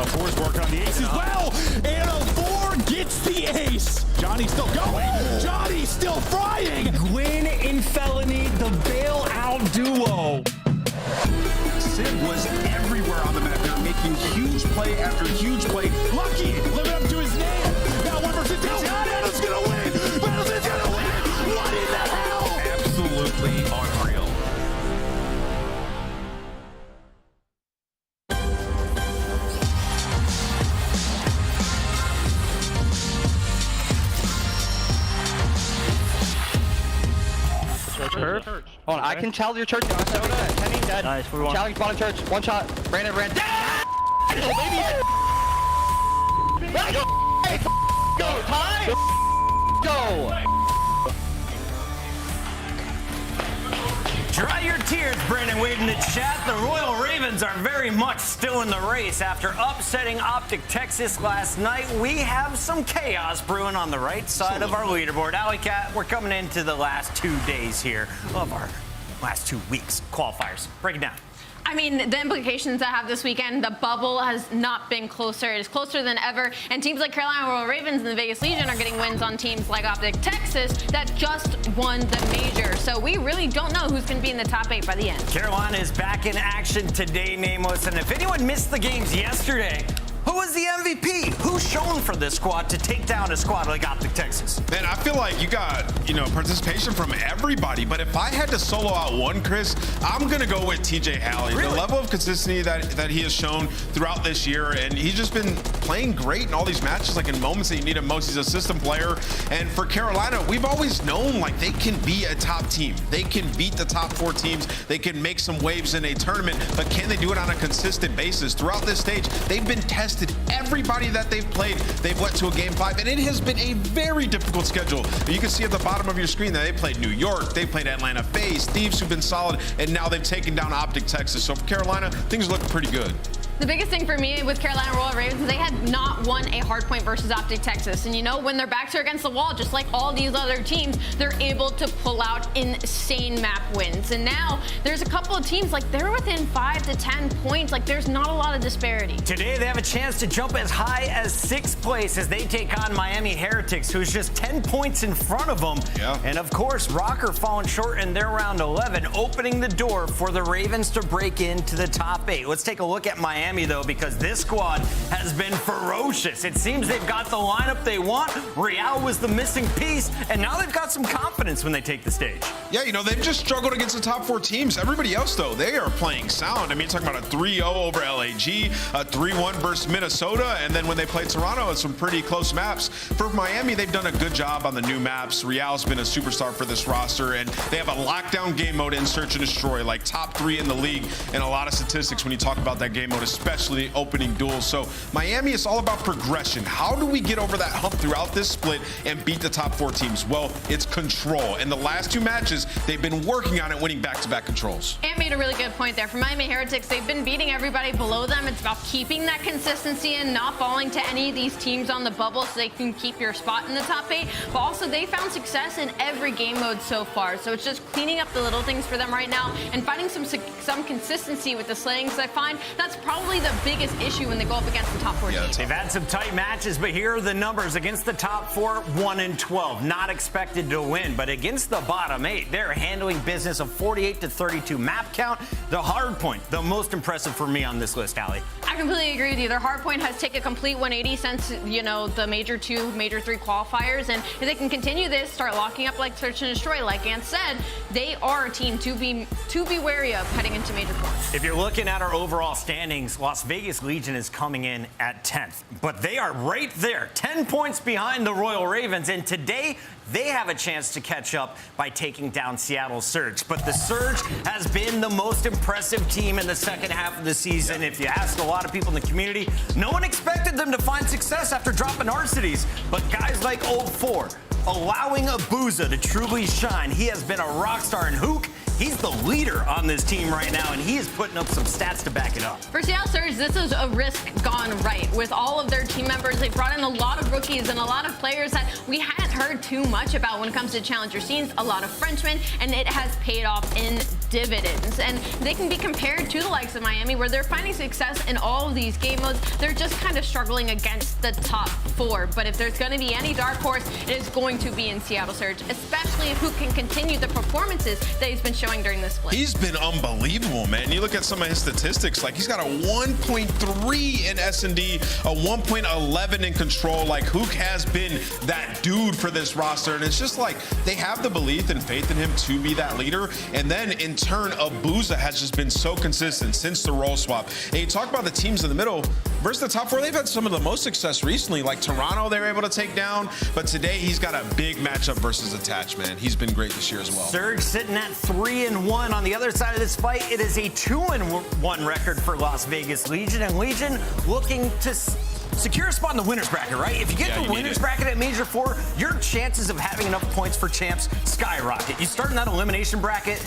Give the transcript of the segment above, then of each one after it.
Four's working on the ace as well. And 4 gets the ace. Johnny's still going. Johnny's still frying. Gwyn and Felony, the bailout duo. Sid was everywhere on the map. They're making huge play after huge play. Lucky living up to his name. Now 1 versus 2. Adam's gonna win. Middleton's gonna win. What in the hell? Absolutely unreal. Hold on, I can challenge your church. Soda, Kenny, dead. Nice, we won. Challenge bottom church. One shot. Brandon ran. Let's go. Go. Time. Go. Dry your tears, Brandon Wade in the chat. The Royal Ravens are very much still in the race. After upsetting Optic Texas last night, we have some chaos brewing on the right side of our leaderboard. Alley Cat, we're coming into the last 2 days here of our last 2 weeks qualifiers. Break it down. I mean, the implications I have this weekend, the bubble has not been closer. It is closer than ever. And teams like Carolina Royal Ravens and the Vegas Legion are getting wins on teams like Optic Texas that just won the major. So we really don't know who's going to be in the top 8 by the end. Carolina is back in action today, Nameless. And if anyone missed the games yesterday, who was the MVP? Who's shown for this squad to take down a squad like Optic Texas? Man, I feel like you got, participation from everybody. But if I had to solo out one, Chris, I'm going to go with TJ Halley. Really? The level of consistency that he has shown throughout this year, and he's just been playing great in all these matches, like in moments that you need him most. He's a system player. And for Carolina, we've always known, like, they can be a top team. They can beat the top 4 teams. They can make some waves in a tournament. But can they do it on a consistent basis? Throughout this stage, they've been tested. Everybody that they've played, they've went to a game 5, and it has been a very difficult schedule. You can see at the bottom of your screen that they played New York, they played Atlanta FaZe, Thieves, who've been solid, and now they've taken down Optic Texas. So for Carolina, things look pretty good. The biggest thing for me with Carolina Royal Ravens is they had not won a Hardpoint versus Optic Texas. And when their backs are against the wall, just like all these other teams, they're able to pull out insane map wins. And now there's a couple of teams, like they're within 5 to 10 points. Like there's not a lot of disparity. Today they have a chance to jump as high as 6th place as they take on Miami Heretics, who's just 10 points in front of them. Yeah. And of course, Rocker falling short in their round 11, opening the door for the Ravens to break into the top 8. Let's take a look at Miami, though, because this squad has been ferocious. It seems they've got the lineup they want. Real was the missing piece, and now they've got some confidence when they take the stage. Yeah, they've just struggled against the top 4 teams. Everybody else, though, they are playing sound. I mean, talking about a 3-0 over LAG, a 3-1 versus Minnesota, and then when they played Toronto, it's some pretty close maps. For Miami, they've done a good job on the new maps. Real's been a superstar for this roster, and they have a lockdown game mode in Search and Destroy, like top 3 in the league, and a lot of statistics when you talk about that game mode, especially opening duels. So Miami is all about progression. How do we get over that hump throughout this split and beat the top 4 teams? Well, it's control. In the last 2 matches, they've been working on it, winning back-to-back controls. Ant made a really good point there. For Miami Heretics, they've been beating everybody below them. It's about keeping that consistency and not falling to any of these teams on the bubble so they can keep your spot in the top 8. But also, they found success in every game mode so far. So it's just cleaning up the little things for them right now and finding some consistency with the slayings. I find that's probably the biggest issue when they go up against the top 4 teams. They've had some tight matches, but here are the numbers. Against the top 4, 1-12. Not expected to win, but against the bottom 8, they're handling business of 48 to 32 map count. The Hardpoint, the most impressive for me on this list, Allie. I completely agree with you. Their Hardpoint has taken a complete 180 since, the Major II, Major III qualifiers. And if they can continue this, start locking up like Search and Destroy, like Ant said, they are a team to be wary of heading into Major IV. If you're looking at our overall standings, Las Vegas Legion is coming in at 10th. But they are right there, 10 points behind the Royal Ravens. And today, they have a chance to catch up by taking down Seattle Surge. But the Surge has been the most impressive team in the second half of the season. If you ask a lot of people in the community, no one expected them to find success after dropping Arcides. But guys like Old 4, allowing Abuza to truly shine. He has been a rock star in Hook. He's the leader on this team right now, and he is putting up some stats to back it up. For Seattle Surge, this is a risk gone right. With all of their team members, they brought in a lot of rookies and a lot of players that we hadn't heard too much about when it comes to challenger scenes, a lot of Frenchmen, and it has paid off in dividends. And they can be compared to the likes of Miami, where they're finding success in all of these game modes. They're just kind of struggling against the top 4. But if there's going to be any dark horse, it is going to be in Seattle Surge, especially if who can continue the performances that he's been showing during this split. He's been unbelievable, man. You look at some of his statistics, like he's got a 1.3 in S&D, a 1.11 in control. Like Hook has been that dude for this roster, and it's just like they have the belief and faith in him to be that leader. And then in turn, Abuza has just been so consistent since the role swap. And you talk about the teams in the middle versus the top 4, they've had some of the most success recently. Like Toronto, they were able to take down, but today he's got a big matchup versus Attach, man. He's been great this year as well. Surge sitting at 3-1. On the other side of this fight, it is a 2-1 record for Las Vegas Legion, and Legion looking to secure a spot in the winner's bracket, right? If you get the winner's bracket at Major 4, your chances of having enough points for champs skyrocket. You start in that elimination bracket,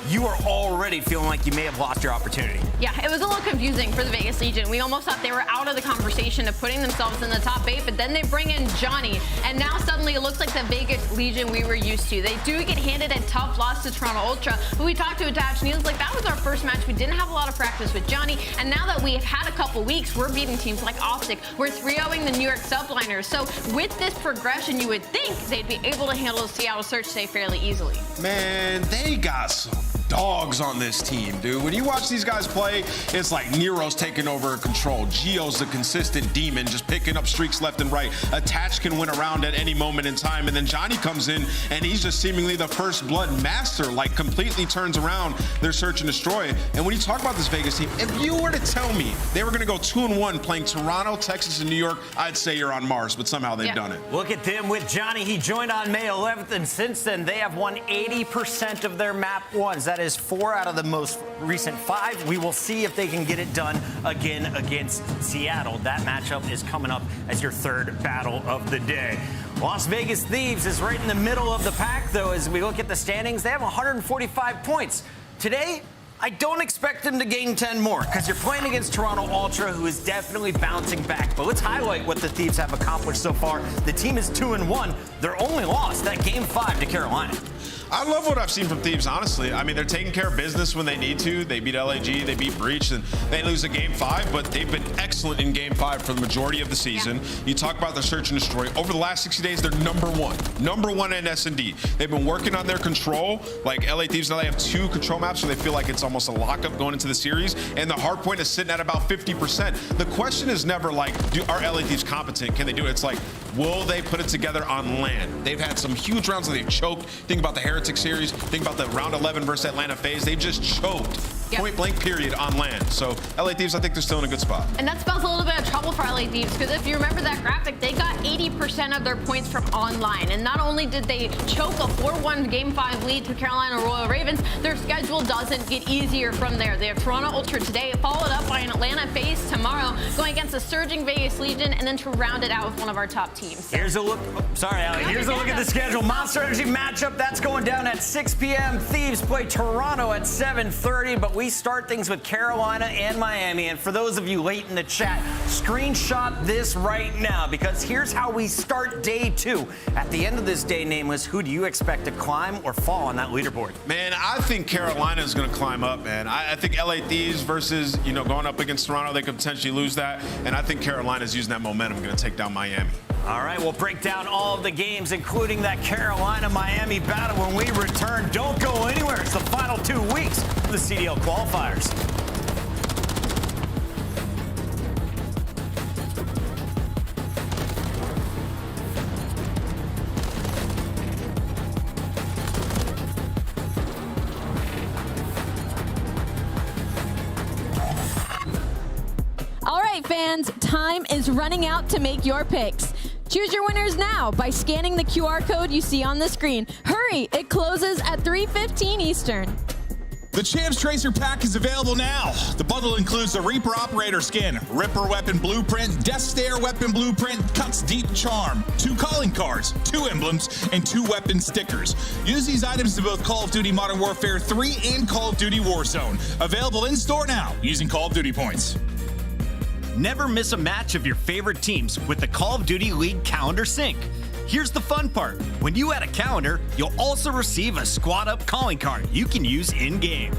you are already feeling like you may have lost your opportunity. Yeah, it was a little confusing for the Vegas Legion. We almost thought they were out of the conversation of putting themselves in the top 8, but then they bring in Johnny, and now suddenly it looks like the Vegas Legion we were used to. They do get handed a tough loss to Toronto Ultra, but we talked to Attach, and he was like, that was our first match. We didn't have a lot of practice with Johnny, and now that we have had a couple weeks, we're beating teams like Optic. We're 3-0ing the New York Subliners. So with this progression, you would think they'd be able to handle the Seattle Surge today fairly easily. Man, they got some dogs on this team, dude. When you watch these guys play, it's like Nero's taking over control. Gio's the consistent demon, just picking up streaks left and right. Attach can win around at any moment in time, and then Johnny comes in, and he's just seemingly the first blood master, like completely turns around their search and destroy. And when you talk about this Vegas team, if you were to tell me they were going to go 2-1 playing Toronto, Texas, and New York, I'd say you're on Mars, but somehow they've done it. Look at them with Johnny. He joined on May 11th, and since then, they have won 80% of their map ones. That is 4 out of the most recent 5. We will see if they can get it done again against Seattle. That matchup is coming up as your 3rd battle of the day. Las Vegas Thieves is right in the middle of the pack, though. As we look at the standings, they have 145 points. Today, I don't expect them to gain 10 more because you're playing against Toronto Ultra, who is definitely bouncing back. But let's highlight what the Thieves have accomplished so far. The team is 2-1. Their only loss, that Game 5 to Carolina. I love what I've seen from Thieves, honestly. I mean, they're taking care of business when they need to. They beat LAG, they beat Breach, and they lose a Game 5, but they've been excellent in Game 5 for the majority of the season. Yeah. You talk about the search and destroy. Over the last 60 days, they're number one in S&D. They've been working on their control. Like LA Thieves, now they have 2 control maps, so they feel like it's almost a lockup going into the series, and the Hardpoint is sitting at about 50%. The question is never like, are LA Thieves competent? Can they do it? It's like, will they put it together on land? They've had some huge rounds where they've choked. Think about the Heretic series. Think about the round 11 versus Atlanta phase. They just choked. Yep. Point blank period on land. So LA Thieves, I think they're still in a good spot. And that spells a little bit of trouble for LA Thieves, because if you remember that graphic, they got 80% of their points from online. And not only did they choke a 4-1 Game 5 lead to Carolina Royal Ravens, their schedule doesn't get easier from there. They have Toronto Ultra today, followed up by an Atlanta phase tomorrow, going against a surging Vegas Legion, and then to round it out with one of our top teams. So. Here's a look. Sorry, Ali. Here's a look at the schedule. Monster Energy matchup, that's going down at 6 p.m. Thieves play Toronto at 7:30, but we start things with Carolina and Miami. And for those of you late in the chat, screenshot this right now, because here's how we start day 2. At the end of this day, Nameless, who do you expect to climb or fall on that leaderboard? Man, I think Carolina is going to climb up, man. I think LA Thieves versus, going up against Toronto, they could potentially lose that. And I think Carolina's using that momentum, going to take down Miami. All right, we'll break down all of the games, including that Carolina-Miami battle when we return. Don't go anywhere. It's the final 2 weeks of the CDL qualifiers. All right, fans, time is running out to make your picks. Choose your winners now by scanning the QR code you see on the screen. Hurry, it closes at 3:15 Eastern. The Champs Tracer Pack is available now. The bundle includes the Reaper Operator Skin, Ripper Weapon Blueprint, Death Stare Weapon Blueprint, Cuts Deep Charm, 2 calling cards, 2 emblems, and 2 weapon stickers. Use these items in both Call of Duty Modern Warfare 3 and Call of Duty Warzone. Available in store now using Call of Duty points. Never miss a match of your favorite teams with the Call of Duty League Calendar Sync. Here's the fun part. When you add a calendar, you'll also receive a Squad Up calling card you can use in-game.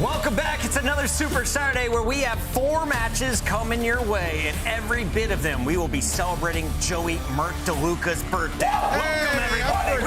Welcome back. It's another Super Saturday where we have 4 matches coming your way, and every bit of them we will be celebrating Joey Merc DeLuca's birthday. Welcome, everybody.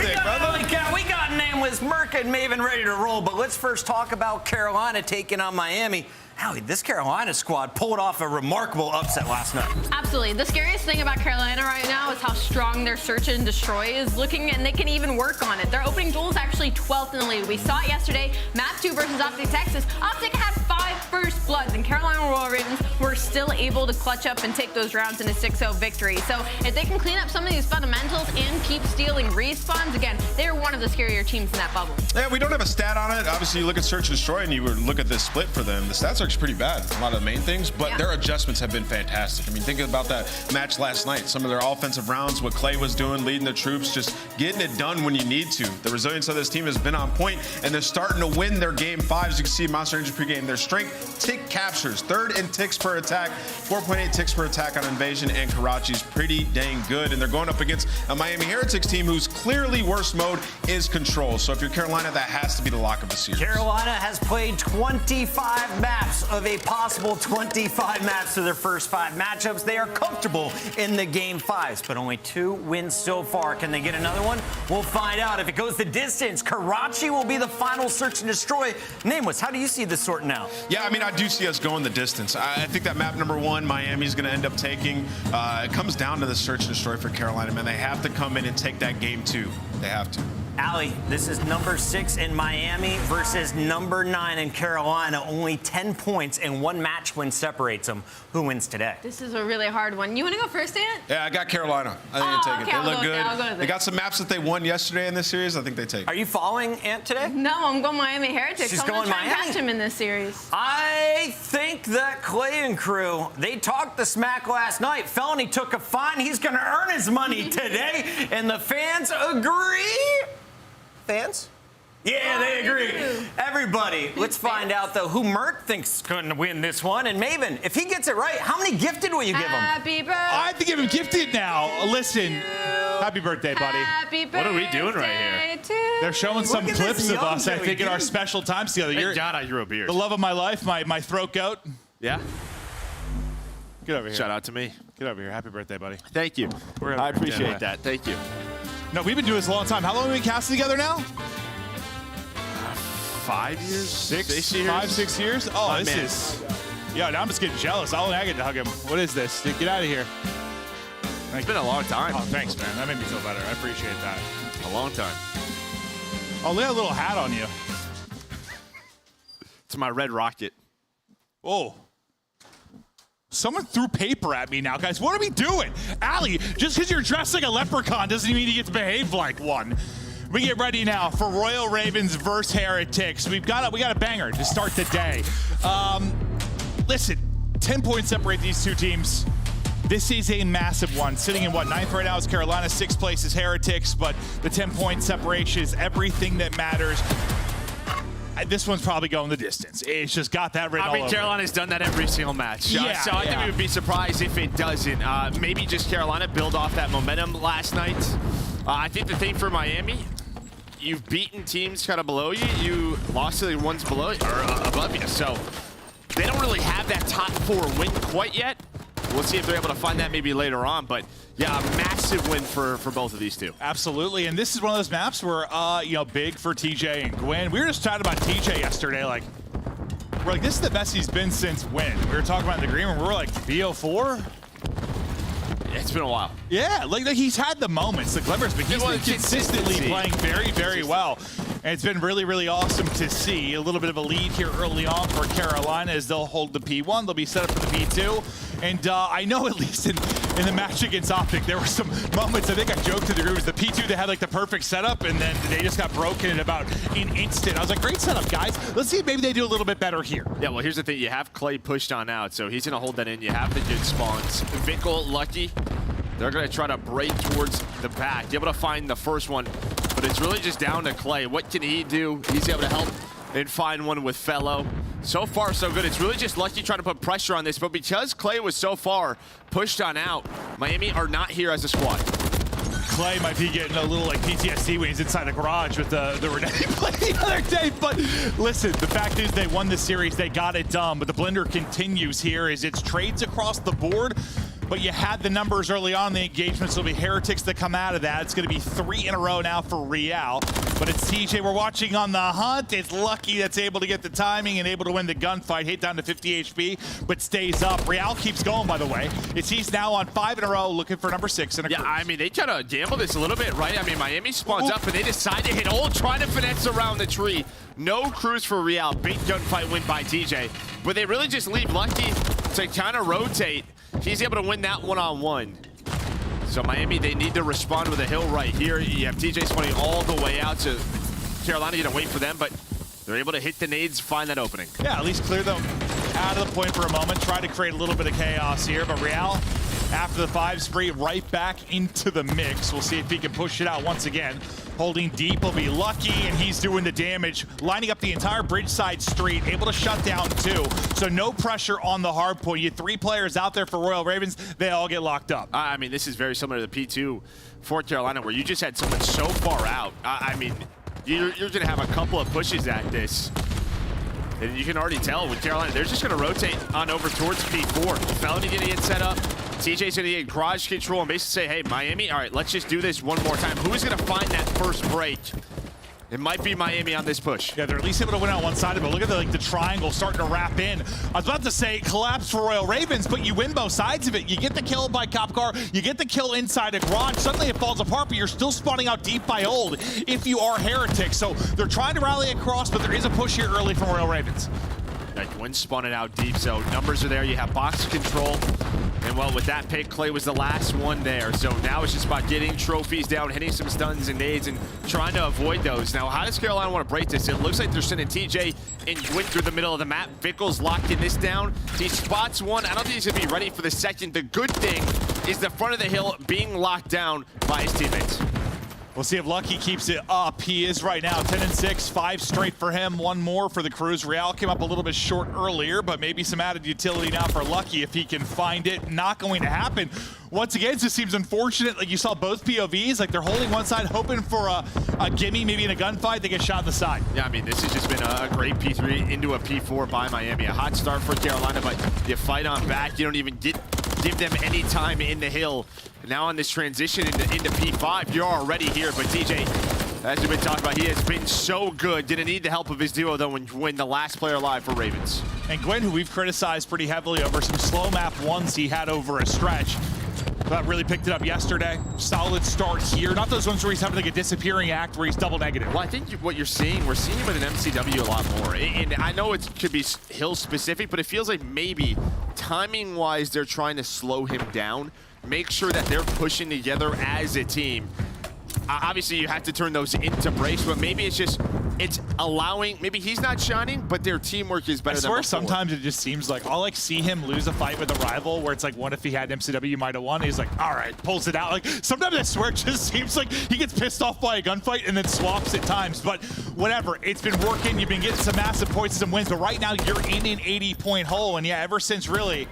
We got nameless Merc and Maven ready to roll, but let's first talk about Carolina taking on Miami. Howie, this Carolina squad pulled off a remarkable upset last night. Absolutely. The scariest thing about Carolina right now is how strong their search and destroy is looking, and they can even work on it. Their opening duel is actually 12th in the league. We saw it yesterday. Map 2 versus Optic Texas. Optic had 5 first bloods, and Carolina Royal Ravens were still able to clutch up and take those rounds in a 6-0 victory. So if they can clean up some of these fundamentals and keep stealing respawns, again, they're one of the scarier teams in that bubble. Yeah, we don't have a stat on it. Obviously, you look at search and destroy, and you look at this split for them. The stats are pretty bad, a lot of the main things, but their adjustments have been fantastic. I mean, think about that match last night. Some of their offensive rounds, what Clay was doing, leading the troops, just getting it done when you need to. The resilience of this team has been on point, and they're starting to win their game 5s. You can see Monster Energy pregame. Their strength, tick captures, 3rd in ticks per attack, 4.8 ticks per attack on Invasion, and Karachi's pretty dang good. And they're going up against a Miami Heretics team whose clearly worst mode is control. So if you're Carolina, that has to be the lock of the series. Carolina has played 25 maps of a possible 25 maps to their first 5 matchups. They are comfortable in the game 5s, but only 2 wins so far. Can they get another one? We'll find out. If it goes the distance, Karachi will be the final search and destroy. Nameless, how do you see this sorting out? Yeah, I mean, I do see us going the distance. I think that map number 1, Miami's going to end up taking. It comes down to the search and destroy for Carolina, man. They have to come in and take that game 2. They have to. Allie, this is number 6 in Miami versus number 9 in Carolina. Only 10 points and 1 match win separates them. Who wins today? This is a really hard one. You want to go first, Ant? Yeah, I got Carolina. I think they take it. They look good. They got some maps that they won yesterday in this series. I think they take it. Are you following Ant today? No, I'm going Miami Heretics. She's I'm going to try Miami. and catch him in this series. I think that Clay and crew, they talked the smack last night. Felony took a fine. He's going to earn his money today, and the fans agree. Fans? Yeah, they agree. Everybody, let's find out, though, who Mert thinks is going to win this one. And Maven, if he gets it right, how many gifted will you give him? Happy birthday. I have to give him gifted now. Listen, happy birthday, buddy. Happy birthday. What are we doing right here? They're showing some at clips this of young us, I Joey think, in our Gibbs. special times together. You're Thank God I grew a beard. the love of my life, my throat goat. Yeah. Get over here. Shout out to me. Get over here. Happy birthday, buddy. Thank you. We're gonna I pretend appreciate that. Thank you. No, we've been doing this a long time. How long have we been casting together now? 5 years? 6 years? 5, 6 years? Oh, Oh, this man. is. Yeah, now I'm just getting jealous. I get to hug him. What is this? Dude, get out of here. It's been a long time. Oh, thanks, man. That made me feel better. I appreciate that. A long time. Oh, lay a little hat on you. It's my red rocket. Oh. Someone threw paper at me now, guys. What are we doing? Allie, just because you're dressed like a leprechaun doesn't mean you get to behave like one. We get ready now for Royal Ravens versus Heretics. We got a banger to start the day. Listen, 10 points separate these two teams. This is a massive one. Sitting in, 9th right now is Carolina, 6th place is Heretics, but the 10-point separation is everything that matters. This one's probably going the distance. It's just got that written all over. Carolina's done that every single match. Yeah, So I think we would be surprised if it doesn't. Maybe just Carolina build off that momentum last night. I think the thing for Miami, you've beaten teams kind of below you. You lost to the ones below you, or above you. So they don't really have that top 4 win quite yet. We'll see if they're able to find that maybe later on. But yeah, a massive win for both of these two. Absolutely, and this is one of those maps where, big for TJ and Gwen. We were just talking about TJ yesterday, we're like, this is the best he's been since when? We were talking about in the green room, we were like, BO4? It's been a while. Yeah, like he's had the moments, the glimmers, but he's been consistently playing very, very well. And it's been really, really awesome to see. A little bit of a lead here early on for Carolina as they'll hold the P1. They'll be set up for the P2. And I know at least in the match against Optic, there were some moments, I think I joked to the group, it was the P2 that had like the perfect setup, and then they just got broken in about an instant. I was like, great setup, guys. Let's see if maybe they do a little bit better here. Yeah, well, here's the thing. You have Clay pushed on out, so he's going to hold that in. You have the good spawns. Vickle, Lucky, they're going to try to break towards the back. Able to find the first one, but it's really just down to Clay. What can he do? He's able to help and find one with Fellow. So far, so good. It's really just Lucky trying to put pressure on this, but because Clay was so far pushed on out, Miami are not here as a squad. Clay might be getting a little like PTSD when he's inside the garage with the Renee play the other day. But listen, the fact is they won the series, they got it done. But the blender continues here as it's trades across the board. But you had the numbers early on in the engagements. It'll be Heretics that come out of that. It's going to be 3 in a row now for Real. But it's TJ we're watching on the hunt. It's Lucky that's able to get the timing and able to win the gunfight. Hit down to 50 HP, but stays up. Real keeps going, by the way. He's now on 5 in a row looking for number 6 in a Yeah, cruise. I mean, they try to gamble this a little bit, right? I mean, Miami spawns up, and they decide to hit ult, trying to finesse around the tree. No cruise for Real. Big gunfight win by TJ. But they really just leave Lucky to kind of rotate. He's able to win that one-on-one. So Miami, they need to respond with a hill right here. You have TJ spawning all the way out, so Carolina gonna wait for them, but they're able to hit the nades, find that opening. Yeah, at least clear them out of the point for a moment. Try to create a little bit of chaos here, but Real, after the 5 spree, right back into the mix. We'll see if he can push it out once again. Holding deep will be Lucky, and he's doing the damage, lining up the entire bridge side street, able to shut down 2. So no pressure on the hard point. You had 3 players out there for Royal Ravens. They all get locked up. I mean, this is very similar to the P2 for Carolina, where you just had someone so far out. I mean, you're going to have a couple of pushes at this. And you can already tell with Carolina, they're just going to rotate on over towards P4. Felony going to get set up. TJ's going to get garage control and basically say, hey, Miami, all right, let's just do this one more time. Who's going to find that first break? It might be Miami on this push. Yeah, they're at least able to win on one side of it. Look at the triangle starting to wrap in. I was about to say collapse for Royal Ravens, but you win both sides of it. You get the kill by Cop Car, you get the kill inside a garage. Suddenly it falls apart, but you're still spawning out deep by Old if you are Heretics. So they're trying to rally across, but there is a push here early from Royal Ravens. Like Gwen spawning out deep, so numbers are there. You have box control. And well, with that pick, Clay was the last one there. So now it's just about getting trophies down, hitting some stuns and nades, and trying to avoid those. Now, how does Carolina want to break this? It looks like they're sending TJ and Gwen through the middle of the map. Vickle's locking this down. He spots one. I don't think he's going to be ready for the second. The good thing is the front of the hill being locked down by his teammates. We'll see if Lucky keeps it up. He is right now 10-6, 5 straight for him, 1 more for the Cruz. Real came up a little bit short earlier, but maybe some added utility now for Lucky if he can find it. Not going to happen. Once again, it just seems unfortunate. Like you saw both POVs, like they're holding one side, hoping for a gimme, maybe in a gunfight. They get shot in the side. Yeah, I mean, this has just been a great P3 into a P4 by Miami. A hot start for Carolina, but you fight on back. You don't even give them any time in the hill. Now on this transition into P5, you're already here. But DJ, as we've been talking about, he has been so good. Didn't need the help of his duo, though, when the last player alive for Ravens. And Gwen, who we've criticized pretty heavily over some slow map ones he had over a stretch, but really picked it up yesterday. Solid start here. Not those ones where he's having like a disappearing act where he's double negative. Well, I think what you're seeing, we're seeing him in an MCW a lot more. And I know it could be hill specific, but it feels like maybe timing-wise, they're trying to slow him down. Make sure that they're pushing together as a team. Obviously, you have to turn those into breaks, but maybe it's allowing, maybe he's not shining, but their teamwork is better than before. I swear sometimes it just seems like I'll like see him lose a fight with a rival where it's like, what if he had MCW, you might have won. He's like, all right, pulls it out. Like sometimes I swear it just seems like he gets pissed off by a gunfight and then swaps at times, but whatever, it's been working. You've been getting some massive points, some wins, but right now you're in an 80-point hole, and yeah, ever since really,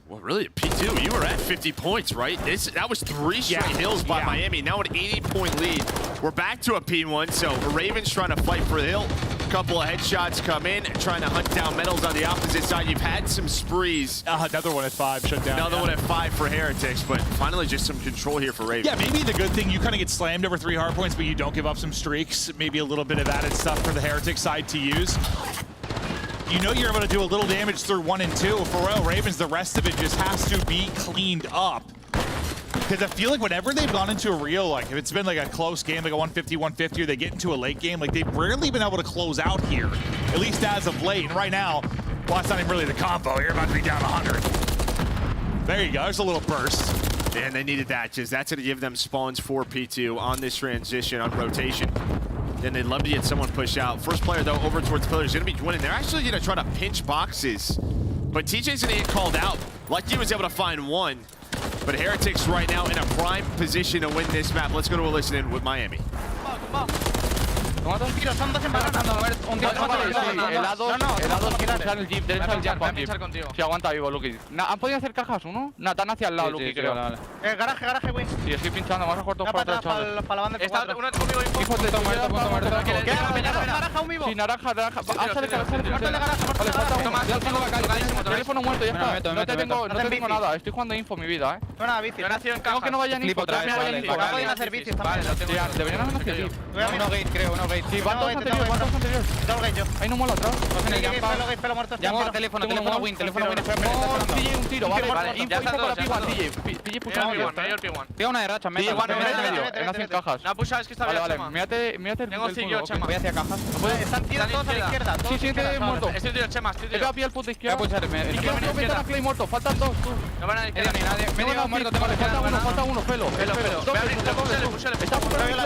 well, really, P2, you were at 50 points, right? That was 3 straight hills by Miami. Now an 80-point lead. We're back to a P1, so Ravens trying to fight for the hill. A couple of headshots come in, trying to hunt down Metals on the opposite side. You've had some sprees. Another one at 5 shut down. Another one at 5 for Heretics, but finally just some control here for Ravens. Yeah, maybe the good thing, you kind of get slammed over 3 hard points, but you don't give up some streaks. Maybe a little bit of added stuff for the Heretic side to use. You know you're able to do a little damage through 1 and 2. For Royal Ravens, the rest of it just has to be cleaned up. Because I feel like whenever they've gone into a real, like if it's been like a close game, like a 150-150, or they get into a late game, like they've rarely been able to close out here, at least as of late. And right now, well, it's not even really the combo. You're about to be down 100. There you go. There's a little burst. And they needed that, because that's going to give them spawns for P2 on this transition, on rotation. Then they'd love to get someone pushed out. First player, though, over towards Pillar is going to be winning. They're actually going to try to pinch boxes. But TJ's going to get called out. Lucky was able to find 1. But Heretics right now in a prime position to win this map. Let's go to a listen-in with Miami. Un tiro, están el jeep, derecho al jeep. Si aguanta vivo, Lucky. ¿Han podido hacer cajas uno? Nathan hacia el lado, Lucky, creo. Garaje, güey. Sí, estoy pinchando, vamos a cortar por atrás, chaval. Para la banda de Está uno conmigo, hijo de muerto. naranja, un vivo. Sí, naranja. Vale, tengo teléfono muerto, ya está. No te tengo nada, estoy jugando info mi vida, No, nada, bici. Tengo que no vayan info, Acabo de hacer bici. Deberían hacer bici. Uno gate, creo, uno gate. Sí, van todos anteriores. Tengo gate yo. Ahí no mola atrás. Pelo muerto. Llama teléfono win, TJ un tiro, vale. Info para P1, TJ pucha medio. Pega una de racha, medio. En hacer cajas. Es que está Vale, mírate el teléfono. Voy hacia cajas. Están tiros todos a la izquierda. Sí, te muerto. Estoy tío, Chema, He pegado pie al puto izquierda. Izquierda, Clay muerto. Faltan 2, tú. No van a la izquierda ni nadie. Medio muerto, falta uno, pelo. Está por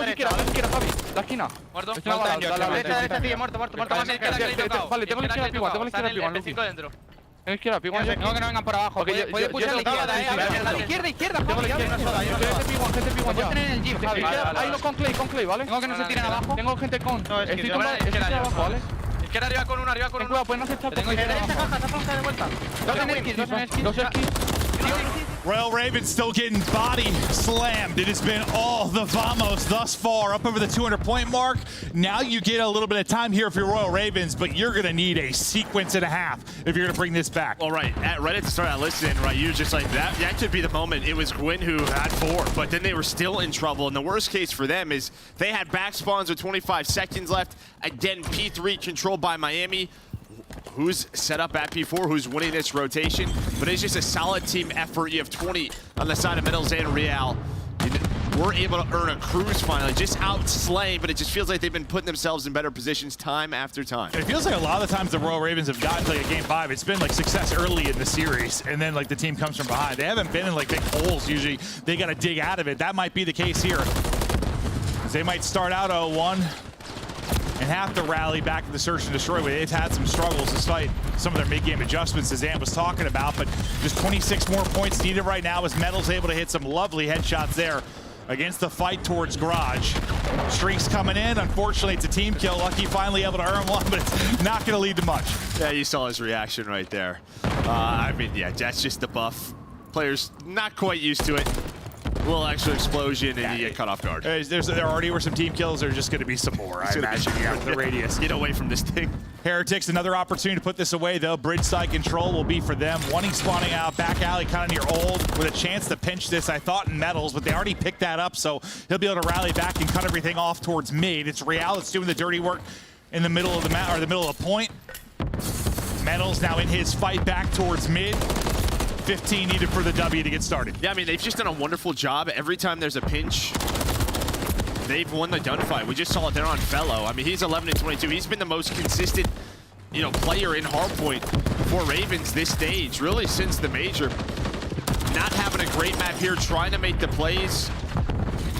la izquierda, Javi. La esquina. Muerto. Dale. Muerto. Vale, tengo la izquierda P1, Lucy. Tengo izquierda P1. No, que no vengan por abajo. Puede pushar la izquierda. Izquierda. Tengo la izquierda. Gente P1 ya. Tienen el jeep, Javi. Ahí lo con Clay, ¿vale? Tengo que no se tiren abajo. Tengo gente con. Estoy con abajo, ¿vale? Izquierda arriba con uno. Ten cuidado, pueden hacer chapa. Tengo izquierda caja, está de vuelta. Dos en esquí. Royal Ravens still getting body slammed. It has been all the Vamos thus far, up over the 200-point mark. Now you get a little bit of time here for your Royal Ravens, but you're going to need a sequence and a half if you're going to bring this back. Well, right, right at the start of that listen, right, you're just like, that could be the moment. It was Gwyn who had 4, but then they were still in trouble. And the worst case for them is they had back spawns with 25 seconds left. Again, P3 controlled by Miami. Who's set up at P4, who's winning this rotation. But it's just a solid team effort. You have 20 on the side of Metals and Real. We're able to earn a cruise finally, just out slaying, but it just feels like they've been putting themselves in better positions time after time. It feels like a lot of the times the Royal Ravens have gotten to like a game 5, it's been like success early in the series, and then like the team comes from behind. They haven't been in like big holes usually. They got to dig out of it. That might be the case here. They might start out 0-1. And have to rally back to the search and destroy. They've had some struggles despite some of their mid-game adjustments, as Ant was talking about, but just 26 more points needed right now as Metals able to hit some lovely headshots there. against the fight towards Garage. Streaks coming in. Unfortunately, it's a team kill. Lucky finally able to earn one, but it's not going to lead to much. Yeah, you saw his reaction right there. I mean, yeah, that's just the buff. Players not quite used to it. A little extra explosion, and you get cut off guard. There already were some team kills. There's just going to be some more, I imagine, with the radius. Get away from this thing. Heretics, another opportunity to put this away, though. Bridge side control will be for them. One spawning out, back alley kind of near old, with a chance to pinch this, I thought, in metals, but they already picked that up, so he'll be able to rally back and cut everything off towards mid. It's Real that's doing the dirty work in the middle of the map, or the middle of the point. Metals now in his fight back towards mid. 15 needed for the W to get started. Yeah, I mean, they've just done a wonderful job. Every time there's a pinch, they've won the gunfight. We just saw it there on Fellow. I mean, he's 11-22. He's been the most consistent, player in Hardpoint for Ravens this stage, really since the Major. Not having a great map here, trying to make the plays,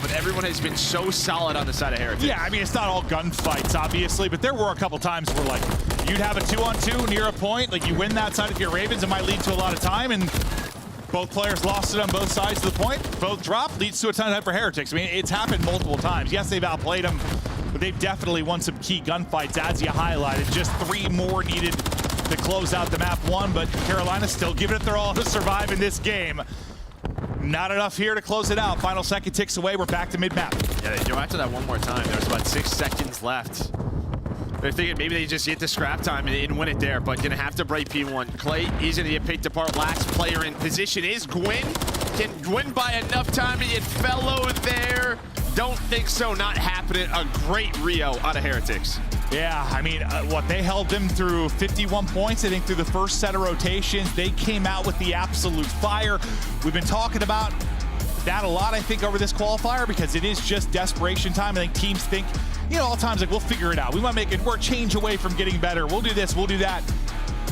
but everyone has been so solid on the side of Heretics. Yeah, I mean, it's not all gunfights, obviously, but there were a couple times where, like, you'd have a 2-on-2 near a point, like you win that side if you're Ravens, it might lead to a lot of time, and both players lost it on both sides of the point, both drop, leads to a ton of time for Heretics. I mean, it's happened multiple times. Yes, they've outplayed them, but they've definitely won some key gunfights, as you highlighted. Just 3 more needed to close out the map 1, but Carolina's still giving it their all to survive in this game. Not enough here to close it out. Final second ticks away. We're back to mid-map. Yeah, they go after that one more time. There's about 6 seconds left. They're thinking maybe they just get the scrap time and win it there, but gonna have to break P1. Clay, he's gonna get picked apart. Last player in position is Gwyn. Can Gwyn buy enough time to get Fellow there? Don't think so, not happening. A great Rio out of Heretics. Yeah, I mean, they held them through 51 points, I think, through the first set of rotations. They came out with the absolute fire. We've been talking about that a lot, I think, over this qualifier, because it is just desperation time. I think teams think, all times, like, we'll figure it out. We might make it, we're a change away from getting better. We'll do this, we'll do that.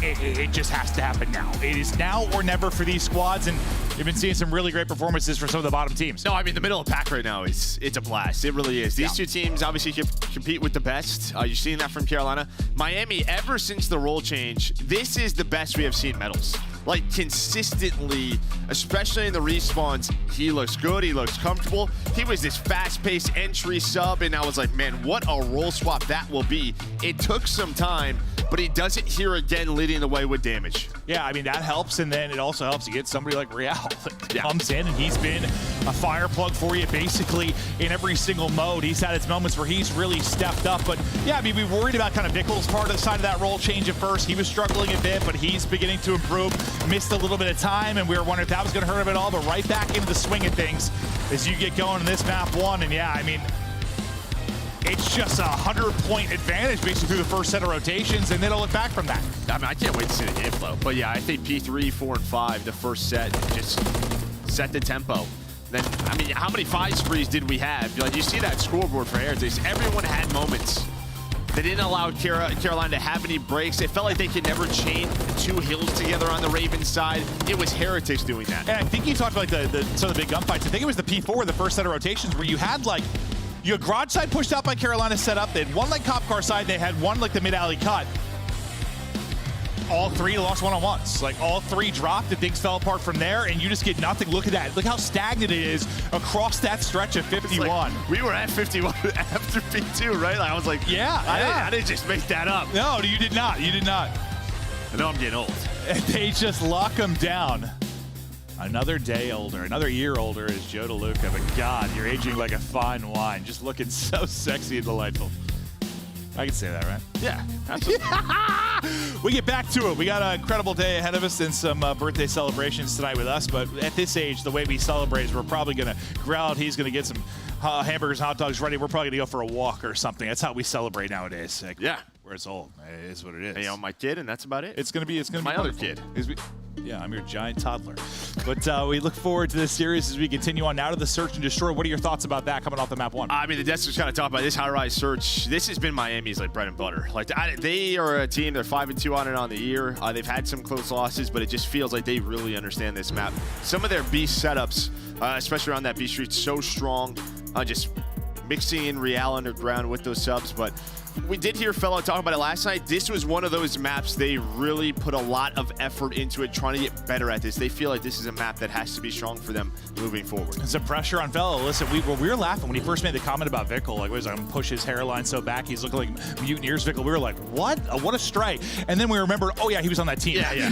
It just has to happen now. It is now or never for these squads, and you've been seeing some really great performances for some of the bottom teams. No, I mean, the middle of the pack right now, it's a blast. It really is. These two teams obviously compete with the best. You're seeing that from Carolina. Miami, ever since the role change, this is the best we have seen Metals. Like, consistently, especially in the respawns, he looks good, he looks comfortable. He was this fast-paced entry sub, and I was like, man, what a role swap that will be. It took some time, but he does it here again, leading the way with damage. Yeah, I mean, that helps, and then it also helps to get somebody like Real that comes in, and he's been a fire plug for you basically in every single mode. He's had his moments where he's really stepped up, but yeah, I mean, we worried about kind of Bickle's part of the side of that role change at first. He was struggling a bit, but he's beginning to improve. Missed a little bit of time, and we were wondering if that was going to hurt him at all, but right back into the swing of things as you get going in this map 1, and yeah, I mean, it's just a 100-point advantage basically through the first set of rotations, and then they'll look back from that. I mean, I can't wait to see the game flow. But yeah, I think P3, 4, and 5, the first set, just set the tempo. Then, I mean, how many 5 sprees did we have? Like, you see that scoreboard for Heretics. Everyone had moments. They didn't allow Carolina to have any breaks. It felt like they could never chain 2 hills together on the Ravens side. It was Heretics doing that. And I think you talked about some of the big gunfights. I think it was the P4, the first set of rotations, where you had like, your garage side pushed out by Carolina set up. They had one like cop car side. They had one like the mid alley cut. All 3 lost one-on-ones. Like, all 3 dropped and things fell apart from there, and you just get nothing. Look at that. Look how stagnant it is across that stretch of 51. Like, we were at 51 after P2, right? Like, I was like, yeah, I didn't just make that up. No, you did not. You did not. I know I'm getting old. And they just lock them down. Another day older, another year older is Joe DeLuca, but God, you're aging like a fine wine. Just looking so sexy and delightful. I can say that, right? Yeah, absolutely. We get back to it. We got an incredible day ahead of us and some birthday celebrations tonight with us. But at this age, the way we celebrate is we're probably going to grill out. He's going to get some hamburgers and hot dogs ready. We're probably going to go for a walk or something. That's how we celebrate nowadays. Like, yeah. Where it's old. It is what it is. Hey, my kid, and that's about it. It's going to be my other kid. Yeah, I'm your giant toddler. But we look forward to this series as we continue on now to the Search and Destroy. What are your thoughts about that coming off the map 1? I mean, the Desk was kind of talking about this high-rise search. This has been Miami's like bread and butter. Like, they are a team. They're 5-2 on it on the year. They've had some close losses, but it just feels like they really understand this map. Some of their beast setups, especially around that B Street, so strong. Just mixing in Real underground with those subs, but we did hear Fellow talk about it last night. This was one of those maps they really put a lot of effort into it, trying to get better at this. They feel like this is a map that has to be strong for them moving forward. Some pressure on Fellow. Listen, we were laughing when he first made the comment about Vickle. Like, was going to push his hairline so back, he's looking like Mutineers Vickle. We were like, what? What a stray. And then we remembered, oh yeah, he was on that team. Yeah.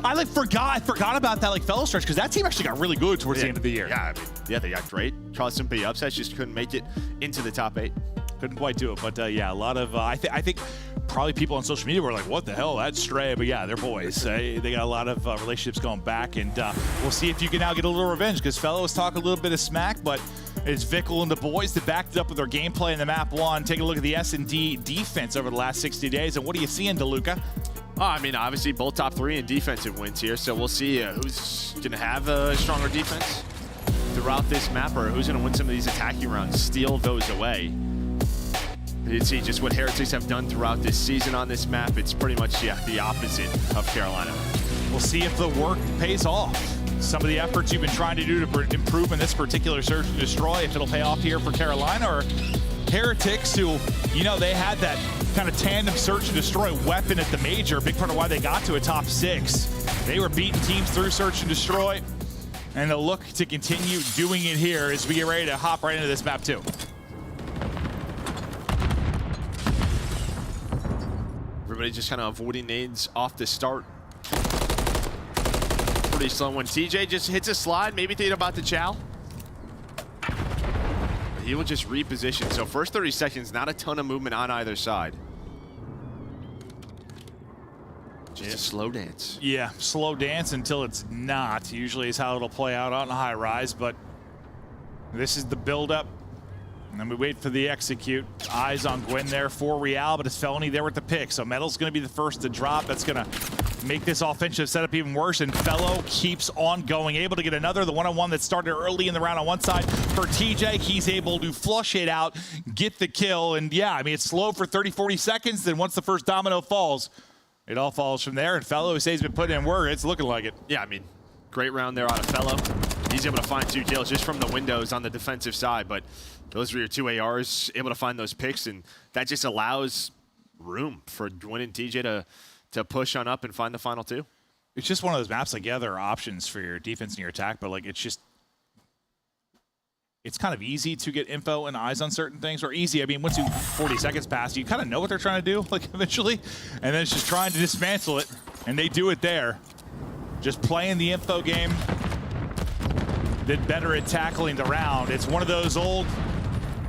I like forgot about that like Fellow stretch, because that team actually got really good towards the end of the year. Yeah, I mean, they got great. Caused some big upsets, just couldn't make it into the top 8. Couldn't quite do it, but yeah, a lot of I think probably people on social media were like, what the hell, that's Stray, but yeah, they're boys. They got a lot of relationships going back, and we'll see if you can now get a little revenge, because Fellow was talking a little bit of smack, but it's Vickle and the boys that backed it up with their gameplay in the map 1. Take a look at the S&D defense over the last 60 days, and what are you seeing, DeLuca? I mean, obviously both top 3 in defensive wins here, so we'll see who's going to have a stronger defense throughout this map, or who's going to win some of these attacking rounds, steal those away. You see just what Heretics have done throughout this season on this map. It's pretty much, the opposite of Carolina. We'll see if the work pays off. Some of the efforts you've been trying to do to improve in this particular Search and Destroy, if it'll pay off here for Carolina, or Heretics, who, they had that kind of tandem Search and Destroy weapon at the Major, a big part of why they got to a top 6. They were beating teams through Search and Destroy, and they'll look to continue doing it here as we get ready to hop right into this map too. Everybody just kind of avoiding nades off the start. Pretty slow when TJ just hits a slide, maybe thinking about the chow. He will just reposition. So first 30 seconds, not a ton of movement on either side. Just a slow dance. Yeah, slow dance until it's not. Usually is how it'll play out on a high rise, but this is the build-up. And then we wait for the execute. Eyes on Gwen there for Real, but it's Felony there with the pick. So Metal's going to be the first to drop. That's going to make this offensive setup even worse. And Fellow keeps on going. Able to get another. The one-on-one that started early in the round on one side for TJ. He's able to flush it out, get the kill. And yeah, I mean, it's slow for 30, 40 seconds. Then once the first domino falls, it all falls from there. And Fellow, who says he's been putting in work, it's looking like it. Yeah, I mean, great round there out of Fellow. He's able to find 2 kills just from the windows on the defensive side, but those are your 2 ARs, able to find those picks, and that just allows room for Gwen and TJ to push on up and find the final 2. It's just one of those maps, like, yeah, there are options for your defense and your attack, but, like, it's kind of easy to get info and eyes on certain things, or easy, I mean, once 40 seconds pass, you kind of know what they're trying to do, like, eventually, and then it's just trying to dismantle it, and they do it there. Just playing the info game. Did better at tackling the round. It's one of those old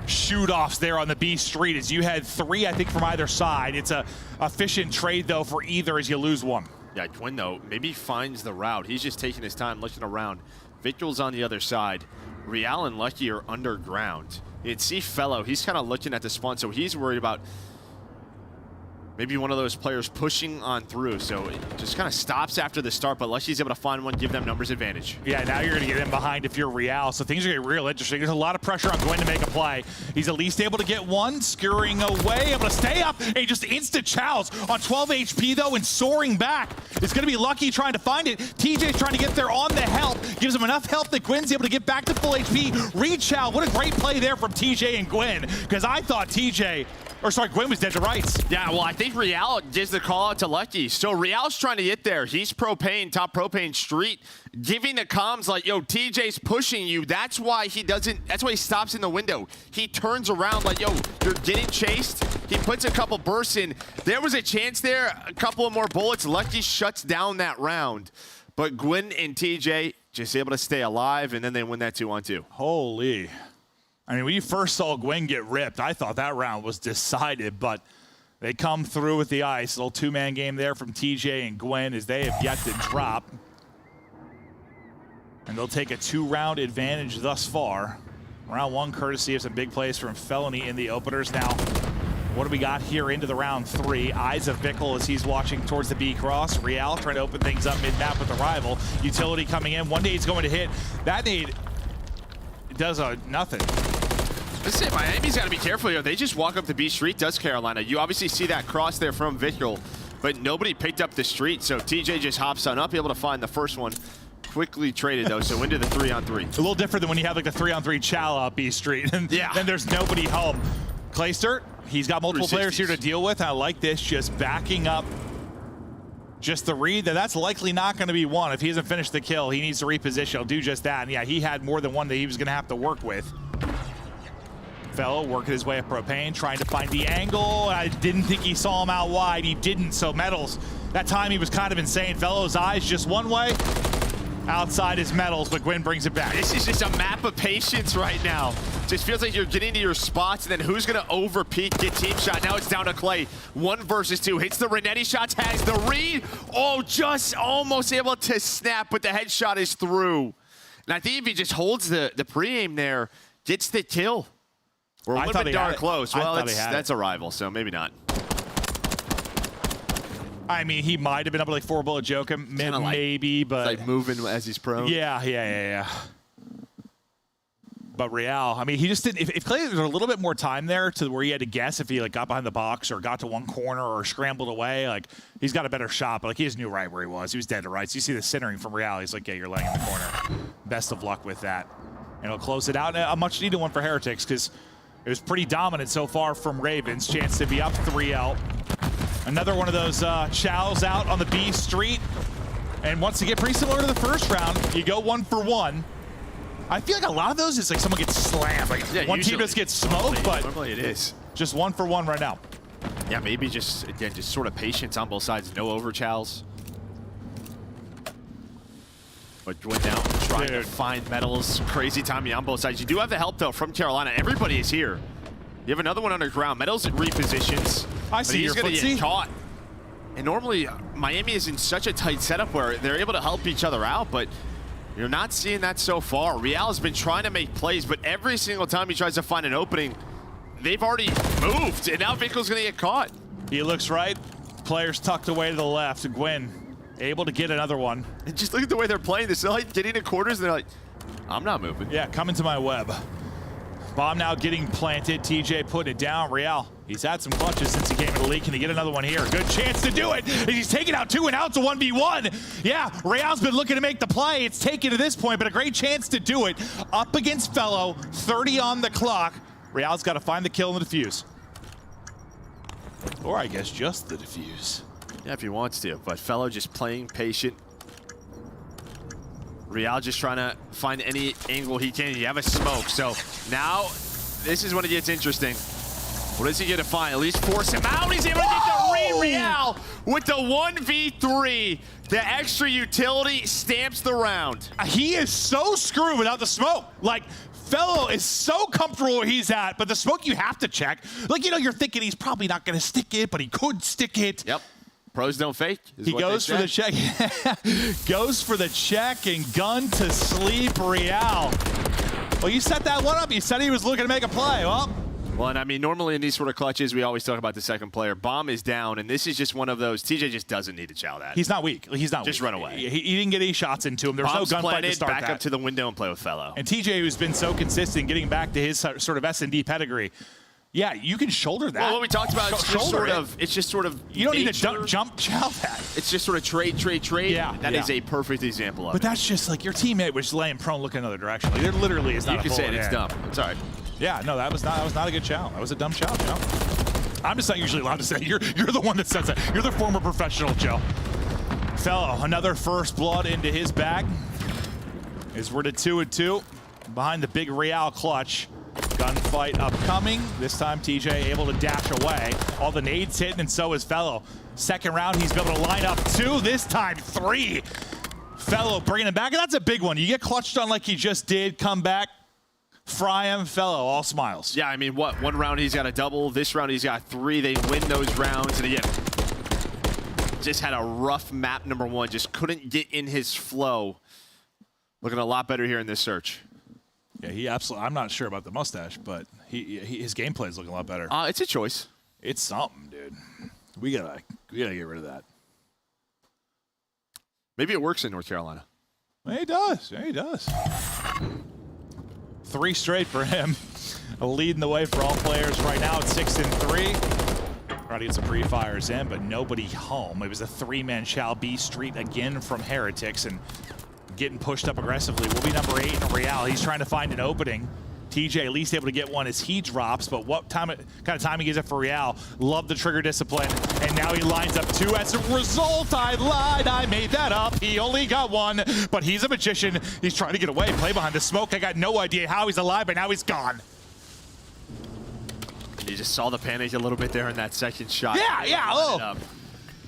shoot-offs there on the B Street, as you had 3, I think, from either side. It's a efficient trade, though, for either as you lose one. Yeah, Gwyn, though, maybe finds the route. He's just taking his time looking around. Victor's on the other side. Real and Lucky are underground. You'd see Fellow, he's kind of looking at the spawn, so he's worried about maybe one of those players pushing on through, so it just kind of stops after the start, but Lucky's able to find one, give them numbers advantage. Yeah, now you're going to get in behind if you're Real, so things are getting real interesting. There's a lot of pressure on Gwen to make a play. He's at least able to get one, scurrying away, able to stay up, and just instant chows on 12 HP, though, and soaring back. It's going to be Lucky trying to find it. TJ's trying to get there on the help, gives him enough health that Gwen's able to get back to full HP. Re-chow, what a great play there from TJ and Gwen, because I thought Gwen was dead to rights. Yeah, well, I think Real gives the call out to Lucky. So Real's trying to get there. He's propane, top propane street, giving the comms like, yo, TJ's pushing you. That's why he stops in the window. He turns around like, yo, you're getting chased. He puts a couple bursts in. There was a chance there, a couple of more bullets. Lucky shuts down that round. But Gwen and TJ just able to stay alive, and then they win that 2-on-2. Holy. I mean, when you first saw Gwen get ripped, I thought that round was decided, but they come through with the ice. A little 2-man game there from TJ and Gwen as they have yet to drop. And they'll take a 2-round advantage thus far. Round 1 courtesy of some big plays from Felony in the openers. Now, what do we got here into the round 3? Eyes of Vickle as he's watching towards the B cross. Real trying to open things up mid-map with the rival. Utility coming in. One nade's going to hit. That nade does nothing. Listen, Miami's got to be careful here. They just walk up the B Street, does Carolina. You obviously see that cross there from Vickle, but nobody picked up the street, so TJ just hops on up, able to find the first one. Quickly traded, though, so into the 3-on-3. A little different than when you have like the 3-on-3 chow up B Street, and then there's nobody home. Clayster, he's got multiple players here to deal with. I like this, just backing up. Just the read that's likely not going to be one. If he hasn't finished the kill, he needs to reposition. He'll do just that. And yeah, he had more than one that he was going to have to work with. Fellow working his way up propane, trying to find the angle. I didn't think he saw him out wide. He didn't. So Metals, that time he was kind of insane. Fellow's eyes just one way. Outside is Metals, but Gwyn brings it back. This is just a map of patience right now. Just feels like you're getting to your spots, and then who's going to over-peek, get team shot. Now it's down to Clay. 1 versus 2. Hits the Renetti shots, has the read. Oh, just almost able to snap, but the headshot is through. And I think if he just holds the pre-aim there, gets the kill. We're a little bit darn close. Well, that's a rival, so maybe not. I mean, he might have been able to like 4-bullet joke him, maybe, but like moving as he's prone. Yeah. But Real, I mean, he just didn't. If Clay had a little bit more time there to where he had to guess if he like got behind the box or got to one corner or scrambled away, like he's got a better shot. But like he just knew right where he was. He was dead to rights. You see the centering from Real. He's like, yeah, you're laying in the corner. Best of luck with that. And he'll close it out. And a much needed one for Heretics because it was pretty dominant so far from Ravens. Chance to be up 3-0. Another one of those chows out on the B street. And once again, pretty similar to the first round, you go 1 for 1. I feel like a lot of those is like someone gets slammed. Like one team just gets smoked, but normally it is. Just 1 for 1 right now. Yeah, maybe just, again, just sort of patience on both sides. No over chows. But went down, trying to find Metals. Crazy timing on both sides. You do have the help, though, from Carolina. Everybody is here. You have another one underground. Metals repositions. I see he's going to get caught. And normally, Miami is in such a tight setup where they're able to help each other out, but you're not seeing that so far. Real has been trying to make plays, but every single time he tries to find an opening, they've already moved, and now Vickle's going to get caught. He looks right. Players tucked away to the left. Gwyn able to get another one. And just look at the way they're playing this. They're like getting to quarters, and they're like, I'm not moving. Yeah, coming to my web. Bomb now getting planted. TJ putting it down. Real, he's had some clutches since he came in the league. Can he get another one here? Good chance to do it. He's taking out 2 and out to 1v1. Yeah, Real's been looking to make the play. It's taken to this point, but a great chance to do it. Up against Fellow, 30 on the clock. Real's got to find the kill and the defuse. Or I guess just the defuse. Yeah, if he wants to, but Fellow just playing patient. Real just trying to find any angle he can. You have a smoke, so now this is when it gets interesting. What is he going to find? At least force him out. He's able to get the read. Real with the 1v3. The extra utility stamps the round. He is so screwed without the smoke. Like, Fellow is so comfortable where he's at, but the smoke you have to check. Like, you know, you're thinking he's probably not going to stick it, but he could stick it. Yep. Pros don't fake. He goes for the check. Goes for the check and gun to sleep, Real. Well, you set that one up. You said he was looking to make a play. Well, and I mean, normally in these sort of clutches, we always talk about the second player. Bomb is down, and this is just one of those. TJ just doesn't need to chow that. He's not weak. He's not just weak. run away. He didn't get any shots into him. There was Bomb's no gunfight planted, to start back that. up to the window and play with Fellow. And TJ, who's been so consistent getting back to his sort of S&D pedigree, yeah, you can shoulder that. Well, what we talked about, it's just sort of you don't need to jump chow that. It's just sort of trade. Yeah, that is a perfect example of it. But that's just like your teammate was laying prone looking another direction. Like, there literally is not you a can say it, it's there. dumb. It's all right. Yeah, no, that was not a good chow. That was a dumb chow, Joe. I'm just not usually allowed to say it. You're the one that says it. You're the former professional, Joe. Fellow, another first blood into his bag. As we're to 2-2 behind the big Real clutch. Gunfight upcoming. This time TJ able to dash away. All the nades hitting, and so is Fellow. Second round, he's been able to line up 2. This time 3. Fellow bringing him back, and that's a big one. You get clutched on like he just did, come back, fry him, Fellow, all smiles. Yeah, I mean, what? One round he's got a double. This round he's got 3. They win those rounds, and again, just had a rough map number 1. Just couldn't get in his flow. Looking a lot better here in this search. Yeah, he absolutely. I'm not sure about the mustache, but his gameplay is looking a lot better. It's a choice. It's something, dude. We gotta get rid of that. Maybe it works in North Carolina. Yeah, he does. Yeah, he does. 3 straight for him. Leading the way for all players right now at 6-3. Trying to get some pre-fires in, but nobody home. It was a 3-man Shall B Street again from Heretics, and getting pushed up aggressively will be number 8 in Real. He's trying to find an opening. TJ at least able to get one as he drops, but what kind of timing is it for Real? Love the trigger discipline, and now he lines up 2. As a result, I lied, I made that up. He only got 1, but he's a magician. He's trying to get away, play behind the smoke. I got no idea how he's alive, but now he's gone. You just saw the panic a little bit there in that second shot. Yeah, oh.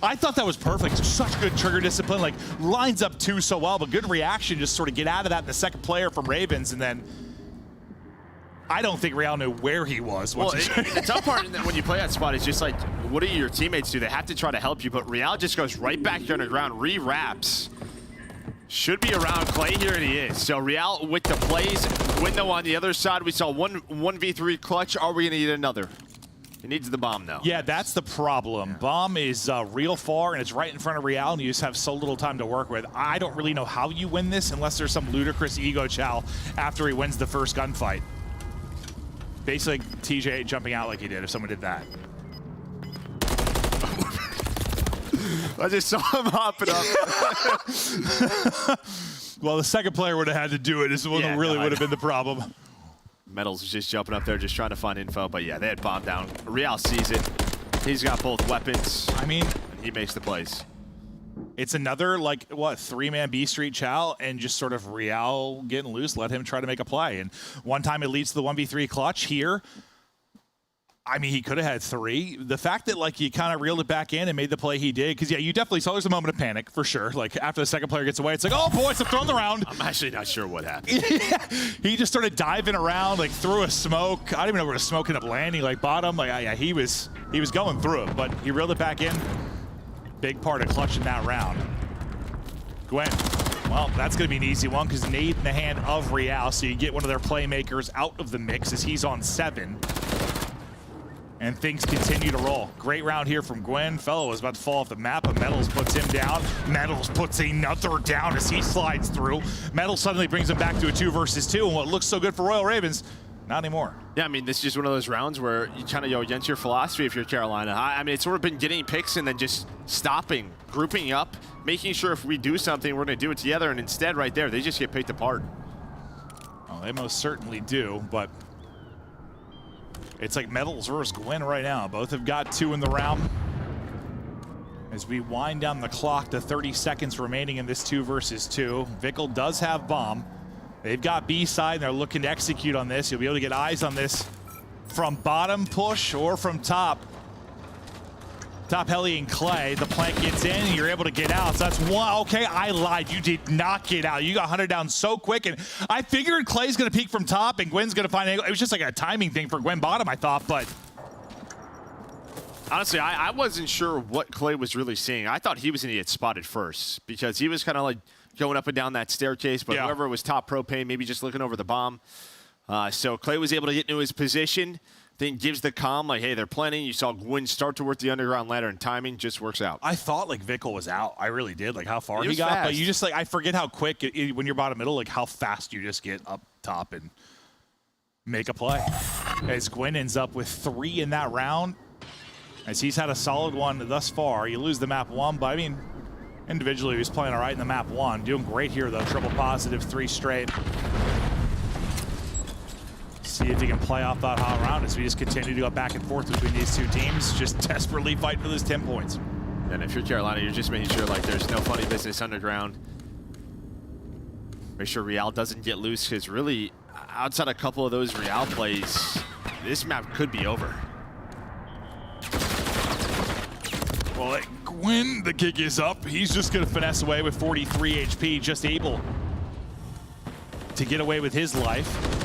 I thought that was perfect. Such good trigger discipline, like lines up 2 so well, but good reaction, just sort of get out of that. The second player from Ravens, and then I don't think Real knew where he was. Well, the tough part when you play that spot is just like, what do your teammates do? They have to try to help you, but Real just goes right back here underground, re-wraps. Should be around Clay here, and he is. So Real with the plays. Window on the other side. We saw 1v3 clutch. Are we going to need another? He needs the bomb, though. Yeah, that's the problem. Bomb is real far, and it's right in front of Real, and you just have so little time to work with. I don't really know how you win this unless there's some ludicrous ego chow after he wins the first gunfight. Basically, TJ jumping out like he did if someone did that. I just saw him hopping up. Well, the second player would have had to do it. This would have been the problem. Metals was just jumping up there, just trying to find info. But yeah, they had bomb down. Real sees it. He's got both weapons. I mean, and he makes the plays. It's another, like, what, 3-man B Street chow, and just sort of Real getting loose, let him try to make a play. And one time it leads to the 1v3 clutch here. I mean, he could have had 3. The fact that, like, he kind of reeled it back in and made the play he did, because, yeah, you definitely saw there's a moment of panic, for sure. Like, after the second player gets away, it's like, oh, boys, I'm throwing the round. I'm actually not sure what happened. Yeah. He just started diving around, like, through a smoke. I don't even know where the smoke ended up landing, like, bottom. Like, yeah, he was going through it, but he reeled it back in. Big part of clutching that round. Gwen. Well, that's going to be an easy one, because nade in the hand of Real, so you get one of their playmakers out of the mix as he's on 7. And things continue to roll. Great round here from Gwen. Fellow was about to fall off the map, but Metals puts him down. Metals puts another down as he slides through. Metals suddenly brings him back to a 2 versus 2, and what looks so good for Royal Ravens, not anymore. Yeah, I mean, this is just one of those rounds where you kind of go against your philosophy if you're Carolina. I mean, it's sort of been getting picks and then just stopping, grouping up, making sure if we do something, we're going to do it together, and instead right there, they just get picked apart. Well, they most certainly do, but it's like Metals versus Gwen right now. Both have got 2 in the round. As we wind down the clock to 30 seconds remaining in this 2 versus 2. Vickle does have bomb. They've got B side, and they're looking to execute on this. You'll be able to get eyes on this from bottom push or from top. Top heli and Clay. The plant gets in, and you're able to get out. So that's 1. Okay, I lied. You did not get out. You got hunted down so quick, and I figured Clay's going to peek from top, and Gwen's going to find an angle. It was just like a timing thing for Gwen bottom, I thought, but honestly, I wasn't sure what Clay was really seeing. I thought he was going to get spotted first because he was kind of like going up and down that staircase, but whoever was top propane, maybe just looking over the bomb. So Clay was able to get into his position, then gives the comm, like, hey, they're planning. You saw Gwen start to work the underground ladder, and timing just works out. I thought, like, Vickle was out. I really did, like, how far he got. Fast. But you just, like, I forget how quick, when you're bottom middle, like, how fast you just get up top and make a play. As Gwen ends up with 3 in that round, as he's had a solid one thus far. You lose the map 1, but, I mean, individually, he was playing all right in the map 1. Doing great here, though. Triple positive, 3 straight. See if he can play off that hot round as we just continue to go back and forth between these 2 teams, just desperately fighting for those 10 points. And if you're Carolina, you're just making sure, like, there's no funny business underground. Make sure Real doesn't get loose, because really, outside a couple of those Real plays, this map could be over. Well, Gwen, the kick is up. He's just going to finesse away with 43 HP, just able to get away with his life.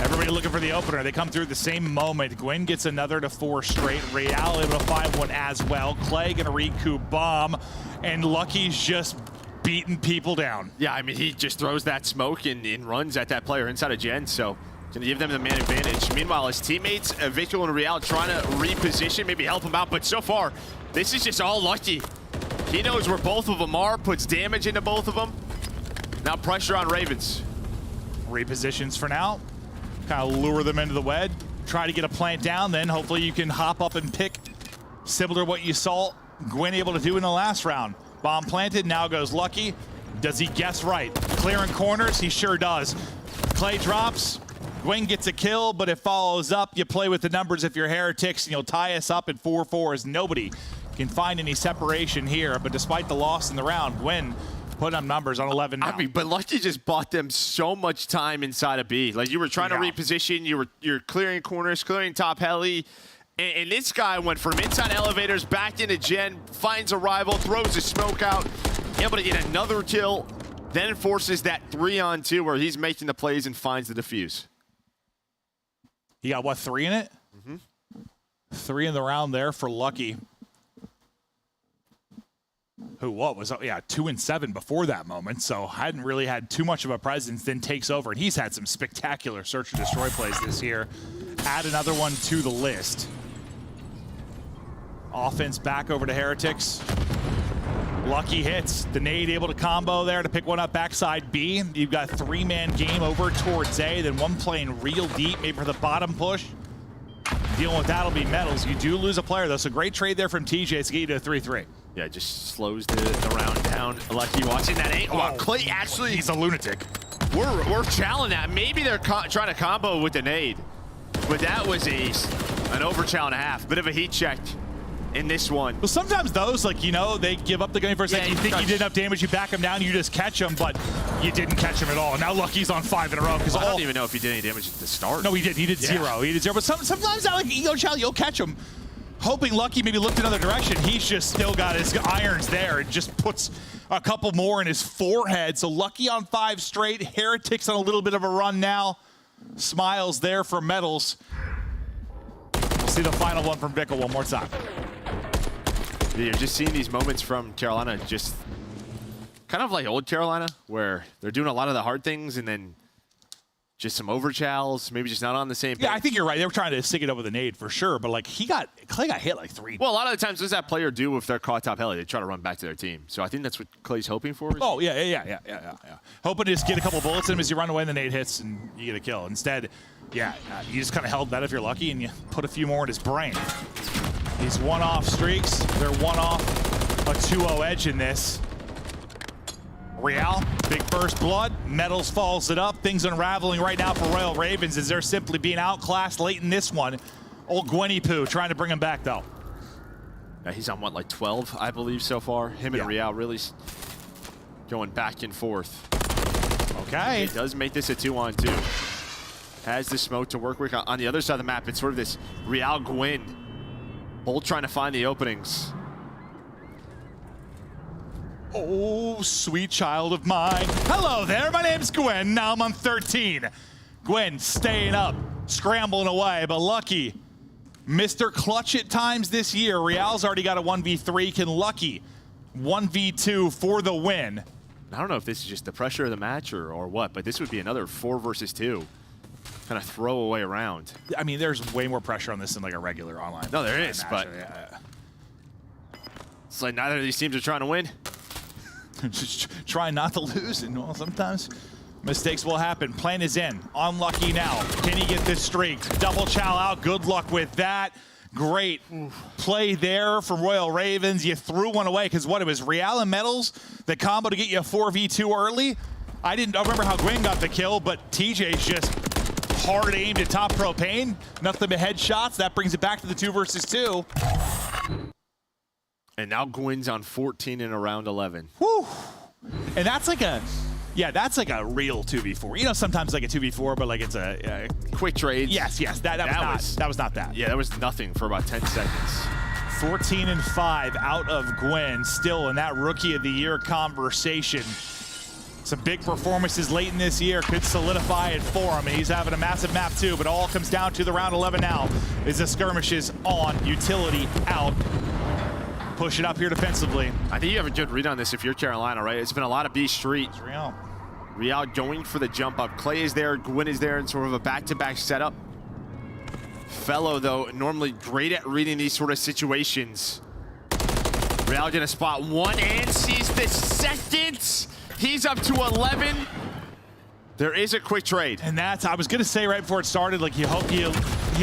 Everybody looking for the opener. They come through at the same moment. Gwen gets another to 4 straight. Real able to find one as well. Clay gonna recoup bomb, and Lucky's just beating people down. Yeah, I mean, he just throws that smoke and runs at that player inside of Gen, so gonna give them the man advantage. Meanwhile, his teammates, Victor and Real, trying to reposition, maybe help him out, but so far, this is just all Lucky. He knows where both of them are, puts damage into both of them. Now pressure on Ravens. Repositions for now. Kind of lure them into the wedge, try to get a plant down, then hopefully you can hop up and pick, similar to what you saw Gwen able to do in the last round. Bomb planted, now goes Lucky. Does he guess right? Clearing corners, he sure does. Clay drops, Gwen gets a kill, but it follows up. You play with the numbers if you're Heretics, and you'll tie us up at 4-4 as nobody can find any separation here. But despite the loss in the round, Gwen put up numbers on 11 now. I mean, but Lucky just bought them so much time inside of B. Like, you were trying to reposition, you're clearing corners, clearing top heli, and this guy went from inside elevators back into Gen, finds a rival, throws a smoke out, able to get another kill, then forces that 3-on-2 where he's making the plays and finds the defuse. He got, what, 3 in it? 3 in the round there for Lucky. Who, what was, 2 and 7 before that moment, so hadn't really had too much of a presence, then takes over. And he's had some spectacular search and destroy plays this year. Add another one to the list. Offense back over to Heretics. Lucky hits. The nade able to combo there to pick one up backside B. You've got 3-man game over towards A, then one playing real deep, maybe for the bottom push. Dealing with that'll be Metals. You do lose a player, though, so great trade there from TJ to get you to a 3-3. Yeah, just slows the round down. Lucky watching that angle. Wow, Clay actually... He's a lunatic. We're challenging that. Maybe they're trying to combo with the nade. But that was an overchal and a half. Bit of a heat check in this one. Well, sometimes those, like, you know, they give up the gun for a second. You think you did enough damage, you back them down, you just catch them, but you didn't catch him at all. Now Lucky's on 5 in a row. I don't even know if he did any damage at the start. No, he did. He did 0. He did 0. But sometimes that, like, ego shell, you'll catch him. Hoping Lucky maybe looked another direction. He's just still got his irons there and just puts a couple more in his forehead. So Lucky on 5 straight. Heretics on a little bit of a run now. Smiles there for Metals. We'll see the final one from Bickle one more time. You're just seeing these moments from Carolina, just kind of like old Carolina, where they're doing a lot of the hard things and then just some overchals, maybe just not on the same page. Yeah, I think you're right. They were trying to stick it up with a nade for sure, but like Clay got hit like 3. Well, a lot of the times, what does that player do if they're caught top heli? They try to run back to their team. So I think that's what Clay's hoping for. Oh, yeah. Hoping to just get a couple bullets in him as you run away and the nade hits and you get a kill. Instead, you just kind of held that if you're lucky and you put a few more in his brain. These one-off streaks, they're one-off, a 2-0 edge in this. Real, big first blood. Metals follows it up. Things unraveling right now for Royal Ravens as they're simply being outclassed late in this one. Old Gwenny Poo trying to bring him back, though. Yeah, he's on, what, like 12, I believe, so far? Him and Real really going back and forth. Okay. He does make this a 2-on-2. Has the smoke to work with. On the other side of the map, it's sort of this Real-Gwen. Both trying to find the openings. Oh, sweet child of mine. Hello there, my name's Gwen. Now I'm on 13. Gwen staying up, scrambling away, but Lucky, Mr. Clutch at times this year. Real's already got a 1v3. Can Lucky 1v2 for the win? I don't know if this is just the pressure of the match or what, but this would be another 4 versus 2. Kind of throwaway round. I mean, there's way more pressure on this than like a regular online. No, there is, match. but it's like neither of these teams are trying to win. Just trying not to lose, and well, sometimes mistakes will happen. Plan is in. Unlucky now. Can he get this streak? Double chow out. Good luck with that. Great play there from Royal Ravens. You threw one away because what, it was Real and Metals, the combo to get you a 4v2 early. I don't remember how Gwen got the kill, but TJ's just hard aimed at top propane. Nothing but headshots. That brings it back to the 2 versus 2. And now Gwen's on 14 in a round 11. Whew. And that's like a, that's like a real 2v4. You know, sometimes like a 2v4, but like it's a quick trade. Yes. That was not that. Yeah, that was nothing for about 10 seconds. 14 and 5 out of Gwen, still in that Rookie of the Year conversation. Some big performances late in this year could solidify it for him, and he's having a massive map too, but all comes down to the round 11 now is the skirmishes on, utility out. Push it up here defensively. I think you have a good read on this if you're Carolina, right? It's been a lot of B Street. It's Real. Real going for the jump up. Clay is there, Gwen is there in sort of a back-to-back setup. Fellow, though, normally great at reading these sort of situations. Real gonna spot one and sees the second. He's up to 11. There is a quick trade. And that's, I was gonna say right before it started, like you hope he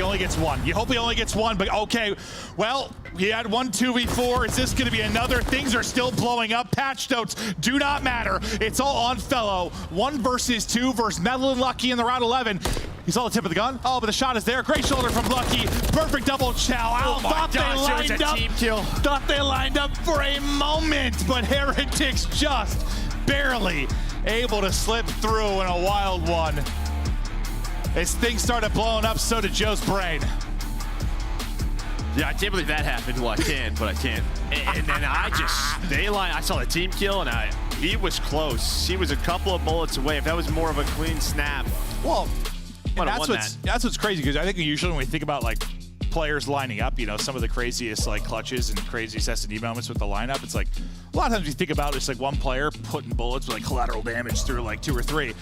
only gets one. You hope he only gets one, but okay. Well, he had 1 2v4. Is this gonna be another? Things are still blowing up. Patch notes do not matter. It's all on Fellow. 1 versus 2 versus Metal and Lucky in the round 11. He saw the tip of the gun. Oh, but the shot is there. Great shoulder from Lucky. Perfect double chow. Oh my Thought gosh, they it lined was a up. team kill. Thought they lined up for a moment, but Heretics just barely able to slip through in a wild one. As things started blowing up, so did Joe's brain. Yeah, I can't believe that happened. Well, I can, but I can't. And then I saw the team kill, and he was close. He was a couple of bullets away. If that was more of a clean snap, Well, and won that's what's crazy, because I think usually when we think about like players lining up, some of the craziest like clutches and craziest S&D moments with the lineup, it's like a lot of times you think about just like one player putting bullets with like collateral damage through like 2 or 3.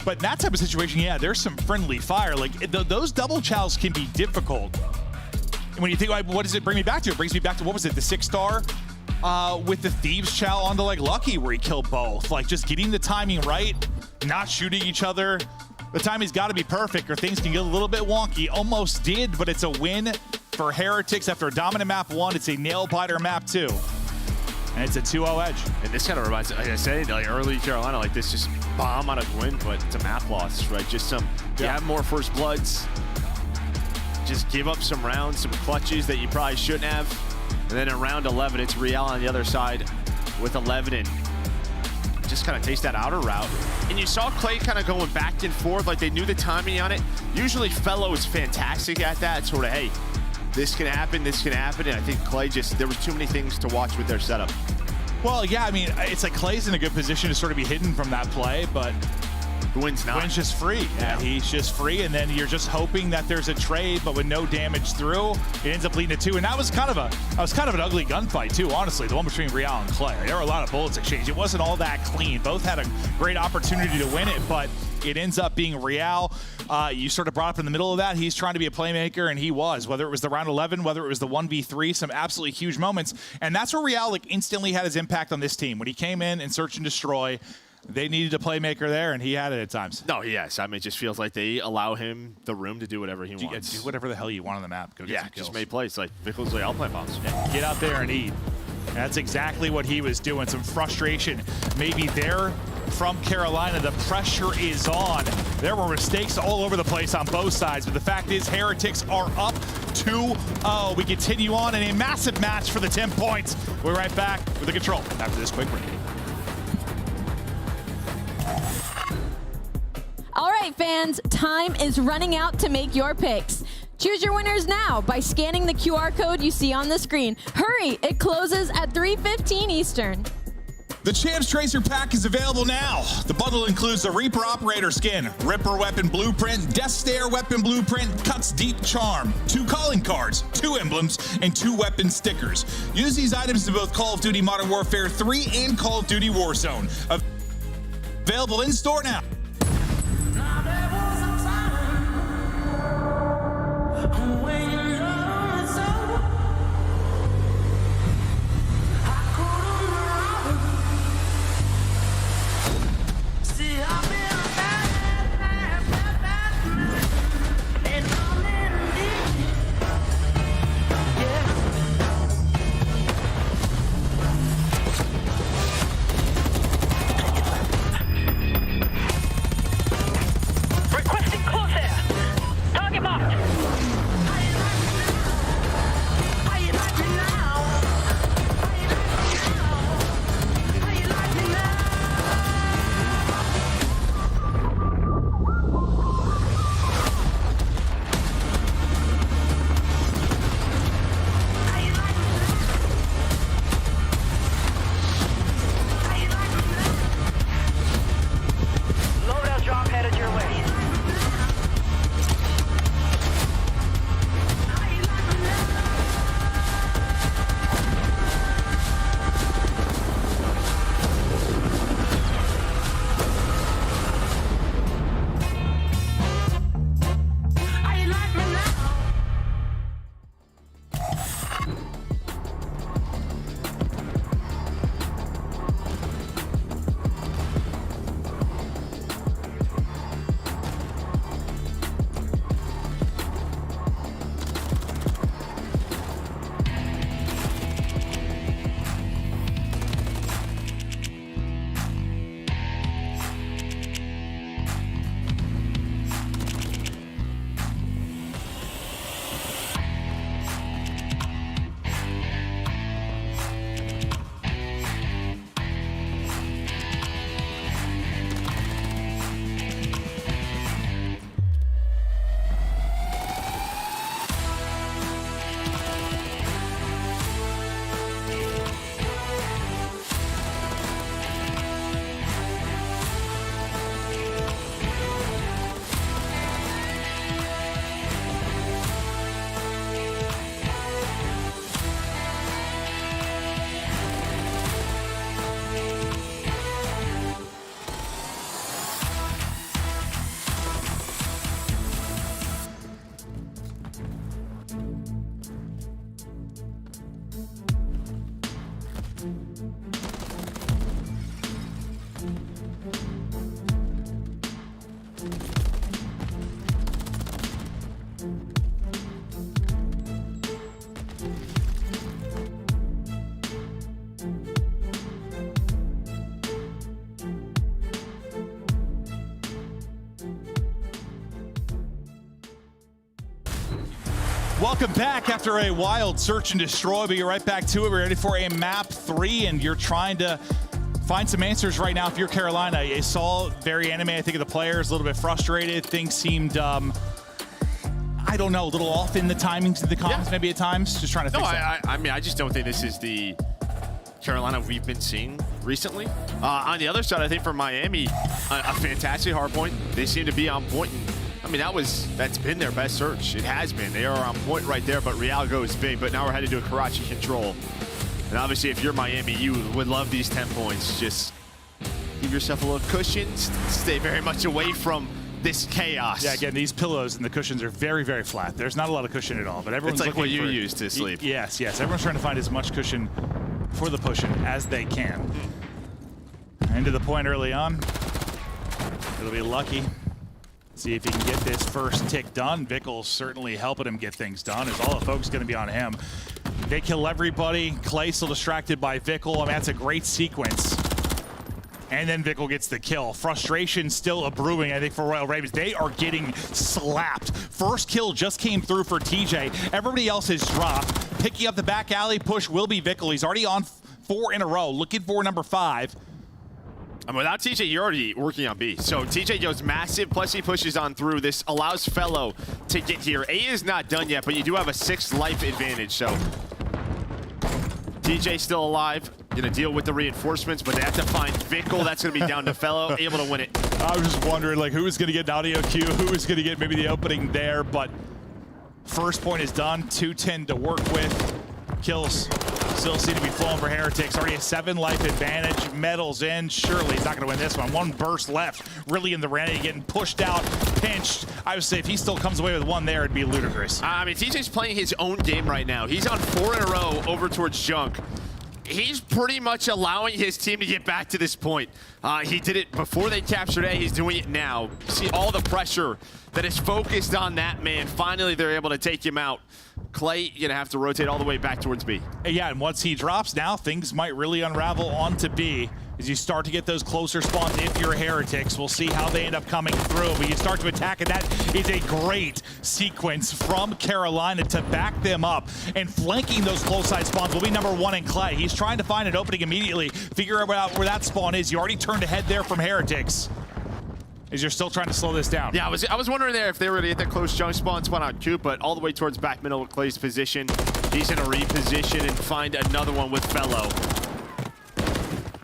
But in that type of situation, yeah, there's some friendly fire. Like those double chows can be difficult. And when you think, what does it bring me back to? It brings me back to, what was it, the 6-star with the Thieves chow onto like Lucky, where he killed both. Like just getting the timing right, not shooting each other. The timing's got to be perfect or things can get a little bit wonky. Almost did, but it's a win for Heretics after a dominant map 1. It's a nail-biter map 2. And it's a 2-0 edge. And this kind of reminds me, like I said, like early Carolina, like this just bomb on a win, but it's a map loss, right? Just some, you have more first bloods. Just give up some rounds, some clutches that you probably shouldn't have. And then in round 11, it's Real on the other side with 11 and just kind of taste that outer route. And you saw Clay kind of going back and forth, like they knew the timing on it. Usually Fellow is fantastic at that, sort of, hey, this can happen, and I think Clay there was too many things to watch with their setup. Well, yeah, I mean, it's like Clay's in a good position to sort of be hidden from that play, but Wynn's not. Wynn's just free. Yeah, he's just free, and then you're just hoping that there's a trade, but with no damage through, it ends up leading to 2. And that was kind of an ugly gunfight too, honestly. The one between Real and Clay. There were a lot of bullets exchanged. It wasn't all that clean. Both had a great opportunity to win it, but it ends up being Real. You sort of brought up in the middle of that. He's trying to be a playmaker, and he was. Whether it was the round 11, whether it was the 1v3, some absolutely huge moments. And that's where Real instantly had his impact on this team. When he came in and search and destroy, they needed a playmaker there, and he had it at times. No, yes. I mean, it just feels like they allow him the room to do whatever he wants. Do whatever the hell you want on the map. Go get some kills. Just make plays like Vickles I'll plant bombs. Yeah, get out there and eat. And that's exactly what he was doing. Some frustration maybe there from Carolina. The pressure is on. There were mistakes all over the place on both sides, but the fact is Heretics are up 2-0. We continue on in a massive match for the 10 points. We're right back with the control after this quick break. All right, fans, time is running out to make your picks. Choose your winners now by scanning the QR code you see on the screen. Hurry, it closes at 3:15 Eastern. The Champs Tracer Pack is available now. The bundle includes the Reaper Operator Skin, Ripper Weapon Blueprint, Death Stare Weapon Blueprint, Cuts Deep Charm, 2 calling cards, 2 emblems, and 2 weapon stickers. Use these items in both Call of Duty Modern Warfare 3 and Call of Duty Warzone. Available in store now. Welcome back after a wild search and destroy. We get right back to it. We're ready for a map 3, and you're trying to find some answers right now if you're Carolina. I saw very anime, I think, of the players, a little bit frustrated. Things seemed, I don't know, a little off in the timings of the comms maybe at times. Just trying to fix that. I mean, I just don't think this is the Carolina we've been seeing recently. On the other side, I think for Miami, a fantastic hardpoint. They seem to be on point. And, I mean, that's been their best search. It has been. They are on point right there, but Real goes big. But now we're headed to a Karachi control. And obviously, if you're Miami, you would love these 10 points. Just give yourself a little cushion. Stay very much away from this chaos. Yeah, again, these pillows and the cushions are very, very flat. There's not a lot of cushion at all, but everyone's it's like what you for, use to sleep. Yes, yes. Everyone's trying to find as much cushion for the pushing as they can. Into the point early on. It'll be lucky. See if he can get this first tick done. Vickel's certainly helping him get things done, as all the focus is going to be on him. They kill everybody. Clay still distracted by Vickel. I mean, that's a great sequence. And then Vickel gets the kill. Frustration still a brewing, I think, for Royal Ravens. They are getting slapped. First kill just came through for TJ. Everybody else has dropped. Picking up the back alley push will be Vickel. He's already on 4 in a row, looking for number 5. And without TJ, you're already working on B. So TJ goes massive, plus he pushes on through. This allows Fellow to get here. A is not done yet, but you do have a 6 life advantage. So TJ still alive. Gonna deal with the reinforcements, but they have to find Vickel. That's gonna be down to Fellow, able to win it. I was just wondering, like, who is gonna get an audio cue? Who is gonna get maybe the opening there? But first point is done. 2-10 to work with. Kills still seem to be flowing for Heretics. Already a 7 life advantage. Medals in. Surely he's not going to win this one. 1 burst left. Really in the Rennie, getting pushed out, pinched. I would say if he still comes away with 1 there, it'd be ludicrous. I mean, TJ's playing his own game right now. He's on 4 in a row over towards Junk. He's pretty much allowing his team to get back to this point. He did it before they captured A. He's doing it now. See all the pressure that is focused on that man. Finally, they're able to take him out. Clay, you're going to have to rotate all the way back towards B. Yeah, and once he drops now, things might really unravel onto B as you start to get those closer spawns if you're Heretics. We'll see how they end up coming through, but you start to attack, and that is a great sequence from Carolina to back them up. And flanking those close side spawns will be number 1 in Clay. He's trying to find an opening immediately, figure out where that spawn is. You already turned ahead there from Heretics. As you're still trying to slow this down. Yeah, I was wondering there if they were going to get that close jump spawn on Coop, but all the way towards back middle with Clay's position. He's going to reposition and find another one with Fellow.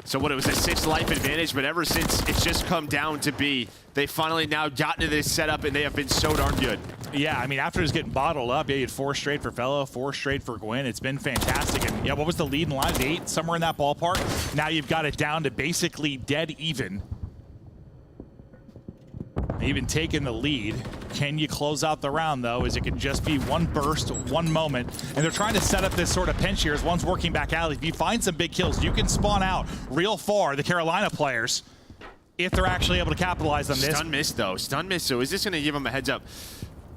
So what, it was a 6 life advantage, but ever since it's just come down to B, they finally now gotten to this setup, and they have been so darn good. Yeah, I mean, after just getting bottled up, yeah, you had 4 straight for Fellow, 4 straight for Gwyn. It's been fantastic. And yeah, what was the lead in line? 8, somewhere in that ballpark. Now you've got it down to basically dead even. Even taking the lead. Can you close out the round, though, as it can just be 1 burst, 1 moment. And they're trying to set up this sort of pinch here as one's working back alley. If you find some big kills, you can spawn out real far, the Carolina players, if they're actually able to capitalize on this. Stun miss, though. Stun miss, so is this going to give him a heads up?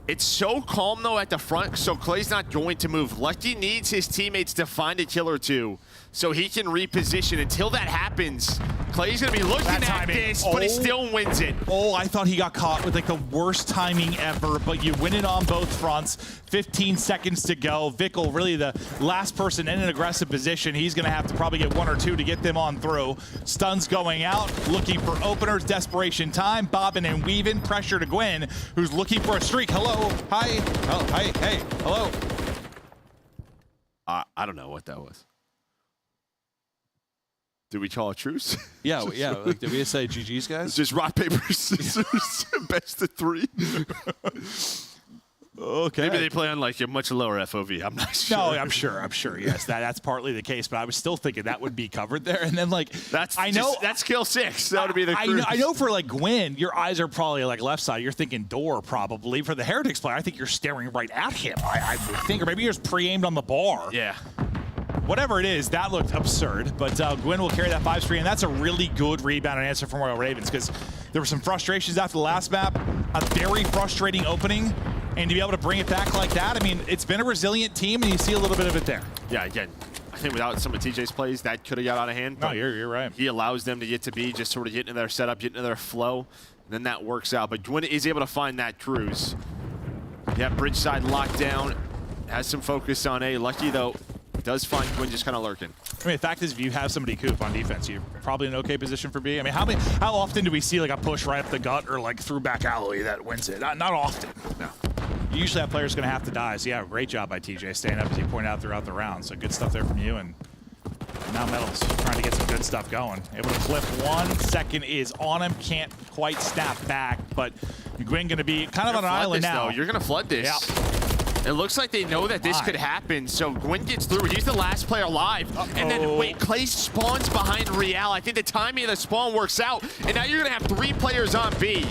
It's so calm, though, at the front, so Clay's not going to move. Lucky needs his teammates to find a kill or 2 so he can reposition. Until that happens, Clay's going to be looking at this, but he still wins it. Oh, I thought he got caught with like the worst timing ever, but you win it on both fronts. 15 seconds to go. Vickel, really the last person in an aggressive position. He's going to have to probably get 1 or 2 to get them on through. Stuns going out, looking for openers. Desperation time, bobbing and weaving. Pressure to Gwyn, who's looking for a streak. Hello, hi, oh, hi, hey, hello. I don't know what that was. Did we call a truce? Yeah. Like, did we just say GG's, guys? It's just rock, paper, scissors, best of 3. Okay. Maybe they play on like a much lower FOV. I'm not sure. No, I'm sure. Yes, that's partly the case. But I was still thinking that would be covered there. And then like that's kill 6. That would be the cruise. I know for like Gwyn, your eyes are probably like left side. You're thinking door probably. For the Heretics player, I think you're staring right at him. I would think, or maybe you're just pre-aimed on the bar. Yeah. Whatever it is, that looked absurd. But Gwyn will carry that 5 screen, and that's a really good rebound and answer from Royal Ravens because there were some frustrations after the last map, a very frustrating opening, and to be able to bring it back like that, I mean, it's been a resilient team, and you see a little bit of it there. Yeah, again, I think without some of TJ's plays, that could have got out of hand. No, you're right. He allows them to get to B, just sort of get into their setup, get into their flow, and then that works out. But Gwyn is able to find that cruise. Yeah, bridge side locked down, has some focus on A. Lucky, though, does find Gwyn just kind of lurking. I mean, the fact is, if you have somebody coop on defense, you're probably in an okay position for B. I mean, how often do we see like a push right up the gut or like through back alley that wins it? Not often. No. You usually have players going to have to die. So yeah, great job by TJ staying up, as you pointed out throughout the round. So good stuff there from you. And now Metals trying to get some good stuff going. Able to flip 1 second is on him. Can't quite snap back, but Gwyn going to be kind of on an island now. Though. You're going to flood this. Yeah. It looks like they know that this could happen, so Gwyn gets through. He's the last player alive. And then, wait, Clay spawns behind Real. I think the timing of the spawn works out, and now you're going to have 3 players on B.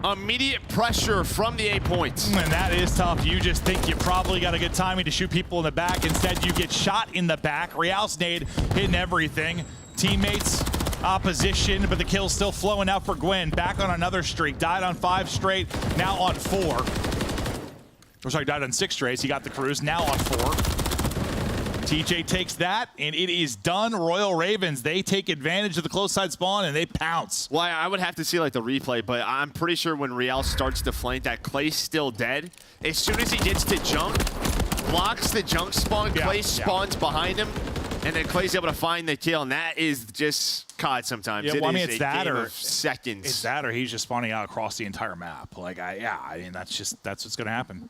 Immediate pressure from the A points. And that is tough. You just think you probably got a good timing to shoot people in the back. Instead, you get shot in the back. Real's nade hitting everything. Teammates, opposition, but the kill's still flowing out for Gwyn. Back on another streak. Died on 5 straight, now on 4. Or sorry, died on 6 straight. He got the cruise, now on 4. TJ takes that, and it is done. Royal Ravens, they take advantage of the close side spawn, and they pounce. Well, I would have to see like the replay, but I'm pretty sure when Real starts to flank, that Clay's still dead. As soon as he gets to junk, blocks the junk spawn, Clay spawns behind him, and then Clay's able to find the kill, and that is just COD sometimes. Yeah, well, I mean, it's that or seconds. It's that or he's just spawning out across the entire map. Like, I mean, that's what's going to happen.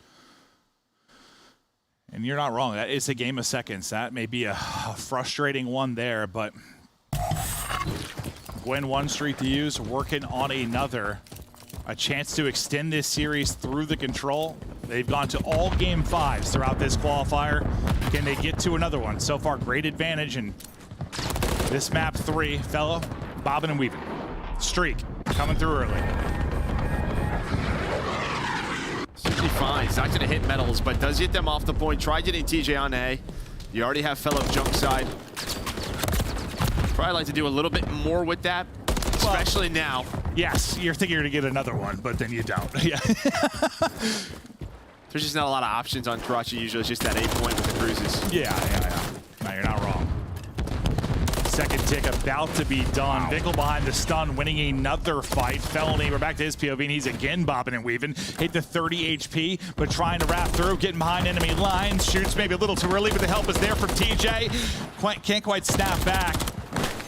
And you're not wrong. That is a game of seconds. That may be a frustrating one there, but Gwyn 1 streak to use, working on another. A chance to extend this series through the control. They've gone to all game 5s throughout this qualifier. Can they get to another one? So far, great advantage. And this map 3, fellow, bobbing and weaving. Streak coming through early. Fine. He's not going to hit Metals, but does hit them off the point. Try getting TJ on A. You already have fellow jump side. Probably like to do a little bit more with that, especially now. Yes, you're thinking you're going to get another one, but then you don't. Yeah. There's just not a lot of options on Karachi. Usually it's just that A point with the cruises. Yeah. No, you're not wrong. Second tick about to be done. Wow. Vickle behind the stun, winning another fight. Felony, we're back to his POV, and he's again bobbing and weaving. Hit the 30 HP, but trying to wrap through, getting behind enemy lines. Shoots maybe a little too early, but the help is there from TJ. Can't quite snap back.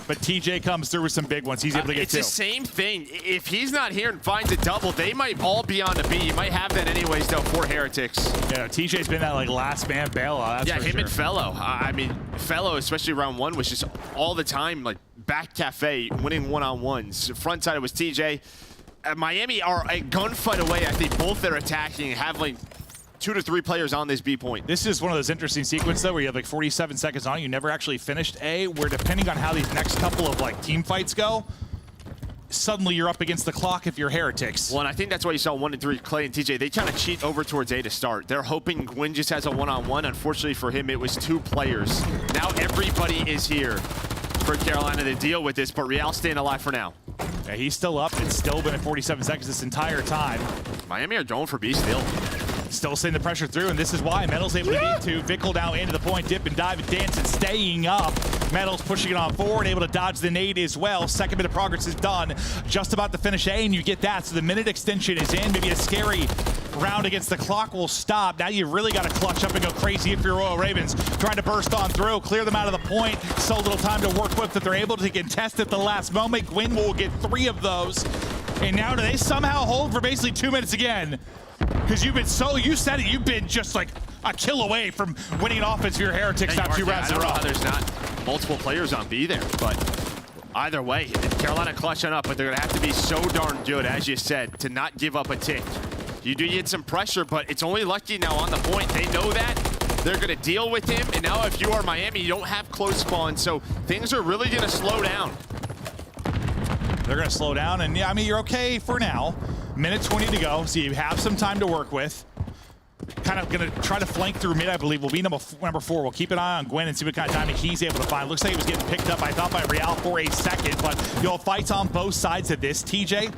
But TJ comes through with some big ones. He's able to get It's the same thing. If he's not here and finds a double, they might all be on the B. You might have that anyways, though, for Heretics. Yeah, TJ's been that, like, last man bailout. Yeah, him and Fellow. I mean, Fellow, especially round 1, was just all the time, like, back cafe, winning one-on-ones. Front side, it was TJ. Miami are a gunfight away. I think both they're attacking, have, like, 2 to 3 players on this B point. This is one of those interesting sequences, though, where you have like 47 seconds on. You never actually finished A, where depending on how these next couple of like team fights go, suddenly you're up against the clock if you're Heretics. Well, and I think that's why you saw 1 and 3, Clay and TJ. They kind of cheat over towards A to start. They're hoping Gwyn just has a one-on-one. Unfortunately for him, it was 2 players. Now everybody is here for Carolina to deal with this, but Real staying alive for now. Yeah, he's still up. It's still been at 47 seconds this entire time. Miami are going for B still. Still sending the pressure through, and this is why Metals able to get to. Vickle down into the point, dip and dive and dance and staying up. Metals pushing it on forward, able to dodge the nade as well. Second bit of progress is done. Just about to finish A, and you get that. So the minute extension is in. Maybe a scary round against the clock will stop. Now you really got to clutch up and go crazy if you're Royal Ravens. Trying to burst on through, clear them out of the point. So little time to work with that they're able to contest at the last moment. Gwyn will get 3 of those. And now do they somehow hold for basically 2 minutes again? Because you've been you said it, you've been just like a kill away from winning an offense for your Heretics. Not 2 rounds in a row. There's not multiple players on B there, but either way, Carolina clutching up, but they're going to have to be so darn good, as you said, to not give up a tick. You do get some pressure, but it's only Lucky now on the point. They know that. They're going to deal with him, and now if you are Miami, you don't have close spawn, so things are really going to slow down. They're going to slow down, and yeah, I mean, you're okay for now. Minute 20 to go, so you have some time to work with. kind of going to try to flank through mid, I believe, will be number 4. We'll keep an eye on Gwen and see what kind of timing he's able to find. Looks like he was getting picked up, I thought, by Real for a second, but fights on both sides of this. TJ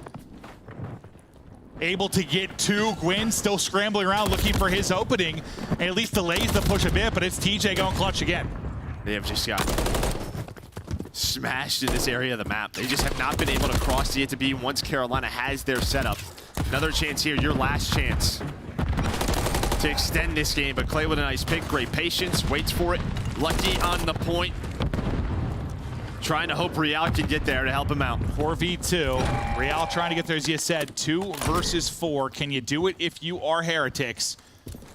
able to get 2. Gwyn still scrambling around looking for his opening, and at least delays the push a bit, but it's TJ going clutch again. They have just got smashed in this area of the map. They just have not been able to cross to get to B once Carolina has their setup. Another chance here, your last chance to extend this game, but Clay with a nice pick, great patience, waits for it. Lucky on the point. Trying to hope Real can get there to help him out. 4v2. Real trying to get there, as you said, 2 versus 4. Can you do it if you are Heretics?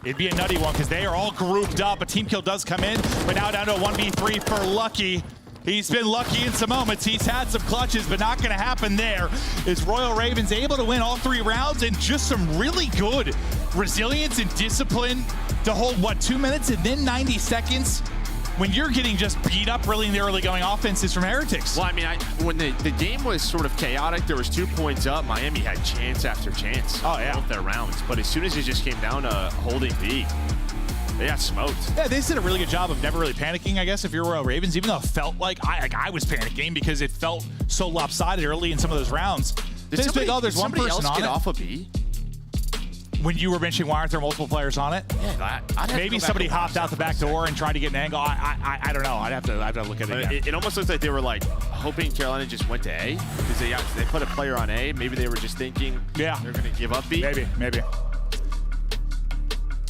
It'd be a nutty one because they are all grouped up. A team kill does come in, but now down to a 1v3 for Lucky. He's been lucky in some moments. He's had some clutches, but not going to happen there. Is Royal Ravens able to win all 3 rounds and just some really good resilience and discipline to hold, what, 2 minutes and then 90 seconds? When you're getting just beat up really in the early going offenses from Heretics. Well, I mean, when the game was sort of chaotic, there was 2 points up. Miami had chance after chance. Oh, yeah. Both their rounds. But as soon as it just came down to holding B, they got smoked. Yeah, they did a really good job of never really panicking, I guess, if you're Royal Ravens, even though it felt like I was panicking because it felt so lopsided early in some of those rounds. Did somebody else get off a B? When you were mentioning, why aren't there multiple players on it? Yeah, maybe somebody hopped out the back door and tried to get an angle. I don't know. I'd have to look at it again. It almost looks like they were like hoping Carolina just went to A because they put a player on A. Maybe they were just thinking they're going to give up B. Maybe.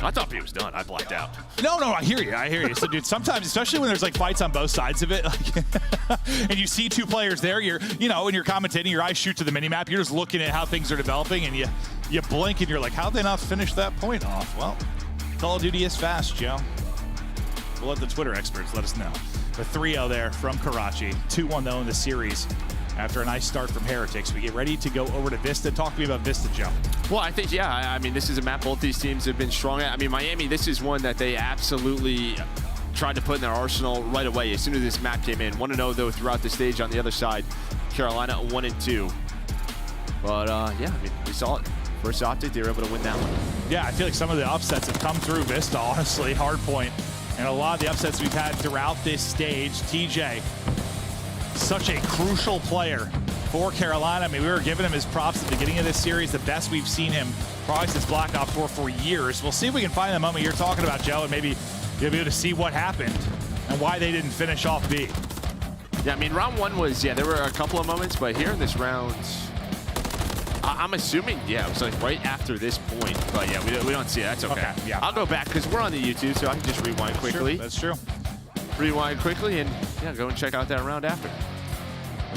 I thought B was done. I blacked out. No, I hear you. So, dude, sometimes, especially when there's like fights on both sides of it, and you see 2 players there, when you're commentating, your eyes shoot to the minimap. You're just looking at how things are developing, and you blink, and you're like, how'd they not finish that point off? Well, Call of Duty is fast, Joe. We'll let the Twitter experts let us know. The 3-0 there from Karachi. 2-1 though in the series. After a nice start from Heretics, we get ready to go over to Vista. Talk to me about Vista, Joe. Well, I think, I mean, this is a map both these teams have been strong at. I mean, Miami, this is one that they absolutely tried to put in their arsenal right away as soon as this map came in. 1-0, though, throughout the stage on the other side. Carolina 1-2. But, I mean, we saw it. First optic, they were able to win that one. Yeah, I feel like some of the upsets have come through Vista, honestly. Hardpoint. And a lot of the upsets we've had throughout this stage. TJ, such a crucial player for Carolina. I mean, we were giving him his props at the beginning of this series, the best we've seen him probably since Black Ops 4 for years. We'll see if we can find the moment you're talking about, Joe, and maybe you'll be able to see what happened and why they didn't finish off B. Yeah, I mean, round 1 was, there were a couple of moments, but here in this round, I'm assuming, it was like right after this point. But yeah, we don't see it. That's okay. Yeah. I'll go back because we're on the YouTube, so I can just rewind quickly. That's true. Rewind quickly and go and check out that round after.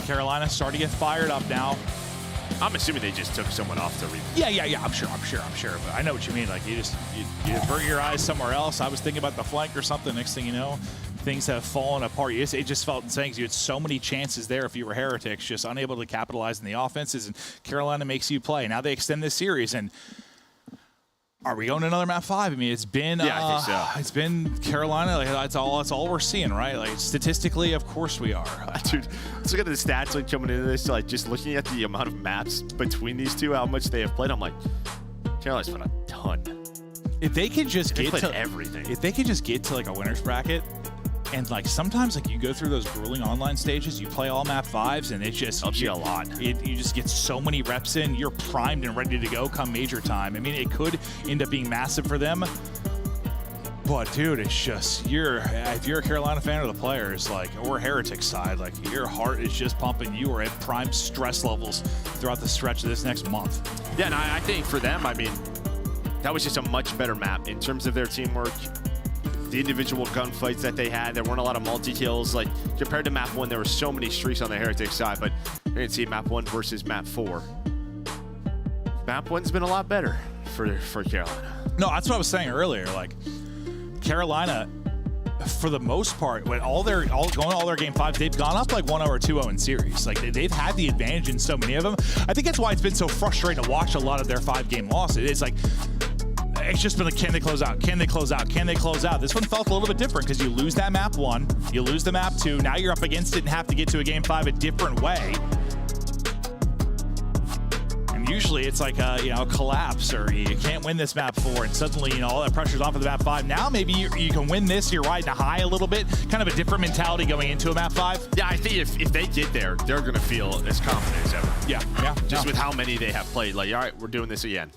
Carolina starting to get fired up now. I'm assuming they just took someone off to read. Yeah. I'm sure. But I know what you mean. Like you avert your eyes somewhere else. I was thinking about the flank or something. Next thing you know, things have fallen apart. It just felt insane. You had so many chances there if you were Heretics, just unable to capitalize in the offenses, and Carolina makes you play. Now they extend this series, and are we going to another map 5? I mean, it's been I think so. It's been Carolina. Like that's all we're seeing, right? Like statistically, of course we are. Dude, let's look at the stats like coming into this. Like just looking at the amount of maps between these two, how much they have played. I'm like, Carolina's played a ton. If they could just get to everything. If they could just get to like a winners bracket. And like sometimes like you go through those grueling online stages, you play all map 5s, and it just helps you a lot. You just get so many reps in, you're primed and ready to go come major time. I mean, it could end up being massive for them. But dude, it's just if you're a Carolina fan or the players, like, or Heretics side, like your heart is just pumping. You are at prime stress levels throughout the stretch of this next month. Yeah, and I think for them, I mean, that was just a much better map in terms of their teamwork. The individual gunfights that they had, there weren't a lot of multi-kills. Like, compared to map 1, there were so many streaks on the Heretics side, but you're going to see map 1 versus map 4. Map 1's been a lot better for Carolina. No, that's what I was saying earlier. Like, Carolina, for the most part, when all their game 5s, they've gone up like 1-0 or 2-0 in series. Like, they've had the advantage in so many of them. I think that's why it's been so frustrating to watch a lot of their 5-game losses. It's like, it's just been like, can they close out? Can they close out? Can they close out? This one felt a little bit different because you lose that map 1, you lose the map 2, now you're up against it and have to get to a game 5 a different way. And Usually it's like a, a collapse, or you can't win this map 4, and suddenly, all that pressure's off of the map 5. Now maybe you can win this, you're riding a high a little bit, kind of a different mentality going into a map 5. Yeah, I think if they get there, they're going to feel as confident as ever. Yeah. Just with how many they have played. Like, all right, we're doing this again.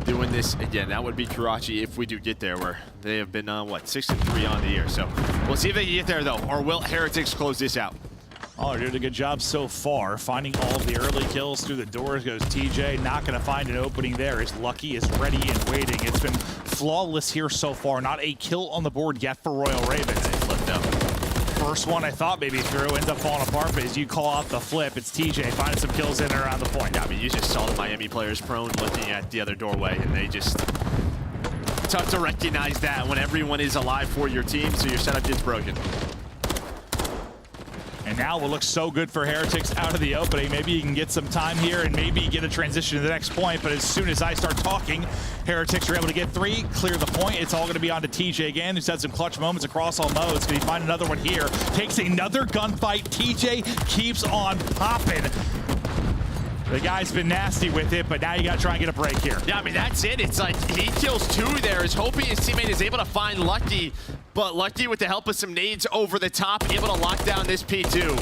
Doing this again. That would be Karachi if we do get there, where they have been, 6-3 on the year. So we'll see if they can get there, though, or will Heretics close this out? Oh, they're doing a good job so far, finding all of the early kills through the doors. Goes TJ, not going to find an opening there. Is Lucky is ready and waiting. It's been flawless here so far. Not a kill on the board yet for Royal Ravens. They flipped up. First one I thought maybe through, ends up falling apart, but as you call out the flip, it's TJ finding some kills in and around the point. Yeah, I mean, you just saw the Miami players prone looking at the other doorway, and they just... Tough to recognize that when everyone is alive for your team, so your setup gets broken. And now it looks so good for Heretics out of the opening. Maybe you can get some time here and maybe get a transition to the next point. But as soon as I start talking, Heretics are able to get 3, clear the point. It's all going to be on to TJ again, who's had some clutch moments across all modes. Can he find another one here? Takes another gunfight. TJ keeps on popping. The guy's been nasty with it, but now you got to try and get a break here. Yeah, I mean, that's it. It's like he kills 2 there. Is hoping his teammate is able to find Lucky, but Lucky with the help of some nades over the top, able to lock down this P2.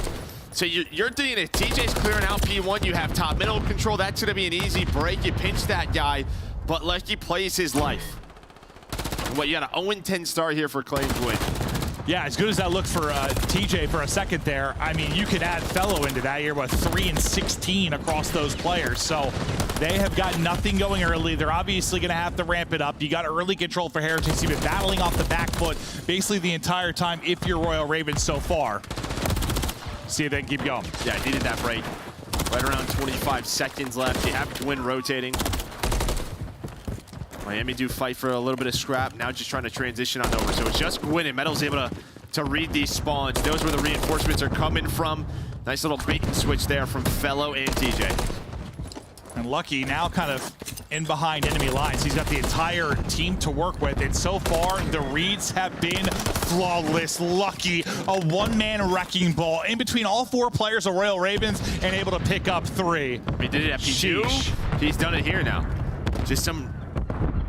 So you're doing it. TJ's clearing out P1. You have top middle control. That's going to be an easy break. You pinch that guy, but Lucky plays his life. What, you got an 0-10 start here for Claims win. Yeah, as good as that looked for TJ for a second there, I mean, you could add Fellow into that. You're, 3-16 across those players. So they have got nothing going early. They're obviously going to have to ramp it up. You got early control for Heretics. You've been battling off the back foot basically the entire time if you're Royal Ravens so far. See if they can keep going. Yeah, needed that break. Right around 25 seconds left. You have Gwyn rotating. Miami do fight for a little bit of scrap. Now just trying to transition on over. So it's just Gwyn, and Metal's able to read these spawns. Knows where the reinforcements are coming from. Nice little bait and switch there from Fellow and TJ. And Lucky now kind of in behind enemy lines. He's got the entire team to work with, and so far the reads have been flawless. Lucky, a one-man wrecking ball in between all 4 players of Royal Ravens and able to pick up 3. He did it at P2. Sheesh. He's done it here now. Just some...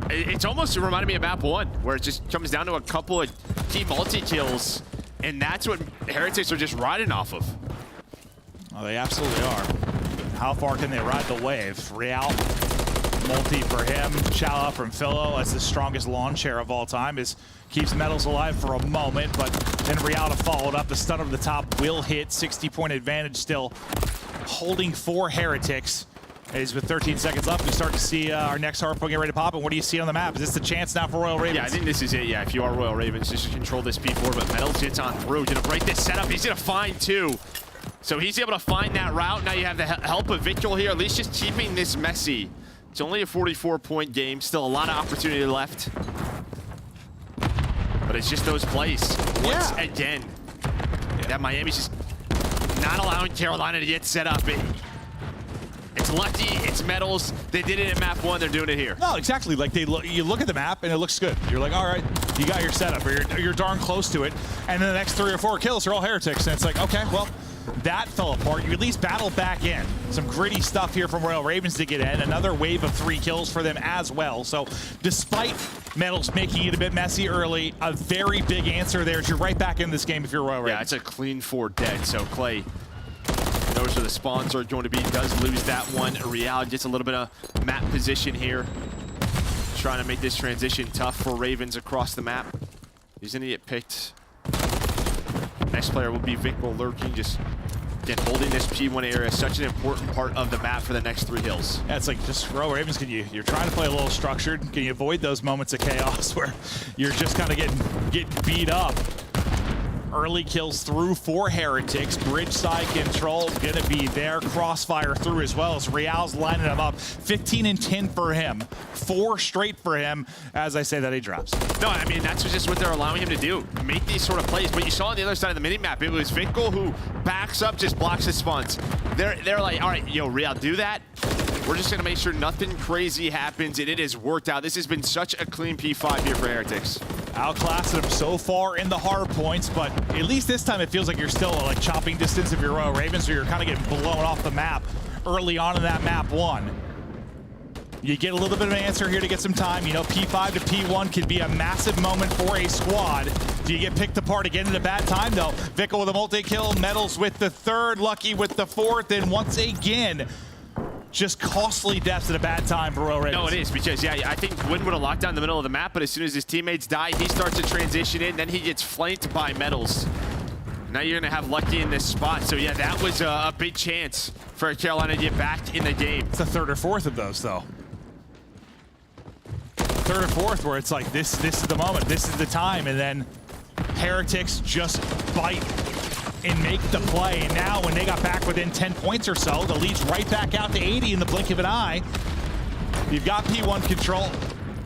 It's almost reminded me of map 1, where it just comes down to a couple of key multi-kills, and that's what Heretics are just riding off of. Oh, they absolutely are. How far can they ride the wave? Real, multi for him. Chala from Philo as the strongest lawn chair of all time keeps Metals alive for a moment, but then Real to follow it up. The stun over the top will hit. 60-point advantage still holding for Heretics. Is with 13 seconds left, we start to see our next Hardpoint get ready to pop. And what do you see on the map? Is this the chance now for Royal Ravens? Yeah, I think this is it. Yeah, if you are Royal Ravens, just control this P4. But Metals gets on through. Gonna break this setup. He's gonna find 2. So he's able to find that route. Now you have the help of Victor here, at least just keeping this messy. It's only a 44-point game. Still a lot of opportunity left. But it's just those plays. Once again, that Miami's just not allowing Carolina to get set up. It's Lucky, it's Metals. They did it in map 1, they're doing it here. No, exactly. Like you look at the map and it looks good. You're like, all right, you got your setup, or you're darn close to it. And then the next 3 or 4 kills are all Heretics. And it's like, okay, well, that fell apart. You at least battled back in. Some gritty stuff here from Royal Ravens to get in. Another wave of 3 kills for them as well. So despite Metals making it a bit messy early, a very big answer there. You're right back in this game if you're Royal Ravens. Yeah, it's a clean 4 dead. So Clay knows where the spawns are going to be. Does lose that one. Real gets a little bit of map position here. Trying to make this transition tough for Ravens across the map. He's going to get picked. Next player will be Vic lurking, just again holding this P1 area, such an important part of the map for the next 3 hills. Yeah, it's like just Royal Ravens. You're trying to play a little structured. Can you avoid those moments of chaos where you're just kind of getting beat up? Early kills through for Heretics. Bridge side control gonna be there. Crossfire through as well as Real's lining them up. 15 and 10 for him. 4 straight for him. As I say that, he drops. No, I mean, that's just what they're allowing him to do. Make these sort of plays. But you saw on the other side of the minimap, it was Vinkel who backs up, just blocks his spawns. They're like, all right, yo, Real, do that. We're just going to make sure nothing crazy happens, and it has worked out. This has been such a clean P5 here for Heretics. Outclassing them so far in the hard points, but at least this time it feels like you're still like chopping distance of your Royal Ravens, so you're kind of getting blown off the map early on in that map 1. You get a little bit of an answer here to get some time. You know, P5 to P1 could be a massive moment for a squad. Do you get picked apart again at a bad time, though? Vickle with a multi-kill, Metals with the 3rd, Lucky with the 4th, and once again, just costly deaths at a bad time for Royal Ravens. No, it is, because, yeah, I think Win would have locked down the middle of the map, but as soon as his teammates die, he starts to transition in, then he gets flanked by Metals. Now you're going to have Lucky in this spot. So, yeah, that was a big chance for Carolina to get back in the game. It's the 3rd or 4th of those, though. 3rd or 4th, where it's like, this is the moment, this is the time, and then Heretics just bite and make the play. And now when they got back within 10 points or so, the lead's right back out to 80 in the blink of an eye. You've got P1 control.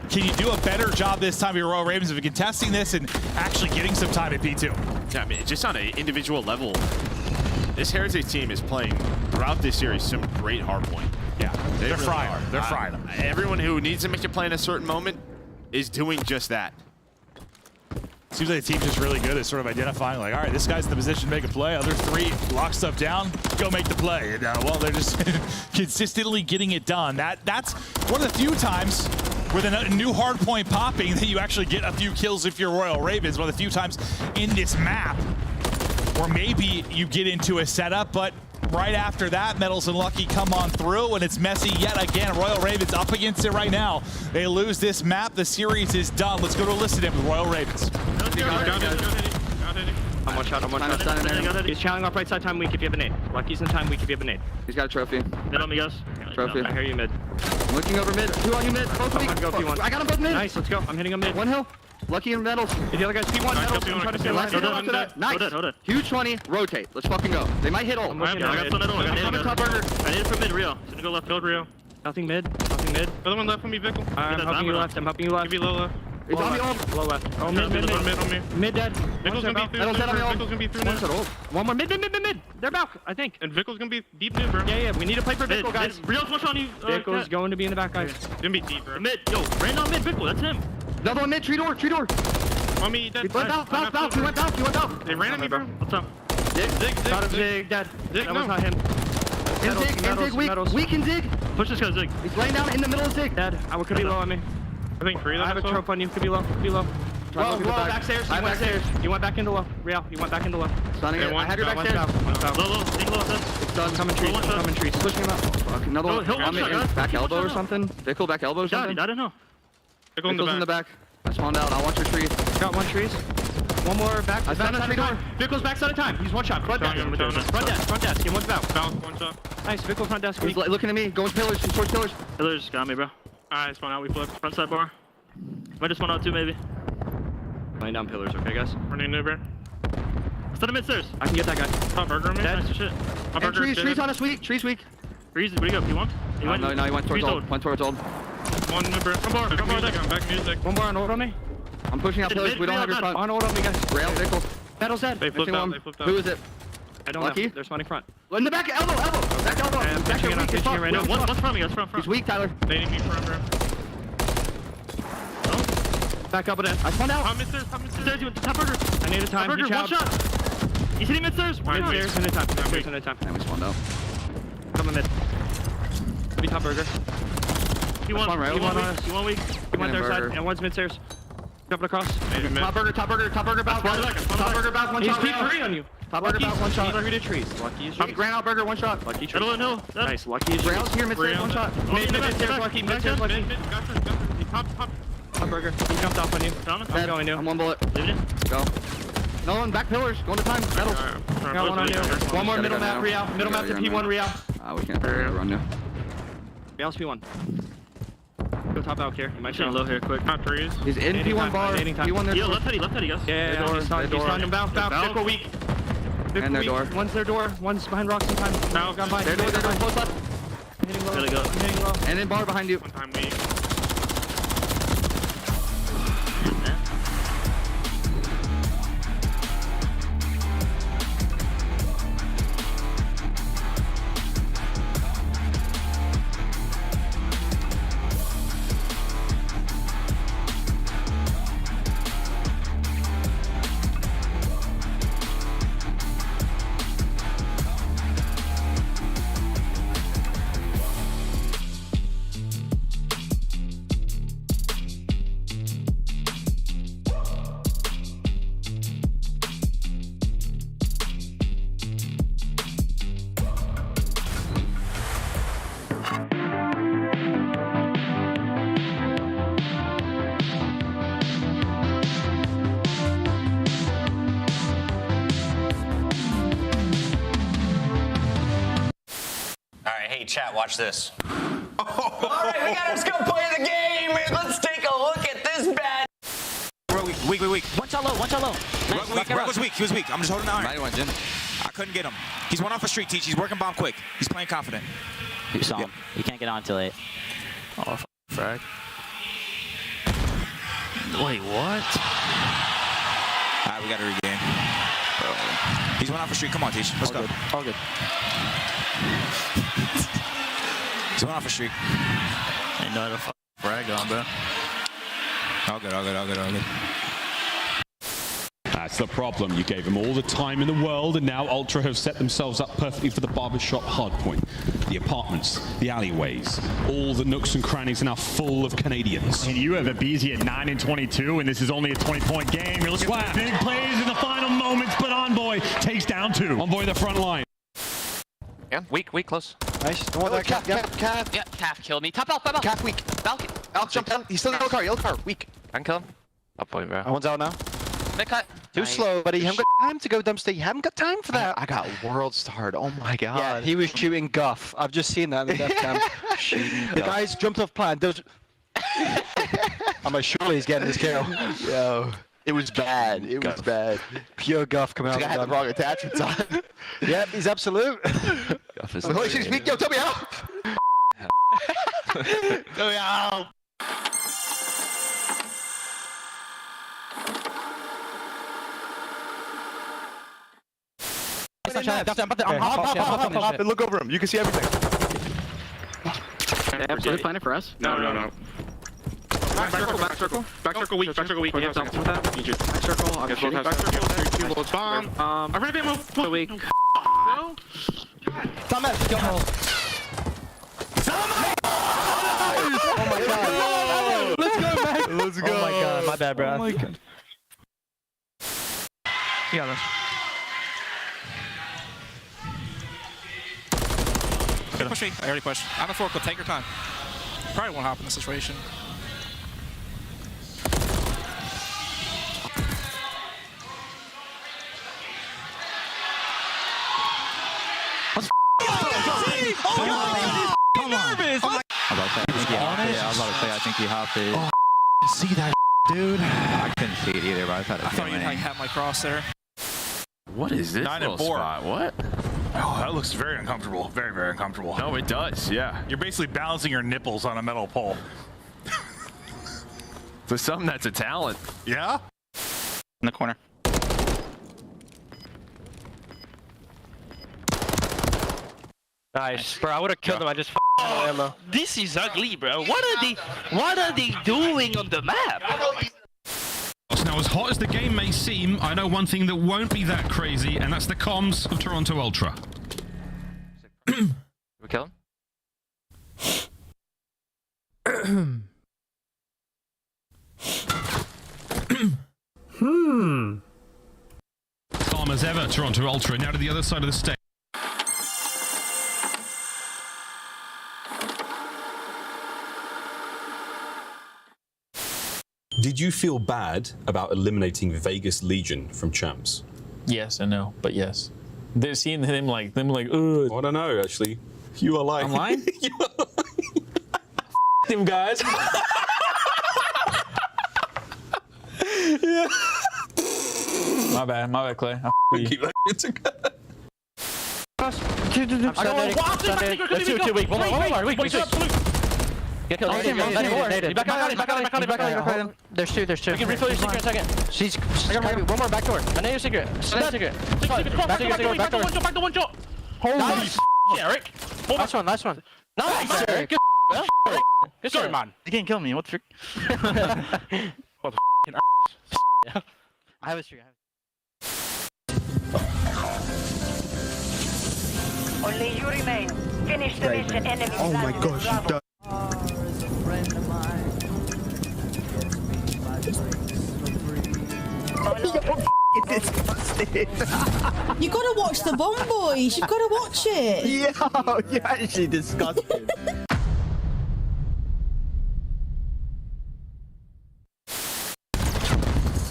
Can you do a better job this time, your Royal Ravens, of contesting this and actually getting some time at P2? Yeah, I mean, just on an individual level, this Heretics team is playing throughout this series some great hardpoint. Yeah, they're really frying. are. They're frying them. Everyone who needs to make a play in a certain moment is doing just that. Seems like the team's just really good at sort of identifying, like, all right, this guy's in the position to make a play. Other 3 lock stuff down, go make the play. And, well, they're just consistently getting it done. That's one of the few times with a new hard point popping that you actually get a few kills if you're Royal Ravens. One of the few times in this map where maybe you get into a setup, but right after that, Metals and Lucky come on through, and it's messy yet again. Royal Ravens up against it right now. They lose this map. The series is done. Let's go to listen in with Royal Ravens. I'm one shot. He's challenging off right side time weak if you have a nade. Lucky's in time weak if you have a nade. He's got a trophy. Mid on me, guys. Trophy. I hear you mid. I'm looking over mid. 2 on you mid. Both weak. Go P1. I got them both mid. Nice, let's go. I'm hitting him mid. 1 hill. Lucky and Metals. The other guy's P1. Metals. I'm trying to stay alive. Nice. Hold it. Huge 20. Rotate. Let's fucking go. They might hit ult. I got some middle. I got top burger. I need it from mid, Rio. He's gonna go left field, Rio. Nothing mid. Nothing mid. Other one left from me, Vickle. I'm helping you left. I'm helping you left. Give you low left. It's on me ult. Low left. Oh, mid on me. Mid dead. Vickle's gonna be through. Vickle's gonna be through now. One more mid. They're back, I think. And Vickle's gonna be deep mid, bro. Yeah. We need to play for Vickle, guys. Rio's much on you. Vickle's going to be in the back, guys. Gonna be deep, bro. Mid. Yo, ran on mid. Vickle. That's him. Another one mid. Tree door. On me, dead. He went down. He went down. They ran at me, bro. What's up? Zig. Got a Zig. Dead. Zig, that was not him. And Zig weak. Weak and Zig. Push this guy, Zig. He's laying down in the middle of Zig. Dead. I could be low on me. I think 3 of them. I have a trope on you. Could be low. Whoa, backstairs. He went stairs. You went back into low. Real, you went back into low. Stunning it. I had your backstairs. Low. Take low. It's done. Coming trees. Pushing him up. Fuck. Another one. On me. Back elbow or something. Vickle back elbow or something. I don't know. Vickle's in the back. I spawned out. I want your tree. Got 1 trees. One more back. I found a tree door. Vickle's backside of time. He's 1 shot. Front desk. He went down. One shot. Nice. Vickle front desk. He's looking at me. Going pillars. He's towards pillars. Pillars got me, bro. Alright, spawn out. We flipped. Front side bar. Might just spawn out too, maybe. Laying down pillars, okay, guys? Running new, bro. Send him midstairs. I can get that guy. Top burger, man. Dead. Nice shit. And trees on us weak. Trees weak. Trees, where do you go? P1? No, he went towards old. Went towards old. One new, bro. Come on, back music. One more on ult on me. I'm pushing out pillars. We don't have your front. On ult on me, guys. Rail, Vickle. Metal's dead. They flipped out. Who is it? I don't Lucky? know. They're spawning front. In the back, elbow. Back elbow. I'm catching it. I'm catching it right now. What's from me, guys? Front. He's weak, Tyler. They need me front, bro. Back up and in. I spawned out. Top midstairs. Stairs, you went to top burger. I need a time. Burger, 1 shot. He's hitting midstairs. Midstairs in a time. Midstairs in a time. And we spawned out. Coming mid. Could be top burger. He won weak. He won weak. He went their side. And one's midstairs. Jumping across. Top burger bout. Top burger bout. 1 shot. He's P3 on you. Top burger bout. 1 shot. Lucky to trees. Lucky is trees. Ran out burger. 1 shot. Lucky trees. Middle and hill. Nice. Lucky is trees. Rails here. Midstairs. 1 shot. Midstairs. Lucky. Midstairs. Lucky. Top. Top burger. He jumped off on you. I'm going new. I'm 1 bullet. Leave it in. Go. Another one. Back pillars. Going to time. Metals. Got 1 on you. One more middle map. Real. Middle map to P1. Real. We can't run now. Real's P1. Go top out here. You might shoot low here quick. Top trees. He's in P1 bar. P1 there. Yeah, left heady, guys. Yeah, he's on him. Bounce. Vickle weak. And their door. One's their door. One's behind rocks sometimes. Now, gone by. Their door. Close left. I'm hitting low. Really good. I'm hitting low. And then bar behind you. One time weak. chat, watch this. All right, we gotta just go play the game. Let's take a look at this bad. Weak. One shot low. Nice. Rug was weak. He was weak. I'm just holding the iron. I couldn't get him. He's one off a streak, Teach. He's working bomb quick. He's playing confident. You saw him. He can't get on till 8. Oh, frag. Wait, what? All right, we got to regain. He's one off a streak. Come on, Teach. Let's go. All good. He's one off a streak. Ain't no other frag on, bro. All good. That's the problem. You gave them all the time in the world, and now Ultra have set themselves up perfectly for the barbershop hardpoint. The apartments, the alleyways, all the nooks and crannies are now full of Canadians. And you have a BZ at 9 and 22, and this is only a 20-point game. You're looking for big plays in the final moments, but Envoy takes down 2. Envoy the front line. Yeah, weak, close. Nice. Don't want that calf. Yeah, calf killed me. Top out. Calf weak. Balcony. Alex jumped down. He's still in the yellow car. Weak. I can kill him. Top point, bro. One's out now. They cut. Too slow, buddy. You haven't got time to go dumpster. You haven't got time for that. I got world starred. Oh my god. Yeah, he was shooting guff. I've just seen that in the death cam. The guys jumped off plan. I'm like, surely he's getting this kill. Yo. It was bad. It was bad. Pure guff coming out. I had the wrong attachments on. Yep, he's absolute. Guff is holy shit, speak. Yo, tell me how. Tell me how. Hop and look over him. You can see everything. Are they planning for us? No. Back circle weak. Back circle, I'll get shooting. Back circle, 2 bullets bomb. I ran a bit more. Weak. No? Come on, go. Oh my god. Let's go, man. Let's go. Oh my god, my bad, bro. Oh my god. You got this. Push me. I already pushed. I'm a forklift. Take your time. Probably won't happen in this situation. I think you have to. See that, dude? I couldn't see it either, but I thought it was I thought you'd have my cross there. What is this 9 and little 4. spot? What? Oh, that looks very uncomfortable. Very uncomfortable. No, it does, yeah. You're basically balancing your nipples on a metal pole. For some, that's a talent. Yeah? In the corner. Nice. Bro, I would have killed him. I just ammo. This is ugly, bro. What are they doing on the map? Now, as hot as the game may seem, I know one thing that won't be that crazy, and that's the comms of Toronto Ultra. We kill him? Calm as ever, Toronto Ultra. Now to the other side of the stage. Did you feel bad about eliminating Vegas Legion from Champs? Yes and no, but yes. They're seeing them like, ugh. I don't know, actually. You are lying. I'm lying? Them guys. Yeah. My bad, Clay. Keep that to go. That's too weak. Weak. Get killed. There's two. You can refill your secret in a second. She's one more back door. I know your secret. Secret. Back door. One shot. Holy shit, Eric. Last one. Nice, Eric. Good story, man. You can't kill me. What the frick? What the f***? I have a streak. Only you remain. Finish the mission. Enemy. Oh my gosh, you done. You gotta watch the Bomb Boys. You've gotta watch it. Yo, you're actually disgusting.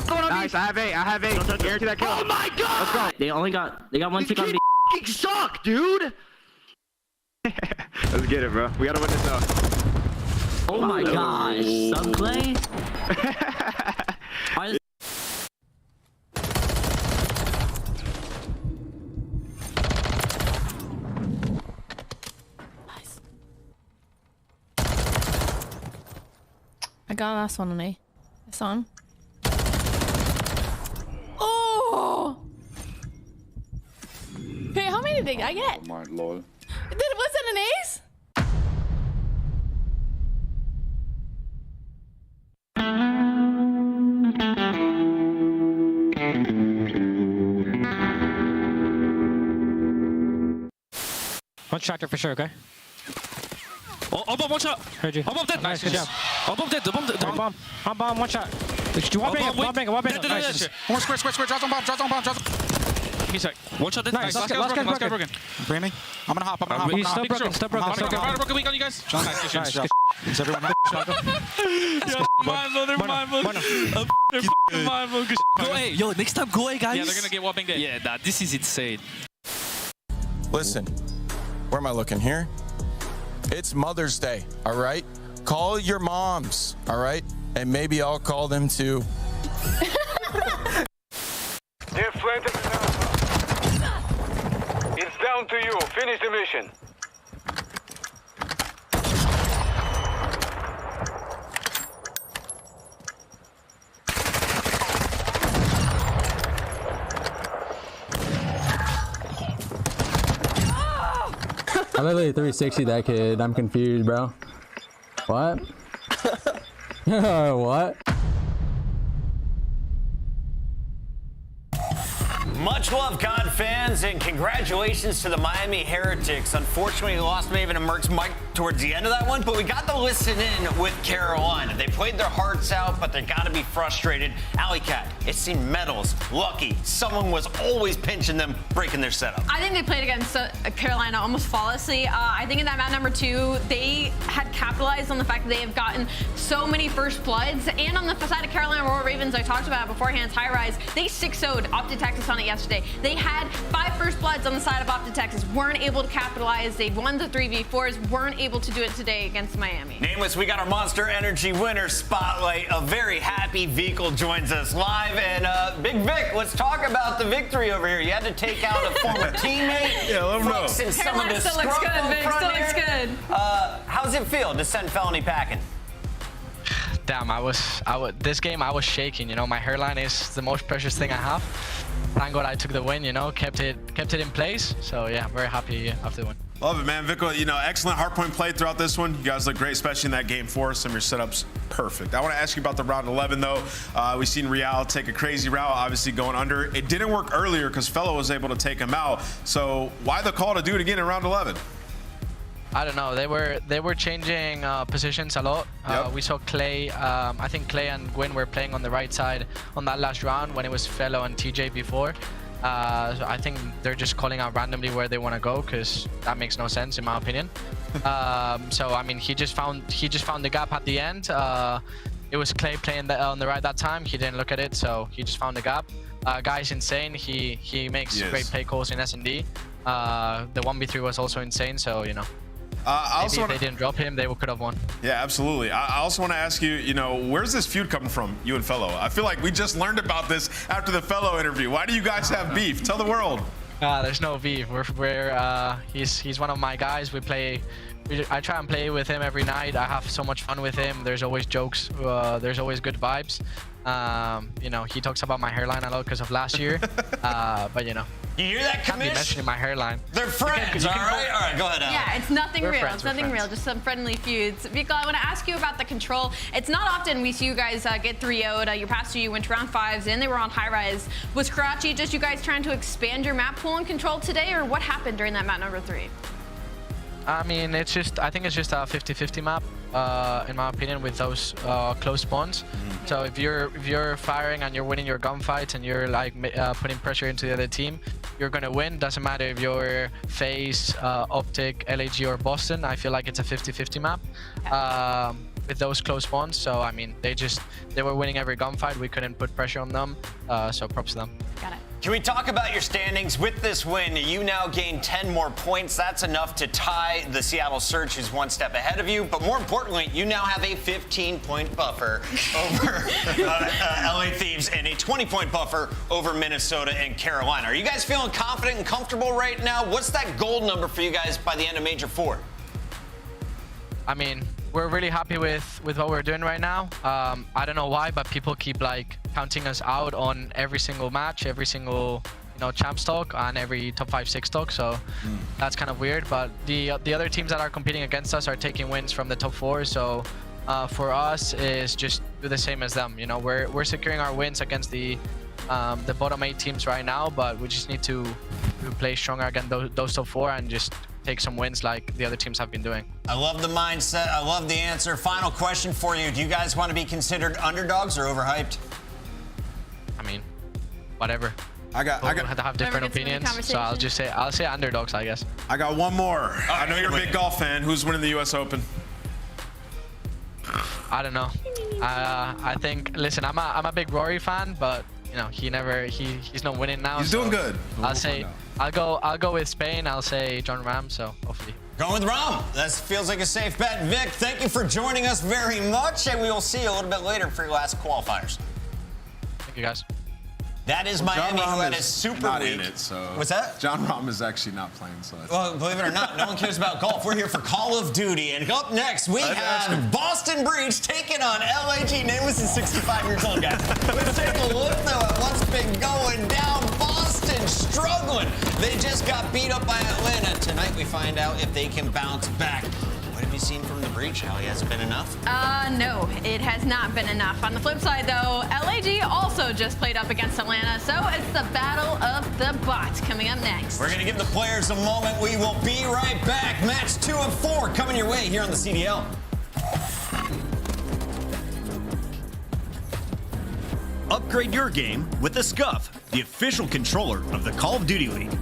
Nice, I have eight. Guarantee that kill. Oh my god! Let's go. They got one tick on me. Suck, dude. Let's get it, bro. We gotta win this out. Oh my gosh, subplay? I got last one on A. I saw him. Oh! Hey, how many did I get? Oh my lol. Was it an ace? One tractor for sure, okay? Oh, bomb, one shot. Heard you. Bomb dead. Nice, good job. Bomb dead. Bomb, one shot. One bang. Nice. One square. Draws on bomb. He's like, one shot dead. Nice. Last guy broken. Branding. I'm gonna hop. He's still broken. Broken weak on you guys. Nice. Is everyone They're mindful. Go A. Yo, next time go A, guys. Yeah, they're gonna get one bang dead. Yeah, this is insane. Listen, where am I looking here? It's Mother's Day, all right? Call your moms, all right? And maybe I'll call them too. It's down to you. Finish the mission. I literally 360 that kid. I'm confused, bro. What? What? Much love, COD fans, and congratulations to the Miami Heretics. Unfortunately, we lost Maven and Merck's Mike towards the end of that one, but we got to listen in with Carolina. They played their hearts out, but they got to be frustrated. Alleycat, it seemed Metals, Lucky, someone was always pinching them, breaking their setup. I think they played against Carolina almost flawlessly. I think in that map number 2, they had capitalized on the fact that they have gotten so many first bloods, and on the side of Carolina Royal Ravens, I talked about it beforehand, high rise, they 6-0'd OptiTexas on it yesterday. They had 5 first bloods on the side of OptiTexas, weren't able to capitalize. They won the 3v4s, weren't able to do it today against Miami. Nameless, we got our Monster Energy winner spotlight. A very happy Vehicle joins us live. And Big Vic, let's talk about the victory over here. You had to take out a former teammate. Yeah, let him know. Carolina still looks good, Vic. Still looks good. How's it feel to send Felony packing? Damn, this game I was shaking, you know. My hairline is the most precious thing I have. Thank God I took the win, you know, kept it in place. So yeah, very happy after the win. Love it, man. Vico, you know, excellent hardpoint play throughout this one. You guys look great, especially in that game 4. Some of your setups perfect. I want to ask you about the round 11, though. We've seen Real take a crazy route, obviously going under. It didn't work earlier because Fellow was able to take him out. So why the call to do it again in round 11? I don't know. They were changing positions a lot. We saw Clay. I think Clay and Gwyn were playing on the right side on that last round when it was Fellow and TJ before. So I think they're just calling out randomly where they want to go because that makes no sense in my opinion. So I mean, he just found the gap at the end. It was Clay playing on the right that time. He didn't look at it, so he just found the gap. Guy's insane. He makes great play calls in S&D. The 1v3 was also insane. So you know. Maybe if they didn't drop him, they could have won. Yeah, absolutely. I also want to ask you, you know, where's this feud coming from, you and Fellow? I feel like we just learned about this after the Fellow interview. Why do you guys have beef? Tell the world. There's no beef. He's one of my guys. I try and play with him every night. I have so much fun with him. There's always jokes. There's always good vibes. You know, he talks about my hairline a lot because of last year. But you know. You hear that, Can't be mentioning my hairline. They're friends, all right? All right, go ahead, Al. Yeah, it's nothing real. Friends, it's nothing real, just some friendly feuds. Vika, I want to ask you about the control. It's not often we see you guys get 3-0'd. Your past 2, you went to round 5s, and they were on high rise. Was Karachi just you guys trying to expand your map pool and control today, or what happened during that map number 3? I mean, I think it's just a 50-50 map, in my opinion, with those close spawns. So if you're firing and you're winning your gunfights and you're like putting pressure into the other team, you're gonna win. Doesn't matter if you're FaZe, Optic, LAG, or Boston. I feel like it's a 50-50 map with those close spawns. So I mean, they were winning every gunfight. We couldn't put pressure on them. So props to them. Got it. Can we talk about your standings? With this win, you now gain 10 more points. That's enough to tie the Seattle Surge, who's one step ahead of you. But more importantly, you now have a 15-point buffer over LA Thieves and a 20-point buffer over Minnesota and Carolina. Are you guys feeling confident and comfortable right now? What's that goal number for you guys by the end of Major IV? I mean, we're really happy with what we're doing right now. I don't know why, but people keep like counting us out on every single match, every single champ stock, and every top 5-6 stock. So that's kind of weird. But the other teams that are competing against us are taking wins from the top 4. So for us is just do the same as them. We're securing our wins against the bottom 8 teams right now, but we just need to play stronger against those top 4 and just take some wins like the other teams have been doing. I love the mindset. I love the answer. Final question for you. Do you guys want to be considered underdogs or overhyped? I mean, whatever. I have different opinions, so I'll say underdogs, I guess. I got one more. I know you're a big golf fan. Who's winning the U.S. Open? I don't know. I think. Listen, I'm a big Rory fan, but he's not winning now. He's doing good. I'll go with Spain. I'll say John Ram. So hopefully. Going with Ram. That feels like a safe bet. Vic, thank you for joining us very much, and we will see you a little bit later for your last qualifiers. Thank you, guys. That is Miami, who had a super week. In it, so what's that? John Rahm is actually not playing. So well, believe it or not, no one cares about golf. We're here for Call of Duty, and up next we have Boston Breach taking on LAG. Nameless is 65 years old, guys. Let's take a look though at what's been going down. Boston struggling. They just got beat up by Atlanta. Tonight we find out if they can bounce back. What have you seen from the Breach, Allie? Has it been enough? No, it has not been enough. On the flip side, though, LAG also just played up against Atlanta, so it's the battle of the bots coming up next. We're going to give the players a moment. We will be right back. Match 2 of 4 coming your way here on the CDL. Upgrade your game with the Scuff, the official controller of the Call of Duty League.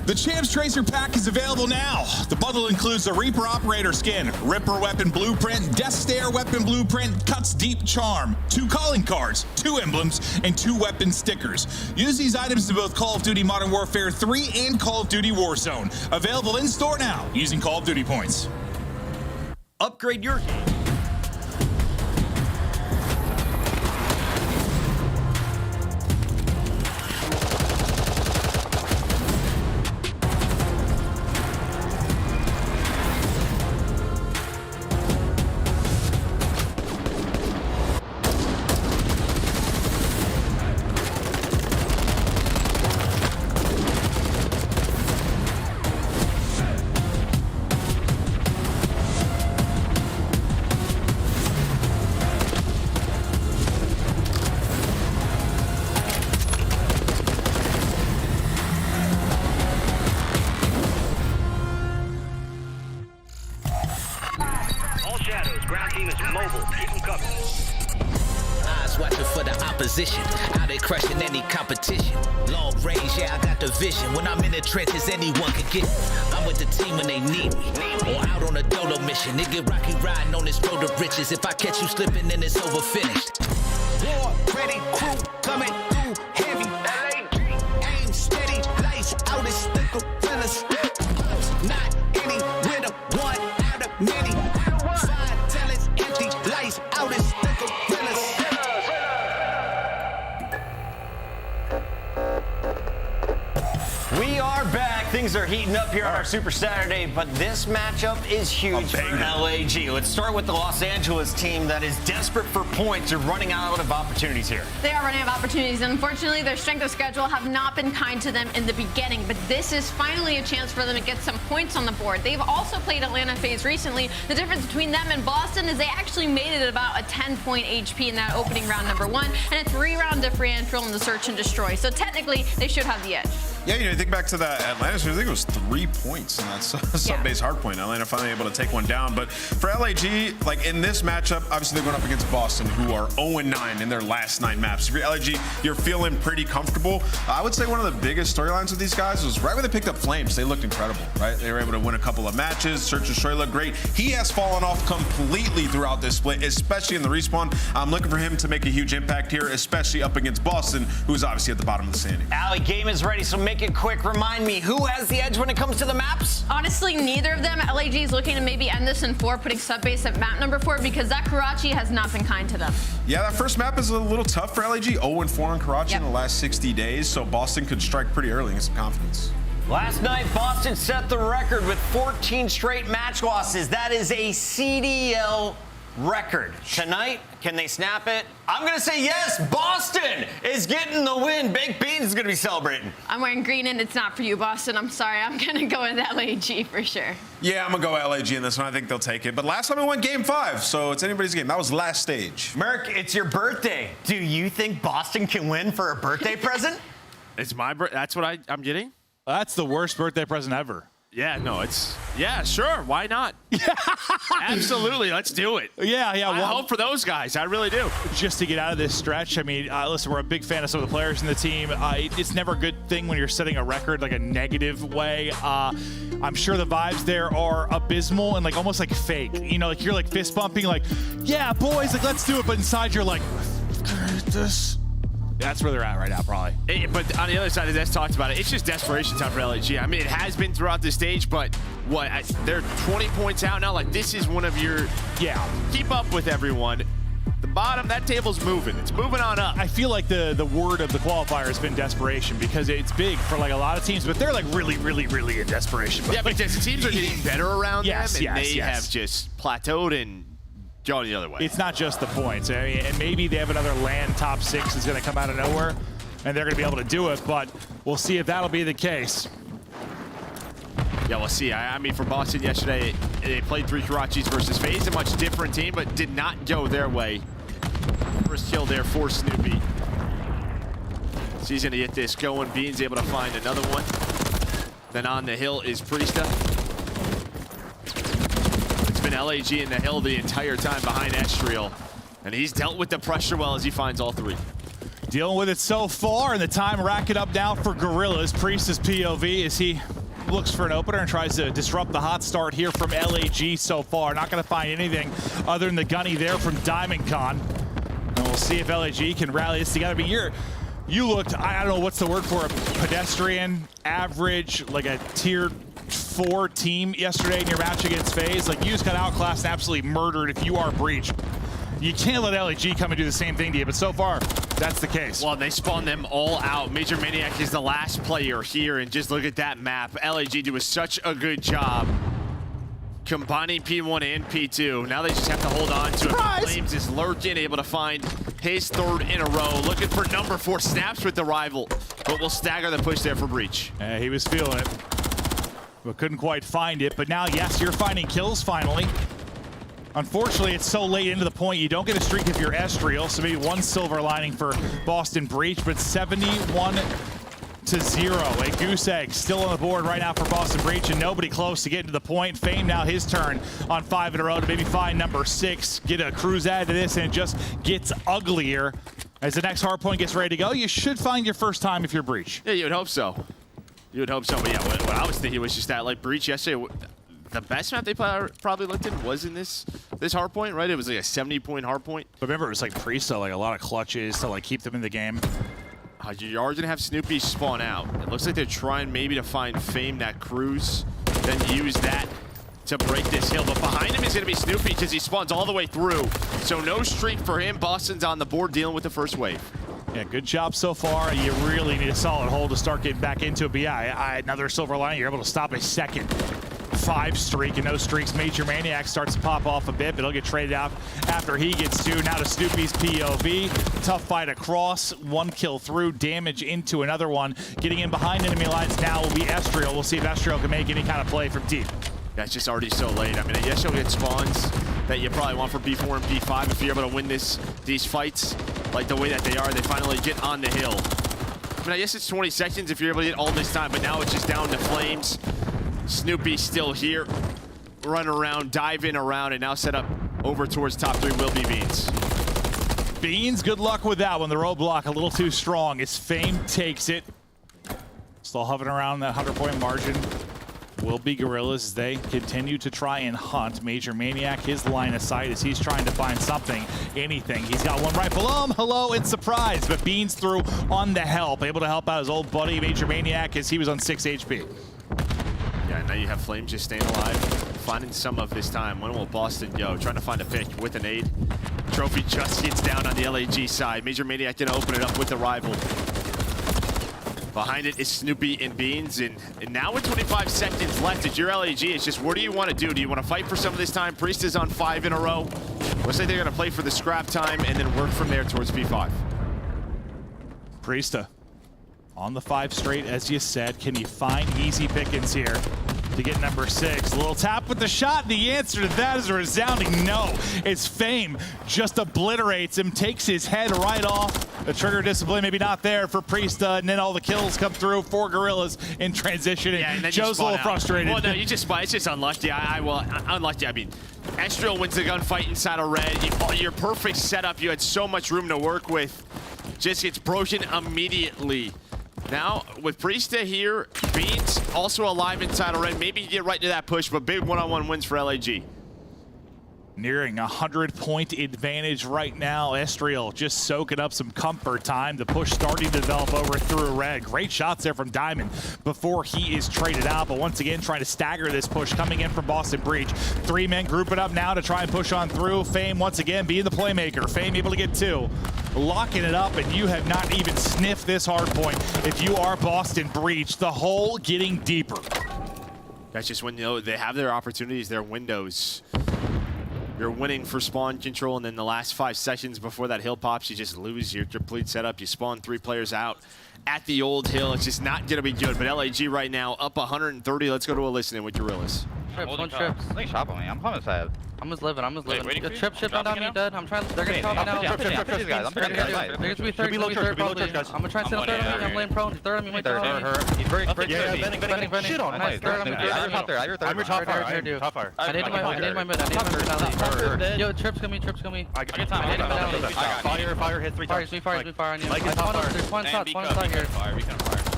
The Champs Tracer Pack is available now. The bundle includes the Reaper Operator skin, Ripper Weapon Blueprint, Death Stare Weapon Blueprint, Cuts Deep Charm, 2 calling cards, 2 emblems, and 2 weapon stickers. Use these items in both Call of Duty Modern Warfare 3 and Call of Duty Warzone. Available in store now using Call of Duty points. Upgrade your game. How they crushing any competition. Long range, yeah, I got the vision. When I'm in the trenches, anyone can get me. I'm with the team when they need me. Or out on a dolo mission. Nigga rocky riding on this road to riches. If I catch you slipping, then it's over finished. War, ready, crew, coming through heavy. Aim steady, lights out, it's the gorillas. Not any winner, one out of many. Five talents, empty, lights out, it's the gorillas. We are back. Things are heating up here on our Super Saturday, but this matchup is huge for LAG. Let's start with the Los Angeles team that is desperate for points. They're running out of opportunities here. They are running out of opportunities, and unfortunately, their strength of schedule have not been kind to them in the beginning, but this is finally a chance for them to get some points on the board. They've also played Atlanta FaZe recently. The difference between them and Boston is they actually made it about a 10-point HP in that opening round number 1, and a 3-round differential in the search and destroy. So technically, they should have the edge. Yeah, you know, think back to that Atlanta series, I think it was 3 points in that sub-base hardpoint. Atlanta finally able to take one down. But for LAG, like in this matchup, obviously they're going up against Boston, who are 0-9 in their last 9 maps. If you're LAG, you're feeling pretty comfortable. I would say one of the biggest storylines with these guys was right when they picked up Flames, they looked incredible, right? They were able to win a couple of matches. Search and Destroy looked great. He has fallen off completely throughout this split, especially in the respawn. I'm looking for him to make a huge impact here, especially up against Boston, who's obviously at the bottom of the standing. Allie, game is ready, so make it quick. Remind me, who has the edge when it comes to the maps? Honestly, neither of them. LAG is looking to maybe end this in 4, putting sub-base at map number 4 because that Karachi has not been kind to them. Yeah, that first map is a little tough for LAG. 0-4 in Karachi in the last 60 days, so Boston could strike pretty early and get some confidence. Last night, Boston set the record with 14 straight match losses. That is a CDL record. Tonight, can they snap it? I'm going to say yes. Boston is getting the win. Baked Beans is going to be celebrating. I'm wearing green, and it's not for you, Boston. I'm sorry. I'm going to go with LAG for sure. Yeah, I'm going to go LAG in this one. I think they'll take it. But last time we won Game 5, so it's anybody's game. That was last stage. Merrick, it's your birthday. Do you think Boston can win for a birthday present? It's my birthday. That's what I'm getting? That's the worst birthday present ever. Yeah, no, yeah, sure. Why not? Absolutely. Let's do it. Yeah. Well, I hope for those guys. I really do. Just to get out of this stretch, I mean, listen, we're a big fan of some of the players in the team. It's never a good thing when you're setting a record like a negative way. I'm sure the vibes there are abysmal and like almost like fake. You know, like you're like fist bumping, like, yeah, boys, like let's do it. But inside you're like, this. That's where they're at right now, probably. But on the other side, as Des talked about it, it's just desperation time for LAG. I mean, it has been throughout the stage, but they're 20 points out now. Like, this is one of your, keep up with everyone. The bottom, that table's moving. It's moving on up. I feel like the word of the qualifier has been desperation because it's big for like a lot of teams, but they're like really, really, really in desperation. Yeah, but the teams are getting better around them, and they have just plateaued and going the other way. It's not just the points. I mean, and maybe they have another land top 6 that's going to come out of nowhere, and they're going to be able to do it, but we'll see if that'll be the case. Yeah, we'll see. I mean, for Boston yesterday, they played 3 Karachis versus FaZe, a much different team, but did not go their way. First kill there for Snoopy. So he's going to get this going. Bean's able to find another one. Then on the hill is Priesta. It's been LAG in the hill the entire time behind Estriel. And he's dealt with the pressure well as he finds all 3. Dealing with it so far, and the time racking up now for Gorillas. Priest's POV as he looks for an opener and tries to disrupt the hot start here from LAG so far. Not going to find anything other than the gunny there from Diamond Con. And we'll see if LAG can rally this together. But you looked, I don't know what's the word for a pedestrian, average, like a tier 4 team yesterday in your match against FaZe. Like, you just got outclassed and absolutely murdered if you are Breach. You can't let LAG come and do the same thing to you, but so far, that's the case. Well, they spawned them all out. Major Maniac is the last player here, and just look at that map. LAG doing such a good job combining P1 and P2. Now they just have to hold on to it. Flames is lurking, able to find his 3rd in a row. Looking for number 4, snaps with the rival, but will stagger the push there for Breach. He was feeling it, but couldn't quite find it. But now, yes, you're finding kills finally. Unfortunately, it's so late into the point, you don't get a streak if you're Estriel, so maybe 1 silver lining for Boston Breach, but 71-0. A goose egg still on the board right now for Boston Breach, and nobody close to getting to the point. Fame now his turn on 5 in a row to maybe find number 6, get a cruise add to this, and it just gets uglier. As the next hardpoint gets ready to go, you should find your first time if you're Breach. Yeah, you would hope so. You would hope so, but yeah, what I was thinking was just that, like, Breach yesterday, the best map they probably looked in was in this hardpoint, right? It was like a 70-point hardpoint. But remember, it was like Priesta, like a lot of clutches to like keep them in the game. You are gonna have Snoopy spawn out. It looks like they're trying maybe to find Fame that cruise, then use that to break this hill. But behind him is gonna be Snoopy because he spawns all the way through. So no streak for him. Boston's on the board dealing with the first wave. Yeah, good job so far. You really need a solid hold to start getting back into it. But yeah, another silver lining. You're able to stop a second 5 streak and no streaks. Major Maniac starts to pop off a bit, but he'll get traded out after he gets 2. Now to Snoopy's POV. Tough fight across. 1 kill through. Damage into another one. Getting in behind enemy lines now will be Estriel. We'll see if Estriel can make any kind of play from deep. That's just already so late. I mean, yes, you'll get spawns that you probably want for B4 and B5 if you're able to win these fights like the way that they are. They finally get on the hill. I mean, I guess it's 20 seconds if you're able to get all this time, but now it's just down to Flames. Snoopy's still here. Run around, dive in around, and now set up over towards top 3 will be Beans. Beans, good luck with that one. The roadblock a little too strong as Fame takes it. Still hovering around that 100-point margin. Will be Gorillas as they continue to try and hunt. Major Maniac, his line of sight as he's trying to find something, anything. He's got one right below him. Hello and surprise, but Beans through on the help. Able to help out his old buddy, Major Maniac, as he was on 6 HP. Yeah, now you have Flames just staying alive, finding some of this time. When will Boston go? Trying to find a pick with an aid. Trophy just gets down on the LAG side. Major Maniac gonna open it up with the rival. Behind it is Snoopy and Beans, and now with 25 seconds left, if you're LAG, it's just what do you want to do? Do you want to fight for some of this time? Priest is on 5 in a row. Looks like they're going to play for the scrap time and then work from there towards P5. Priesta on the 5 straight, as you said. Can he find easy pickings here to get number 6? A little tap with the shot. The answer to that is a resounding no. It's Fame just obliterates him, takes his head right off. The trigger discipline maybe not there for Priesta, and then all the kills come through for Gorillas in transition. Yeah, and then Joe's a little frustrated. Well, no, you just spot. It's just unlucky. Unlucky. I mean, Estriel wins the gunfight inside of red. Your perfect setup. You had so much room to work with. Just gets broken immediately. Now, with Priesta here, Beans also alive inside of red. Maybe you get right to that push, but big one-on-one wins for LAG. Nearing a 100-point advantage right now. Estriel just soaking up some comfort time. The push starting to develop over through red. Great shots there from Diamond before he is traded out. But once again, trying to stagger this push coming in from Boston Breach. 3 men grouping up now to try and push on through. Fame once again being the playmaker. Fame able to get 2. Locking it up, and you have not even sniffed this hard point if you are Boston Breach. The hole getting deeper. That's just when, you know, they have their opportunities, their windows. You're winning for spawn control, and then the last 5 seconds before that hill pops, you just lose your complete setup. You spawn 3 players out at the old hill. It's just not going to be good, but LAG right now up 130. Let's go to a listening with Gorillas. One trips. They shot on me. I'm coming sad. I'm just living. Wait, Trip down me dead. I'm trying. They're gonna come now. I'm these guys. I'm They're gonna be third. I'm gonna try and sit on third on me. I'm laying prone. Third on me. He's very bending. Shit on nice. Third on me. I'm top there. I'm your top fire. I need my mid. Yo, Trip's coming. I got time. Fire hit 3 times. Fire on you. There's one shot here.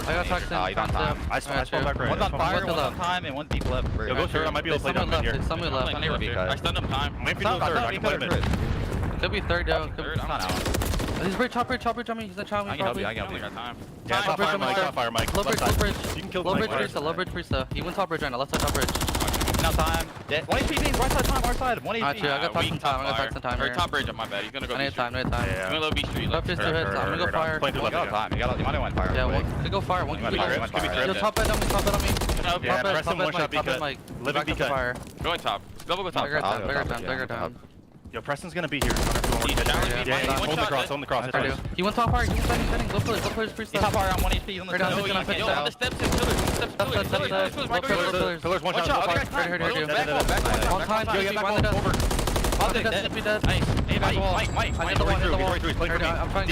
I got toxin. Oh, he's on time. I spawned back right. One's on fire, one's on time, and 1 deep left. Yo, go third. I might be able to play down here. Someone left. I stunned him time. Might be third. I can play mid. Could be third, though. Third, I'm not out. He's top bridge on me. He's in chop me. I can help you. I got time. Yeah, top fire, Mike. Low bridge. You can kill Low Mike. bridge Priesta. He went top bridge right now. Left side top bridge. Now time. 1 HP beans, right side time, our side. 1 HP. I got toxin time. Or top bridge on my bad. He's gonna go. I need time. Yeah. I'm gonna low B street. Left is 2 hits. I'm gonna go fire. You got time. You might want fire. Yeah, one could go fire. One could be fire. Yo, top bed on me. Top bed Mike. Living B cut. Going top. Double go top. Bigger time. Yo, Preston's gonna be here. Yeah, hold the cross. He went top fire. He was bending. Go pillars, Priest. He's top fire on 1 HP. On the steps. Pillars. One shot. One time. Mike. I'm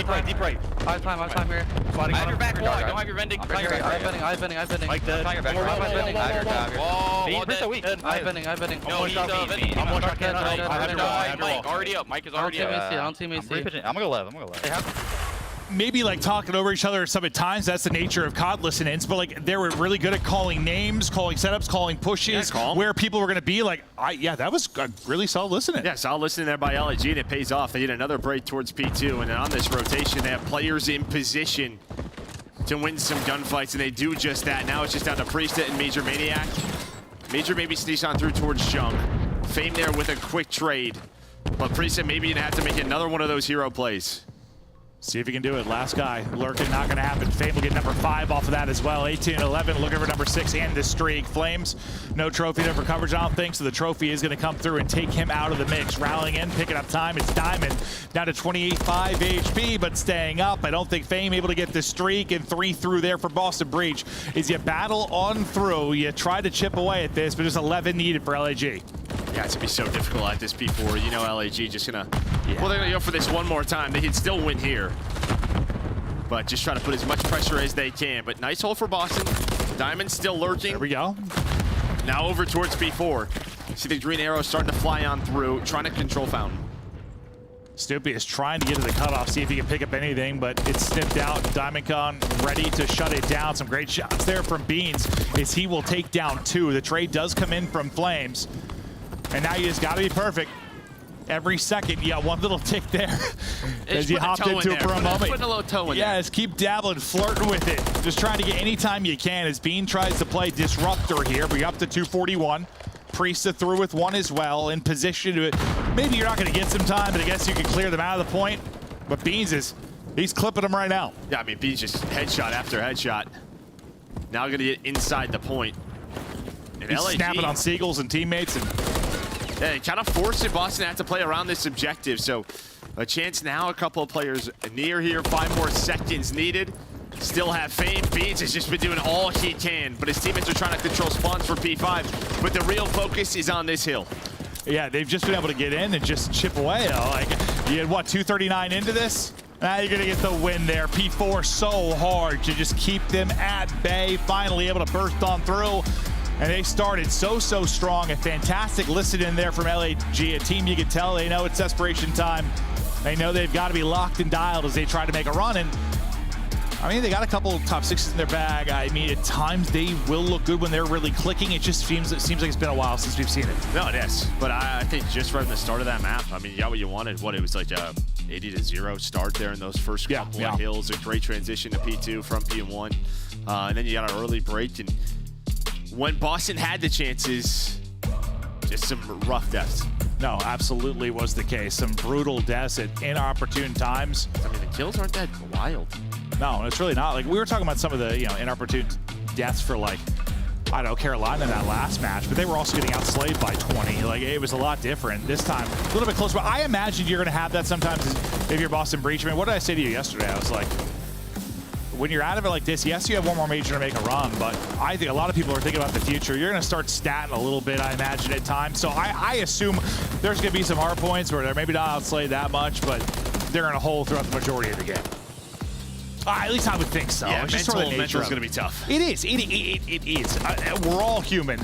trying to get deep right. I have time here. I have your back wall. I don't have your vending. I'm bending. Mike dead. I'm weak. I'm bending. No, he's vending. I'm one shot. Mike already up. Mike is already up. I don't see me. I'm gonna go left. Maybe like talking over each other some at times. That's the nature of COD listenings, but like they were really good at calling names, calling setups, calling pushes, where people were going to be. Like, that was really solid listening. Yeah, solid listening there by LAG, and it pays off. They get another break towards P2, and then on this rotation, they have players in position to win some gunfights, and they do just that. Now it's just down to Priesta and Major Maniac. Major maybe sneaks on through towards Jung. Fame there with a quick trade, but Priesta maybe gonna have to make another one of those hero plays. See if he can do it. Last guy lurking, not going to happen. Fame will get number 5 off of that as well. 18-11, looking for number 6 and the streak. Flames, no trophy there for coverage, I don't think, so the trophy is going to come through and take him out of the mix. Rallying in, picking up time. It's Diamond down to 28.5 HP, but staying up. I don't think Fame able to get the streak, and 3 through there for Boston Breach. Is you battle on through, you try to chip away at this, but just 11 needed for LAG. Yeah, it's going to be so difficult at this P4. You know LAG just going to... Well, they're going to go for this one more time. They can still win here. but just try to put as much pressure as they can. But nice hold for Boston. Diamond still lurking. There we go. Now over towards B4. See the green arrow starting to fly on through, trying to control Fountain. Stoopy is trying to get to the cutoff, see if he can pick up anything, but it's snipped out. Diamondcon ready to shut it down. Some great shots there from Beans as he will take down 2. The trade does come in from Flames, and now you just got to be perfect. Every second, you got one little tick there as you hopped into it for a moment. Putting a little toe in there. Yes, keep dabbling, flirting with it. Just trying to get any time you can as Bean tries to play Disruptor here. We're up to 241. Priesta through with 1 as well, in position to it. Maybe you're not going to get some time, but I guess you can clear them out of the point. But Beans he's clipping them right now. Yeah, I mean, Beans just headshot after headshot. Now going to get inside the point. And He's LAG, snapping on Seagulls and teammates. And yeah, it kind of forced Boston to have to play around this objective. So a chance now, a couple of players near here. 5 more seconds needed. Still have Fame. Beans has just been doing all he can, but his teammates are trying to control spawns for P5. But the real focus is on this hill. Yeah, they've just been able to get in and just chip away. Like, you had, what, 239 into this? Now you're going to get the win there. P4 so hard to just keep them at bay. Finally able to burst on through. And they started so strong. A fantastic listen in there from LAG, a team you can tell they know it's desperation time. They know they've got to be locked and dialed as they try to make a run. And I mean, they got a couple of top 6s in their bag. I mean, at times they will look good when they're really clicking. It seems like it's been a while since we've seen it. No, it is. But I think just from the start of that map, I mean, you got what you wanted. What, it was like a 80-0 start there in those first couple of hills. A great transition to P2 from P1. And then you got an early break. And when Boston had the chances, just some rough deaths. No, absolutely was the case. Some brutal deaths at inopportune times. I mean, the kills aren't that wild. No, it's really not. Like, we were talking about some of the, inopportune deaths for, like, I don't know, Carolina in that last match, but they were also getting outslayed by 20. Like, it was a lot different this time. A little bit closer, but I imagine you're going to have that sometimes if you're Boston Breach. I mean, what did I say to you yesterday? I was like, when you're out of it like this, yes, you have one more major to make a run, but I think a lot of people are thinking about the future. You're going to start statting a little bit, I imagine, at times. So I assume there's going to be some hard points where they're maybe not outslayed that much, but they're going to hold throughout the majority of the game. At least I would think so. Yeah, it's just sort of mental is going to be tough. It is. It is. We're all human.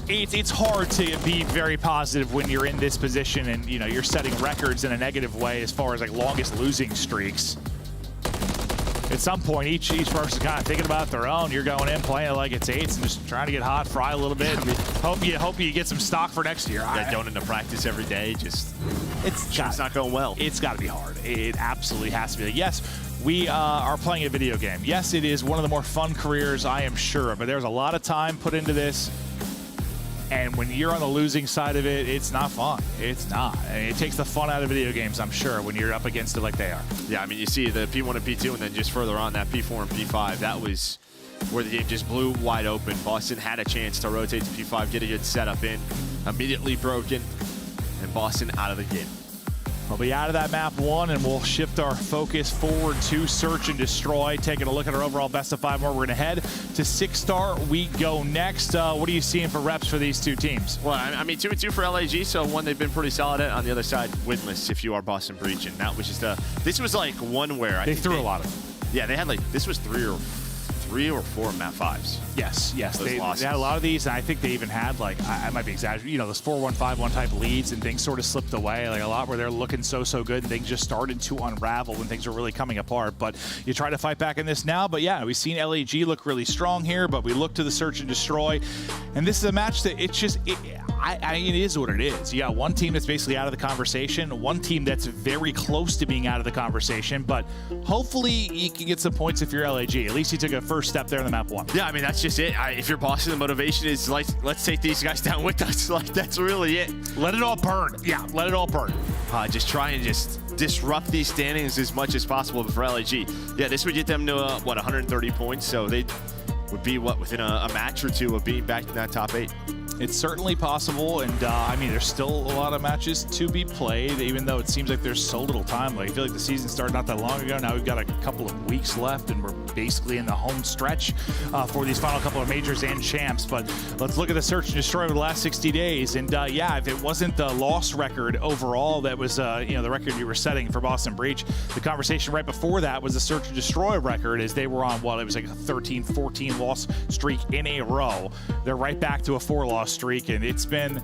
It's hard to be very positive when you're in this position and you're setting records in a negative way as far as like longest losing streaks. At some point, each person's kind of thinking about their own. You're going in playing it like it's 8s and just trying to get hot, fry a little bit. Hope you get some stock for next year. Yeah, going into practice every day, it's not going well. It's got to be hard. It absolutely has to be. Yes, we are playing a video game. Yes, it is one of the more fun careers, I am sure, but there's a lot of time put into this. And when you're on the losing side of it, it's not fun. It's not. I mean, it takes the fun out of video games, I'm sure, when you're up against it like they are. Yeah, I mean, you see the P1 and P2, and then just further on, that P4 and P5, that was where the game just blew wide open. Boston had a chance to rotate to P5, get a good setup in, immediately broken, and Boston out of the game. We'll be out of that map 1, and we'll shift our focus forward to Search and Destroy. Taking a look at our overall best of 5 more. We're going to head to 6-star. We go next. What are you seeing for reps for these two teams? Well, I mean, 2-2 for LAG, so one they've been pretty solid at. On the other side, winless if you are Boston Breach. And that was just this was like one where they threw a lot of them. Yeah, they had this was 3 or 4 map 5s. Yes. They had a lot of these, and I think they even had, like, I might be exaggerating, those 4-1, 5-1 type leads, and things sort of slipped away. Like, a lot where they're looking so good, and things just started to unravel when things were really coming apart. But you try to fight back in this now, but yeah, we've seen LAG look really strong here, but we look to the Search and Destroy, and this is a match that it is what it is. You got one team that's basically out of the conversation, one team that's very close to being out of the conversation, but hopefully you can get some points if you're LAG. At least you took a first step there in the map 1. Yeah, I mean, that's just it. If you're Boston, the motivation is like, let's take these guys down with us. Like, that's really it. Let it all burn. Yeah, let it all burn. Just try and just disrupt these standings as much as possible for LAG. Yeah, this would get them to, 130 points, so they would be, within a match or two of being back in that top 8. It's certainly possible, and I mean, there's still a lot of matches to be played, even though it seems like there's so little time. Like, I feel like the season started not that long ago. Now we've got a couple of weeks left, and we're basically in the home stretch for these final couple of majors and champs. But let's look at the search and destroy over the last 60 days. And yeah, if it wasn't the loss record overall that was you know, the record you were setting for Boston Breach, the conversation right before that was the search and destroy record, as they were on what, it was like a 13-14 loss streak in a row. They're right back to a 4-loss streak, and it's been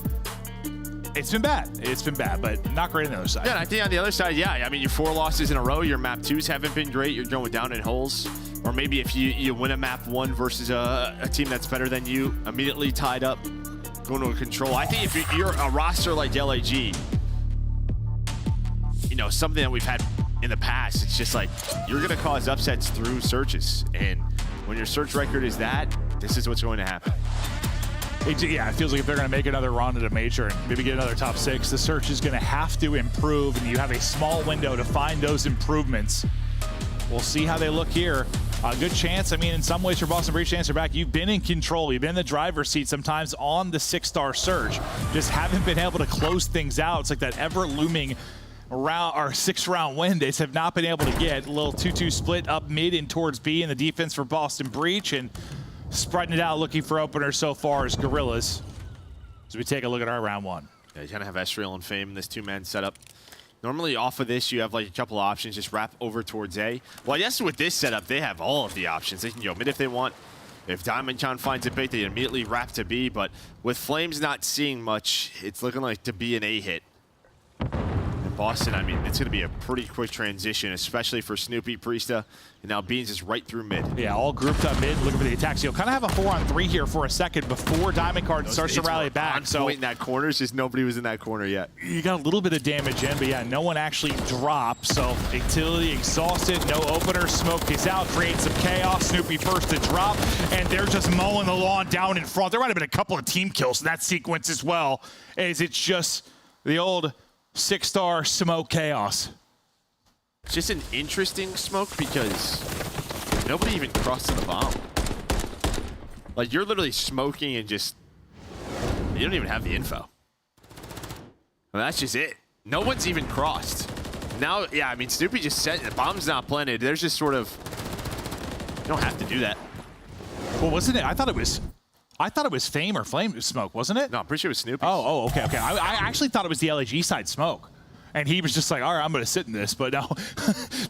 bad. It's been bad, but not great on the other side. Yeah, I think on the other side, yeah. I mean, your 4 losses in a row, your map 2s haven't been great. You're going down in holes. Or maybe if you win a map 1 versus a team that's better than you, immediately tied up, going to a control. I think if you're a roster like LAG, you know, something that we've had in the past, it's just like, you're going to cause upsets through searches. And when your search record is that, this is what's going to happen. Yeah, it feels like if they're going to make another run at a major and maybe get another top 6, the search is going to have to improve, and you have a small window to find those improvements. We'll see how they look here. A good chance, I mean, in some ways for Boston Breach to answer back, you've been in control. You've been in the driver's seat sometimes on the 6-star search. Just haven't been able to close things out. It's like that ever-looming round or 6-round win they have not been able to get. A little 2-2 split up mid and towards B in the defense for Boston Breach, and spreading it out, looking for openers so far is Gorillas. As we take a look at our round 1. Yeah, you kind of have Ezreal and Fame in this 2-man setup. Normally off of this, you have like a couple of options, just wrap over towards A. Well, I guess with this setup, they have all of the options. They can go mid if they want. If Diamondcon finds a bait, they immediately wrap to B. But with Flames not seeing much, it's looking like to be an A hit. And Boston, I mean, it's going to be a pretty quick transition, especially for Snoopy, Priesta, and now Beans is right through mid. Yeah, all grouped up mid, looking for the attacks. You'll kind of have a 4-on-3 here for a second before Diamond Card starts to rally back. So in that corner, it's just nobody was in that corner yet. You got a little bit of damage in, but yeah, no one actually dropped. So Utility exhausted, no opener, smoke is out, creates some chaos. Snoopy first to drop, and they're just mowing the lawn down in front. There might have been a couple of team kills in that sequence as well, as it's just the old 6-star smoke chaos. It's just an interesting smoke because nobody even crossed to the bomb. Like, you're literally smoking and just, you don't even have the info. Well, that's just it. No one's even crossed. Now, yeah, I mean, Snoopy just said the bomb's not planted. There's just sort of, you don't have to do that. Well, wasn't it? I thought it was Fame or Flame smoke, wasn't it? No, I'm pretty sure it was Snoopy. Oh, okay. I actually thought it was the LAG side smoke. And he was just like, all right, I'm going to sit in this. But no,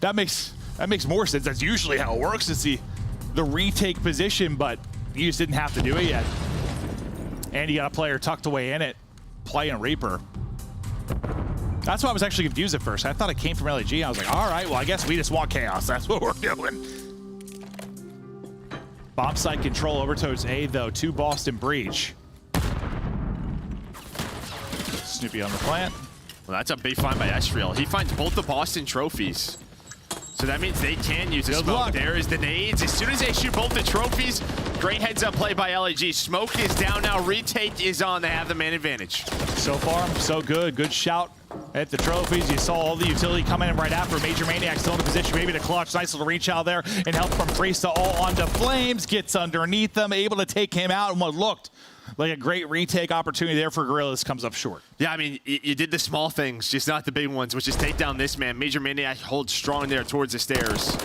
that makes more sense. That's usually how it works. It's the retake position, but you just didn't have to do it yet. And you got a player tucked away in it, playing Reaper. That's why I was actually confused at first. I thought it came from LAG. I was like, all right, well, I guess we just want chaos. That's what we're doing. Bomb site control over towards A, though, to Boston Breach. Snoopy on the plant. Well, that's a big find by Ezreal. He finds both the Boston trophies. So that means they can use a smoke. There is the nades. As soon as they shoot both the trophies, great heads-up play by LAG. Smoke is down now. Retake is on. They have the man advantage. So far, so good. Good shout at the trophies. You saw all the utility coming in right after. Major Maniac still in the position, maybe to clutch. Nice little reach out there, and help from Priesta all onto Flames. Gets underneath them, able to take him out, and what looked like a great retake opportunity there for Gorillas comes up short. Yeah, I mean, you did the small things, just not the big ones, which is take down this man. Major Maniac holds strong there towards the stairs.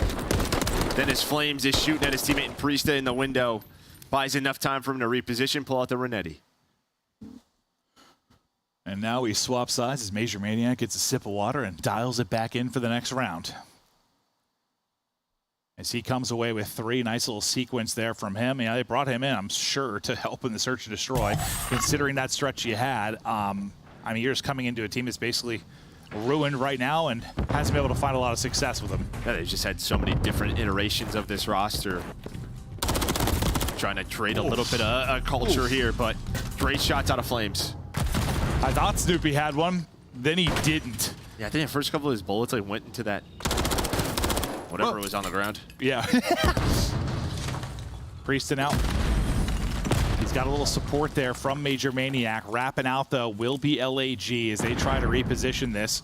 Then his Flames is shooting at his teammate and Priesta in the window. Buys enough time for him to reposition, pull out the Renetti. And now we swap sides as Major Maniac gets a sip of water and dials it back in for the next round. As he comes away with 3, nice little sequence there from him. Yeah, they brought him in, I'm sure, to help in the search and destroy, considering that stretch you had. I mean, you're just coming into a team that's basically ruined right now and hasn't been able to find a lot of success with them. Yeah, they've just had so many different iterations of this roster. Trying to trade a little bit of culture here, but great shots out of Flames. I thought Snoopy had one, then he didn't. Yeah, I think the first couple of his bullets like went into that whatever was on the ground. Yeah. Prieston out. He's got a little support there from Major Maniac. Wrapping out, though, will be LAG as they try to reposition this.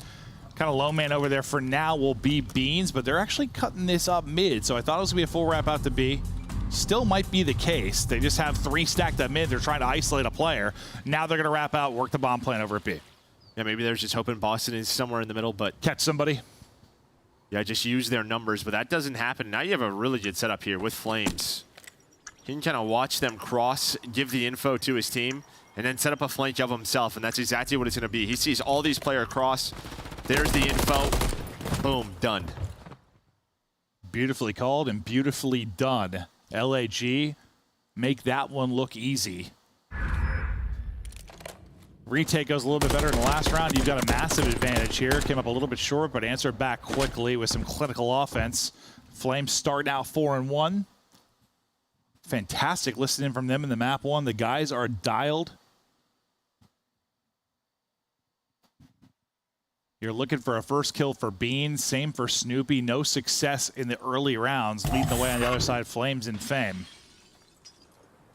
Kind of low man over there for now will be Beans, but they're actually cutting this up mid, so I thought it was going to be a full wrap out to B. still might be the case. They just have 3 stacked up mid. They're trying to isolate a player. Now they're going to wrap out, work the bomb plan over at B. Yeah, maybe they're just hoping Boston is somewhere in the middle, but catch somebody. Yeah, just use their numbers, but that doesn't happen. Now you have a really good setup here with Flames. He can kind of watch them cross, give the info to his team, and then set up a flank of himself, and that's exactly what it's going to be. He sees all these players cross. There's the info. Boom, done. Beautifully called and beautifully done. LAG, make that one look easy. Retake goes a little bit better in the last round. You've got a massive advantage here. Came up a little bit short, but answered back quickly with some clinical offense. Flames start out 4-1. Fantastic listening from them in the map 1. The guys are dialed. You're looking for a first kill for Beans. Same for Snoopy. No success in the early rounds. Leading the way on the other side, Flames and Fame.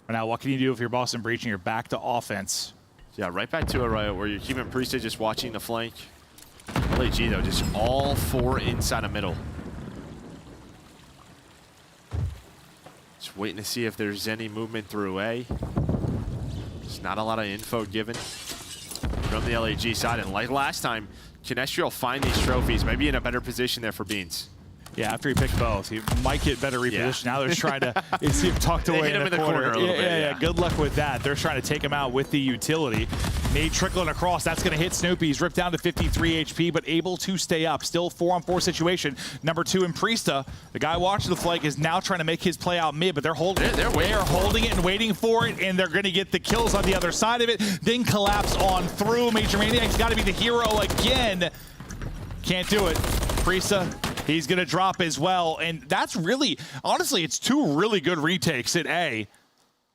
Now, what can you do if you're Boston Breach and you're back to offense? Yeah, right back to it, right, where you're keeping Priesthood just watching the flank. LAG, though, just all 4 inside of middle. Just waiting to see if there's any movement through A. There's not a lot of info given from the LAG side. And like last time, Canestri find these trophies, maybe in a better position there for Beans. Yeah, after he picked both, he might get better reposition. Yeah. Now they're trying to see him tucked away in the corner. A little bit, yeah, good luck with that. They're trying to take him out with the utility. Nade trickling across. That's going to hit Snoopy. He's ripped down to 53 HP, but able to stay up. Still 4-on-4 situation. Number 2 in Priesta. The guy watching the flank is now trying to make his play out mid, but they're holding it. They're holding it and waiting for it, and they're going to get the kills on the other side of it. Then collapse on through. Major Maniac's got to be the hero again. Can't do it. Priesta. He's going to drop as well, and that's really, honestly, it's 2 really good retakes at A.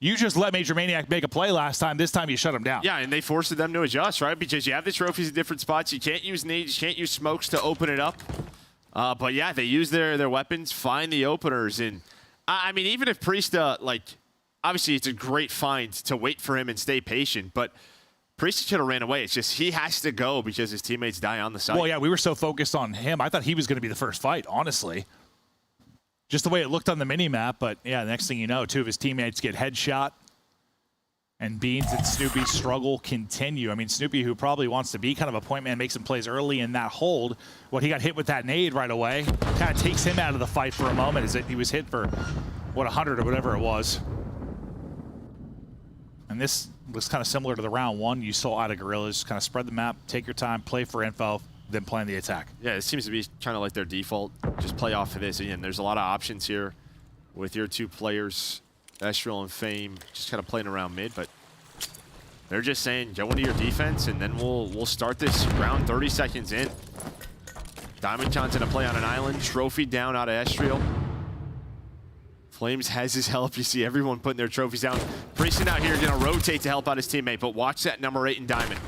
You just let Major Maniac make a play last time. This time you shut him down. Yeah, and they forced them to adjust, right? Because you have the trophies in different spots. You can't use nades, you can't use smokes to open it up. But yeah, they use their weapons, find the openers, and I mean, even if Priesta, like, obviously it's a great find to wait for him and stay patient, but Priest should have ran away. It's just he has to go because his teammates die on the side. Well, yeah, we were so focused on him. I thought he was going to be the first fight, honestly. Just the way it looked on the mini-map. But, yeah, the next thing you know, 2 of his teammates get headshot. And Beans and Snoopy's struggle continue. I mean, Snoopy, who probably wants to be kind of a point man, makes some plays early in that hold. He got hit with that nade right away. Kind of takes him out of the fight for a moment as he was hit for, 100 or whatever it was. And this looks kind of similar to the round 1 you saw out of Gorillas. Kind of spread the map, take your time, play for info, then plan the attack. Yeah, it seems to be kind of like their default. Just play off of this. Again, there's a lot of options here with your 2 players, Estriel and Fame, just kind of playing around mid. But they're just saying, go into your defense, and then we'll start this round 30 seconds in. Diamondcon's going to play on an island. Trophy down out of Estriel. Flames has his help. You see everyone putting their trophies down. Prieston out here going to rotate to help out his teammate, but watch that number 8 in Diamond.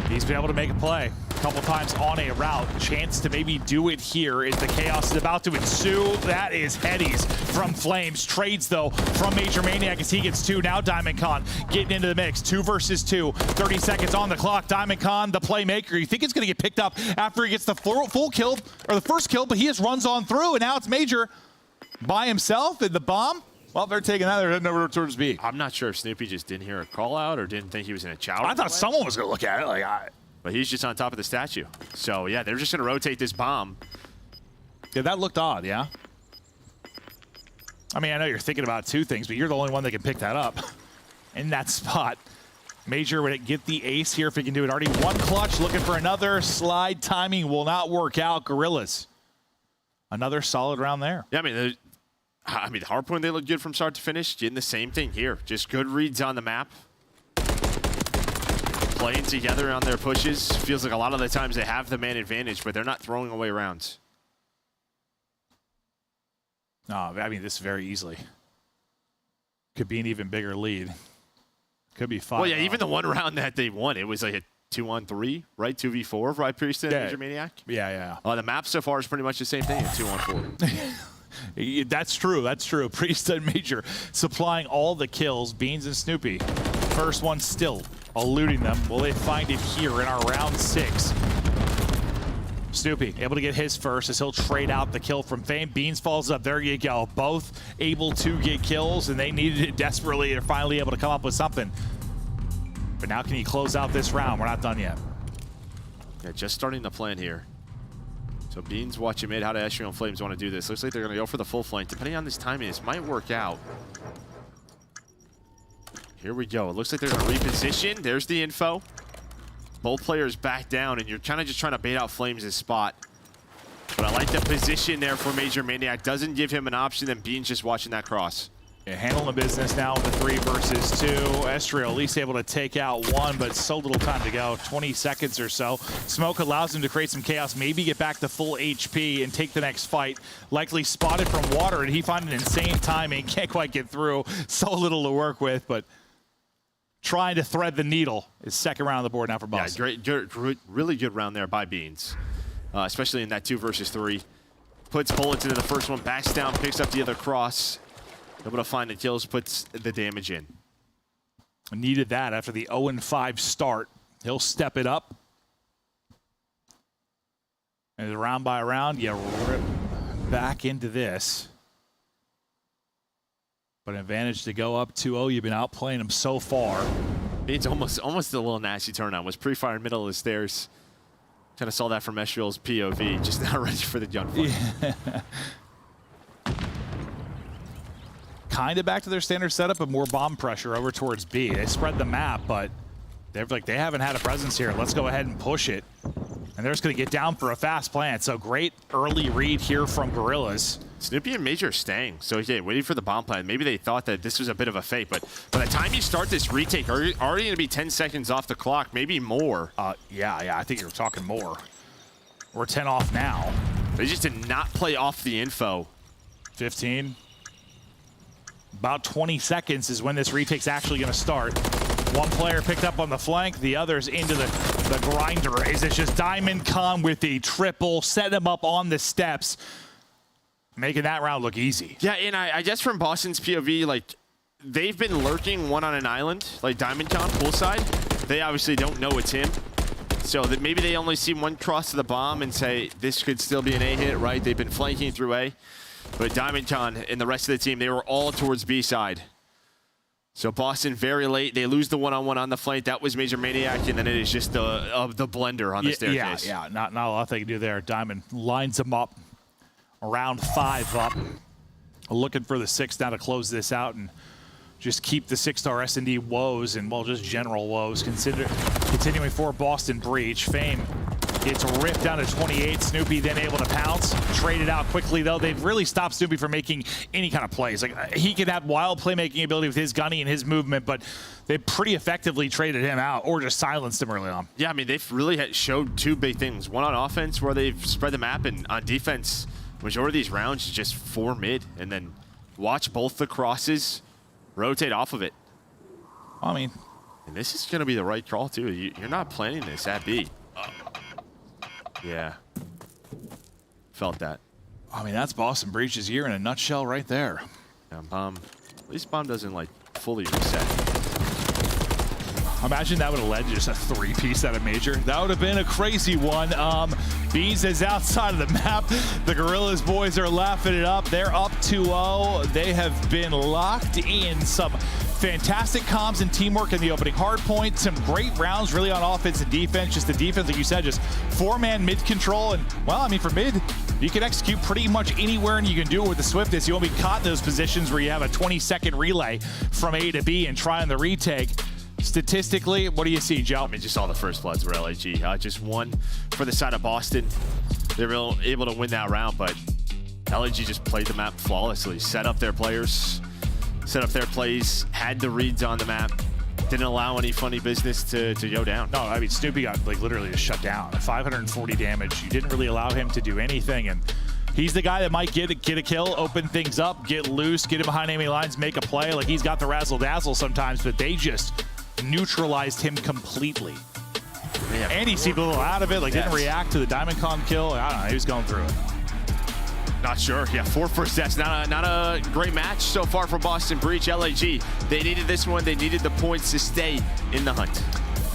He's been able to make a play a couple times on a route. Chance to maybe do it here as the chaos is about to ensue. That is headies from Flames. Trades, though, from Major Maniac as he gets 2. Now DiamondCon getting into the mix. 2 versus 2. 30 seconds on the clock. DiamondCon, the playmaker. You think it's going to get picked up after he gets the full kill, or the first kill, but he just runs on through, and now it's Major by himself in the bomb. Well, they're taking that. They're heading over towards B. I'm not sure if Snoopy just didn't hear a call out or didn't think he was in a chowder. I thought someone was going to look at it. But he's just on top of the statue. So, yeah, they're just going to rotate this bomb. Yeah, that looked odd, yeah? I mean, I know you're thinking about 2 things, but you're the only one that can pick that up in that spot. Major would get the ace here if he can do it. Already 1 clutch, looking for another. Slide timing will not work out. Gorillas. Another solid round there. Yeah, the Hardpoint, they look good from start to finish. Getting the same thing here. Just good reads on the map. Playing together on their pushes. Feels like a lot of the times they have the man advantage, but they're not throwing away rounds. No, this very easily could be an even bigger lead. Could be 5. Well, yeah, even the 1 round that they won, it was like a 2-on-3, right? 2v4, right, Priest and Major Maniac? Yeah. The map so far is pretty much the same thing, a 2-on-4. That's true. Priest and Major supplying all the kills. Beans and Snoopy. First one still eluding them. Will they find it here in our round 6? Snoopy able to get his first as he'll trade out the kill from Fame. Beans falls up. There you go. Both able to get kills, and they needed it desperately. They're finally able to come up with something. But now can he close out this round? We're not done yet. Yeah, just starting the plan here. So Beans watching mid. How do Estriel and Flames want to do this? Looks like they're going to go for the full flank. Depending on this timing, this might work out. Here we go. It looks like they're going to reposition. There's the info. Both players back down, and you're kind of just trying to bait out Flames' spot. But I like the position there for Major Maniac. Doesn't give him an option, and Beans just watching that cross. Yeah, handling the business now with the 3 versus 2. Estriel at least able to take out 1, but so little time to go. 20 seconds or so. Smoke allows him to create some chaos, maybe get back to full HP and take the next fight. Likely spotted from water, and he found an insane timing. Can't quite get through. So little to work with, but trying to thread the needle is second round on the board now for Boston. Yeah, great, really good round there by Beans, especially in that 2 versus 3. Puts bullets into the first one, backs down, picks up the other cross. Able to find the kills, puts the damage in. Needed that after the 0-5 start. He'll step it up. And round by round, you rip back into this. But an advantage to go up 2-0. You've been outplaying him so far. It's almost a little nasty turnout. Was pre-fire in middle of the stairs. Kind of saw that from Estriel's POV. Just not ready for the gunfight. Yeah. Kind of back to their standard setup, but more bomb pressure over towards B. They spread the map, but they're like, they haven't had a presence here. Let's go ahead and push it. And they're just going to get down for a fast plant. So great early read here from Gorillas. Snoopy and Major staying. So yeah, waiting for the bomb plant. Maybe they thought that this was a bit of a fake, but by the time you start this retake, already going to be 10 seconds off the clock, maybe more. Yeah, I think you're talking more. We're 10 off now. They just did not play off the info. 15. About 20 seconds is when this retake's actually going to start. One player picked up on the flank, the other's into the grinder. Is it just Diamond Con with the triple, set him up on the steps, making that round look easy. Yeah, and I guess from Boston's POV, like, they've been lurking one on an island, like Diamond Con poolside. They obviously don't know it's him. So that maybe they only see one cross to the bomb and say, this could still be an A hit, right? They've been flanking through A. But Diamond Con and the rest of the team, they were all towards B side. So Boston very late. They lose the one-on-one on the flank. That was Major Maniac, and then it is just the blender on the staircase. Yeah, not a lot they can do there. Diamond lines them up. Around 5 up. Looking for the 6 now to close this out and just keep the 6-star S&D woes and, well, just general woes. Continuing for Boston Breach. Fame gets ripped down to 28. Snoopy then able to pounce. Traded out quickly, though. They've really stopped Snoopy from making any kind of plays. Like, he could have wild playmaking ability with his gunny and his movement, but they pretty effectively traded him out or just silenced him early on. Yeah, I mean, they've really showed 2 big things. One on offense, where they've spread the map, and on defense, majority of these rounds just 4 mid, and then watch both the crosses rotate off of it. I mean, and this is going to be the right call, too. You're not planning this at B. Yeah. Felt that. I mean, that's Boston Breach's year in a nutshell right there. Yeah, bomb. At least bomb doesn't, like, fully reset. Imagine that would have led to just a 3-piece out of Major. That would have been a crazy one. Beans is outside of the map. The Gorillas boys are laughing it up. They're up 2-0. They have been locked in. Some fantastic comms and teamwork in the opening hardpoint. Some great rounds really on offense and defense. Just the defense, like you said, just 4-man mid control. And, well, I mean, for mid, you can execute pretty much anywhere, and you can do it with the swiftness. You won't be caught in those positions where you have a 20-second relay from A to B and try on the retake. Statistically, what do you see, Joe? I mean, just all the first bloods were LAG. Just one for the side of Boston. They were able to win that round, but LAG just played the map flawlessly. Set up their players, set up their plays, had the reads on the map. Didn't allow any funny business to go down. No, I mean, Snoopy got, like, literally just shut down. 540 damage. You didn't really allow him to do anything, and he's the guy that might get a kill, open things up, get loose, get him behind enemy lines, make a play. Like, he's got the razzle-dazzle sometimes, but they just neutralized him completely. Yeah, and he seemed a little out of it, like, didn't react to the Diamond Con kill. I don't know, he was going through it. Not sure. Yeah, 4 first deaths. Not a great match so far for Boston Breach. LAG, they needed this one. They needed the points to stay in the hunt.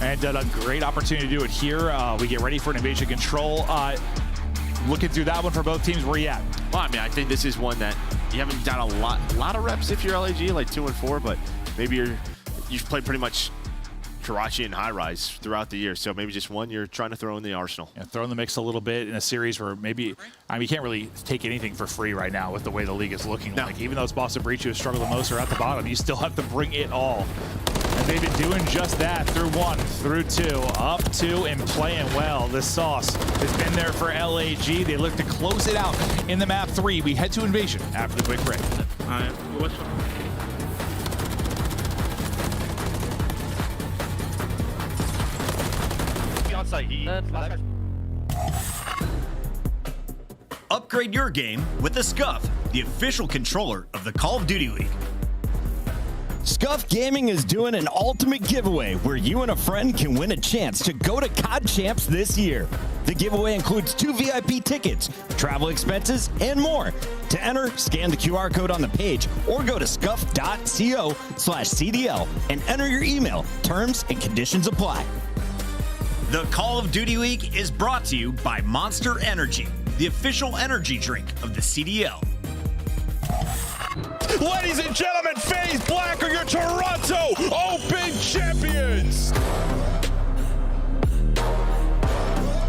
And a great opportunity to do it here. We get ready for an invasion control. looking through that one for both teams. Where you at? Well, I mean, I think this is one that you haven't done a lot of reps if you're LAG, like 2 and 4, but maybe you've played pretty much Karachi and high rise throughout the year, so maybe just one you're trying to throw in the arsenal. Yeah, throw in the mix a little bit in a series where maybe, I mean, you can't really take anything for free right now with the way the league is looking. No. Like, even though it's Boston Breach who has struggled the most or at the bottom, you still have to bring it all. And they've been doing just that through 1, through 2, up 2, and playing well. This sauce has been there for LAG. They look to close it out in the map 3. We head to Invasion after the quick break. Upgrade your game with the Scuff, the official controller of the Call of Duty League. Scuff Gaming is doing an ultimate giveaway where you and a friend can win a chance to go to COD Champs this year. The giveaway includes 2 VIP tickets, travel expenses, and more. To enter, scan the QR code on the page or go to scuff.co/CDL and enter your email. Terms and conditions apply. The Call of Duty League is brought to you by Monster Energy, the official energy drink of the CDL. Ladies and gentlemen, FaZe Black are your Toronto Open champions.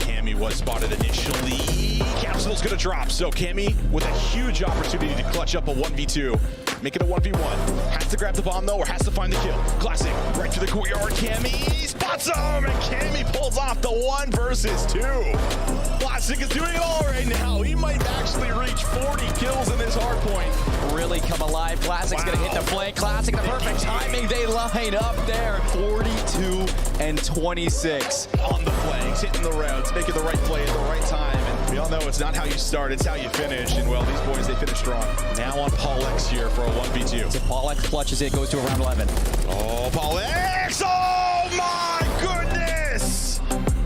Cammy was spotted initially. Capsule's gonna drop, so Cammy with a huge opportunity to clutch up a 1v2. Make it a 1v1. Has to grab the bomb though, or has to find the kill. Classic, right to the courtyard. Cammy spots him, and Cammy pulls off the 1 versus 2. Classic is doing it all right now. He might actually reach 40 kills in this hardpoint. Really come alive. Classic's gonna hit the flank. Classic, the perfect timing. They line up there. 42 and 26 on the flanks, hitting the routes, making the right play at the right time. And we all know it's not how you start, it's how you finish. And well, these boys, they finish strong. Now on Paul X here for a 1v2. So Paul X clutches it, goes to around 11. Oh, Paul X! Oh my goodness!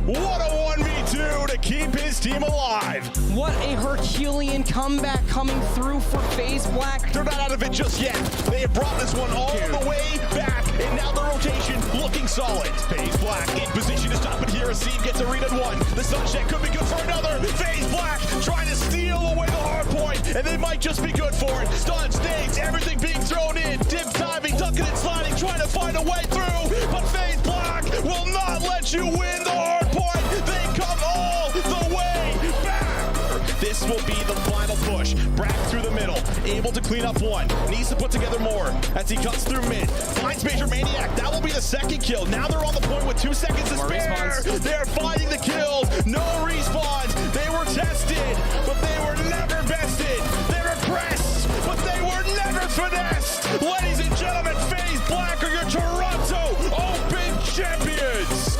What a 1v2 to keep his team alive. What a Herculean comeback coming through for FaZe Black. They're not out of it just yet. They have brought this one all the way back, and now the rotation looking solid. FaZe Black in position to stop it here. Asim gets a read at 1. The sunset could be good for another. FaZe Black trying to steal away the hard point, and they might just be good for it. Stun, snakes, everything being thrown in. Dip timing, ducking and sliding, trying to find a way through. But FaZe Black will not let you win the hard point. They come all the way back. This will be the final push. Brack through the middle, able to clean up 1. Needs to put together more as he cuts through mid. Finds Major Maniac. That will be the 2nd kill. Now they're on the point with 2 seconds to spare. They're finding the kills. No respawns. They were tested, but they were never bested. They were pressed, but they were never finessed. Ladies and gentlemen, FaZe Black are your Toronto Open champions.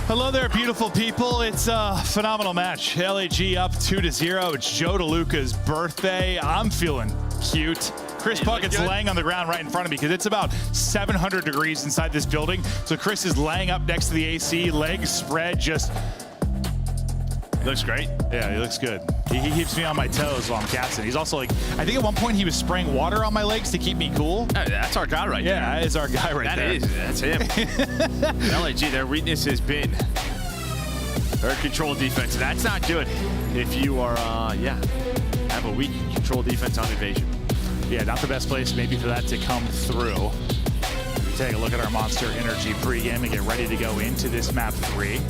Hello there, beautiful people. It's a phenomenal match. LAG up 2-0. It's Joe DeLuca's birthday. I'm feeling cute. Chris Puckett's laying on the ground right in front of me because it's about 700 degrees inside this building. So Chris is laying up next to the AC, legs spread, just... Looks great. Yeah, he looks good. He keeps me on my toes while I'm casting. He's also like, I think at one point he was spraying water on my legs to keep me cool. That's our guy right there. Yeah, that is our guy right there. That's him. LAG, their weakness has been their control defense. That's not good if you are, have a weak control defense on invasion. Yeah, not the best place maybe for that to come through. We take a look at our Monster Energy pregame and get ready to go into this map 3.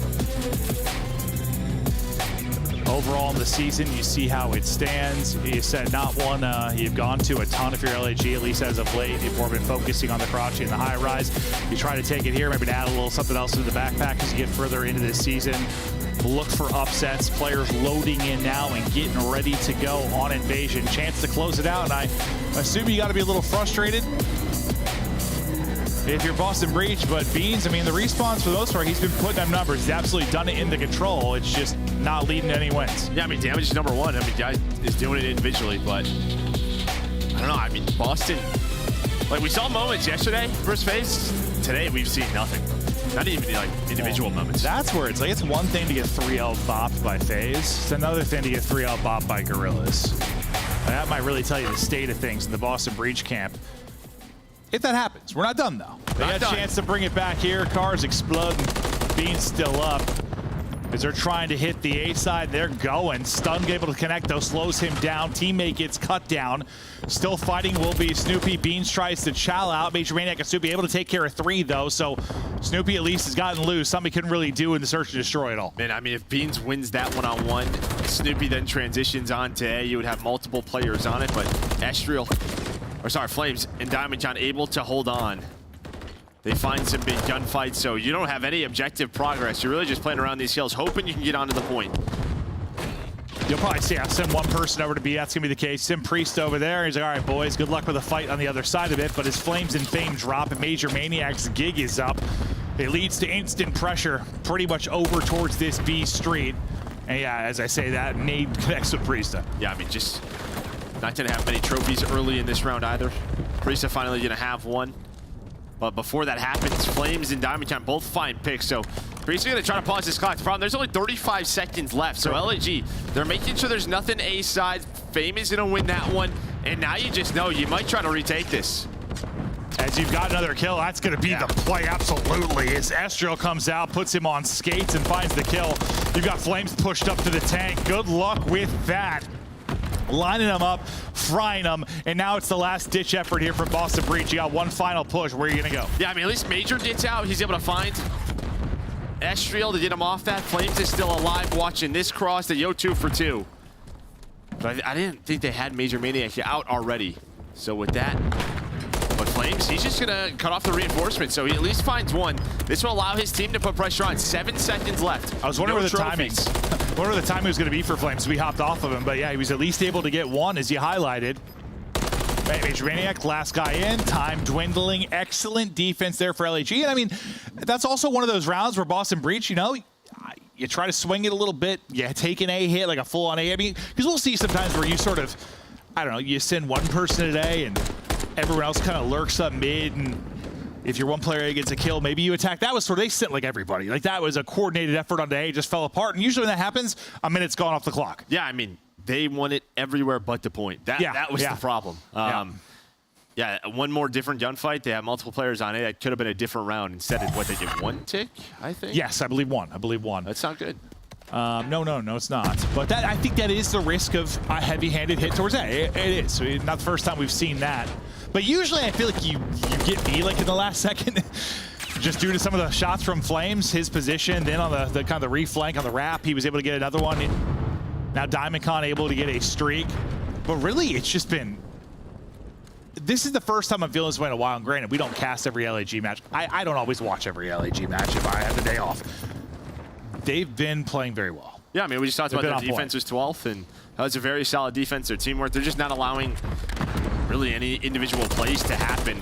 Overall in the season, you see how it stands. You said not one you've gone to a ton of your LAG, at least as of late. You've more been focusing on the crouching and the high rise. You try to take it here, maybe to add a little something else into the backpack as you get further into this season. Look for upsets, players loading in now and getting ready to go on invasion. Chance to close it out, and I assume you got to be a little frustrated if you're Boston Breach, but Beans, I mean, the respawns for the most part, he's been putting up numbers. He's absolutely done it in the control. It's just not leading to any wins. Yeah, I mean, damage is number 1. I mean, guy is doing it individually, but I don't know. I mean, Boston, like we saw moments yesterday, first phase. Today, we've seen nothing. Not even like individual moments. That's where it's like, it's one thing to get 3L bopped by FaZe. It's another thing to get 3L bopped by Gorillas. That might really tell you the state of things in the Boston Breach camp. If that happens, we're not done though. They got a chance to bring it back here. Cars exploding. Beans still up. As they're trying to hit the A side, they're going. Stun able to connect though, slows him down. Teammate gets cut down. Still fighting will be Snoopy. Beans tries to chow out. Major Maniac and Snoopy able to take care of 3 though, so Snoopy at least has gotten loose. Something he couldn't really do in the search and destroy it all. Man, I mean, if Beans wins that one-on-one, Snoopy then transitions on to A, you would have multiple players on it, but Flames and Diamond John able to hold on. They find some big gunfights, so you don't have any objective progress. You're really just playing around these hills, hoping you can get onto the point. You'll probably see I send one person over to B. That's going to be the case. Sim Priest over there. He's like, all right, boys, good luck with the fight on the other side of it. But his Flames and Fame drop, and Major Maniac's gig is up. It leads to instant pressure pretty much over towards this B street. And yeah, as I say that, Nade connects with Priesta. Yeah, I mean, just not going to have many trophies early in this round either. Priesta finally going to have one. But before that happens, Flames and Diamond Time both find picks. So Priesta going to try to pause this clock. The problem, there's only 35 seconds left. So LAG, they're making sure there's nothing A side. Fame is going to win that one. And now you just know you might try to retake this. As you've got another kill, that's going to be the play, absolutely. As Estriel comes out, puts him on skates and finds the kill. You've got Flames pushed up to the tank. Good luck with that. Lining them up, frying them, and now it's the last-ditch effort here from Boston Breach. You got one final push. Where are you going to go? Yeah, I mean, at least Major gets out. He's able to find Estriel to get him off that. Flames is still alive watching this cross. The Yo 2 for 2. But I didn't think they had Major Maniac out already. So with that, but Flames, he's just going to cut off the reinforcement, so he at least finds one. This will allow his team to put pressure on. 7 seconds left. I was wondering where the timings. Wonder the timing was going to be for Flames. We hopped off of him, but yeah, he was at least able to get one, as you highlighted. Major Maniac, last guy in, time dwindling. Excellent defense there for LAG. And I mean, that's also one of those rounds where Boston Breach, you know, you try to swing it a little bit. You take an A hit, like a full-on A. I mean, because we'll see sometimes where you sort of, I don't know, you send one person today and everyone else kind of lurks up mid, and if your one player gets a kill, maybe you attack. That was sort of, they sent like everybody. Like that was a coordinated effort on the A, just fell apart. And usually when that happens, a minute's gone off the clock. Yeah, I mean, they won it everywhere but the point. That was the problem. Yeah, one more different gunfight. They have multiple players on it. That could have been a different round. Instead of what, they get 1 tick, I think? Yes, I believe one. That's not good. No, it's not. But that, I think that is the risk of a heavy-handed hit towards that. It is. So not the first time we've seen that. But usually I feel like you get B like in the last second, just due to some of the shots from Flames, his position, then on the kind of the reflank on the wrap, he was able to get another one. Now Diamond Con able to get a streak. But really, it's just been, this is the first time I'm feeling this way in a while. And granted, we don't cast every LAG match. I don't always watch every LAG match if I have the day off. They've been playing very well. Yeah, I mean, we just talked about their defense was 12th, and that was a very solid defense. Their teamwork, they're just not allowing really any individual plays to happen.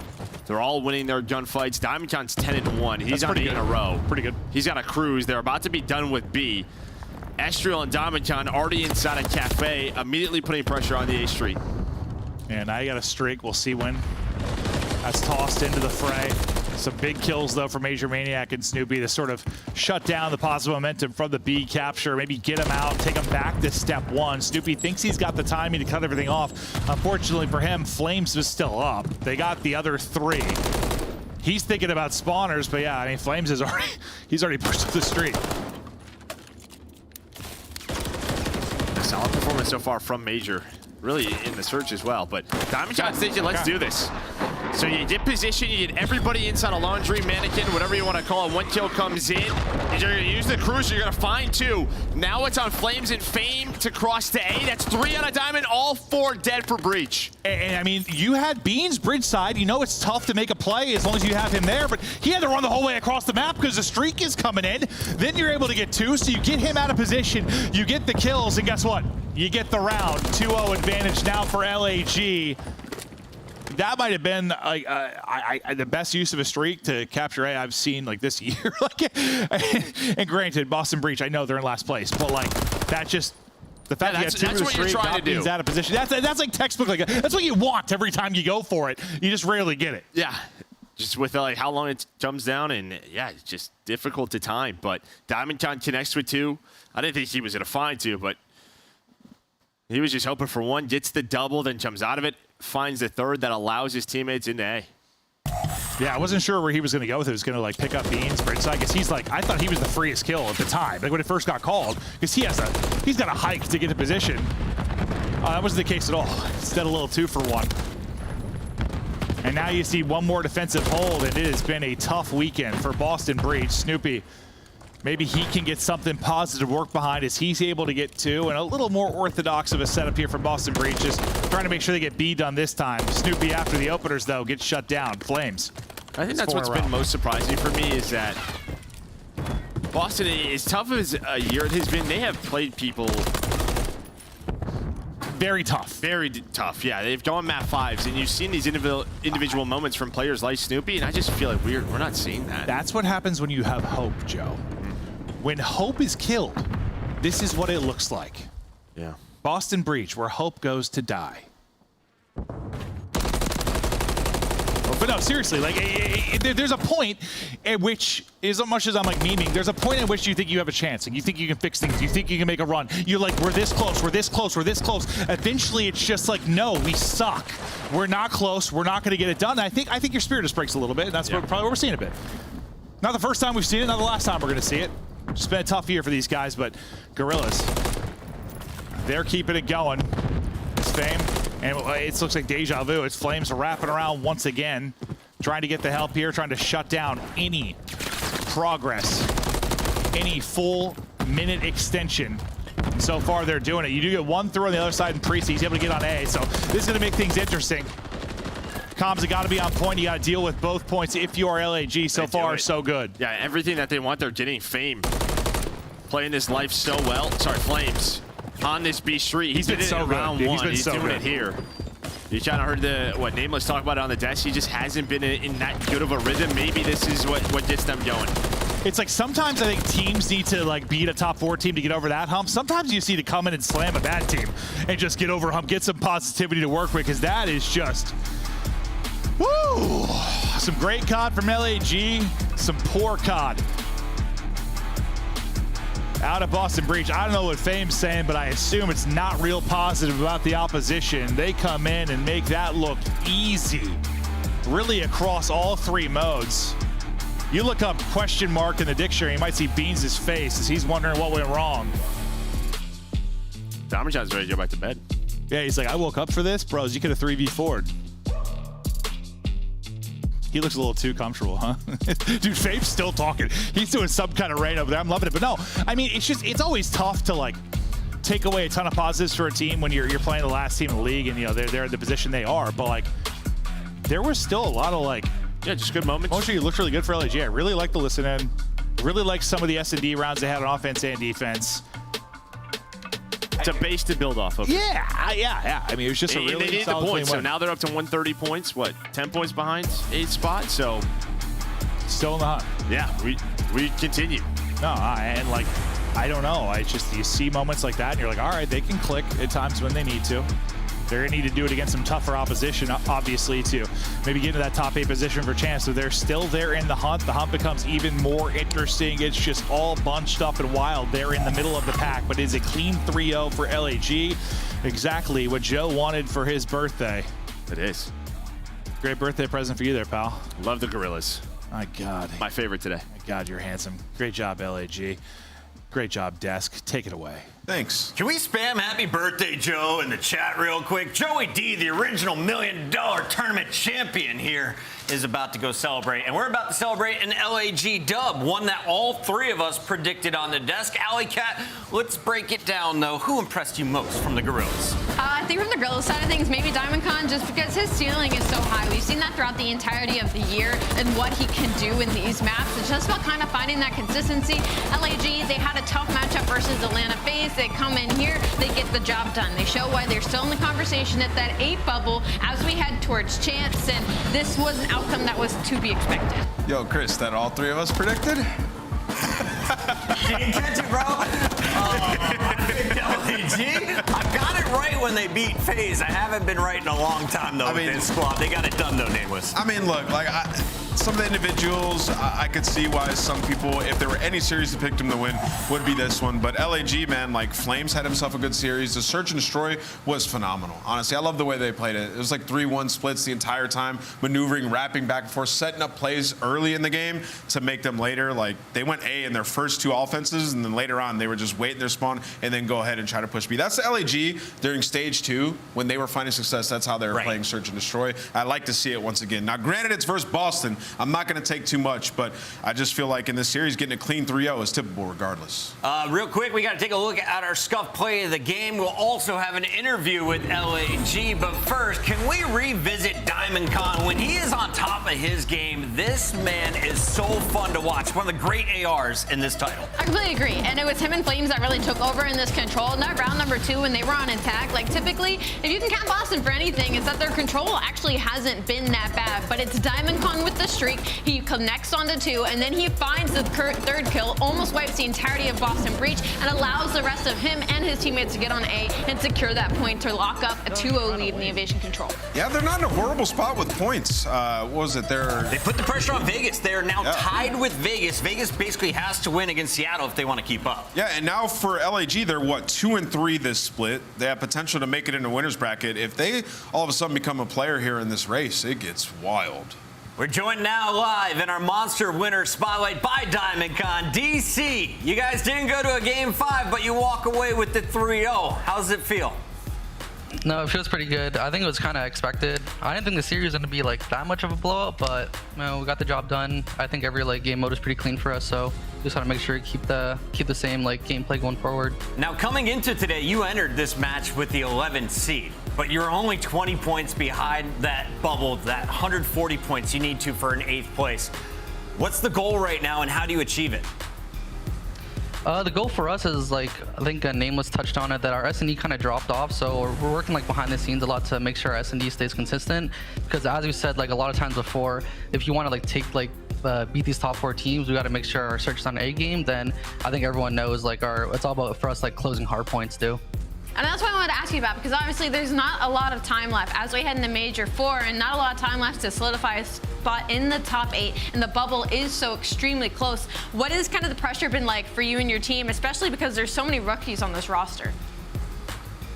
They're all winning their gunfights. Diamond Con's 10-1. He's on 8 in a row. Pretty good. He's got a cruise. They're about to be done with B. Estriel and Diamond Con already inside a cafe, immediately putting pressure on the A Street. And now you got a streak. We'll see when that's tossed into the fray. Some big kills, though, for Major Maniac and Snoopy to sort of shut down the positive momentum from the B capture, maybe get him out, take him back to step 1. Snoopy thinks he's got the timing to cut everything off. Unfortunately for him, Flames was still up. They got the other 3. He's thinking about spawners, but yeah, I mean, Flames is already, he's already pushed to the street. A solid performance so far from Major. really in the search as well. But Diamond John's thinking, let's do this. So you get position, you get everybody inside a laundry mannequin, whatever you want to call it. 1 kill comes in. You're going to use the cruiser, you're going to find 2. Now it's on Flames and Fame to cross to A. That's 3 out of Diamond, all 4 dead for Breach. And I mean, you had Beans bridge side. You know it's tough to make a play as long as you have him there, but he had to run the whole way across the map because the streak is coming in. Then you're able to get 2, so you get him out of position, you get the kills, and guess what? You get the round. 2-0 advantage now for LAG. That might have been the best use of a streak to capture A I've seen like this year. And granted, Boston Breach, I know they're in last place, but like that just the fact that you have 2 of the streak, got Beans out of position. That's like textbook. Like that's what you want every time you go for it. You just rarely get it. Yeah, just with like how long it comes down, and yeah, it's just difficult to time. But Diamond John connects with 2. I didn't think he was gonna find 2, but he was just hoping for 1. Gets the double, then comes out of it. Finds the 3rd that allows his teammates into A. Yeah, I wasn't sure where he was going to go with it. He was going to like pick up Beans bridge side because he's like, I thought he was the freest kill at the time, like when it first got called, because he's got a hike to get to position. That wasn't the case at all. Instead, a little 2 for 1. And now you see 1 more defensive hold, and it has been a tough weekend for Boston Breach. Snoopy, maybe he can get something positive work behind as he's able to get 2, and a little more orthodox of a setup here from Boston Breach, just trying to make sure they get B done this time. Snoopy after the openers, though, gets shut down. Flames. I think that's what's been most surprising for me is that Boston, as tough as a year it has been, they have played people very tough. Very tough, yeah. They've gone map 5s, and you've seen these individual moments from players like Snoopy, and I just feel like we're not seeing that. That's what happens when you have hope, Joe. When hope is killed, this is what it looks like. Yeah. Boston Breach, where hope goes to die. But no, seriously, like there's a point at which, as much as I'm like memeing, there's a point at which you think you have a chance and you think you can fix things, you think you can make a run. You're like, we're this close, we're this close, we're this close. Eventually, it's just like, no, we suck. We're not close. We're not going to get it done. And I think your spirit just breaks a little bit, and that's probably what we're seeing a bit. Not the first time we've seen it, not the last time we're going to see it. It's been a tough year for these guys, but Gorillas, they're keeping it going. It's Fame, and it looks like deja vu. It's Flames wrapping around once again, trying to get the help here, trying to shut down any progress, any full minute extension. And so far, they're doing it. You do get 1 through on the other side, and Priest, he's able to get on A, so this is going to make things interesting. Comms have got to be on point. You got to deal with both points if you are LAG. So far, so good. Yeah, everything that they want, they're getting. Fame playing this life so well. Sorry, Flames on this B street. He's been so round 1. He's doing it here. You kind of heard what Nameless talk about it on the desk. He just hasn't been in that good of a rhythm. Maybe this is what gets them going. It's like sometimes I think teams need to like beat a top 4 team to get over that hump. Sometimes you just need to come in and slam a bad team and just get over a hump, get some positivity to work with, because that is just. Woo! Some great COD from LAG, some poor COD out of Boston Breach. I don't know what Fame's saying, but I assume it's not real positive about the opposition. They come in and make that look easy, really across all 3 modes. You look up question mark in the dictionary, you might see Beans' face as he's wondering what went wrong. Diamond John's ready to go back to bed. Yeah, he's like, I woke up for this? Bros, you could have 3v4'd. He looks a little too comfortable, huh? Dude, Fame's still talking. He's doing some kind of rain over there. I'm loving it. But no, I mean, it's always tough to like take away a ton of positives for a team when you're playing the last team in the league and you know they're in the position they are. But like, there was still a lot of like, yeah, just good moments. Mostly it looked really good for LAG. I really like the listen in. Really like some of the S&D rounds they had on offense and defense. It's a base to build off of. Yeah. I mean, it was just a really they need solid the points. So win. now they're up to 130 points. What, 10 points behind 8th spot? So still in the hunt. Yeah, we continue. No, and like, I don't know. You see moments like that, and you're like, all right, they can click at times when they need to. They're going to need to do it against some tougher opposition, obviously, to maybe get into that top 8 position for chance. So they're still there in the hunt. The hunt becomes even more interesting. It's just all bunched up and wild. They're in the middle of the pack, but it's a clean 3-0 for LAG. Exactly what Joe wanted for his birthday. It is. Great birthday present for you there, pal. Love the Gorillas. My God. My favorite today. My God, you're handsome. Great job, LAG. Great job, Desk. Take it away. Thanks. Can we spam happy birthday, Joe, in the chat real quick? Joey D, the original $1 Million Tournament champion here, is about to go celebrate. And we're about to celebrate an LAG dub, one that all three of us predicted on the desk. Alley Cat, let's break it down, though. Who impressed you most from the Gorillas? I think from the Gorillas side of things, maybe DiamondCon, just because his ceiling is so high. We've seen that throughout the entirety of the year and what he can do in these maps. It's just about kind of finding that consistency. LAG, they had a tough matchup versus Atlanta FaZe. They come in here, they get the job done. They show why they're still in the conversation at that 8 bubble as we head towards champs, and this was an outcome that was to be expected. Yo, Chris, that all three of us predicted? She didn't catch it, bro. LAG, I got it right when they beat FaZe. I haven't been right in a long time, though, with this squad. They got it done, though, Nameless. I mean, look, like, some of the individuals, I could see why some people, if there were any series to pick them to win, would be this one. But LAG, man, like, Flames had himself a good series. The Search and Destroy was phenomenal. Honestly, I love the way they played it. It was like 3-1 splits the entire time, maneuvering, wrapping back and forth, setting up plays early in the game to make them later. Like, they went A in their first 2 offenses, and then later on, they were just waiting their spawn and then go ahead and try to push B. That's the LAG during stage 2. When they were finding success, that's how they were playing Search and Destroy. I'd like to see it once again. Now, granted, it's versus Boston. I'm not going to take too much, but I just feel like in this series, getting a clean 3-0 is typical regardless. Real quick, we got to take a look at our Scuff play of the game. We'll also have an interview with LAG, but first, can we revisit DiamondCon? When he is on top of his game, this man is so fun to watch. One of the great ARs in this title. I completely agree, and it was him and Flames that really took over in this control. And that round number 2, when they were on attack, like typically, if you can count Boston for anything, it's that their control actually hasn't been that bad. But it's DiamondCon with the streak. He connects onto 2, and then he finds the third kill, almost wipes the entirety of Boston Breach, and allows the rest of him and his teammates to get on A and secure that point to lock up a 2-0 lead in the Evasion control. Yeah, they're not in a horrible spot with points. What was it? They put the pressure on Vegas. They're now tied with Vegas. Vegas basically has to win against Seattle if they want to keep up. Yeah, and now for LAG, they're what, 2-3 this split. They have potential to make it in a winner's bracket. If they all of a sudden become a player here in this race, it gets wild. We're joined now live in our Monster Winner Spotlight by DiamondCon. DC, you guys didn't go to a Game 5, but you walk away with the 3-0. How does it feel? No, it feels pretty good. I think it was kind of expected. I didn't think the series was going to be like that much of a blowout, but you know, we got the job done. I think every like game mode is pretty clean for us, so just want to make sure we keep the same like gameplay going forward. Now, coming into today, you entered this match with the 11th seed, but you're only 20 points behind that bubble, that 140 points you need to for an 8th place. What's the goal right now, and how do you achieve it? The goal for us is, like, I think Nameless touched on it, that our S&D kind of dropped off, so we're working like behind the scenes a lot to make sure our S&D stays consistent, because as we said like a lot of times before, if you want to like take like beat these top 4 teams, we got to make sure our search is on A game. Then I think everyone knows like it's all about for us like closing Hardpoints too. And that's what I wanted to ask you about, because obviously there's not a lot of time left as we head into Major 4, and not a lot of time left to solidify a spot in the top 8, and the bubble is so extremely close. What has kind of the pressure been like for you and your team, especially because there's so many rookies on this roster?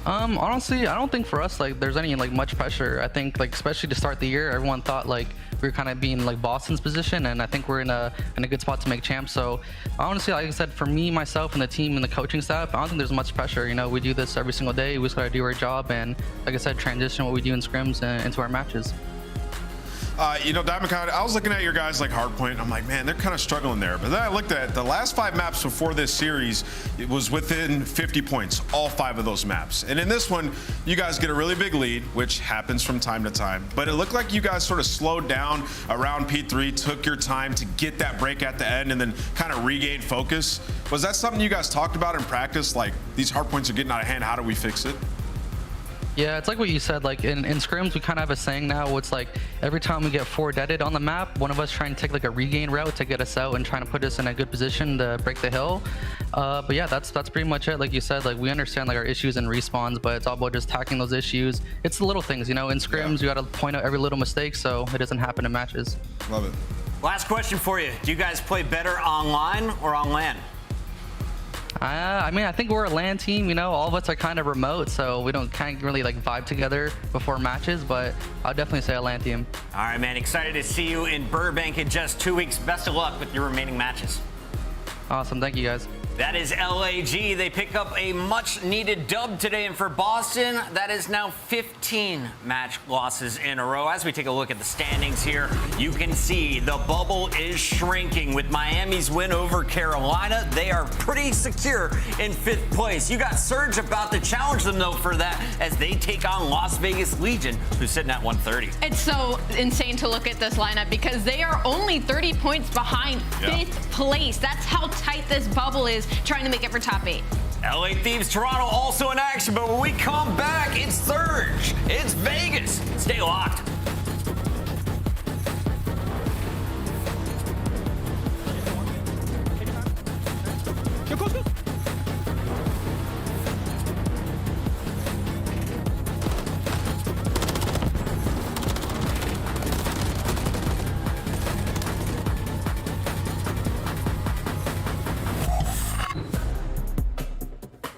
Honestly, I don't think for us like there's any like much pressure. I think like especially to start the year, everyone thought like we were kind of being like Boston's position, and I think we're in a good spot to make champs. So honestly, like I said, for me, myself, and the team and the coaching staff, I don't think there's much pressure. You know, we do this every single day. We just gotta do our job, and like I said, transition what we do in scrims into our matches. You know, DiamondCon, I was looking at your guys like Hardpoint, and I'm like, man, they're kind of struggling there. But then I looked at the last 5 maps before this series, it was within 50 points, all 5 of those maps. And in this one, you guys get a really big lead, which happens from time to time. But it looked like you guys sort of slowed down around P3, took your time to get that break at the end, and then kind of regain focus. Was that something you guys talked about in practice? Like, these Hardpoints are getting out of hand, how do we fix it? Yeah, it's like what you said. Like in scrims, we kind of have a saying now. It's like every time we get 4 deaded on the map, one of us trying to take like a regain route to get us out and trying to put us in a good position to break the hill. But yeah, that's pretty much it. Like you said, like we understand like our issues and respawns, but it's all about just tackling those issues. It's the little things, you know. In scrims, you got to point out every little mistake so it doesn't happen in matches. Love it. Last question for you: do you guys play better online or on LAN? I mean, I think we're a LAN team, you know, all of us are kind of remote, so we can't really like vibe together before matches, but I'll definitely say a LAN team. All right, man, excited to see you in Burbank in just 2 weeks. Best of luck with your remaining matches. Awesome, thank you guys. That is LAG. They pick up a much-needed dub today, and for Boston, that is now 15 match losses in a row. As we take a look at the standings here, you can see the bubble is shrinking. With Miami's win over Carolina, they are pretty secure in 5th place. You got Surge about to challenge them, though, for that as they take on Las Vegas Legion, who's sitting at 130. It's so insane to look at this lineup because they are only 30 points behind 5th place. That's how tight this bubble is, trying to make it for top 8. LA Thieves Toronto also in action, but when we come back, it's Surge. It's Vegas. Stay locked.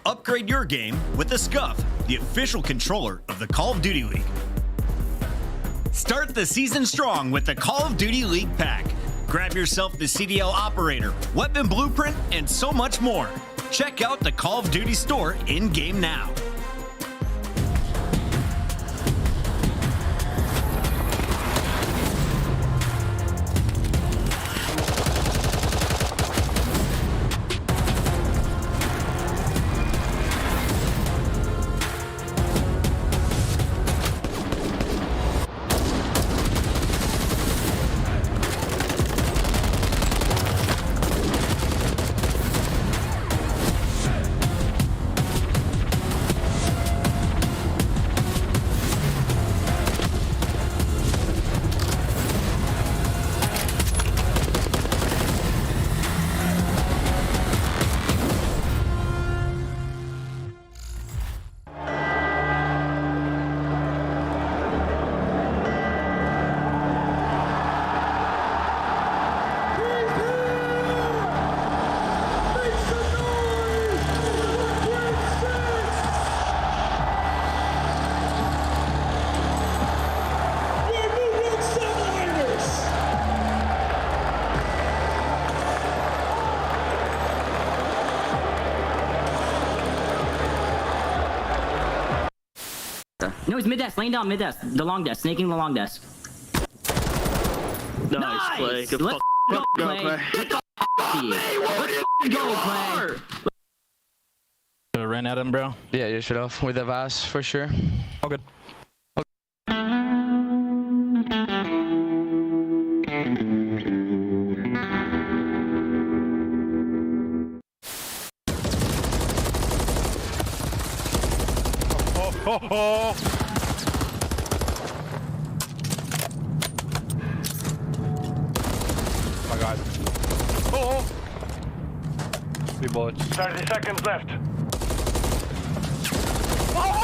Upgrade your game with the Scuff, the official controller of the Call of Duty League. Start the season strong with the Call of Duty League pack. Grab yourself the CDL operator, weapon blueprint, and so much more. Check out the Call of Duty store in-game now. No, he's mid-desk, laying down mid-desk. The long desk, snaking the long desk. Nice play. Good Let's go, Clay. Clay. Let's go, Clay. Ran at him, bro. Yeah, you should have with the Vaz for sure. All good. Oh my god. Oh! 3 bullets. 30 seconds left. Oh!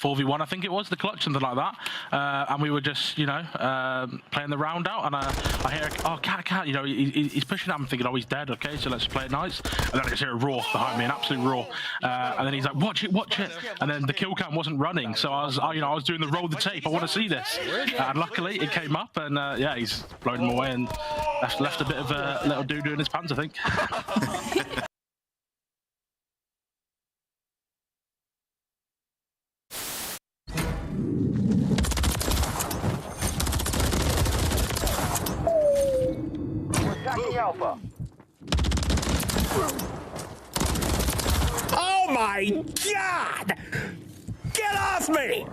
4v1, I think it was, the clutch, something like that. And we were just, you know, playing the round out, and I hear, oh, cat, you know, he's pushing at him, thinking, oh, he's dead, okay, so let's play it nice. And then I just hear a roar behind me, an absolute roar. And then he's like, watch it. And then the kill cam wasn't running, so I was doing the roll the tape, I want to see this. And luckily, it came up, and yeah, he's blown him away, and left a bit of a little doo-doo in his pants, I think. Attacking Alpha. Oh my God! Get off me!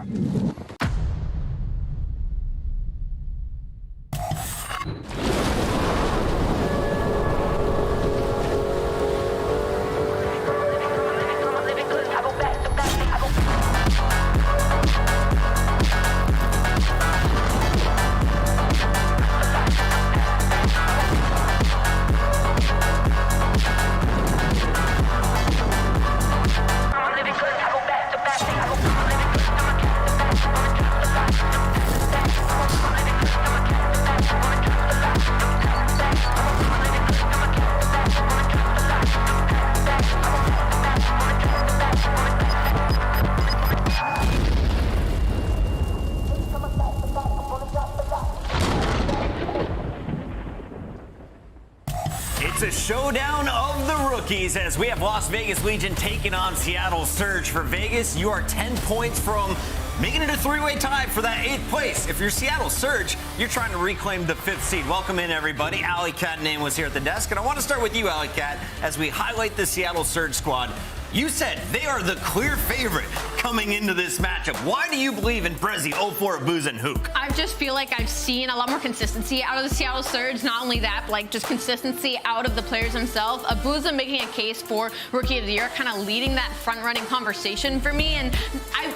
showdown of the rookies as we have Las Vegas Legion taking on Seattle Surge. For Vegas, you are 10 points from making it a three-way tie for that 8th place. If you're Seattle Surge, you're trying to reclaim the 5th seed. Welcome in, everybody. Alley Cat Name was here at the desk, and I want to start with you, Alley Cat, as we highlight the Seattle Surge squad. You said they are the clear favorite coming into this matchup. Why do you believe in Brezzy, 04, Booz, and Hook? I just feel like I've seen a lot more consistency out of the Seattle Surge. Not only that, but like just consistency out of the players themselves. Booz making a case for Rookie of the Year, kind of leading that front-running conversation for me. And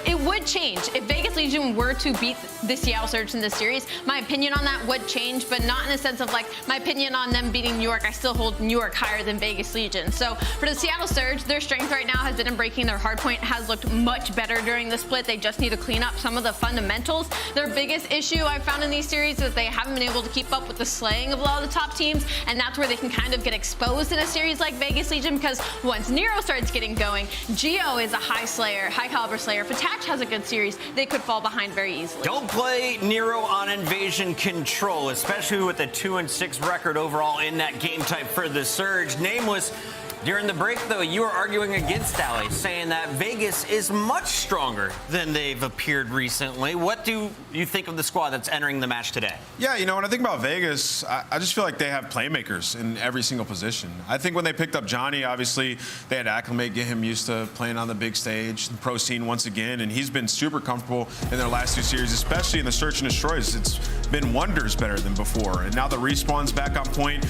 it would change. If Vegas Legion were to beat the Seattle Surge in this series, my opinion on that would change, but not in the sense of like my opinion on them beating New York. I still hold New York higher than Vegas Legion. So for the Seattle Surge, their strength right now has been in breaking. Their hardpoint has looked much better during the split. They just need to clean up some of the fundamentals. Their biggest issue I've found in these series is they haven't been able to keep up with the slaying of a lot of the top teams, and that's where they can kind of get exposed in a series like Vegas Legion, because once Nero starts getting going, Geo is a high slayer, high caliber slayer. If Attach has a good series, they could fall behind very easily. Don't play Nero on Invasion Control, especially with a 2-6 record overall in that game type for the Surge. Nameless, during the break, though, you were arguing against Alley, saying that Vegas is much stronger than they've appeared recently. What do you think of the squad that's entering the match today? Yeah, you know, when I think about Vegas, I just feel like they have playmakers in every single position. I think when they picked up Johnny, obviously, they had to acclimate, get him used to playing on the big stage, the pro scene once again, and he's been super comfortable in their last 2 series, especially in the Search and Destroys. It's been wonders better than before. And now the Respawn's back on point.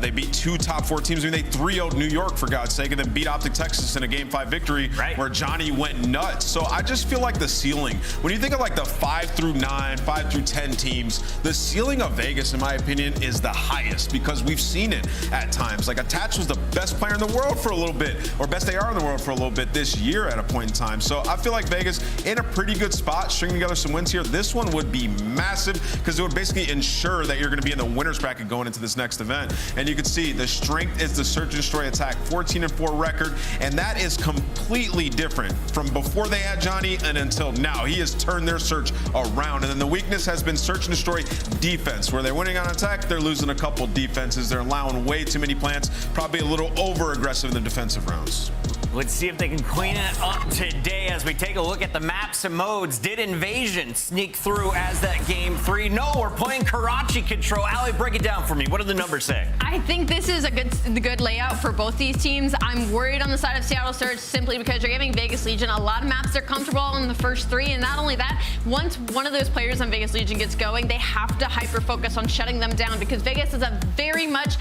They beat 2 top 4 teams. I mean, they 3-0'd New York, for God's sake, and then beat Optic Texas in a Game 5 victory where Johnny went nuts. So I just feel like the ceiling, when you think of like the 5 through 9, 5 through 10 teams, the ceiling of Vegas, in my opinion, is the highest because we've seen it at times. Like Attach was the best player in the world for a little bit, or best AR in the world for a little bit this year at a point in time. So I feel like Vegas in a pretty good spot, stringing together some wins here. This one would be massive because it would basically ensure that you're going to be in the winner's bracket going into this next event. And you can see the strength is the Search and Destroy attack, 14-4 record, and that is completely different from before they had Johnny and until now. He has turned their Search around, and then the weakness has been Search and Destroy defense, where they're winning on attack, they're losing a couple defenses, they're allowing way too many plants, probably a little over aggressive in the defensive rounds. Let's see if they can clean it up today as we take a look at the maps and modes. Did Invasion sneak through as that Game 3? No, we're playing Karachi Control. Allie, break it down for me. What do the numbers say? I think this is a good layout for both these teams. I'm worried on the side of Seattle Surge simply because you're giving Vegas Legion a lot of maps they're comfortable in the first 3, and not only that, once one of those players on Vegas Legion gets going, they have to hyper-focus on shutting them down because Vegas is a very much,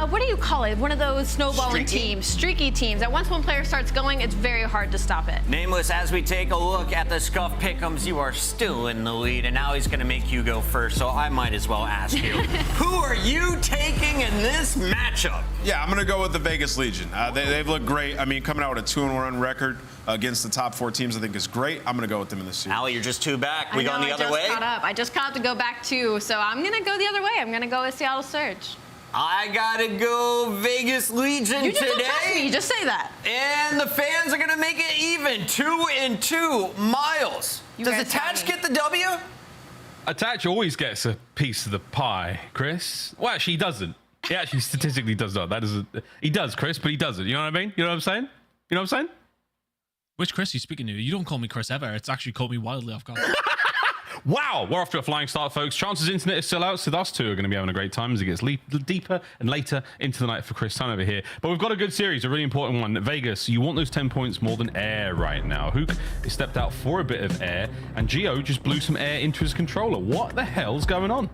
what do you call it? One of those snowballing teams, streaky teams. That once one player starts going, it's very hard to stop it. Nameless, as we take a look at the Scuff Pick'ems, you are still in the lead, and now he's going to make you go first, so I might as well ask you. Who are you taking in this matchup? Yeah, I'm going to go with the Vegas Legion. They've looked great. I mean, coming out with a 2-1 record against the top 4 teams, I think is great. I'm going to go with them in this series. Allie, you're just 2 back. We going the other way? I just caught up to go back 2, so I'm going to go the other way. I'm going to go with Seattle Surge. I gotta go Vegas Legion you just today. Don't trust me. You just say that. And the fans are gonna make it even. 2-2. Miles, does Attach get the W? Attach always gets a piece of the pie, Chris. Well, actually, he doesn't. He actually statistically does not. He does, Chris, but he doesn't. You know what I mean? You know what I'm saying? You know what I'm saying? Which Chris are you speaking to? You don't call me Chris ever. It's actually caught me wildly off guard. Wow, we're off to a flying start, folks. Chances internet is still out, so us two are going to be having a great time as it gets deeper and later into the night for Chris Tan over here. But we've got a good series, a really important one. Vegas, you want those 10 points more than air right now. Hook has stepped out for a bit of air, and Geo just blew some air into his controller. What the hell's going on?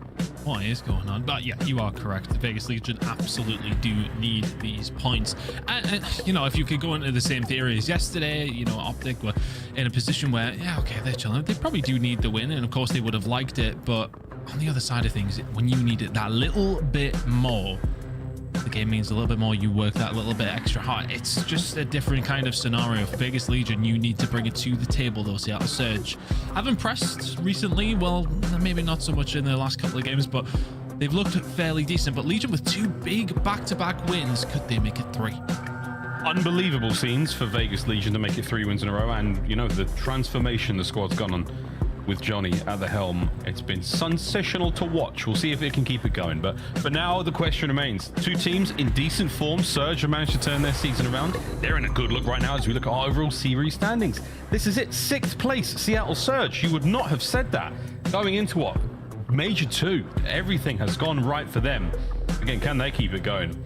What is going on? But yeah, you are correct. The Vegas Legion absolutely do need these points. And you know, if you could go into the same theory as yesterday, you know, Optic were in a position where, yeah, okay, they're chilling. They probably do need the win, and of course they would have liked it. But on the other side of things, when you need it that little bit more, the game means a little bit more. You work that little bit extra hard. It's just a different kind of scenario. For Vegas Legion, you need to bring it to the table, though. Seattle Surge have impressed recently. Well, maybe not so much in the last couple of games, but they've looked fairly decent. But Legion with 2 big back-to-back wins, could they make it 3? Unbelievable scenes for Vegas Legion to make it 3 wins in a row, and you know the transformation the squad's gone on. with Johnny at the helm. It's been sensational to watch. We'll see if it can keep it going. But for now, the question remains. Two teams in decent form. Surge have managed to turn their season around. They're in a good look right now as we look at our overall series standings. This is it. 6th place, Seattle Surge. You would not have said that going into what? Major 2. Everything has gone right for them. Again, can they keep it going?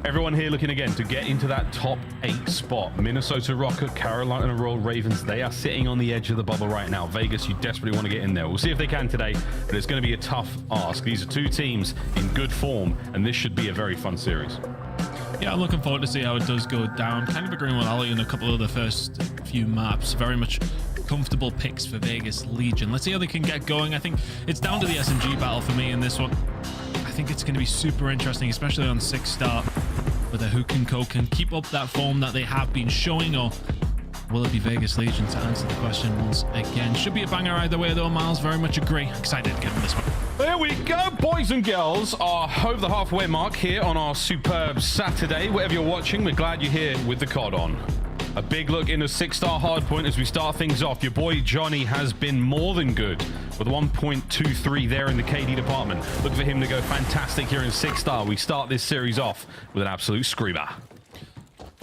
Everyone here looking again to get into that top 8 spot. Minnesota Rocket, Carolina Royal Ravens, they are sitting on the edge of the bubble right now. Vegas, you desperately want to get in there. We'll see if they can today, but it's going to be a tough ask. These are two teams in good form, and this should be a very fun series. Yeah, I'm looking forward to see how it does go down. Kind of agreeing with Ali in a couple of the first few maps. Very much comfortable picks for Vegas Legion. Let's see how they can get going. I think it's down to the SMG battle for me in this one. I think it's going to be super interesting, especially on 6-star, whether Hook and Co can keep up that form that they have been showing, or will it be Vegas Legion to answer the question once again? Should be a banger either way though, Miles. Very much agree. Excited to get on this one. There we go, boys and girls. Are over the halfway mark here on our superb Saturday. Whatever you're watching, we're glad you're here with the COD on. A big look into 6-star Hardpoint as we start things off. Your boy Johnny has been more than good with 1.23 there in the KD department. Look for him to go fantastic here in 6-star. We start this series off with an absolute screamer.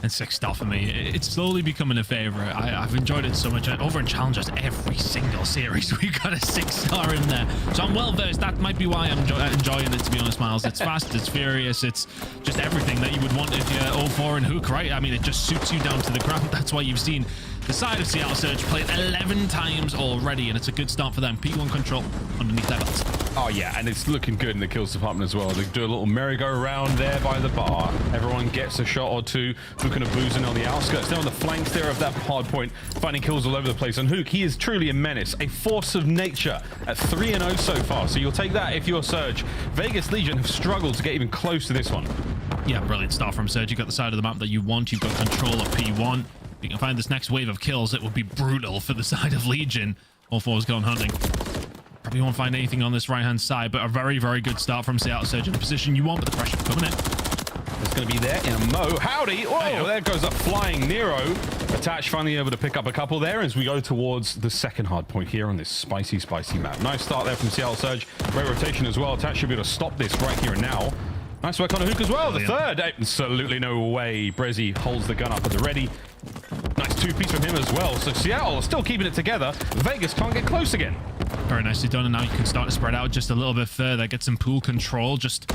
And 6-star for me, it's slowly becoming a favorite. I've enjoyed it so much. Over in Challengers, every single series we got a 6-star in there, so I'm well versed. That might be why I'm enjoying it, to be honest, Miles. It's fast, it's furious, it's just everything that you would want if you're 04 and Hook, right? I mean, it just suits you down to the ground. That's why you've seen the side of Seattle Surge played 11 times already, and it's a good start for them. P1 control underneath their belts. Oh yeah, and it's looking good in the kills department as well. They do a little merry-go-round there by the bar. Everyone gets a shot or two. Hook and a boozing on the outskirts. They're on the flanks there of that hard point, finding kills all over the place. And Hook, he is truly a menace, a force of nature at 3-0 so far. So you'll take that if you're Surge. Vegas Legion have struggled to get even close to this one. Yeah, brilliant start from Surge. You've got the side of the map that you want. You've got control of P1. If you can find this next wave of kills, it would be brutal for the side of Legion. All fours gone hunting. Probably won't find anything on this right-hand side, but a very, very good start from Seattle Surge in the position you want, but the pressure coming in. It's going to be there in a mo. Howdy! Oh, there goes a flying Nero. Attach finally able to pick up a couple there as we go towards the second hard point here on this spicy, spicy map. Nice start there from Seattle Surge. Great rotation as well. Attach should be able to stop this right here and now. Nice work on a Hook as well. The third. Absolutely no way. Brezzy holds the gun up at the ready. Nice two-piece from him as well. So Seattle still keeping it together. Vegas can't get close again. Very nicely done, and now you can start to spread out just a little bit further. Get some pool control. Just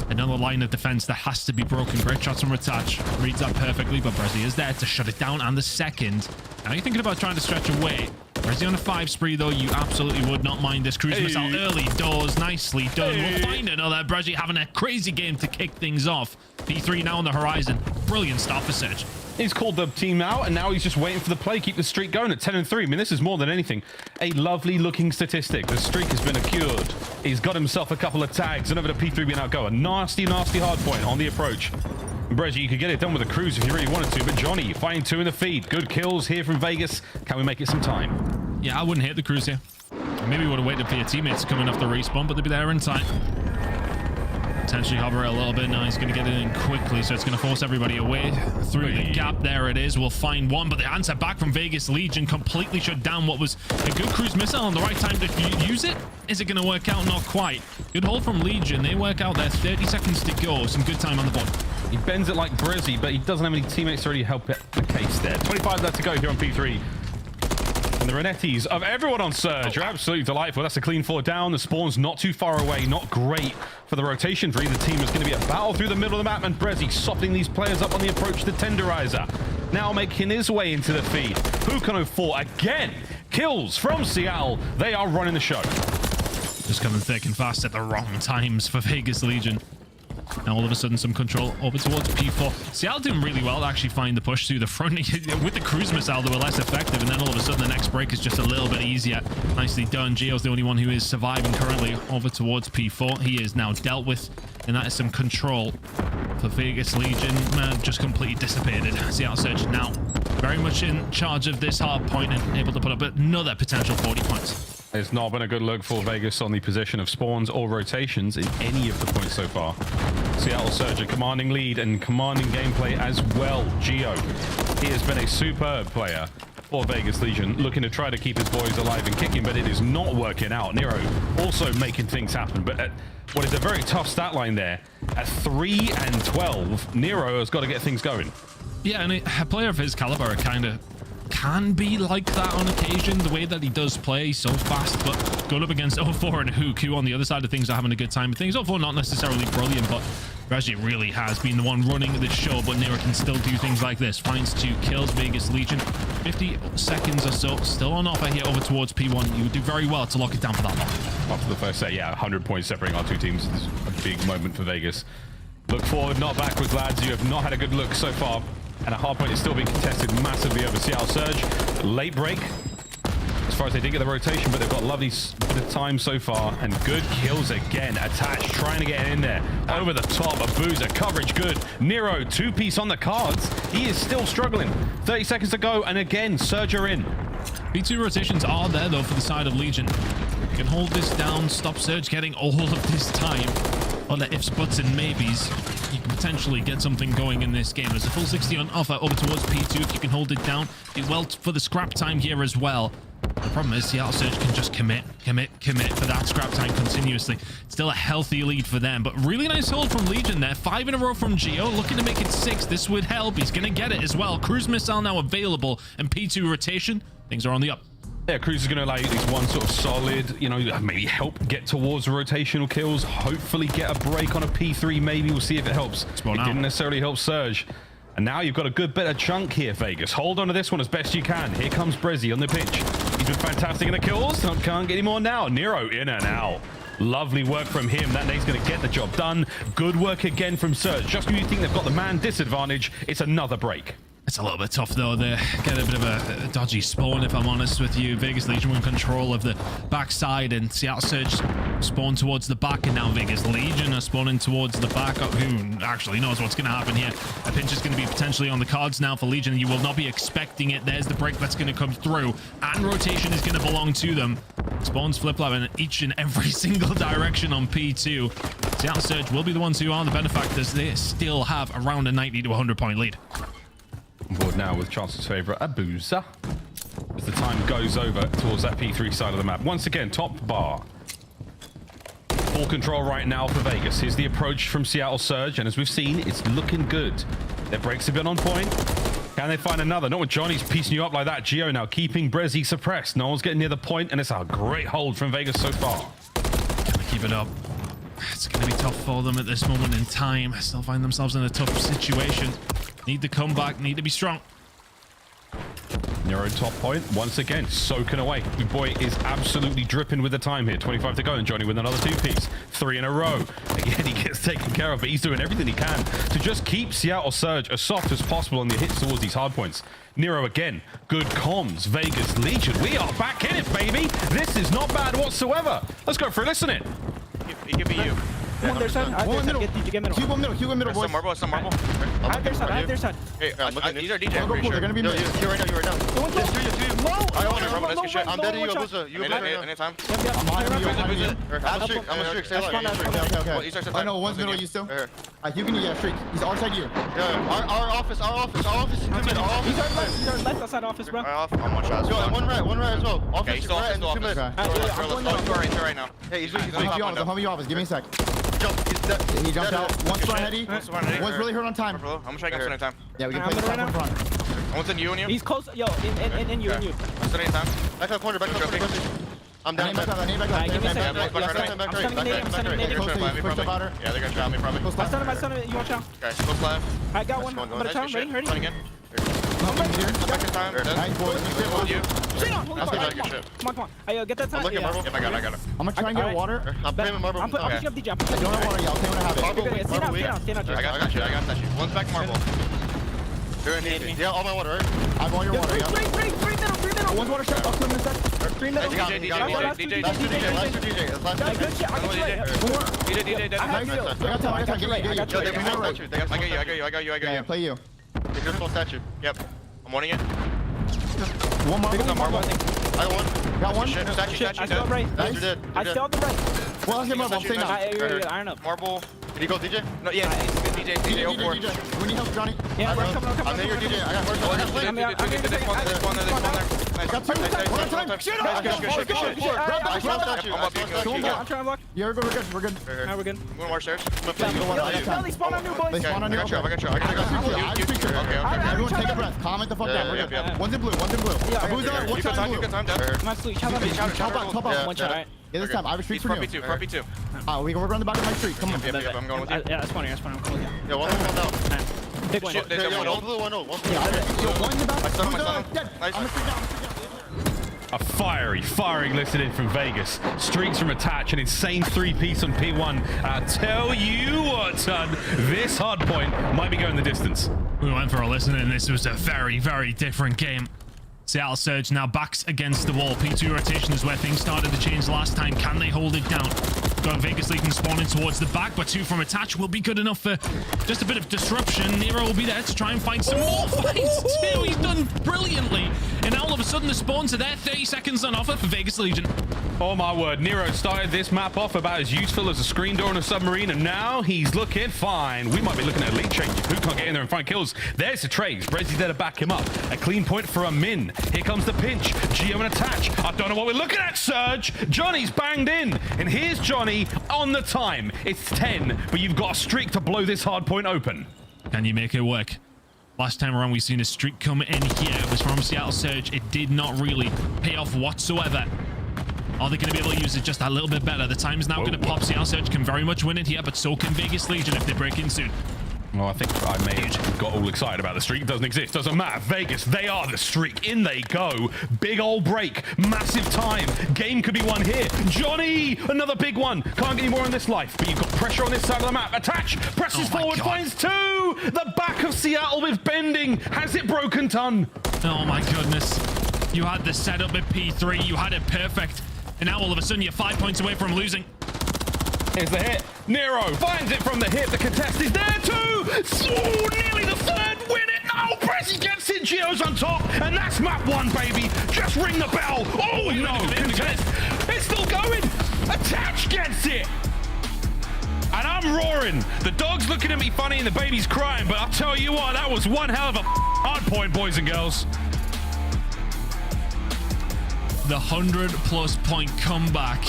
another line of defense that has to be broken. Great shots from Retouch. Reads that perfectly, but Brezzy is there to shut it down. And the second. Now you're thinking about trying to stretch away. Brezzy on a 5 spree, though. You absolutely would not mind this cruise missile. Early doors. Nicely done. We'll find another. Brezzy having a crazy game to kick things off. P3 now on the horizon. Brilliant start for Surge. He's called the team out, and now he's just waiting for the play. Keep the streak going at 10-3. I mean, this is more than anything a lovely-looking statistic. The streak has been accrued. He's got himself a couple of tags, and over to P3 being out go. A nasty, nasty hard point on the approach. Brezzy, you could get it done with a cruise if you really wanted to, but Johnny finding 2 in the feed. Good kills here from Vegas. Can we make it some time? Yeah, I wouldn't hit the cruise here. Maybe would have waited for your teammates coming off the respawn, but they'd be there in time. Potentially hover a little bit. Now he's going to get it in quickly, so it's going to force everybody away through the gap. There it is. We'll find one, but the answer back from Vegas Legion completely shut down what was a good cruise missile on the right time to use it. Is it going to work out? Not quite. Good hold from Legion. They work out there. 30 seconds to go. Some good time on the board. He bends it like Brezzy, but he doesn't have any teammates to really help it the case there. 25 left to go here on P3. And the Renettis of everyone on Surge are absolutely delightful. That's a clean 4 down. The spawn's not too far away. Not great for the rotation for either team. It's going to be a battle through the middle of the map, and Brezzy softening these players up on the approach to Tenderizer. Now making his way into the feed. Hook on 04 again. Kills from Seattle. They are running the show. Just coming thick and fast at the wrong times for Vegas Legion. Now all of a sudden some control over towards P4. Seattle doing really well to actually find the push through the front. With the cruise missile they were less effective, and then all of a sudden the next break is just a little bit easier. Nicely done. Geo's the only one who is surviving currently over towards P4. He is now dealt with, and that is some control for Vegas Legion. Man, just completely dissipated. Seattle Surge now very much in charge of this hard point and able to put up another potential 40 points. It's not been a good look for Vegas on the position of spawns or rotations in any of the points so far. Seattle Surge a commanding lead and commanding gameplay as well. Geo, he has been a superb player for Vegas Legion, looking to try to keep his boys alive and kicking, but it is not working out. Nero also making things happen, but at what is a very tough stat line there, at 3 and 12, Nero has got to get things going. Yeah, and a player of his caliber kind of can be like that on occasion, the way that he does play so fast, but going up against 04 and Hook, who on the other side of things are having a good time. Things 04 not necessarily brilliant, but Reggie really has been the one running this show, but Nero can still do things like this. Finds 2 kills, Vegas Legion. 50 seconds or so, still on offer here over towards P1. You would do very well to lock it down for that long. After the first set, yeah, 100 points separating our two teams. This is a big moment for Vegas. Look forward, not backwards, lads. You have not had a good look so far. And a hardpoint is still being contested massively over Seattle Surge. Late break. As far as they did get the rotation, but they've got lovely bit of time so far. And good kills again. Attached, trying to get in there. Over the top, a boozer. Coverage good. Nero, 2-piece on the cards. He is still struggling. 30 seconds to go. And again, Surge are in. P2 rotations are there, though, for the side of Legion. Can hold this down. Stop Surge getting all of this time. On the ifs, buts, and maybes, you can potentially get something going in this game. There's a full 60 on offer over towards P2 if you can hold it down. Do well for the scrap time here as well. The problem is Seattle Surge can just commit for that scrap time continuously. Still a healthy lead for them, but really nice hold from Legion there. 5 in a row from Geo, looking to make it 6. This would help. He's going to get it as well. Cruise missile now available, and P2 rotation. Things are on the up. Yeah, Cruz is going to allow you at least one sort of solid, you know, maybe help get towards rotational kills. Hopefully get a break on a P3. Maybe we'll see if it helps. It didn't necessarily help Surge. And now you've got a good bit of chunk here, Vegas. Hold on to this one as best you can. Here comes Brezzy on the pitch. He's been fantastic in the kills. Can't get any more now. Nero in and out. Lovely work from him. That nade's going to get the job done. Good work again from Surge. Just when you think they've got the man disadvantage, it's another break. It's a little bit tough, though. They get a bit of a dodgy spawn, if I'm honest with you. Vegas Legion were in control of the backside, and Seattle Surge spawn towards the back, and now Vegas Legion are spawning towards the back. Who actually knows what's going to happen here? A pinch is going to be potentially on the cards now for Legion, and you will not be expecting it. There's the break that's going to come through, and rotation is going to belong to them. Spawns flip-flop in each and every single direction on P2. Seattle Surge will be the ones who are the benefactors. They still have around a 90 to 100 point lead. On board now with Chance's favorite, Abuza, as the time goes over towards that P3 side of the map. Once again, top bar. Full control right now for Vegas. Here's the approach from Seattle Surge, and as we've seen, it's looking good. Their breaks have been on point. Can they find another? Not with Johnny's piecing you up like that. Geo now keeping Brezzy suppressed. No one's getting near the point, and it's a great hold from Vegas so far. Can they keep it up? It's going to be tough for them at this moment in time. Still find themselves in a tough situation. Need to come back, need to be strong. Nero top point once again, soaking away. Big boy is absolutely dripping with the time here. 25 to go, and Johnny with another 2-piece. 3 in a row. Again, he gets taken care of, but he's doing everything he can to just keep Seattle Surge as soft as possible on the hits towards these hard points. Nero again, good comms. Vegas Legion, we are back in it, baby. This is not bad whatsoever. Let's go for a listen in. He could be you. One there, son. One middle. Get middle. Hugo middle, boys. Some marble. I have their side. Hey, these are DJ. They're gonna be middle. You right now, There's 3 of you. I want it, bro. Let's get shit. I'm dead to you, Abuza. You anytime. I'm behind you. I'm a streak. Stay alive. Okay. I know, one's middle, you still. You can streak. He's our side here. Yeah, our office. He's our left outside office, bro. I'm one shot. Yo, and one right as well. Okay, he's still office. I'm going right now. Hey, he's weak. I'm coming office. Give me a sec. He jumped out. One's front heady. One's really hurt on time. I'm gonna try to get time. Yeah, we can play this in front. One's in you and you. He's close. Yo, in you. What's the time? Back to the corner. I'm down. Give me a second. Yeah, they're gonna try me probably. My son, you watch out. Okay, close left. I got one. I'm gonna try. Ready? Again. I'm back in time. Nice, boys. Come on. Hey, get that time. I'm looking marble. Yep, I got it. I'm gonna try and get water. I'm playing marble. I'm pushing up DJ. I don't have water, y'all. Tell me what I have it. Stand out. I got that shit. One's back marble. Yeah, all my water, right? I have all your water, yeah. Three middle. One's water shot. I'll come in a sec. 3 middle. DJ. Last two DJ. Good shit. I got you. I got you. Yeah, play you. There's a small statue. Yep. I'm wanting it. One marble. Got one. Statue. I still have right. You're dead. I still have the right. Well, him up. I'll stay now. Iron up. Marble. Did he go DJ? No, yeah. DJ. We need help, Johnny. Yeah, we're coming. I'm here, DJ. I got first. There's one there. Nice. Got two. One time. Shit. I'm trying to block. Yeah, we're good. Now we're good. One more stairs. They spawn on you, boys. They spawn on you. I got you. Okay. Everyone take a breath. Calm it the fuck down. We're good. One's in blue. Blue's on. One shot in blue. I'm not sleep. Top up. One shot, right? Yeah, this time. I have a streak for you. Front B2. We can work around the back of my streak. Come on. I'm going with you. Yeah, that's funny. I'm cool. Yeah, one comes out. Big one. One blue, one no. One in the back. My son. Dead. I'm a streak down. A firing listening from Vegas. Streaks from Attach, an insane 3-piece on P1. I tell you what, son, this Hardpoint might be going the distance. We went for a listen, and this was a very, very different game. Seattle Surge now backs against the wall. P2 rotation is where things started to change last time. Can they hold it down? Got Vegas Legion spawning towards the back, but 2 from Attach will be good enough for just a bit of disruption. Nero will be there to try and find some more fights too. He's done brilliantly. And now all of a sudden the spawns are there. 30 seconds on offer for Vegas Legion. Oh my word, Nero started this map off about as useful as a screen door on a submarine, and now he's looking fine. We might be looking at a lead change. Who can't get in there and find kills? There's the trades. Brezzy's there to back him up. A clean point for a min. Here comes the pinch. Geo and Attach. I don't know what we're looking at, Surge. Johnny's banged in. And here's Johnny on the time. It's 10, but you've got a streak to blow this hard point open. Can you make it work? Last time around, we've seen a streak come in here. It was from Seattle Surge. It did not really pay off whatsoever. Are they going to be able to use it just a little bit better? The time is now going to pop. Seattle Surge can very much win it here, but so can Vegas Legion if they break in soon. Well, I think I may have got all excited about the streak. It doesn't exist. Doesn't matter. Vegas, they are the streak. In they go. Big old break. Massive time. Game could be won here. Johnny, another big one. Can't get any more in this life, but you've got pressure on this side of the map. Attach. Presses forward. Finds 2. The back of Seattle with bending. Has it broken, Ton? Oh, my goodness. You had the setup at P3. You had it perfect. And now all of a sudden you're 5 points away from losing. Here's the hit. Nero finds it from the hip. The contest is there too. Oh, nearly the third. Win it. No, Prezi gets it. Geo's on top. And that's map 1, baby. Just ring the bell. Oh, no. Contest. It's still going. Attach gets it. And I'm roaring. The dog's looking at me funny and the baby's crying. But I'll tell you what, that was one hell of a hard point, boys and girls. The 100+ point comeback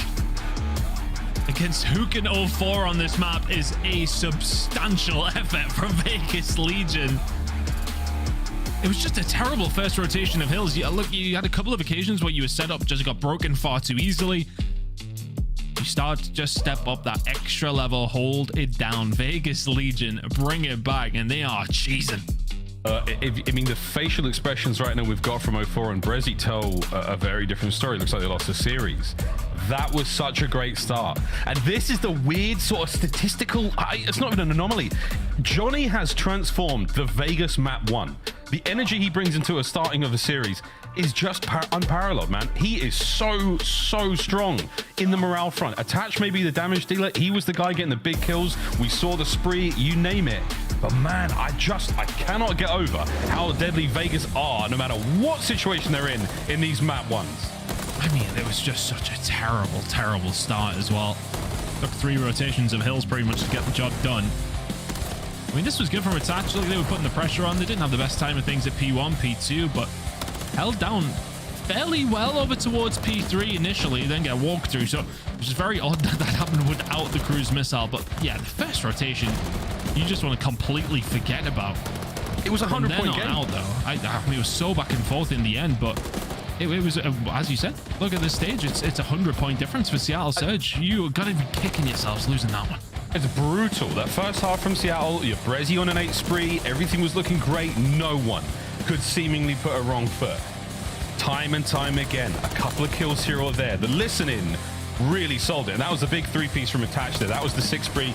against Hukin 04 on this map is a substantial effort from Vegas Legion. It was just a terrible first rotation of Hills. Look, you had a couple of occasions where you were set up, just got broken far too easily. You start to just step up that extra level, hold it down. Vegas Legion, bring it back, and they are cheesing. I mean, the facial expressions right now we've got from 04 and Brezzy tell a very different story. Looks like they lost the series. That was such a great start. And this is the weird sort of statistical... it's not even an anomaly. Johnny has transformed the Vegas map 1. The energy he brings into a starting of a series is just unparalleled, man. He is so strong in the morale front. Attach may be the damage dealer. He was the guy getting the big kills. We saw the spree, you name it. But man, I cannot get over how deadly Vegas are, no matter what situation they're in these map 1s. I mean, it was just such a terrible start as well. Took 3 rotations of Hills pretty much to get the job done. I mean, this was good from Attach. Look, they were putting the pressure on. They didn't have the best time of things at P1, P2, but held down fairly well over towards P3 initially, then get walked through. So it was very odd that happened without the cruise missile. But yeah, the first rotation, you just want to completely forget about. It was a 100-point game. Out, though. I mean, it was so back and forth in the end, but it was, as you said, look at this stage. It's a 100-point difference for Seattle Surge. You got to be kicking yourselves losing that one. It's brutal. That first half from Seattle, you're Brezzy on an 8 spree. Everything was looking great. No one could seemingly put a wrong foot. Time and time again, a couple of kills here or there. The listening really sold it. And that was the big 3-piece from Attach there. That was the 6 spree.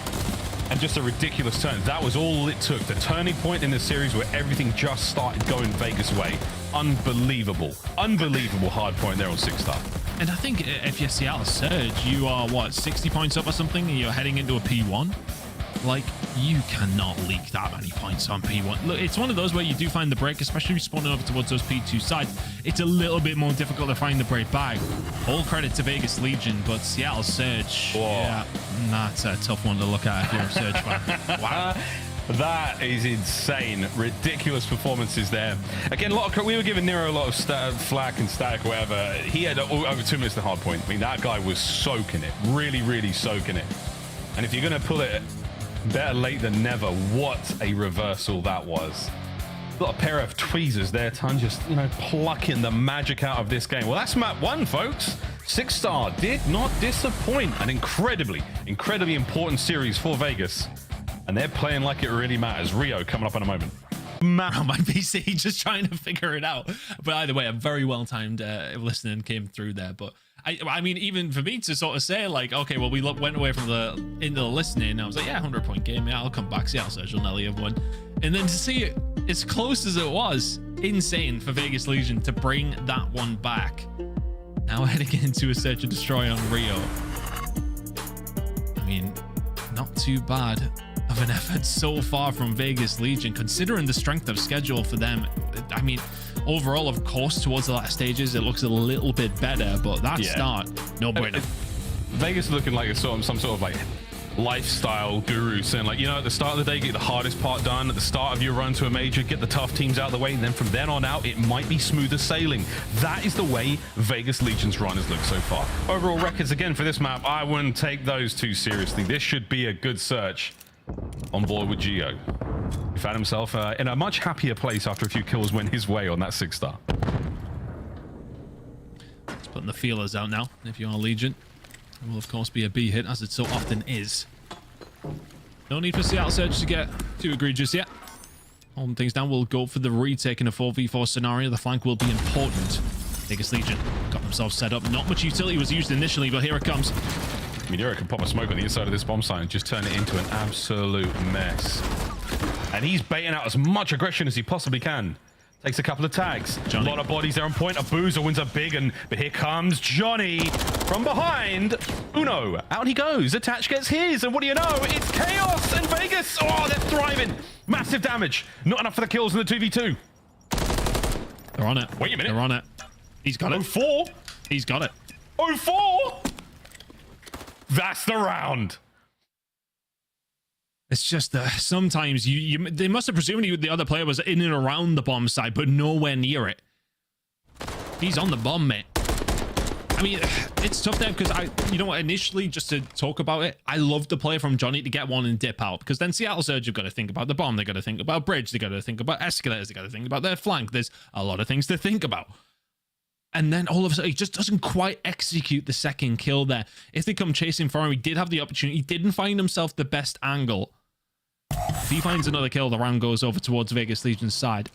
And just a ridiculous turn. That was all it took. The turning point in the series where everything just started going Vegas way. Unbelievable hard point there on 6-star. And I think if you're Seattle Surge, you are, what, 60 points up or something, and you're heading into a P1? Like, you cannot leak that many points on P1. Look, it's one of those where you do find the break, especially if you're spawning over towards those P2 sides. It's a little bit more difficult to find the break back. All credit to Vegas Legion, but Seattle Surge, yeah, that's a tough one to look at if you're a Surge fan. Wow. That is insane. Ridiculous performances there. Again, we were giving Nero a lot of flack and static or whatever. He had over 2 minutes to hard point. I mean, that guy was soaking it. Really, really soaking it. And if you're going to pull it, better late than never. What a reversal that was. Got a pair of tweezers there, Ton, just, you know, plucking the magic out of this game. Well, that's map 1, folks. 6-star did not disappoint. An incredibly important series for Vegas. And they're playing like it really matters. Rio coming up in a moment. Man on my PC, just trying to figure it out. But either way, a very well-timed listening came through there. But I mean, even for me to sort of say, like, okay, well, we went away from into the listening. I was like, yeah, 100-point game. Yeah, I'll come back. Seattle Surge will nearly have won. And then to see it as close as it was, insane for Vegas Legion to bring that one back. Now heading into a search and destroy on Rio. I mean, not too bad of an effort so far from Vegas Legion, considering the strength of schedule for them. I mean, overall, of course, towards the last stages, it looks a little bit better, but that start, no bueno. Vegas looking like some sort of like lifestyle guru saying, like, you know, at the start of the day, get the hardest part done. At the start of your run to a major, get the tough teams out of the way, and then from then on out, it might be smoother sailing. That is the way Vegas Legion's run has looked so far. Overall records again for this map, I wouldn't take those too seriously. This should be a good search. On board with Geo. He found himself in a much happier place after a few kills went his way on that 6-star. Just putting the feelers out now. If you are Legion, it will of course be a B hit, as it so often is. No need for Seattle Surge to get too egregious yet. Holding things down, we'll go for the retake in a 4v4 scenario. The flank will be important. Vegas Legion got themselves set up. Not much utility was used initially, but here it comes. Meteora can pop a smoke on the inside of this bomb site and just turn it into an absolute mess. And he's baiting out as much aggression as he possibly can. Takes a couple of tags. Johnny. A lot of bodies there on point. Abuza wins a big, but here comes Johnny from behind. Uno, out he goes. Attach gets his, and what do you know? It's chaos and Vegas. Oh, they're thriving. Massive damage. Not enough for the kills in the 2v2. They're on it. Wait a minute. They're on it. He's got it. 0-4. He's got it. 0-4. That's the round. It's just sometimes they must have presumed the other player was in and around the bomb site, but nowhere near it. He's on the bomb, mate. I mean, it's tough there because you know what, initially, just to talk about it, I love the play from Johnny to get one and dip out, because then Seattle Surge have got to think about the bomb, they've got to think about bridge, they've got to think about escalators, they've got to think about their flank. There's a lot of things to think about. And then all of a sudden, he just doesn't quite execute the second kill there. If they come chasing for him, he did have the opportunity. He didn't find himself the best angle. If he finds another kill, the round goes over towards Vegas Legion's side.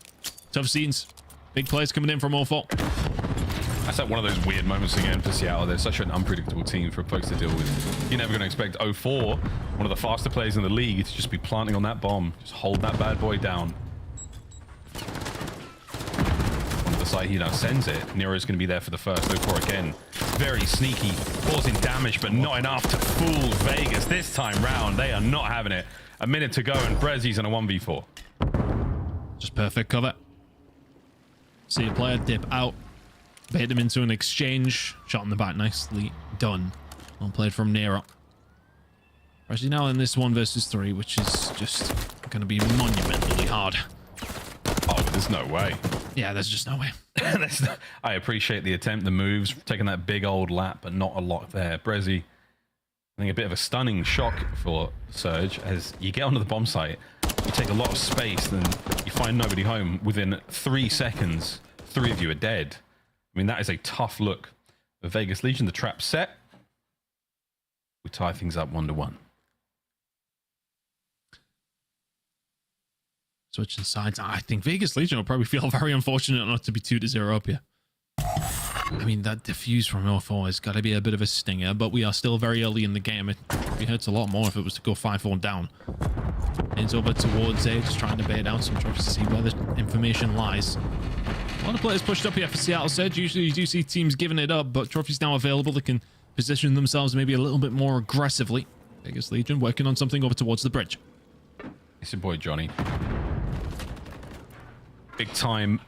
Tough scenes. Big players coming in from all four. That's like one of those weird moments again for Seattle. They're such an unpredictable team for folks to deal with. You're never going to expect 0-4, one of the faster players in the league, to just be planting on that bomb. Just hold that bad boy down. Side he now sends it. Nero's going to be there for the first. 0-4 again. Very sneaky, causing damage, but not enough to fool Vegas this time round. They are not having it. A minute to go, and Brezi's in a 1v4. Just perfect cover. See a player dip out, bait him into an exchange. Shot in the back, nicely done. Well played from Nero. Brezi now in this 1 versus 3, which is just going to be monumentally hard. Oh, there's no way. Yeah, there's just no way. I appreciate the attempt, the moves, taking that big old lap, but not a lot there. Brezi, I think a bit of a stunning shock for Surge. As you get onto the bomb site, you take a lot of space, then you find nobody home. Within 3 seconds, 3 of you are dead. I mean, that is a tough look for Vegas Legion. The trap set. We tie things up 1-1. Switching sides. I think Vegas Legion will probably feel very unfortunate not to be 2-0 up here. I mean, that diffuse from 0-4 has got to be a bit of a stinger, but we are still very early in the game. It hurts a lot more if it was to go 5-4 down. It's over towards A, just trying to bait out some trophies to see where the information lies. A lot of players pushed up here for Seattle Surge. Usually you do see teams giving it up, but trophies now available that can position themselves maybe a little bit more aggressively. Vegas Legion working on something over towards the bridge. It's your boy Johnny. Big time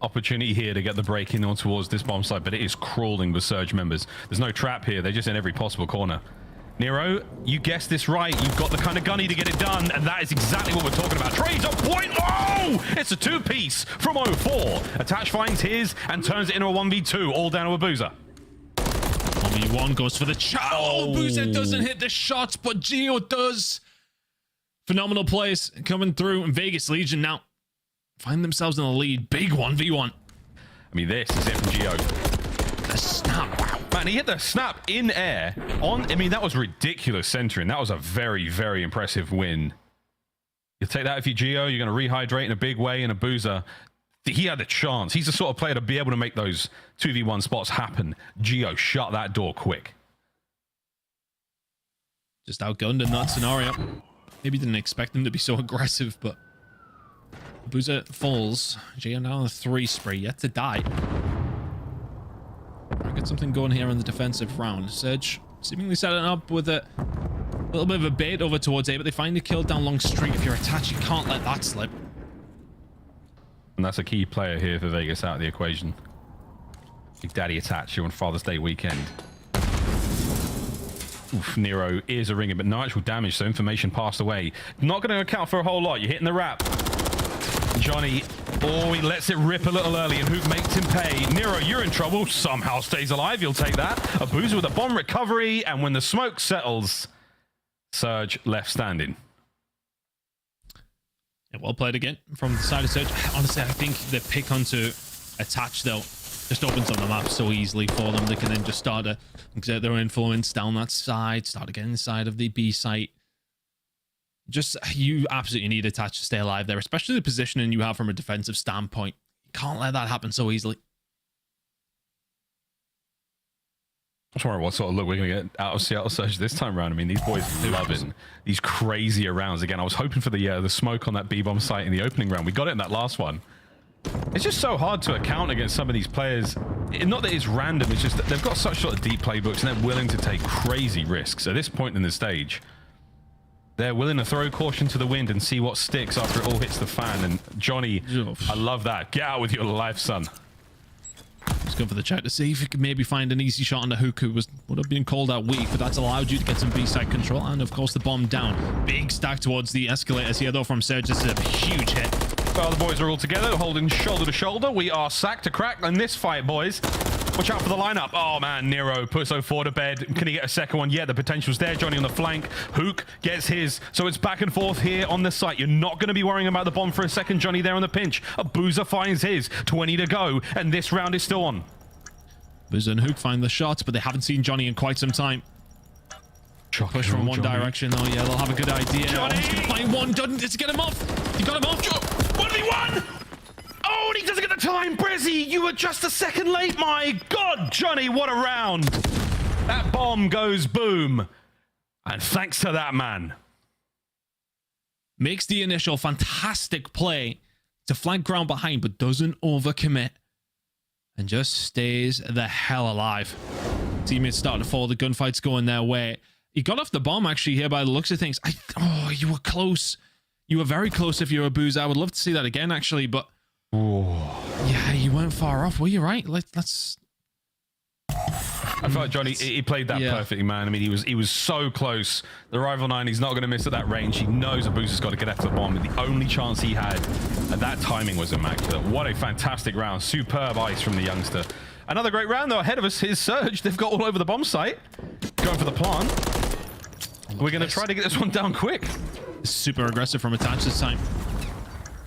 opportunity here to get the break in on towards this bomb site, but it is crawling with Surge members. There's no trap here. They're just in every possible corner. Nero, you guessed this right. You've got the kind of gunny to get it done, and that is exactly what we're talking about. Trades on point. Oh! It's a two-piece from 04. Attach finds his and turns it into a 1v2, all down to Abuza. 1v1 goes for the shot. Oh, Abuza doesn't hit the shots, but Geo does. Phenomenal plays coming through, and Vegas Legion now find themselves in the lead. Big 1v1. I mean, this is it from Geo. The snap. Wow. Man, he hit the snap in air on. I mean, that was ridiculous centering. That was a very, very impressive win. You'll take that if you're Geo. You're going to rehydrate in a big way. And Abuza, he had a chance. He's the sort of player to be able to make those 2v1 spots happen. Geo shut that door quick. Just outgunned in that scenario. Maybe didn't expect him to be so aggressive, but Abuza falls. Geo now on a 3 spree, yet to die. Get something going here in the defensive round. Surge seemingly setting up with a little bit of a bait over towards A, but they find a kill down long street. If you're attached, you can't let that slip. And that's a key player here for Vegas out of the equation. Big Daddy attach you on Father's Day weekend. Oof, Nero ears are ringing, but no actual damage, so information passed away. Not going to account for a whole lot. You're hitting the wrap. Johnny, oh, he lets it rip a little early, and Hoop makes him pay. Nero, you're in trouble. Somehow stays alive. You'll take that. Abuza with a bomb recovery, and when the smoke settles, Surge left standing. Yeah, well played again from the side of Surge. Honestly, I think the pick onto attach, though, just opens up the map so easily for them. They can then just start to exert their influence down that side, start to get inside of the B site. Just, you absolutely need attach to stay alive there, especially the positioning you have from a defensive standpoint. You can't let that happen so easily. I'm just wondering what sort of look we're going to get out of Seattle Surge this time around. I mean, these boys loving these crazier rounds. Again, I was hoping for the smoke on that B-bomb site in the opening round. We got it in that last one. It's just so hard to account against some of these players. Not that it's random, it's just that they've got such sort of deep playbooks and they're willing to take crazy risks. At this point in the stage, they're willing to throw caution to the wind and see what sticks after it all hits the fan. And Johnny, I love that. Get out with your life, son. Let's go for the check to see if you can maybe find an easy shot on the Hook, who would have been called out weak, but that's allowed you to get some B-side control. And of course, the bomb down. Big stack towards the escalators here, though, from Surge. This is a huge hit. Well, the boys are all together, holding shoulder to shoulder. We are sacked to crack in this fight, boys. Watch out for the lineup. Oh, man, Nero puts 04 to bed. Can he get a second one? Yeah, the potential's there. Johnny on the flank. Hook gets his. So it's back and forth here on the site. You're not going to be worrying about the bomb for a second. Johnny there on the pinch. Abuza finds his. 20 to go, and this round is still on. Abuza and Hook find the shots, but they haven't seen Johnny in quite some time. Push from one direction. Oh, yeah, they'll have a good idea. Johnny! Oh, he's going to find one. Does he get him off? He got him off. 1v1! Oh, and he doesn't get the time. Brizzy, you were just a second late. My God, Johnny, what a round. That bomb goes boom. And thanks to that, man. Makes the initial fantastic play to flank ground behind, but doesn't overcommit. And just stays the hell alive. Teammates starting to fall. The gunfight's going their way. He got off the bomb, actually, here by the looks of things. Oh, you were close. You were very close if you're Abuza. I would love to see that again, actually, but... Yeah, you weren't far off. Were you right? Let's... I felt like Johnny, he played that perfectly, man. I mean, he was so close. The rival 9, he's not going to miss at that range. He knows Abuza's got to get after the bomb. The only chance he had at that timing was immaculate. What a fantastic round. Superb ice from the youngster. Another great round, though. Ahead of us is Surge. They've got all over the bomb site. Going for the plant. We're going to try to get this one down quick. Super aggressive from attach this time.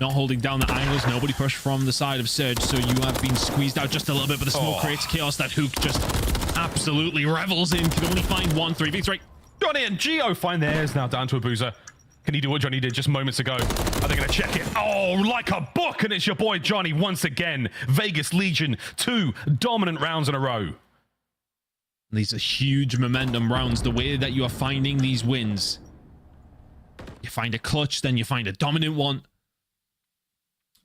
Not holding down the angles. Nobody pushed from the side of Surge, so you have been squeezed out just a little bit, but the smoke creates chaos. That Hook just absolutely revels in. Can only find one. 3v3. Johnny and Geo find theirs. Now down to Abuza. Can he do what Johnny did just moments ago? Are they going to check it? Oh, like a book, and it's your boy Johnny once again. Vegas Legion, 2 dominant rounds in a row. These are huge momentum rounds. The way that you are finding these wins. You find a clutch, then you find a dominant one.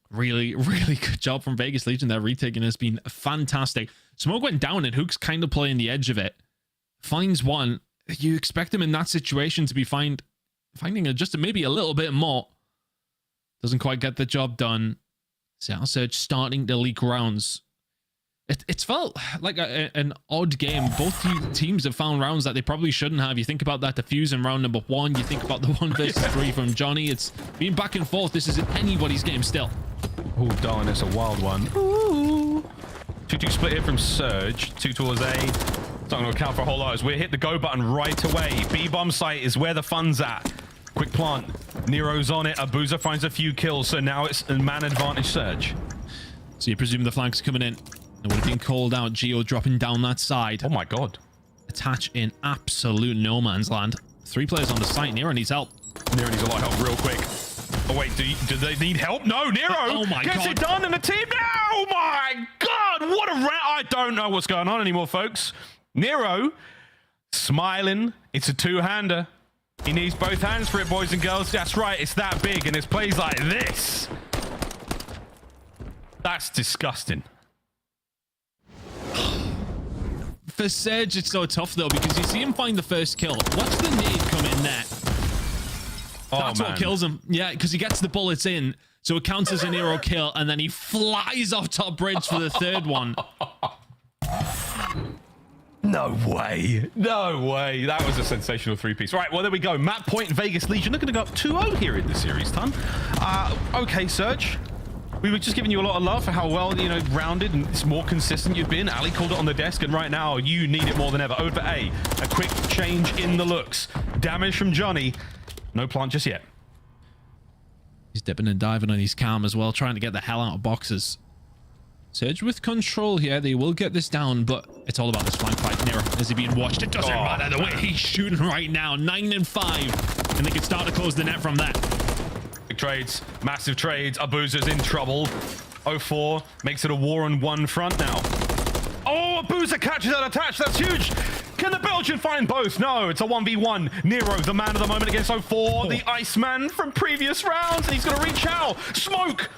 Really, really good job from Vegas Legion. Their retaking has been fantastic. Smoke went down and Hook's kind of playing the edge of it. Finds one. you expect him in that situation to be finding just maybe a little bit more. Doesn't quite get the job done. Seattle Surge starting to leak rounds. It's felt like an odd game. Both teams have found rounds that they probably shouldn't have. You think about that defuse in round number 1. You think about the 1 versus 3 from Johnny. It's been back and forth. This isn't anybody's game still. Oh, darn, it's a wild one. Ooh. 2-2 split here from Surge. 2 towards A. It's not going to account for a whole lot as we hit the go button right away. B-bomb site is where the fun's at. Quick plant. Nero's on it. Abuza finds a few kills, so now it's a man advantage Surge. So you presume the flank's coming in. It would have been called out. Geo dropping down that side. Oh my god. Attach in absolute no man's land. 3 players on the site. Nero needs help. Nero needs a lot of help real quick. Oh wait, do they need help? No, Nero oh my gets god. it done and the team now. Oh my god, what a round. I don't know what's going on anymore, folks. Nero smiling. It's a 2-hander. He needs both hands for it, boys and girls. That's right, it's that big and it's plays like this. That's disgusting. For Surge, it's so tough though, because you see him find the first kill. Watch the nade come in there. That's what kills him. Yeah, because he gets the bullets in, so it counts as a Nero kill, and then he flies off top bridge for the 3rd one. No way. No way. That was a sensational 3-piece. Right, well, there we go. Map point Vegas Legion. They're going to go up 2-0 here in this series, Ton. Okay, Surge. We were just giving you a lot of love for how well, you know, rounded and it's more consistent you've been. Ali called it on the desk, and right now you need it more than ever. Over A. A quick change in the looks. Damage from Johnny. No plant just yet. He's dipping and diving on his cam as well, trying to get the hell out of boxes. Surge with control here. They will get this down, but it's all about this flank fight. Nero, is he being watched? It doesn't matter the way he's shooting right now. 9 and 5, and they can start to close the net from that. Big trades, massive trades. Abuza's in trouble. 04 makes it a war on 1 front now. Oh, Abuza catches that attach. That's huge. Can the Belgian find both? No, it's a 1v1. Nero, the man of the moment against 04, the Iceman from previous rounds, and he's going to reach out. Smoke.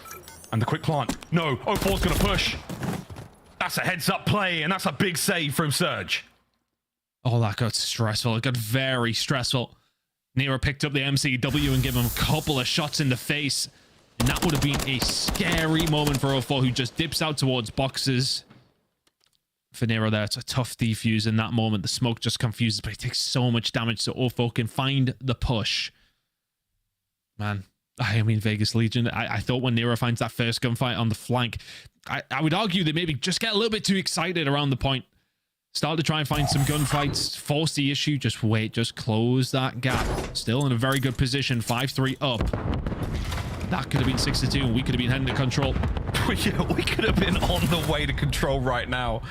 And the quick plant. No, 04's going to push. That's a heads-up play, and that's a big save from Surge. Oh, that got stressful. It got very stressful. Nero picked up the MCW and gave him a couple of shots in the face. And that would have been a scary moment for 04, who just dips out towards boxes. For Nero there, it's a tough defuse in that moment. The smoke just confuses, but he takes so much damage, so 04 can find the push. Man, I mean, Vegas Legion, I thought when Nero finds that first gunfight on the flank, I would argue they maybe just get a little bit too excited around the point. Start to try and find some gunfights, force the issue, just wait, just close that gap. Still in a very good position, 5-3 up. That could have been 6-2, and we could have been heading to control. We could have been on the way to control right now.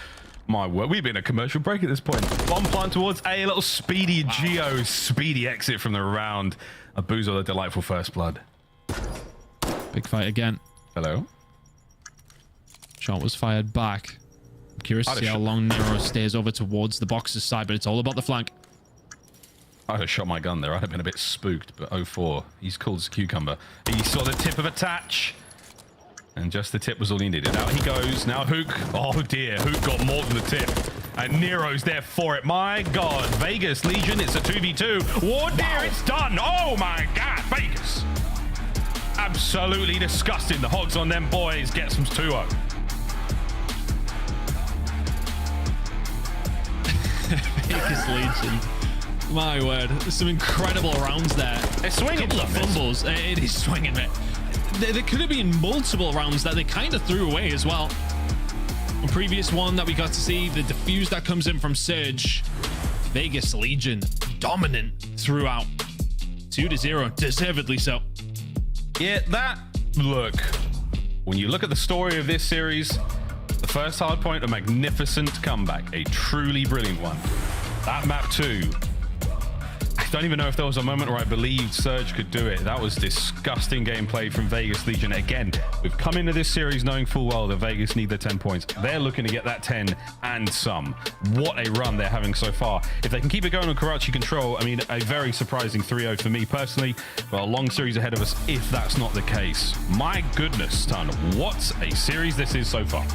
My word, we've been a commercial break at this point. Bomb plant towards A, little speedy Geo, speedy exit from the round. Abuza, the delightful first blood. Big fight again. Hello. Shot was fired back. I'm curious to see how long Nero stays over towards the boxes side, but it's all about the flank. I'd have shot my gun there. I'd have been a bit spooked, but 04, he's cool as a cucumber. He saw the tip of attach. And just the tip was all he needed. Out he goes. Now Hook. Oh dear. Hook got more than the tip. And Nero's there for it. My God. Vegas Legion. It's a 2v2. Oh dear. It's done. Oh my God. Vegas. Absolutely disgusting. The hogs on them boys. Get some 2-0. Vegas Legion. My word. There's some incredible rounds there. They're swinging. A couple of fumbles. It is swinging, man. There could have been multiple rounds that they kind of threw away as well. The previous one that we got to see, the defuse that comes in from Surge. Vegas Legion dominant throughout. 2-0, deservedly so. Yeah, that look. When you look at the story of this series, the first Hardpoint, a magnificent comeback, a truly brilliant one. That map 2. I don't even know if there was a moment where I believed Surge could do it. That was disgusting gameplay from Vegas Legion. Again, we've come into this series knowing full well that Vegas need their 10 points. They're looking to get that 10 and some. What a run they're having so far. If they can keep it going on Karachi Control, I mean, a very surprising 3-0 for me personally, but a long series ahead of us if that's not the case. My goodness, Ton, what a series this is so far.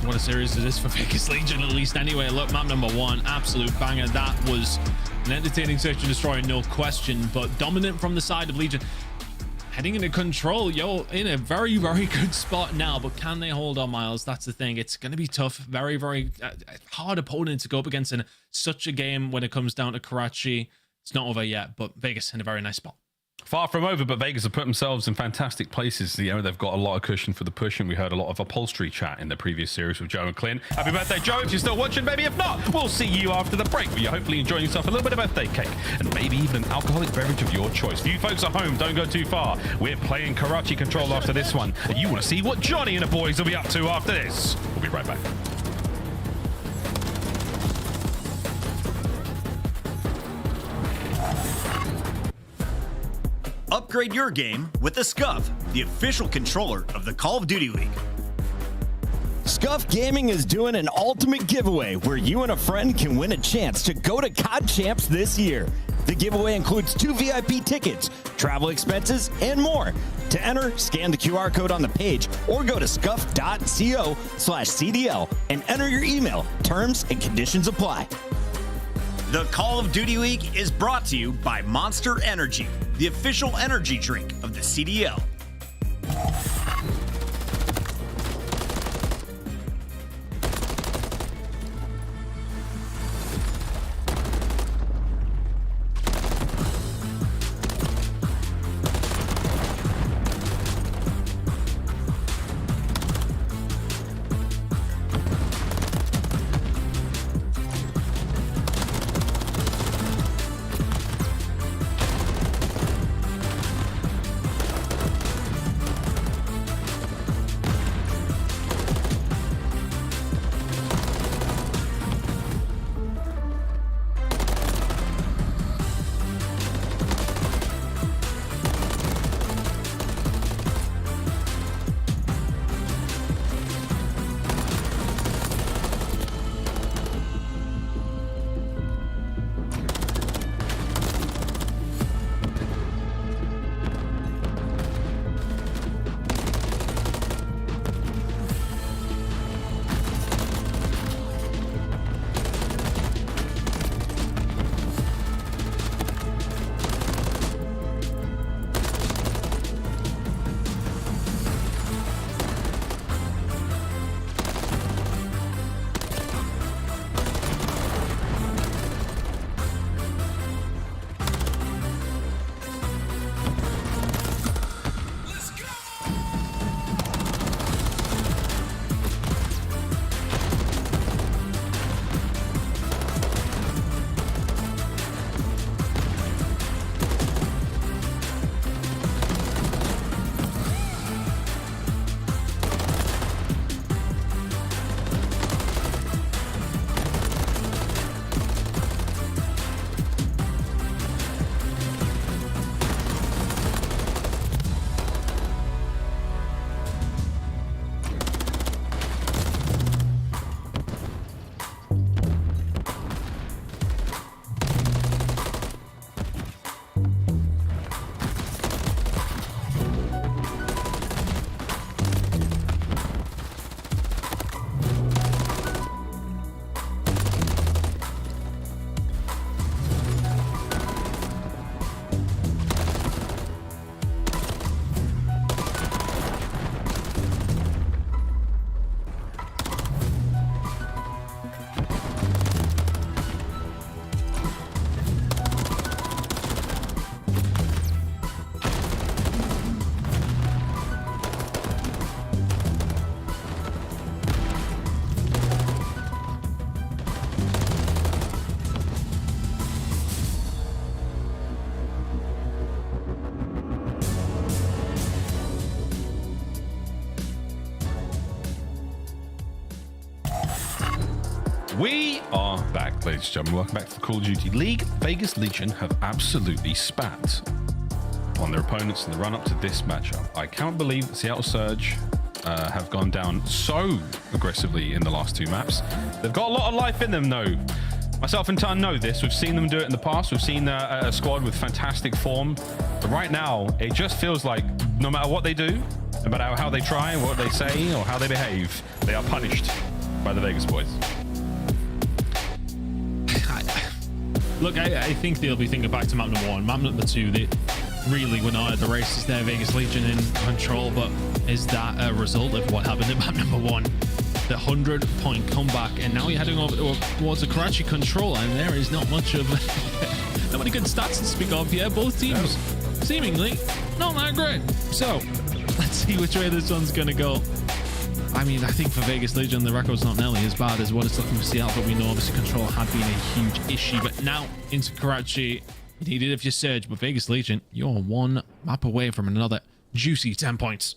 what a series it is for Vegas Legion, at least anyway. Look, map number 1, absolute banger. That was an entertaining search and destroy, no question, but dominant from the side of Legion. Heading into control, yo, in a very, very good spot now, but can they hold on, Miles? That's the thing. It's going to be tough. Very, very hard opponent to go up against in such a game when it comes down to Karachi. It's not over yet, but Vegas in a very nice spot. Far from over, but Vegas have put themselves in fantastic places. You know, they've got a lot of cushion for the push, and we heard a lot of upholstery chat in the previous series with Joe and Clint. Happy birthday, Joe, if you're still watching. Maybe if not, we'll see you after the break, where you're hopefully enjoying yourself a little bit of birthday cake, and maybe even an alcoholic beverage of your choice. For you folks at home, don't go too far. We're playing Karachi Control after this one, and you want to see what Johnny and the boys will be up to after this. We'll be right back. Upgrade your game with the Scuff, the official controller of the Call of Duty League. Scuff Gaming is doing an ultimate giveaway where you and a friend can win a chance to go to COD Champs this year. The giveaway includes 2 VIP tickets, travel expenses, and more. To enter, scan the QR code on the page or go to scuff.co/CDL and enter your email. Terms and conditions apply. The Call of Duty League is brought to you by Monster Energy, the official energy drink of the CDL. We are back, ladies and gentlemen. Welcome back to the Call of Duty League. Vegas Legion have absolutely spat on their opponents in the run-up to this matchup. I can't believe Seattle Surge have gone down so aggressively in the last 2 maps. They've got a lot of life in them, though. Myself and Tan know this. We've seen them do it in the past. We've seen a squad with fantastic form. But right now, it just feels like no matter what they do, no matter how they try, what they say, or how they behave, they are punished by the Vegas boys. Look, I think they'll be thinking back to map number 1. Map number 2, they really were not at the races there. Vegas Legion in control, but is that a result of what happened in map number 1? The 100-point comeback, and now you're heading over towards a Karachi control, and there is not much of not many good stats to speak of here. Both teams seemingly not that great. So let's see which way this one's gonna go. I mean, I think for Vegas Legion, the record's not nearly as bad as what it's looking for Seattle, but we know obviously control had been a huge issue. But now into Karachi, you need it if you surge, but Vegas Legion, you're one map away from another juicy 10 points.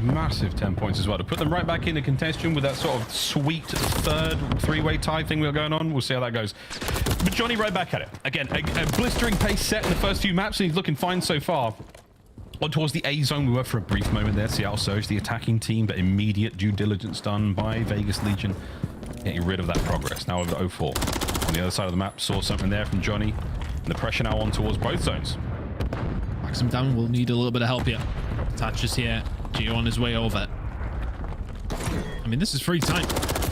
Massive 10 points as well to put them right back into contention with that sort of sweet third three-way tie thing we got going on. We'll see how that goes. But Johnny right back at it. Again, a blistering pace set in the first few maps, and he's looking fine so far. On towards the A zone, we were for a brief moment there. Seattle Surge, the attacking team, but immediate due diligence done by Vegas Legion, getting rid of that progress. Now over to 04. On the other side of the map, saw something there from Johnny, and the pressure now on towards both zones. Maxim down will need a little bit of help here. Thatcher's here. Gio on his way over. I mean, this is free time.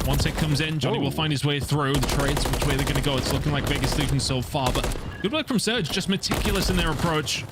Once it comes in, Johnny will find his way through the trades, which way they're going to go. It's looking like Vegas Legion so far, but good work from Surge. Just meticulous in their approach.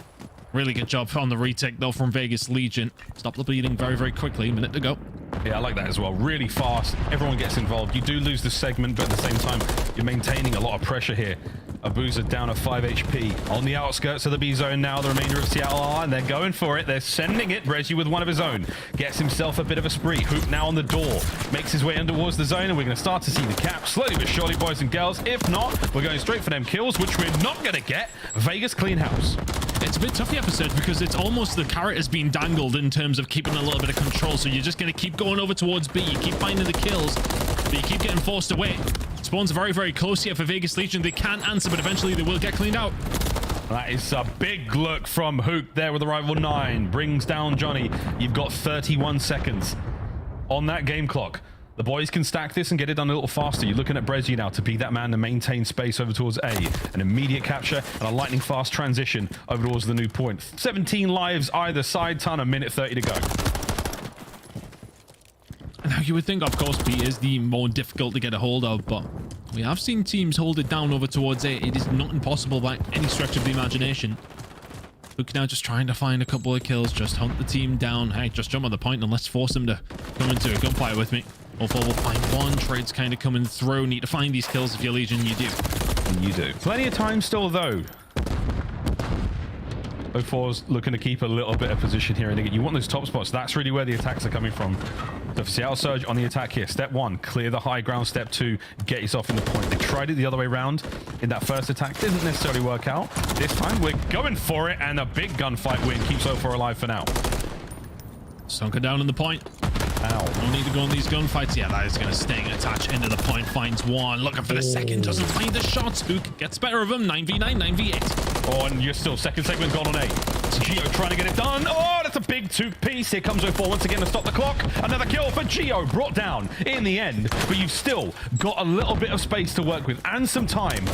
Really good job on the retake, though, from Vegas Legion. Stop the bleeding very, very quickly. Minute to go. Yeah, I like that as well. Really fast. Everyone gets involved. You do lose the segment, but at the same time, you're maintaining a lot of pressure here. Abuza down at 5 HP. On the outskirts of the B zone now, the remainder of Seattle are, and they're going for it. They're sending it. Reggie with one of his own. Gets himself a bit of a spree. Hoop now on the door. Makes his way in towards the zone, and we're going to start to see the cap slowly but surely, boys and girls. If not, we're going straight for them kills, which we're not going to get. Vegas clean house. It's a bit tough the episode because it's almost the carrot has been dangled in terms of keeping a little bit of control. So you're just going to keep going over towards B. You keep finding the kills, but you keep getting forced away. Spawns very, very close here for Vegas Legion. They can't answer, but eventually they will get cleaned out. That is a big look from Hook there with the rival 9. Brings down Johnny. You've got 31 seconds on that game clock. The boys can stack this and get it done a little faster. You're looking at Brezzy now to be that man to maintain space over towards A. An immediate capture and a lightning fast transition over towards the new point. 17 lives either side, ton, a minute 30 to go. Now you would think, of course, B is the more difficult to get a hold of, but we have seen teams hold it down over towards A. It is not impossible by any stretch of the imagination. Hook now just trying to find a couple of kills, just hunt the team down. Hey, just jump on the point and let's force them to come into a gunfight with me. 04 will find one. Trade's kind of coming through. Need to find these kills if you're Legion. You do. You do. Plenty of time still, though. 04's looking to keep a little bit of position here. And you want those top spots. That's really where the attacks are coming from. So for Seattle Surge on the attack here. Step 1, clear the high ground. Step 2, get yourself in the point. They tried it the other way around in that first attack. Didn't necessarily work out. This time, we're going for it. And a big gunfight win keeps 04 alive for now. Sunken down in the point. Ow. No need to go on these gunfights. Yeah, that is going to sting. Attach into the point. Finds one. Looking for the second. Doesn't find the shots. Spook gets better of him. 9v9, 9v8. Oh, and you're still second segment gone on A. It's Gio trying to get it done. Oh, that's a big 2-piece. Here comes 04 once again to stop the clock. Another kill for Gio. Brought down in the end. But you've still got a little bit of space to work with and some time.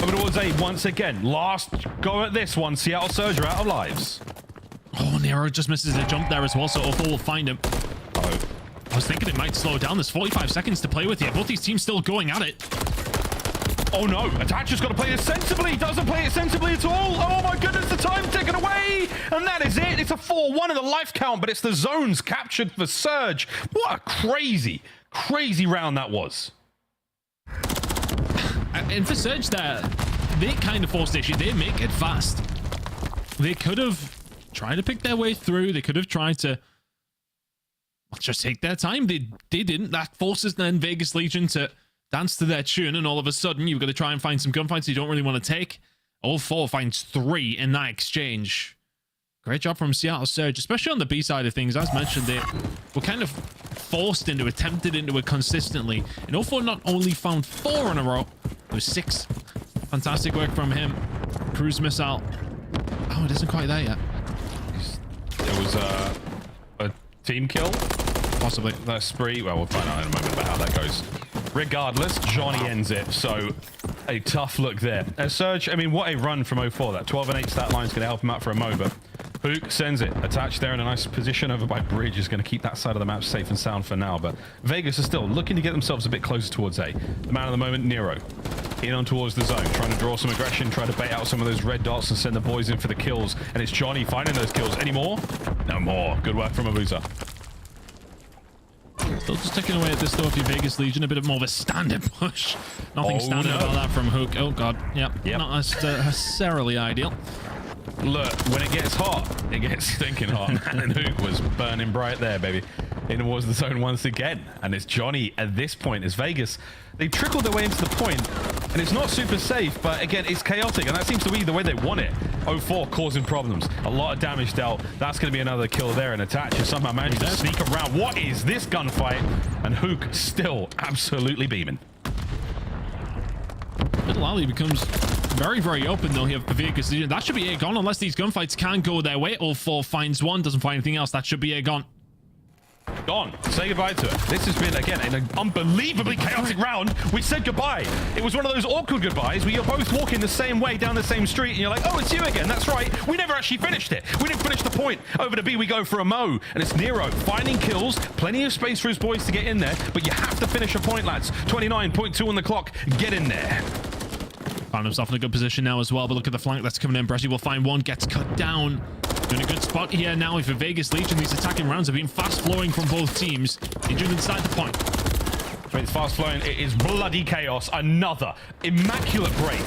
Over towards A once again. Last go at this one. Seattle Surge are out of lives. Oh, Nero just misses the jump there as well, so 04 will find him. I was thinking it might slow down. There's 45 seconds to play with here. Both these teams still going at it. Oh no, Attacher's got to play this sensibly. Doesn't play it sensibly at all. Oh my goodness, the time taken away. And that is it. It's a 4-1 in the life count, but it's the zones captured for Surge. What a crazy, crazy round that was. And for Surge there, they kind of forced the issue. They make it fast. They could have tried to pick their way through. They could have tried to just take their time. They didn't. That forces then Vegas Legion to dance to their tune, and all of a sudden you've got to try and find some gunfights you don't really want to take. 04 finds 3 in that exchange. Great job from Seattle Surge, especially on the B side of things. As mentioned, they were kind of forced into it, tempted into it consistently. And 04 not only found 4 in a row, it was 6. Fantastic work from him. Cruise missile. Oh, it isn't quite there yet. There was a team kill. Possibly. That spree. Well, we'll find out in a moment about how that goes. Regardless, Johnny ends it. So a tough look there. Surge, I mean, what a run from 04. That 12 and 8 stat line is going to help him out for a mo, but Hook sends it. Attached there in a nice position over by Bridge is going to keep that side of the map safe and sound for now, but Vegas are still looking to get themselves a bit closer towards A. The man of the moment, Nero. In on towards the zone, trying to draw some aggression, trying to bait out some of those red dots and send the boys in for the kills. And it's Johnny finding those kills. Any more? No more. Good work from Abuza. Still just ticking away at this though for your Vegas Legion. A bit more of a standard push. Nothing standard about that from Hook. Oh god. Yep. Not necessarily ideal. Look, when it gets hot, it gets stinking hot. And Hook was burning bright there, baby. In towards the zone once again. And it's Johnny at this point. As Vegas, they trickled their way into the point, and it's not super safe, but again, it's chaotic, and that seems to be the way they want it. 04 causing problems. A lot of damage dealt. That's going to be another kill there, and Attach has somehow managed to sneak around. What is this gunfight? And Hook still absolutely beaming. Little Alley becomes very, very open though here for Vegas. That should be A gone unless these gunfights can go their way. 04 finds one, doesn't find anything else. That should be A gone. Gone. Say goodbye to it. This has been, again, an unbelievably chaotic round. We said goodbye. It was one of those awkward goodbyes where you're both walking the same way down the same street and you're like, oh, it's you again. That's right. We never actually finished it. We didn't finish the point. Over to B, we go for a mo. And it's Nero finding kills. Plenty of space for his boys to get in there, but you have to finish a point, lads. 29.2 on the clock. Get in there. Found himself in a good position now as well, but look at the flank that's coming in. Bressy will find one, gets cut down. Doing a good spot here now for Vegas Legion. These attacking rounds have been fast flowing from both teams. Legion inside the point. It's fast flowing. It is bloody chaos. Another immaculate break.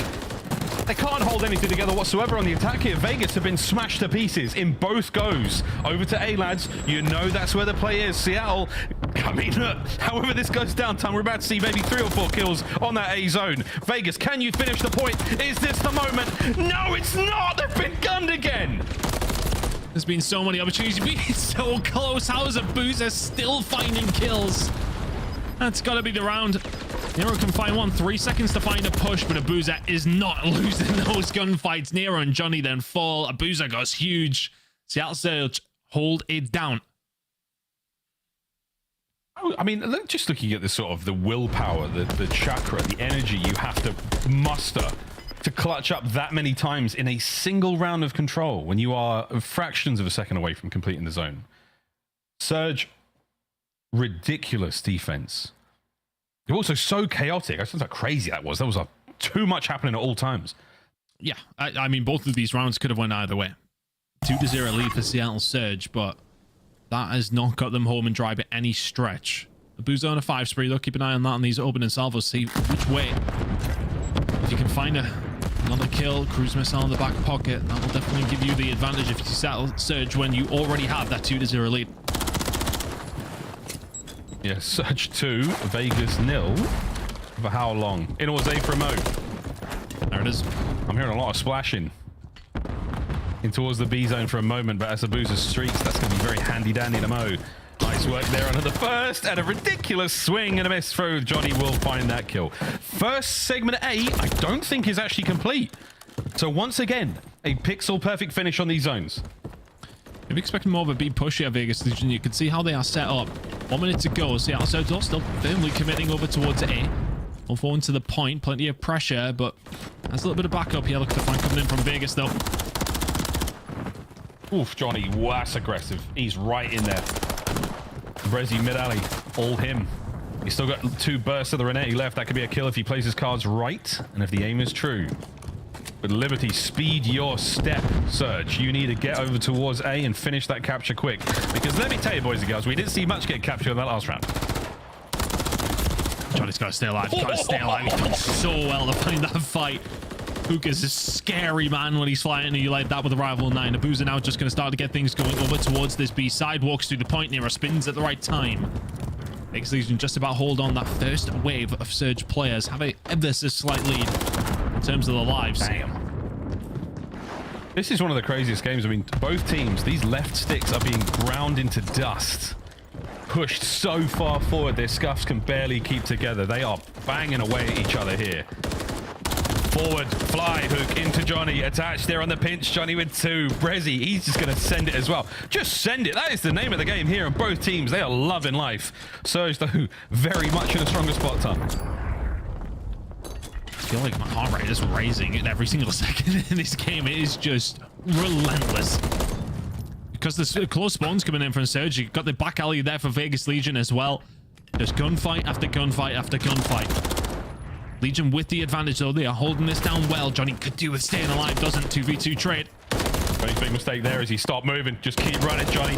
They can't hold anything together whatsoever on the attack here. Vegas have been smashed to pieces in both goes. Over to A, lads. You know that's where the play is. Seattle, I mean, look, however this goes down, Tom, we're about to see maybe 3 or 4 kills on that A zone. Vegas, can you finish the point? Is this the moment? No, it's not. They've been gunned again. There's been so many opportunities. We've been so close. How is Abuza still finding kills? That's got to be the round. Nero can find one. 3 seconds to find a push, but Abuza is not losing those gunfights. Nero and Johnny then fall. Abuza goes huge. Seattle Surge hold it down. I mean, just looking at the sort of the willpower, the chakra, the energy you have to muster to clutch up that many times in a single round of control when you are fractions of a second away from completing the zone. Surge, ridiculous defense. They're also so chaotic. I just how crazy that was. There was too much happening at all times. Yeah, I mean, both of these rounds could have went either way. 2-0 lead for Seattle Surge, but that has not got them home and dry by any stretch. Abuza on a 5 spree, though. Keep an eye on that on these opening salvos. See which way. If you can find another kill, cruise missile in the back pocket, that will definitely give you the advantage if you Seattle Surge when you already have that 2-0 lead. Yeah, Surge 2, Vegas 0. For how long? In was A for a mo. There it is. I'm hearing a lot of splashing in towards the B zone for a moment, but as Abuza streaks, that's going to be very handy dandy to mo. Nice work there under the first, and a ridiculous swing and a miss throw. Johnny will find that kill. First segment A, I don't think is actually complete. So once again, a pixel perfect finish on these zones. If you're expecting more of a big push here, Vegas Legion, you can see how they are set up. 1 minute to go. Seattle Surge still firmly committing over towards A. All forward to the point. Plenty of pressure, but there's a little bit of backup here. Look at the flank coming in from Vegas, though. Oof, Johnny, that's aggressive. He's right in there. Brezzy mid-alley, all him. He's still got 2 bursts of the Renetti left. That could be a kill if he plays his cards right, and if the aim is true. But Liberty, speed your step, Surge. You need to get over towards A and finish that capture quick. Because let me tell you, boys and girls, we didn't see much get captured in that last round. Johnny's got to stay alive. He's got to stay alive. He's done so well to find that fight. Hook is a scary man when he's flying you like that with a rival 9. Abuza now just going to start to get things going over towards this B side. Walks through the point. Nero spins at the right time. Vegas Legion just about hold on that first wave of Surge players. Have a ever so slight lead in terms of the lives. Damn. This is one of the craziest games. I mean, both teams, these left sticks are being ground into dust. Pushed so far forward, their scuffs can barely keep together. They are banging away at each other here. Forward, fly, Hook into Johnny. Attached there on the pinch. Johnny with 2. Brezzy, he's just going to send it as well. Just send it. That is the name of the game here. And both teams, they are loving life. Surge, though, very much in a stronger spot, Tom. feel like my heart rate is rising at every single second in this game. It is just relentless. Because there's close spawns coming in from Surge. You got the back alley there for Vegas Legion as well. Just gunfight after gunfight after gunfight. Legion with the advantage though. They are holding this down well. Johnny could do with staying alive, doesn't. 2v2 trade. Johnny's big mistake there is he stopped moving. Just keep running, Johnny.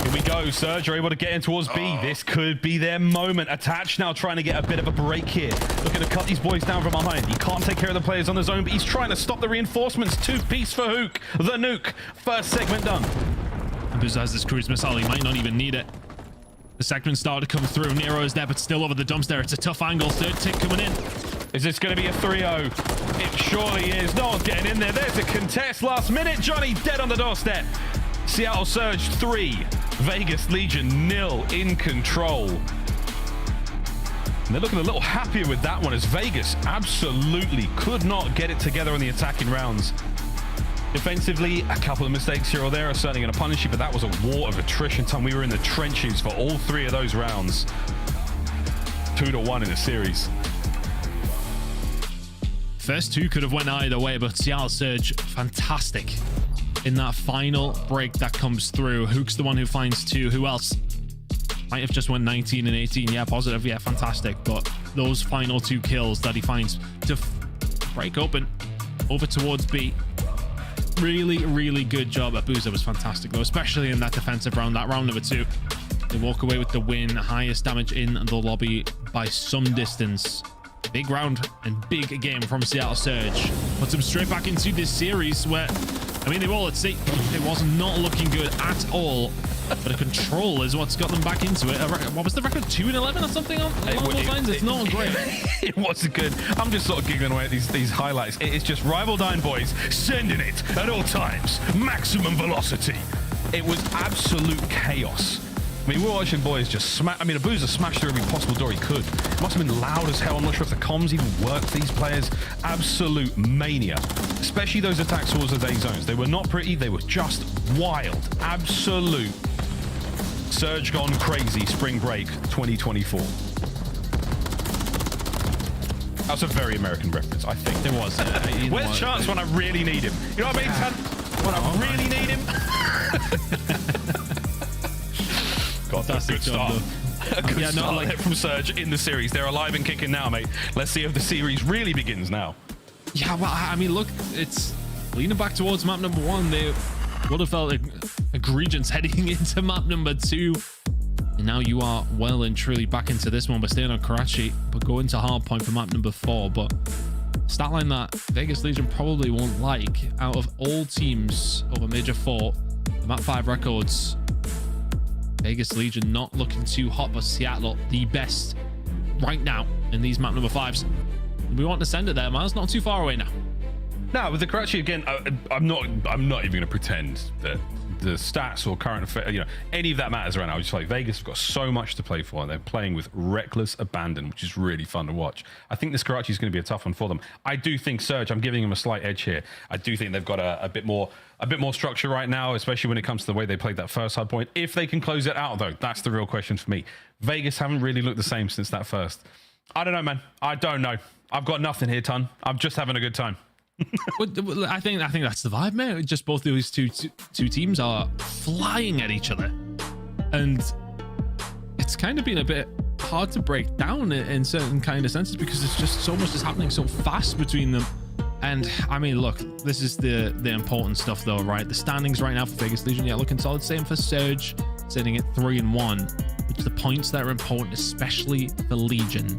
Here we go. Surge are able to get in towards B. This could be their moment. Attach now trying to get a bit of a break here. Looking to cut these boys down from behind. He can't take care of the players on the zone, but he's trying to stop the reinforcements. 2-piece for Hook. The nuke. First segment done. Boozer has this cruise missile. He might not even need it. The segment started to come through. Nero is there, but still over the dumps there. It's a tough angle. Third tick coming in. Is this going to be a 3-0? It surely is. No one's getting in there. There's a contest last minute. Johnny dead on the doorstep. Seattle Surge 3. Vegas Legion 0 in control. And they're looking a little happier with that one as Vegas absolutely could not get it together on the attacking rounds. Defensively, a couple of mistakes here or there are certainly going to punish you, but that was a war of attrition time. We were in the trenches for all 3 of those rounds. 2-1 in the series. First 2 could have went either way, but Seattle Surge, fantastic in that final break that comes through. Hook's the one who finds 2. Who else? Might have just went 19 and 18. Yeah, positive. Yeah, fantastic. But those final 2 kills that he finds to break open over towards B. Really, really good job at Boozer. Was fantastic though, especially in that defensive round. That round number 2. They walk away with the win. Highest damage in the lobby by some distance. Big round and big game from Seattle Surge. Puts them straight back into this series where, I mean, they were all at stake. It was not looking good at all. But a control is what's got them back into it. What was the record? 2-11 or something along those lines? It's not great. It wasn't good. I'm just sort of giggling away at these highlights. It's just Rival Dying boys sending it at all times. Maximum velocity. It was absolute chaos. I mean, we were watching boys just smash. I mean, Abuza smashed through every possible door he could. It must have been loud as hell. I'm not sure if the comms even worked for these players. Absolute mania. Especially those attacks towards the day zones. They were not pretty. They were just wild. Absolute. Surge gone crazy. Spring break 2024. That's a very American reference, I think. It was. Where's Chance when I really need him? You know what I mean, Tan? When I really need him? God, that's a good start. A good start there from Surge in the series. They're alive and kicking now, mate. Let's see if the series really begins now. Yeah, well, I mean, look, it's leaning back towards map number 1. They would have felt egregious heading into map number 2. And now you are well and truly back into this one by staying on Karachi, but go into Hardpoint for map number 4. But stat line that Vegas Legion probably won't like out of all teams over Major 4, the map 5 records. Vegas Legion not looking too hot, but Seattle the best right now in these map number 5s. We want to send it there, man. It's not too far away now. No, with the Karachi again, I'm not even going to pretend that the stats or current affair, any of that matters right now. Just like Vegas have got so much to play for, and they're playing with reckless abandon, which is really fun to watch. I think this Karachi is going to be a tough one for them. I do think Surge, I'm giving them a slight edge here. I do think they've got a bit more structure right now, especially when it comes to the way they played that first hard point. If they can close it out, though, that's the real question for me. Vegas haven't really looked the same since that first. I don't know, man. I don't know. I've got nothing here, Ton. I'm just having a good time. I think that's the vibe, man. Just both those two teams are flying at each other, and it's kind of been a bit hard to break down in certain kind of senses because it's just so much is happening so fast between them. And I mean, look, this is the important stuff though, right? The standings right now for Vegas Legion, yeah, looking solid. Same for Surge, sitting at 3-1, which the points that are important, especially for Legion.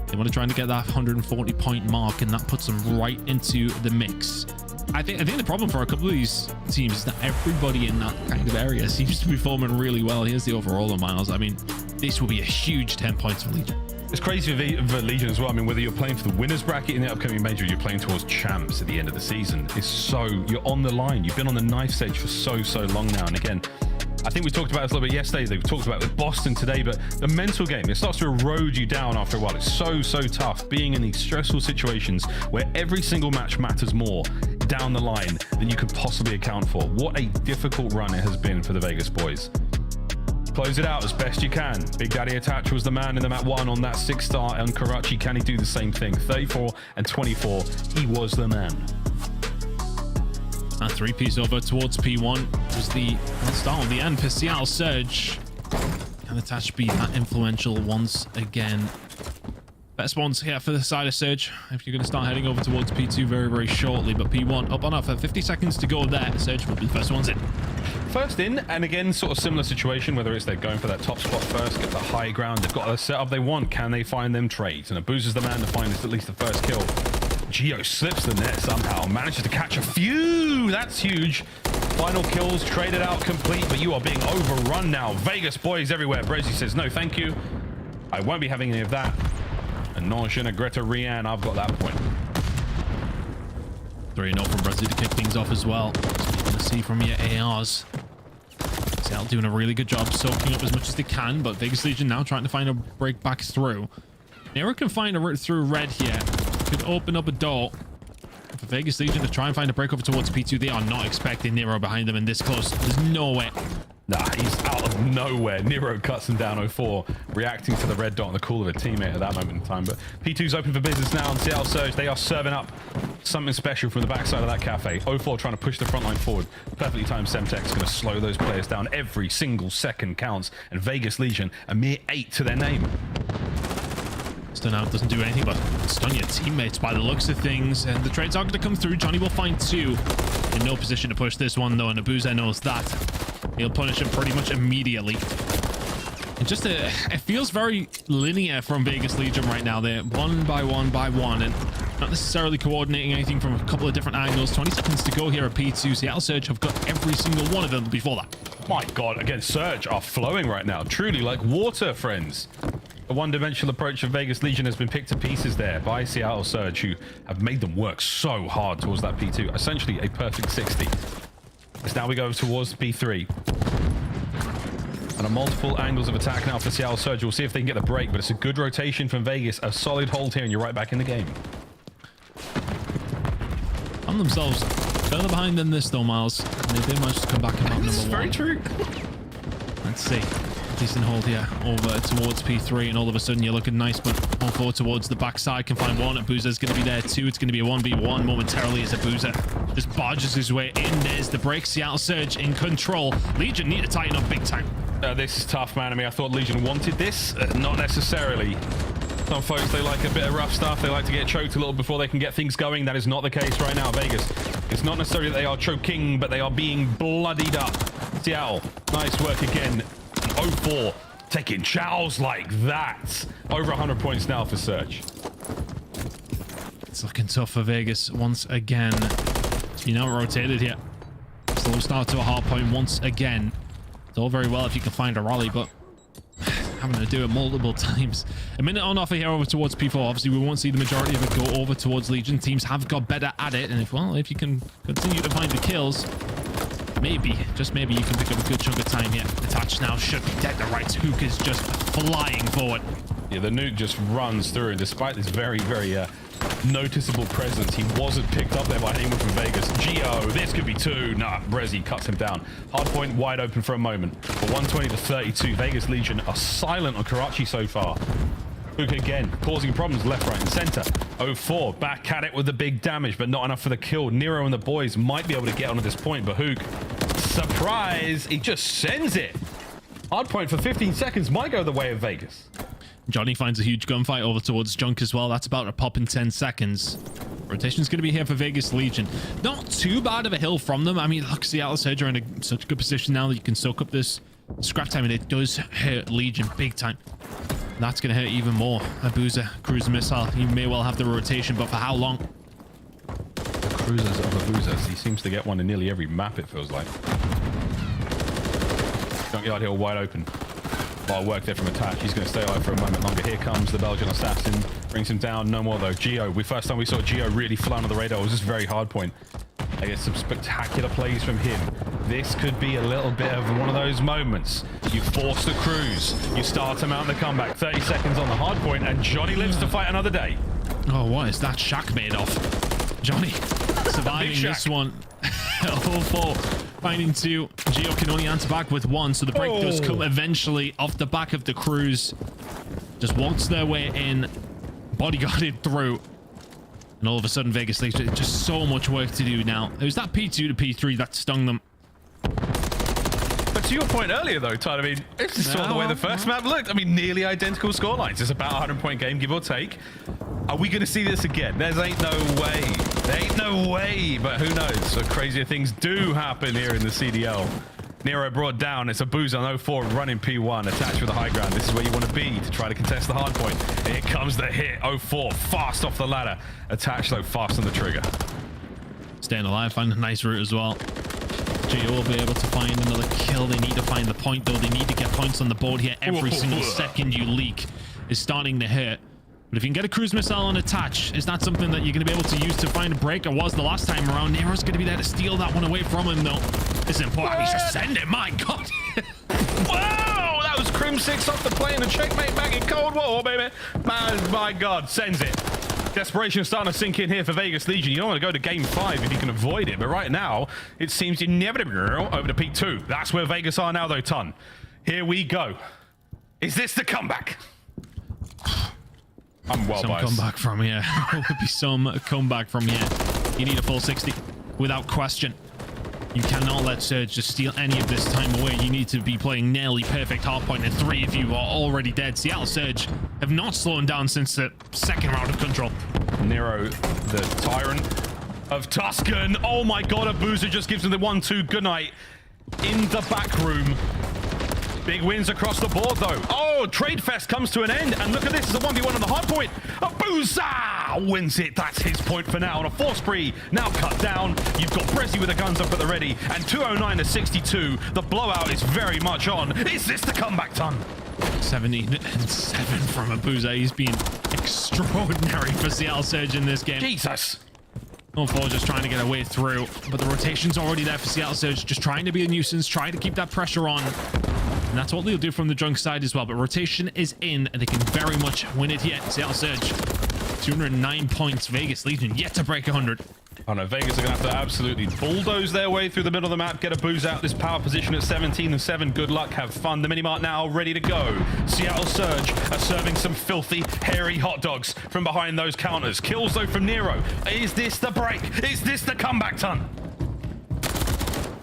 They want to try and get that 140 point mark, and that puts them right into the mix. I think the problem for a couple of these teams is that everybody in that kind of area seems to be performing really well. Here's the overall, Miles. I mean, this will be a huge 10 points for Legion. It's crazy for Legion as well. I mean, whether you're playing for the winners bracket in the upcoming major, or you're playing towards champs at the end of the season, you're on the line. You've been on the knife edge for so long now. And again, I think we talked about this a little bit yesterday. They talked about it with Boston today, but the mental game, it starts to erode you down after a while. It's so tough being in these stressful situations where every single match matters more down the line than you could possibly account for. What a difficult run it has been for the Vegas boys. Close it out as best you can. Big Daddy Attach was the man in the map 1 on that 6-star, and Karachi, can he do the same thing? 34 and 24, he was the man. A 3-piece over towards P1 was the start of the end for Seattle Surge. Can Attach be that influential once again? Best ones here for the side of Surge if you're going to start heading over towards P2 very, very shortly. But P1 up on offer, 50 seconds to go there. Surge will be the first ones in. First in, and again, sort of similar situation, whether it's they're going for that top spot first, get the high ground, they've got the setup they want. Can they find them trades? And Abuza's the man to find at least the first kill. Geo slips the net somehow, manages to catch a few. That's huge. Final kills traded out complete, but you are being overrun now. Vegas boys everywhere. Brezzy says, no, thank you. I won't be having any of that. And Nonchina, Greta, Rian, I've got that point. 3-0 from Brezzy to kick things off as well. So you can see from your ARs. Seattle doing a really good job soaking up as much as they can, but Vegas Legion now trying to find a break back through. Nero can find a route through red here. Could open up a door for Vegas Legion to try and find a break over towards P2. They are not expecting Nero behind them and this close. There's no way. Nah, he's out of nowhere. Nero cuts him down 04, reacting to the red dot on the call of a teammate at that moment in time. But P2's open for business now, and Seattle Surge, they are serving up something special from the backside of that cafe. 04 trying to push the front line forward. Perfectly timed Semtex going to slow those players down. Every single second counts. And Vegas Legion, a mere 8 to their name. Stun out doesn't do anything but stun your teammates by the looks of things. And the trades are going to come through. Johnny will find 2. In no position to push this one, though, and Abuza knows that. He'll punish him pretty much immediately. And just it feels very linear from Vegas Legion right now. They're one by one by one, and not necessarily coordinating anything from a couple of different angles. 20 seconds to go here at P2. Seattle Surge have got every single one of them before that. My God, again, Surge are flowing right now. Truly like water, friends. The one-dimensional approach of Vegas Legion has been picked to pieces there by Seattle Surge, who have made them work so hard towards that P2. Essentially a perfect 60. As now we go towards P3. And on multiple angles of attack now for Seattle Surge. We'll see if they can get the break, but it's a good rotation from Vegas. A solid hold here, and you're right back in the game. On themselves, further behind than this though, Miles. And they did manage to come back and knock number 1. Very true. Let's see. Decent hold here over towards P3, and all of a sudden you're looking nice, but on forward towards the backside can find 1. Abuza's going to be there too. It's going to be a 1v1 momentarily as Abuza just barges his way in. There's the break. Seattle Surge in control. Legion need to tighten up big time. This is tough, man. I mean, I thought Legion wanted this. Not necessarily. Some folks, they like a bit of rough stuff. They like to get choked a little before they can get things going. That is not the case right now, Vegas. It's not necessarily that they are choking, but they are being bloodied up. Seattle, nice work again. 04 taking chows like that. Over 100 points now for Surge. It's looking tough for Vegas once again. It's been out-rotated here. Slow start to a hard point once again. It's all very well if you can find a rally, but having to do it multiple times. A minute on offer here over towards P4. Obviously, we won't see the majority of it go over towards Legion. Teams have got better at it, and if you can continue to find the kills, maybe, just maybe, you can pick up a good chunk of time here. Attach now should be dead. The right hook is just flying forward. Yeah, the nuke just runs through, and despite this very, very noticeable presence, he wasn't picked up there by anyone from Vegas. Geo, this could be 2. Nah, Brezzy cuts him down. Hardpoint wide open for a moment. But 120 to 32, Vegas Legion are silent on Karachi so far. Hook again, causing problems left, right, and center. 04 back at it with the big damage, but not enough for the kill. Nero and the boys might be able to get onto this point, but Hook, surprise, he just sends it. Hardpoint for 15 seconds might go the way of Vegas. Johnny finds a huge gunfight over towards Junk as well. That's about to pop in 10 seconds. Rotation's going to be here for Vegas Legion. Not too bad of a hill from them. I mean, look, Seattle Surge are in such a good position now that you can soak up this scrap time, and it does hurt Legion big time. That's going to hurt even more. Abuza, cruise missile. He may well have the rotation, but for how long? The cruisers of Abuza. He seems to get one in nearly every map, it feels like. Junkyard Hill wide open. A lot of work there from Attach. He's going to stay alive for a moment longer. Here comes the Belgian assassin. Brings him down. No more, though. Geo. First time we saw Geo really fly on the radar was just very hard point. I get some spectacular plays from him. This could be a little bit of one of those moments. You force the cruise. You start to mount the comeback. 30 seconds on the hard point, and Johnny lives to fight another day. Oh, what is that Shaq made of? Johnny surviving this one. 04 Finding two. Geo can only answer back with one, so the break does come eventually off the back of the cruise. Just waltz their way in, bodyguarded through. And all of a sudden, Vegas Legion, just so much work to do now. It was that P2 to P3 that stung them. But to your point earlier, though, Todd, I mean, it's just sort of the way the first map looked. I mean, nearly identical scorelines. It's about a 100-point game, give or take. Are we going to see this again? There ain't no way. There ain't no way. But who knows? So crazier things do happen here in the CDL. Nero brought down. It's a boozer on 04 running P1 attached with the high ground. This is where you want to be to try to contest the hard point. Here comes the hit. 04 fast off the ladder. Attached though fast on the trigger. Staying alive, find a nice route as well. Geo will be able to find another kill. They need to find the point though. They need to get points on the board here. Every single second you leak is starting to hurt. But if you can get a cruise missile on attach, is that something that you're going to be able to use to find a break? Or was the last time around? Nero's going to be there to steal that one away from him though. It's important. He's just send it. My God. Whoa! That was Crim 6 off the plane and checkmate back in Cold War, baby. Man, my God, sends it. Desperation starting to sink in here for Vegas Legion. You don't want to go to game 5 if you can avoid it. But right now, it seems inevitable over to Peak 2. That's where Vegas are now, though, Ton. Here we go. Is this the comeback? I'm well biased. Some comeback from here. There would be some comeback from here. You need a full 60 without question. You cannot let Surge just steal any of this time away. You need to be playing nearly perfect hardpoint, and 3 of you are already dead. Seattle Surge have not slowed down since the second round of control. Nero, the tyrant of Tuscan. Oh my God, a boozer just gives him the 1-2 goodnight in the back room. Big wins across the board, though. Oh, Trade Fest comes to an end. And look at this. It's a 1v1 on the hard point. A Booza wins it. That's his point for now on a 4 spree. Now cut down. You've got Brezzy with the guns up at the ready. And 209 to 62. The blowout is very much on. Is this the comeback, Ton? 17 and 7 from a Booza. He's been extraordinary for Seattle Surge in this game. Jesus. 04 just trying to get a way through. But the rotation's already there for Seattle Surge. Just trying to be a nuisance. Trying to keep that pressure on. And that's what they'll do from the drunk side as well. But rotation is in, and they can very much win it here. Seattle Surge, 209 points. Vegas Legion yet to break 100. Oh no, Vegas are going to have to absolutely bulldoze their way through the middle of the map, get a booze out this power position at 17 and 7. Good luck, have fun. The minimart now ready to go. Seattle Surge are serving some filthy, hairy hot dogs from behind those counters. Kills though from Nero. Is this the break? Is this the comeback, Ton?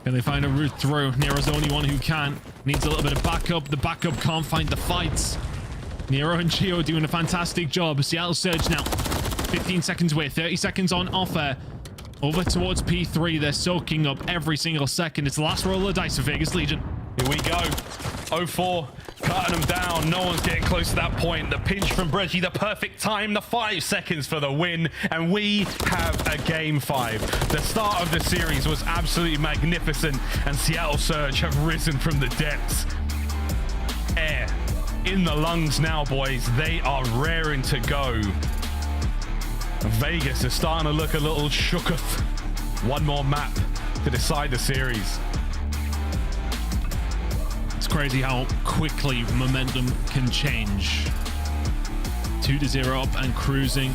Can they find a route through? Nero's the only one who can. Needs a little bit of backup. The backup can't find the fights. Nero and Geo doing a fantastic job. Seattle Surge now 15 seconds away, 30 seconds on offer. Over towards P3. They're soaking up every single second. It's the last roll of dice for Vegas Legion. Here we go. 04 cutting them down. No one's getting close to that point. The pinch from Brezzy, the perfect time, the 5 seconds for the win. And we have a game 5. The start of the series was absolutely magnificent. And Seattle Surge have risen from the depths. Air in the lungs now, boys. They are raring to go. Vegas is starting to look a little shooketh. One more map to decide the series. It's crazy how quickly momentum can change. 2-0 up and cruising.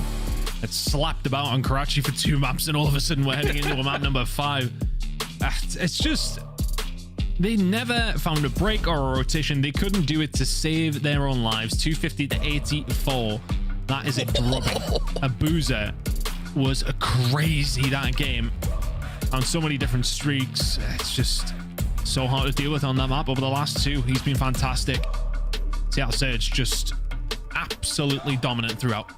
It's slapped about on Karachi for 2 maps, and all of a sudden we're heading into a map number 5. It's just... They never found a break or a rotation. They couldn't do it to save their own lives. 250 to 84. That is a drubbing. A Boozer was a crazy that game. On so many different streaks. It's just so hard to deal with on that map. Over the last 2, he's been fantastic. Seattle Surge just absolutely dominant throughout.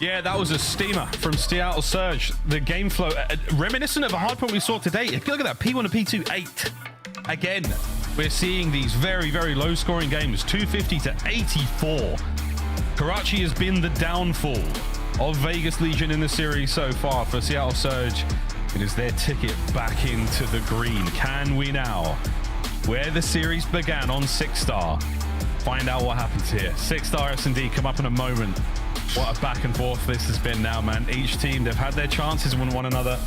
Yeah, that was a steamer from Seattle Surge. The game flow, reminiscent of a hardpoint we saw today. If you look at that, P1 to P2, 8. Again, we're seeing these very, very low scoring games. 250 to 84. Karachi has been the downfall of Vegas Legion in the series so far. For Seattle Surge, it is their ticket back into the green. Can we now, where the series began on 6-star, find out what happens here? 6-star S&D come up in a moment. What a back and forth this has been now, man. Each team, they've had their chances with one another.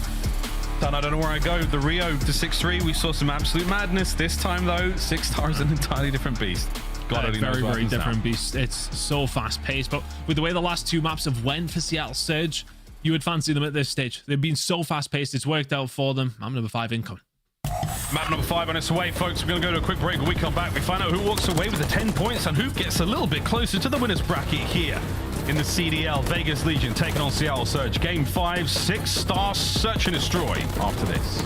I don't know where I go. The Rio to 6-3, we saw some absolute madness. This time, though, 6-star is an entirely different beast. Very, very different beast. It's so fast-paced, but with the way the last 2 maps have went for Seattle Surge, you would fancy them at this stage. They've been so fast-paced. It's worked out for them. I'm number 5 incoming. Map number 5 on its way, folks. We're going to go to a quick break. When we come back, we find out who walks away with the 10 points and who gets a little bit closer to the winner's bracket here in the CDL. Vegas Legion taking on Seattle Surge. Game 5, 6-star search and destroy after this.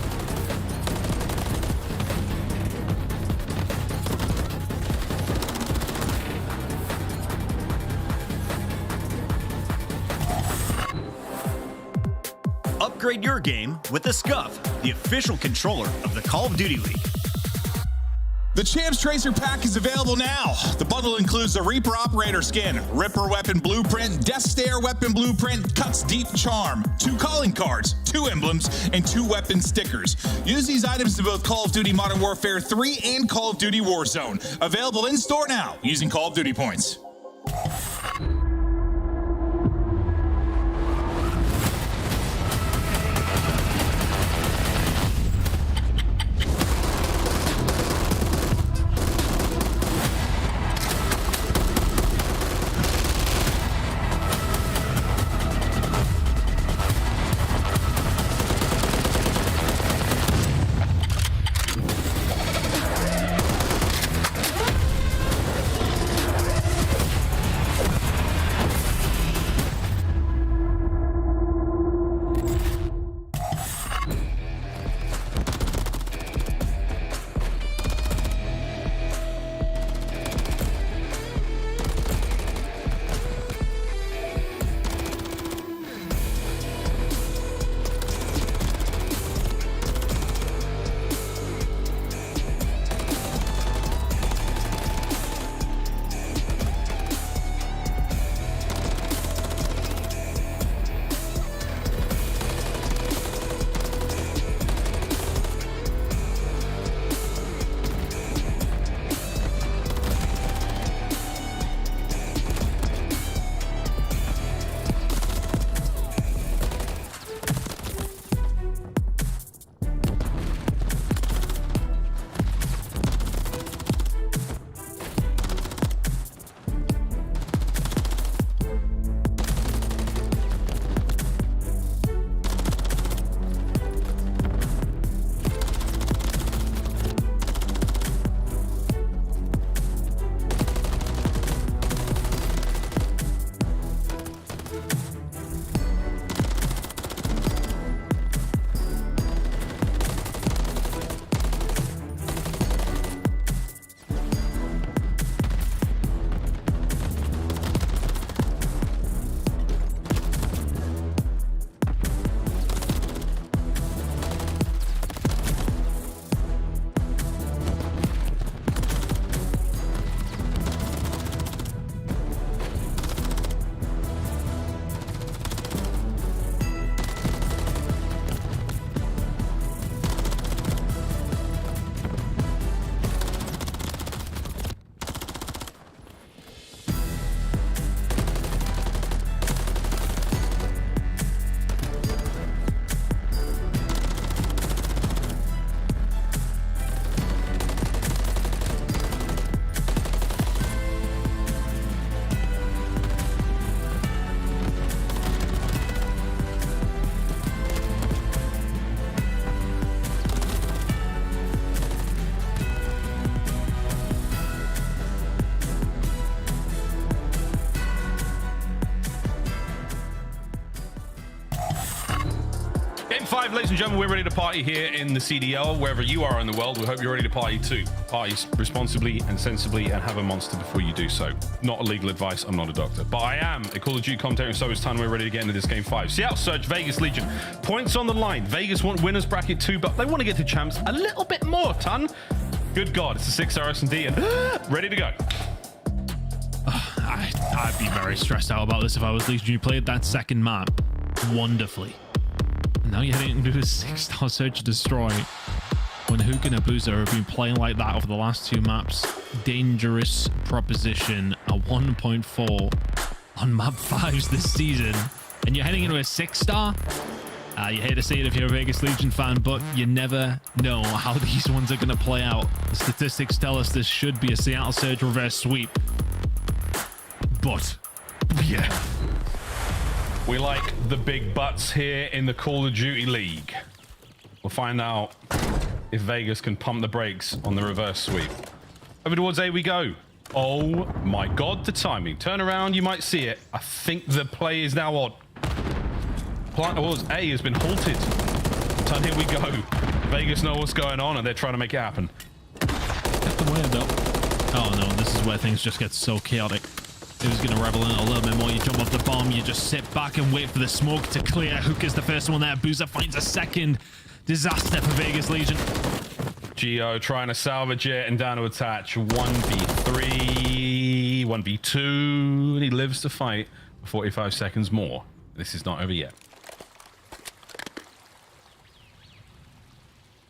Upgrade your game with the Scuff, the official controller of the Call of Duty League. The Champs Tracer pack is available now. The bundle includes the Reaper Operator skin, Ripper Weapon Blueprint, Death Stare Weapon Blueprint, Cuts Deep Charm, 2 calling cards, 2 emblems, and 2 weapon stickers. Use these items in both Call of Duty Modern Warfare 3 and Call of Duty Warzone. Available in store now using Call of Duty points. Game 5, ladies and gentlemen, we're ready to party here in the CDL. Wherever you are in the world, we hope you're ready to party too. Party responsibly and sensibly and have a monster before you do so. Not illegal advice, I'm not a doctor. But I am a Call of Duty commentator, and so is Tan. We're ready to get into this Game 5. Seattle Surge, Vegas Legion. Points on the line. Vegas want winners bracket 2, but they want to get to champs a little bit more, Tan. Good God, it's a 6-star S&D and ready to go. I'd be very stressed out about this if I was Legion. You played that second map wonderfully. And now you're heading into a 6-star Search and Destroy. When Hook and Abuza have been playing like that over the last 2 maps. Dangerous proposition. A 1.4 on map 5s this season. And you're heading into a 6-star? You hate to see it if you're a Vegas Legion fan, but you never know how these ones are going to play out. The statistics tell us this should be a Seattle Surge reverse sweep. But, yeah. We like the big butts here in the Call of Duty League. We'll find out if Vegas can pump the brakes on the reverse sweep. Over towards A we go. Oh my god, the timing. Turn around, you might see it. I think the play is now on. Plant towards A has been halted. Turn, here we go. Vegas know what's going on and they're trying to make it happen. Get the way though. Oh no, this is where things just get so chaotic. It was going to revel in it a little bit more. You jump off the bomb, you just sit back and wait for the smoke to clear. Hook is the first one there. Boozer finds a second. Disaster for Vegas Legion. Geo trying to salvage it and down to attach. 1v3, 1v2, and he lives to fight for 45 seconds more. This is not over yet.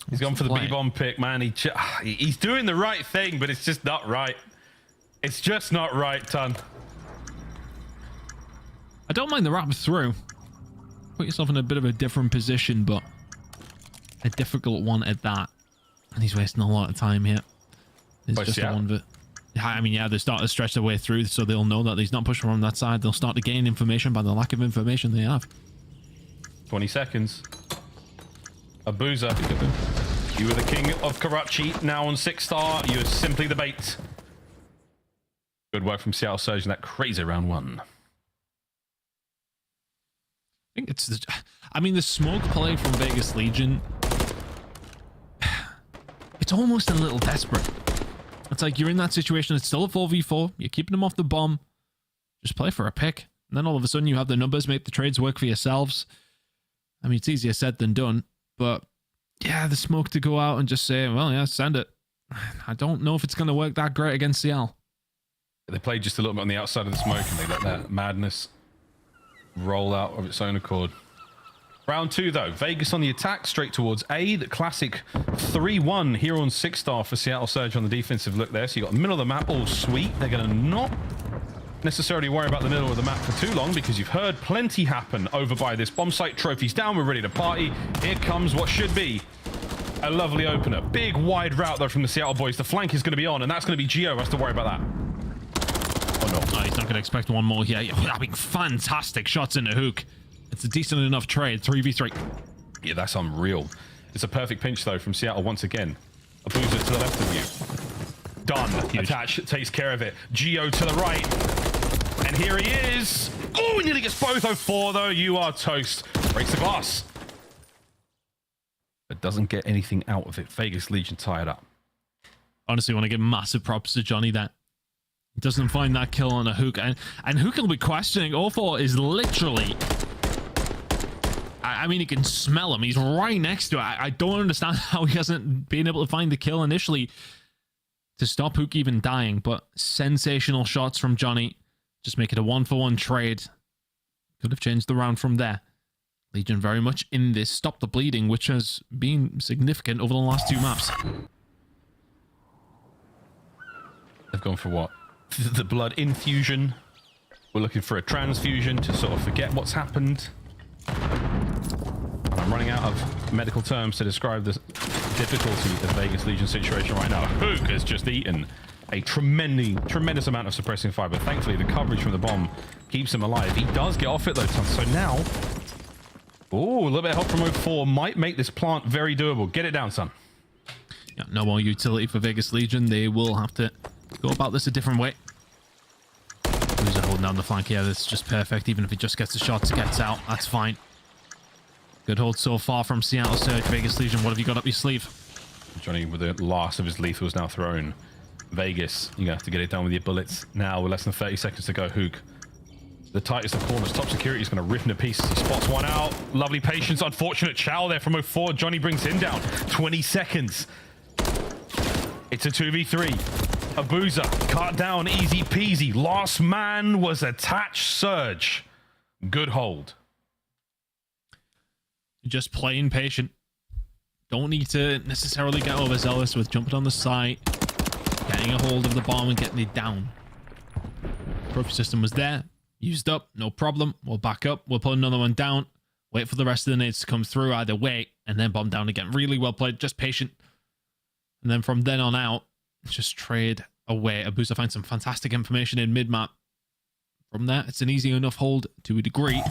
He's gone for the B-bomb pick, man. He's doing the right thing, but it's just not right. It's just not right, Ton. I don't mind the wrap through. Put yourself in a bit of a different position, but a difficult one at that. And he's wasting a lot of time here. It's just one that... I mean, yeah, they start to stretch their way through, so they'll know that he's not pushing from that side. They'll start to gain information by the lack of information they have. 20 seconds. Abuza. You were the king of Karachi, now on 6-star. You are simply the bait. Good work from Seattle Surge in that crazy round 1. I think it's the... I mean, the smoke play from Vegas Legion... It's almost a little desperate. It's like you're in that situation. It's still a 4v4. You're keeping them off the bomb. Just play for a pick. And then all of a sudden you have the numbers, make the trades work for yourselves. I mean, it's easier said than done. But yeah, the smoke to go out and just say, well, yeah, send it. I don't know if it's going to work that great against CL. They played just a little bit on the outside of the smoke and they let that madness roll out of its own accord. Round 2 though, Vegas on the attack, straight towards A. The classic 3-1 here on 6-star for Seattle Surge on the defensive look there. So you got the middle of the map all sweet. They're going to not necessarily worry about the middle of the map for too long because you've heard plenty happen over by this bomb site. Trophies down, we're ready to party. Here comes what should be a lovely opener. Big wide route though from the Seattle boys. The flank is going to be on and that's going to be Geo who has to worry about that. Oh no. Oh, he's not going to expect one more here. Having fantastic shots in the hook. It's a decent enough trade, 3v3. Yeah, that's unreal. It's a perfect pinch, though, from Seattle once again. Abuza to the left of you. Done. Huge. Attach takes care of it. Geo to the right. And here he is. Oh, he nearly gets both 04, though. You are toast. Breaks the glass. But doesn't get anything out of it. Vegas Legion tied up. Honestly, I want to give massive props to Johnny that he doesn't find that kill on a hook. And Hook will be questioning. 04 is literally... I mean, he can smell him. He's right next to it. I don't understand how he hasn't been able to find the kill initially to stop Hook even dying. But sensational shots from Johnny. Just make it a 1-for-1 trade. Could have changed the round from there. Legion very much in this. Stop the bleeding, which has been significant over the last 2 maps. They've gone for what? The blood infusion. We're looking for a transfusion to sort of forget what's happened. I'm running out of medical terms to describe the difficulty of Vegas Legion situation right now. Hook has just eaten a tremendous amount of suppressing fire, but thankfully the coverage from the bomb keeps him alive. He does get off it though, so now... Oh, a little bit of help from 04 might make this plant very doable. Get it down, son. Yeah, no more utility for Vegas Legion. They will have to go about this a different way. Who's holding down the flank here? This is just perfect. Even if he just gets the shots, gets out, that's fine. Good hold so far from Seattle Surge. Vegas Legion, what have you got up your sleeve? Johnny with the last of his lethals now thrown. Vegas, you're going to have to get it done with your bullets. Now, with less than 30 seconds to go, Hook. The tightest of corners. Top security is going to rip into pieces. He spots one out. Lovely patience. Unfortunate chow there from 04. Johnny brings him down. 20 seconds. It's a 2v3. Abuza, cart down, easy peasy. Last man was attached. Surge. Good hold. Just playing patient. Don't need to necessarily get overzealous with jumping on the site, getting a hold of the bomb and getting it down. Trophy system was there. Used up. No problem. We'll back up. We'll put another one down. Wait for the rest of the nades to come through either way. And then bomb down again. Really well played. Just patient. And then from then on out, just trade away. Abuza finds some fantastic information in mid-map. From there, it's an easy enough hold to a degree.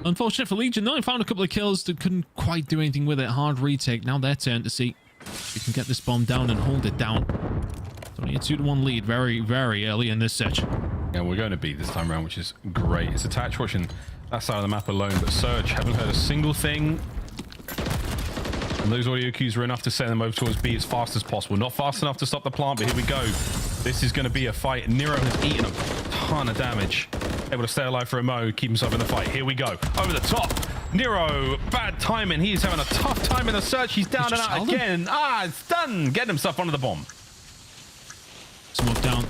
Unfortunate for Legion, though. They found a couple of kills that couldn't quite do anything with it. Hard retake. Now their turn to see We can get this bomb down and hold it down. It's only a 2-1 lead very, very early in this set. Yeah, we're going to beat this time around, which is great. It's Attach watching that side of the map alone, but Surge haven't heard a single thing. And those audio cues were enough to send them over towards B as fast as possible. Not fast enough to stop the plant, but here we go. This is going to be a fight. Nero has eaten a ton of damage. Able to stay alive for a mo, keep himself in the fight. Here we go. Over the top. Nero, bad timing. He's having a tough time in the search. He's down and out again. It's done. Getting himself onto the bomb. Smoke down.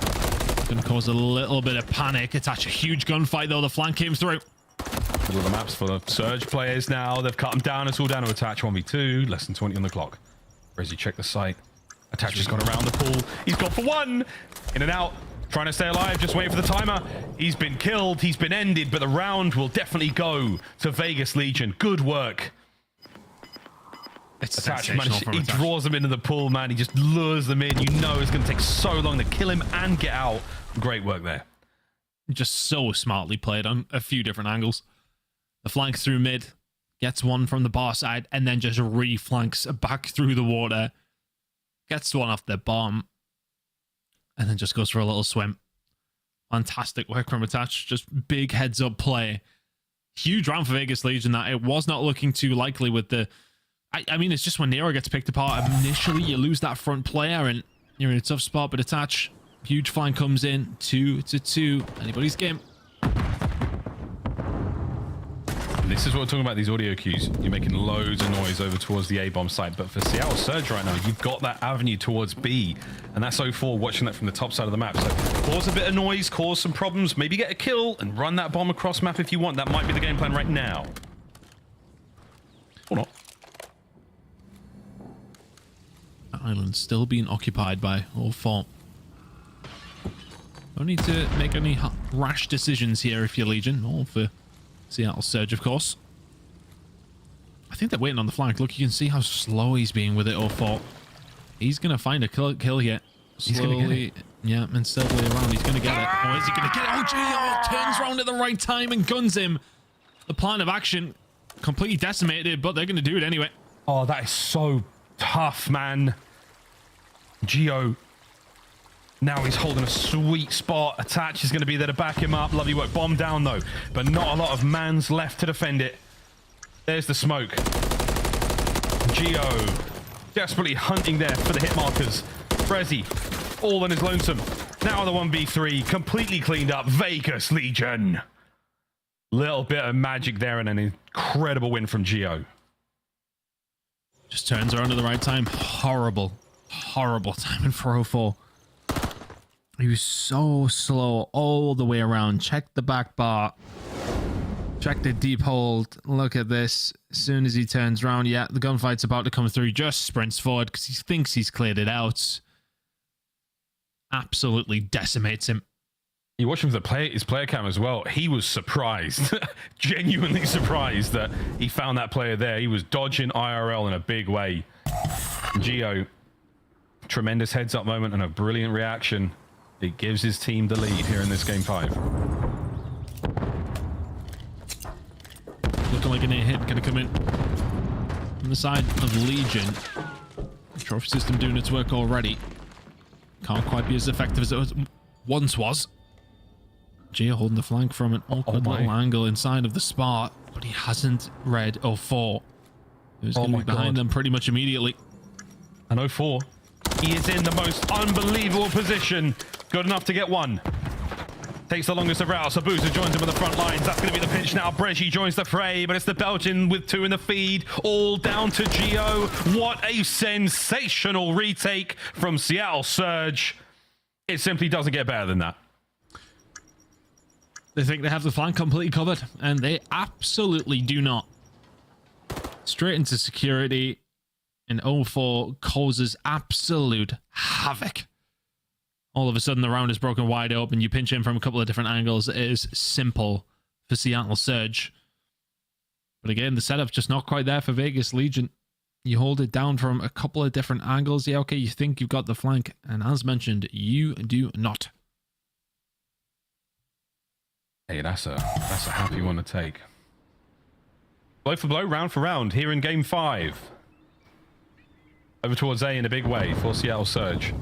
Going to cause a little bit of panic. Attach a huge gunfight, though. The flank came through. Middle of the maps for the Surge players now. They've cut them down. It's all down to Attach 1v2. Less than 20 on the clock. Resi check the site. Attach has gone around the pool. He's gone for one. In and out. Trying to stay alive. Just waiting for the timer. He's been killed. He's been ended. But the round will definitely go to Vegas Legion. Good work. It's Attach, sensational. he draws them into the pool, man. He just lures them in. You know it's going to take so long to kill him and get out. Great work there. Just so smartly played on a few different angles. The flank through mid, gets one from the bar side, and then just re-flanks back through the water. Gets one off the bomb, and then just goes for a little swim. Fantastic work from Attach. Just big heads-up play. Huge round for Vegas Legion that it was not looking too likely with the... I mean, it's just when Nero gets picked apart, initially you lose that front player and you're in a tough spot, but Attach, huge flank comes in, 2-2, anybody's game. This is what we're talking about, these audio cues. You're making loads of noise over towards the A-bomb site, but for Seattle Surge right now, you've got that avenue towards B, and that's 0-4 watching that from the top side of the map. So cause a bit of noise, cause some problems, maybe get a kill, and run that bomb across map if you want. That might be the game plan right now. Or not. Island still being occupied by all 4. Don't need to make any rash decisions here if you're Legion, or for Seattle Surge, of course. I think they're waiting on the flank. Look, you can see how slow he's being with it, 0-4. He's going to find a kill here. Slowly, yeah, and steadily around. He's going to get it. Oh, is he going to get it? Oh, gee, turns around at the right time and guns him. The plan of action completely decimated, but they're going to do it anyway. Oh, that is so tough, man. Geo. Now he's holding a sweet spot. Attach is going to be there to back him up. Lovely work. Bomb down, though. But not a lot of mans left to defend it. There's the smoke. Geo desperately hunting there for the hit markers. Resi, all on his lonesome. Now the 1v3, completely cleaned up. Vegas Legion. Little bit of magic there and an incredible win from Geo. Just turns around at the right time. Horrible timing for 0-4. He was so slow all the way around. Check the back bar. Check the deep hold. Look at this. As soon as he turns around, yeah, the gunfight's about to come through. Just sprints forward because he thinks he's cleared it out. Absolutely decimates him. You watch him with his player cam as well. He was surprised, genuinely surprised that he found that player there. He was dodging IRL in a big way. Geo, tremendous heads up moment and a brilliant reaction. It gives his team the lead here in this game 5. Looking like an air hit going to come in on the side of Legion. The trophy system doing its work already. Can't quite be as effective as it once was. Geo holding the flank from an awkward little angle inside of the spot, but he hasn't read 0-4. He was going to be behind them pretty much immediately. And 0-4, he is in the most unbelievable position. Good enough to get one. Takes the longest of routes. Abuza joins him on the front lines. That's going to be the pinch now. Breji joins the fray, but it's the Belgian with 2 in the feed. All down to Geo. What a sensational retake from Seattle Surge. It simply doesn't get better than that. They think they have the flank completely covered, and they absolutely do not. Straight into security, and 0-4 causes absolute havoc. All of a sudden, the round is broken wide open. You pinch in from a couple of different angles. It is simple for Seattle Surge. But again, the setup's just not quite there for Vegas Legion. You hold it down from a couple of different angles. Yeah, okay, you think you've got the flank. And as mentioned, you do not. Hey, that's a happy one to take. Blow for blow, round for round, here in game 5. over towards A in a big way for Seattle Surge.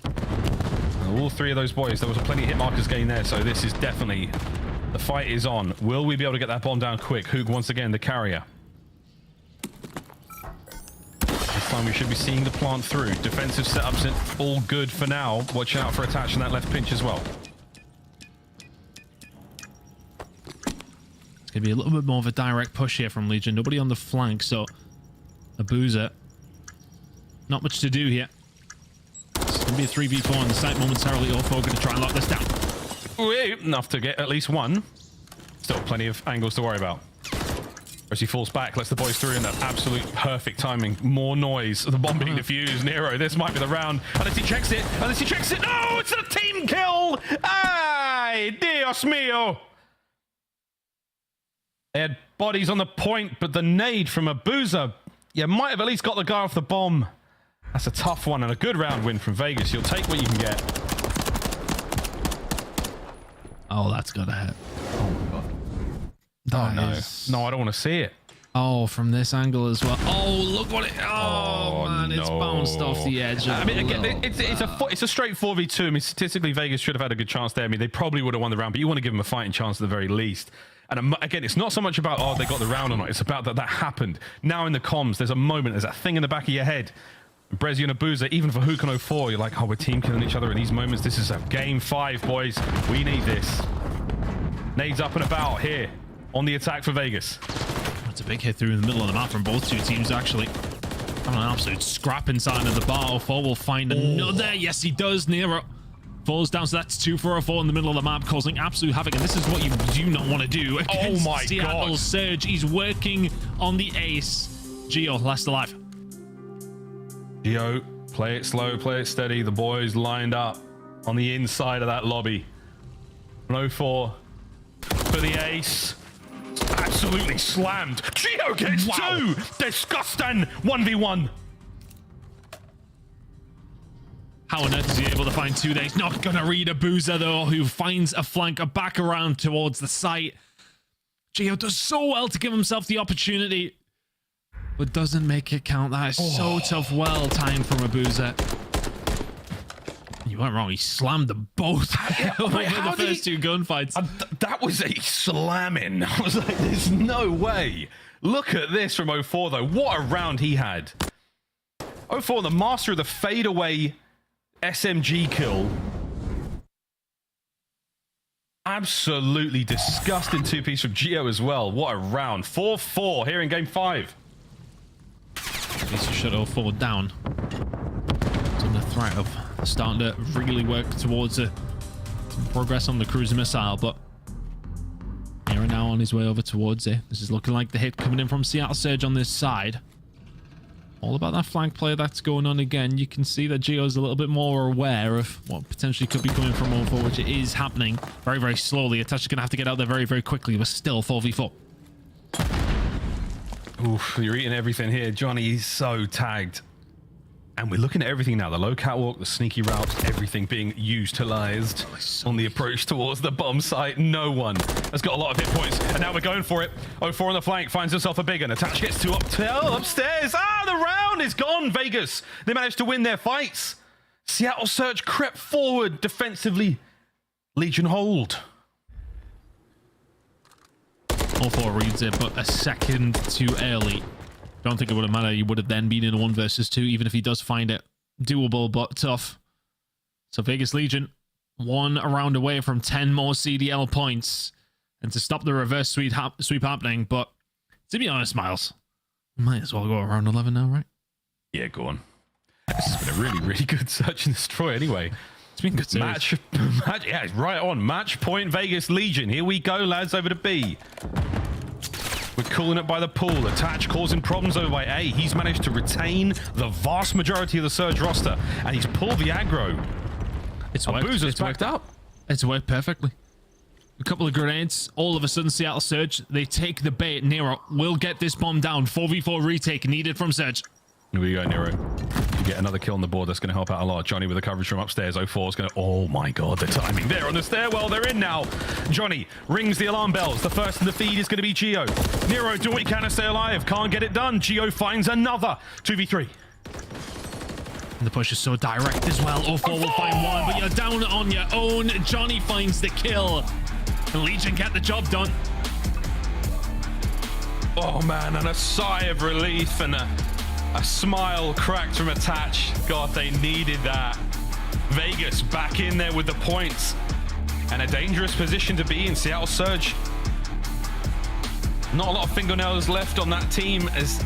And all three of those boys, there was plenty of hit markers gained there, so this is definitely, the fight is on. Will we be able to get that bomb down quick? Hoog once again, the carrier. This time we should be seeing the plant through. Defensive setups in all good for now. Watch out for attach in that left pinch as well. It's going to be a little bit more of a direct push here from Legion. Nobody on the flank, so Abuza. Not much to do here. It's going to be a 3v4 on the site momentarily. All4 going to try and lock this down. Enough to get at least one. Still plenty of angles to worry about. As he falls back, lets the boys through in that absolute perfect timing. More noise. The bomb being defused. Nero, this might be the round. Unless he checks it. Unless he checks it. No, it's a team kill. Ay, Dios mío. They had bodies on the point, but the nade from Abuza, you might have at least got the guy off the bomb. That's a tough one and a good round win from Vegas. You'll take what you can get. Oh, that's got to hit. Oh, my God. Oh, no. No, I don't want to see it. Oh, from this angle as well. Oh, look what it... Oh, man, it's bounced off the edge. I mean, again, it's a straight 4v2. I mean, statistically, Vegas should have had a good chance there. I mean, they probably would have won the round, but you want to give them a fighting chance at the very least. And again, it's not so much about, oh, they got the round or not. It's about that happened. Now in the comms, there's a moment, there's that thing in the back of your head. Brezzy and Abuza, even for Hook and 04, you're like, oh, we're team killing each other in these moments. This is a game 5, boys. We need this. Nades up and about here on the attack for Vegas. It's a big hit through in the middle of the map from both two teams, actually. Having an absolute scrap inside of the bar. 04 will find another. Yes, he does. Nero falls down, so that's 2 for 04 in the middle of the map, causing absolute havoc. And this is what you do not want to do against Seattle Surge. He's working on the ace. Geo, last alive. Geo, play it slow, play it steady. The boys lined up on the inside of that lobby. 04 for the ace. Absolutely slammed. Geo gets 2. Disgusting 1v1. How on earth is he able to find 2 there? He's not going to read Abuza, though, who finds a flank back around towards the site. Geo does so well to give himself the opportunity, but doesn't make it count. That is so tough. Well timed from Abuza. You weren't wrong. He slammed them both over the first 2 gunfights. That was a slamming. I was like, there's no way. Look at this from 04, though. What a round he had. 04, the master of the fadeaway SMG kill. Absolutely disgusting 2-piece from Geo as well. What a round. 4-4 here in game 5. Needs to shut 04 down. It's under threat of starting to really work towards some progress on the cruiser missile, but here and now on his way over towards it. This is looking like the hit coming in from Seattle Surge on this side. All about that flank play that's going on again. You can see that Geo's a little bit more aware of what potentially could be coming from 04, which it is happening very, very slowly. Attach is going to have to get out there very, very quickly, but still 4v4. Oof, you're eating everything here. Johnny is so tagged. And we're looking at everything now. The low catwalk, the sneaky routes, everything being utilized on the approach towards the bomb site. No one has got a lot of hit points. And now we're going for it. 04 on the flank finds himself a big one. Attach gets 2 upstairs. Ah, the round is gone. Vegas, they managed to win their fights. Seattle Surge crept forward defensively. Legion hold. 04 reads it, but a second too early. Don't think it would have mattered. He would have then been in a 1 versus 2, even if he does find it doable, but tough. So Vegas Legion, 1 round away from 10 more CDL points, and to stop the reverse sweep happening. But to be honest, Miles, might as well go around 11 now, right? Yeah, go on. This has been a really, really good search and destroy anyway. It's been good match, yeah, it's right on. Match point Vegas Legion. Here we go, lads, over to B. We're calling it by the pool. Attach causing problems over by A. He's managed to retain the vast majority of the Surge roster, and he's pulled the aggro. It's worked. It's backed up. It's worked perfectly. A couple of grenades. All of a sudden, Seattle Surge, they take the bait. Nero will get this bomb down. 4v4 retake needed from Surge. Here we go, Nero. You get another kill on the board. That's going to help out a lot. Johnny with the coverage from upstairs. 04 is going to... Oh, my God. The timing there on the stairwell. They're in now. Johnny rings the alarm bells. The first in the feed is going to be Geo. Nero, do what you can to stay alive. Can't get it done. Geo finds another 2v3. And the push is so direct as well. 0-4 will find one, but you're down on your own. Johnny finds the kill. And Legion get the job done. Oh man, and a sigh of relief and a smile cracked from Attach. God, they needed that. Vegas back in there with the points. And a dangerous position to be in. Seattle Surge. Not a lot of fingernails left on that team as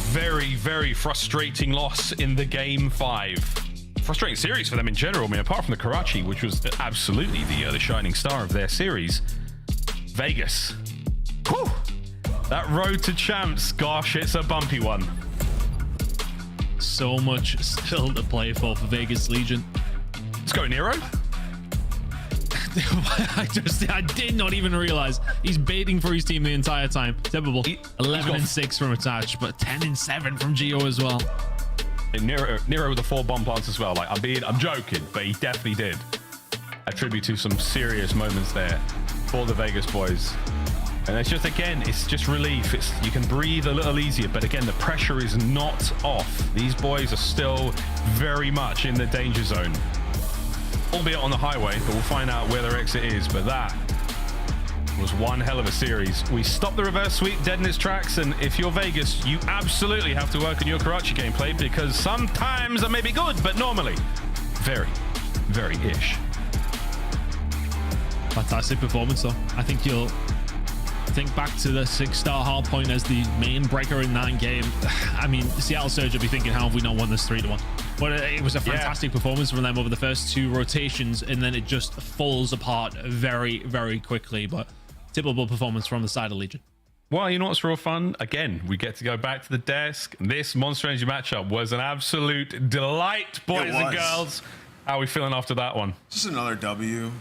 very, very frustrating loss in the game 5. Frustrating series for them in general. I mean, apart from the Karachi, which was absolutely the shining star of their series. Vegas. Whew. That road to champs, gosh, it's a bumpy one. So much still to play for Vegas Legion. Let's go, Nero. I did not even realize he's baiting for his team the entire time. Typical. 11-6 from Attach, but 10-7 from Geo as well. And Nero with the 4 bomb plants as well. Like, I'm joking, but he definitely did attribute to some serious moments there for the Vegas boys. And it's just, again, it's just relief. You can breathe a little easier, but again, the pressure is not off. These boys are still very much in the danger zone. Albeit on the highway, but we'll find out where their exit is. But that was one hell of a series. We stopped the reverse sweep dead in its tracks, and if you're Vegas, you absolutely have to work on your Karachi gameplay, because sometimes that may be good, but normally very, very ish. Fantastic performance, though. I think you'll think back to the 6-star Hardpoint as the main breaker in that game. I mean, Seattle Surge will be thinking, how have we not won this 3-1? But it was a fantastic performance from them over the first 2 rotations, and then it just falls apart very, very quickly. But typical performance from the side of Legion. Well, you know what's real fun? Again, we get to go back to the desk. This Monster Energy matchup was an absolute delight, boys and girls. How are we feeling after that one? Just another W.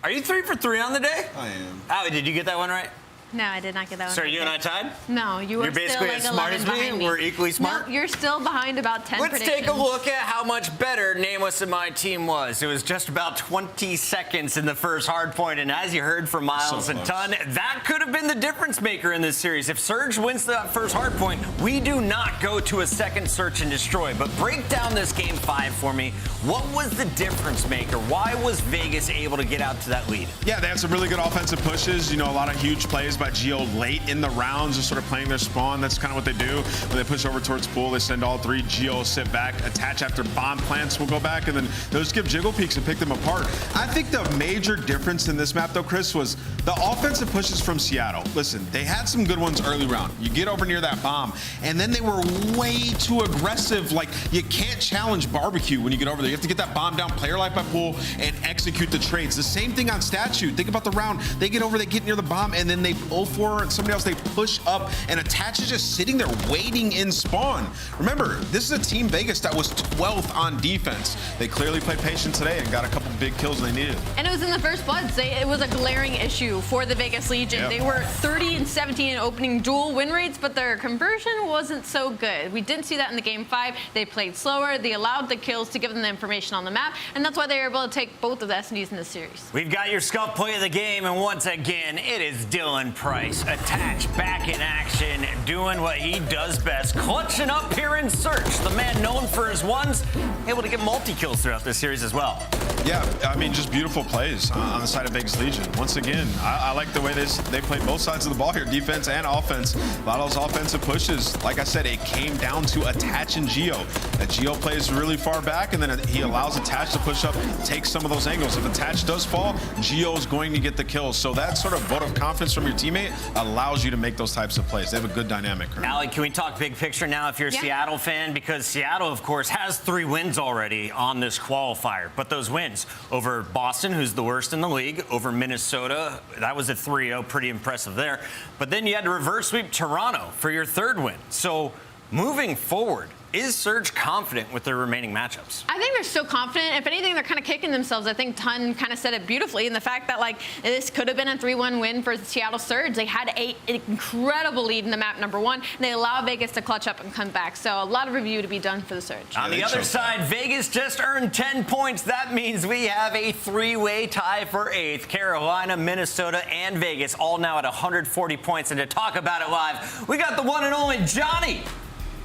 Are you 3 for 3 on the day? I am. Allie, did you get that one right? No, I did not get that one. So are you and I tied? No, you were You're basically still like as smart 11 as me. behind me. We're equally smart. No, you're still behind about 10 Let's predictions. take a look at how much better Nameless and my team was. It was just about 20 seconds in the first Hardpoint, and as you heard from Miles and Ton, that could have been the difference maker in this series. If Surge wins that first Hardpoint, we do not go to a second search and destroy. But break down this game 5 for me. What was the difference maker? Why was Vegas able to get out to that lead? Yeah, they had some really good offensive pushes. You know, a lot of huge plays by Geo late in the rounds, just sort of playing their spawn. That's kind of what they do. When they push over towards pool, they send all 3. Geo sit back, Attach after bomb plants will go back, and then they'll just give jiggle peeks and pick them apart. I think the major difference in this map, though, Chris, was the offensive pushes from Seattle. Listen, they had some good ones early round. You get over near that bomb, and then they were way too aggressive. Like, you can't challenge barbecue when you get over there. You have to get that bomb down, player life by pool, and execute the trades. The same thing on Statue. Think about the round. They get over, they get near the bomb, and then they 0-4 and somebody else, they push up, and Attach is just sitting there waiting in spawn. Remember, this is a team Vegas that was 12th on defense. They clearly played patient today and got a couple big kills they needed. And it was in the first Bloods. It was a glaring issue for the Vegas Legion. Yep. They were 30-17 in opening duel win rates, but their conversion wasn't so good. We didn't see that in the game 5. They played slower. They allowed the kills to give them the information on the map, and that's why they were able to take both of the SNDs in the series. We've got your Scuff play of the game, and once again, it is Dylan Price. Attach back in action, doing what he does best, clutching up here in Search. The man known for his ones, able to get multi-kills throughout this series as well. Yeah, I mean, just beautiful plays on the side of Vegas Legion. Once again, I like the way they played both sides of the ball here, defense and offense. A lot of those offensive pushes, like I said, it came down to Attach and Geo. Geo plays really far back, and then he allows Attach to push up, take some of those angles. If Attach does fall, Geo is going to get the kills. So that sort of vote of confidence from your teammate allows you to make those types of plays. They have a good dynamic. Allie, can we talk big picture now if you're a Seattle fan? Because Seattle, of course, has 3 wins already on this qualifier. But those wins over Boston, who's the worst in the league, over Minnesota, that was a 3-0, pretty impressive there. But then you had to reverse sweep Toronto for your 3rd win. So moving forward, is Surge confident with their remaining matchups? I think they're so confident. If anything, they're kind of kicking themselves. I think Ton kind of said it beautifully in the fact that, like, this could have been a 3-1 win for the Seattle Surge. They had an incredible lead in the map, number 1, and they allow Vegas to clutch up and come back. So a lot of review to be done for the Surge. On the other side, Vegas just earned 10 points. That means we have a 3-way tie for 8th. Carolina, Minnesota, and Vegas all now at 140 points. And to talk about it live, we got the one and only Johnny.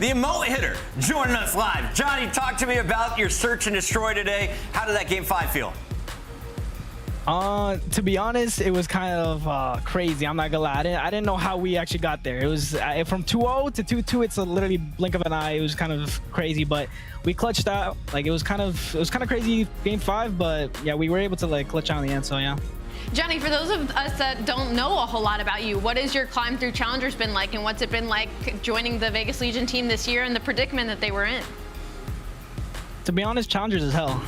the emote hitter, joining us live. Johnny, talk to me about your search and destroy today. How did that game 5 feel? To be honest, it was kind of crazy. I'm not gonna lie. I didn't know how we actually got there. It was from 2-0 to 2-2. It's a literally blink of an eye. It was kind of crazy, but we clutched out. Like it was kind of crazy game 5, but yeah, we were able to like clutch out in the end. So yeah. Johnny, for those of us that don't know a whole lot about you, what has your climb through Challengers been like, and what's it been like joining the Vegas Legion team this year and the predicament that they were in? To be honest, Challengers is hell.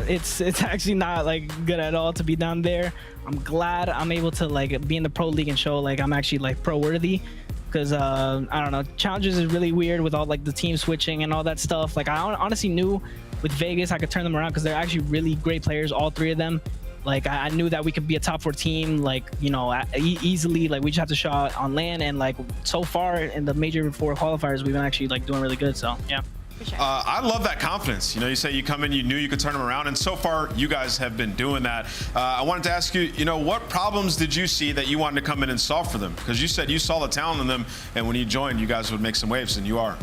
It's actually not like good at all to be down there. I'm glad I'm able to like be in the pro league and show like I'm actually like pro worthy, because I don't know, Challengers is really weird with all like the team switching and all that stuff. Like I honestly knew with Vegas I could turn them around because they're actually really great players, all 3 of them. Like I knew that we could be a top 4 team, like, you know, easily. Like we just have to shot on land, and like so far in the Major IV Qualifiers we've been actually like doing really good. So yeah. I love that confidence. You know, you say you come in, you knew you could turn them around, and so far you guys have been doing that. I wanted to ask you, you know, what problems did you see that you wanted to come in and solve for them? Because you said you saw the talent in them, and when you joined, you guys would make some waves, and you are.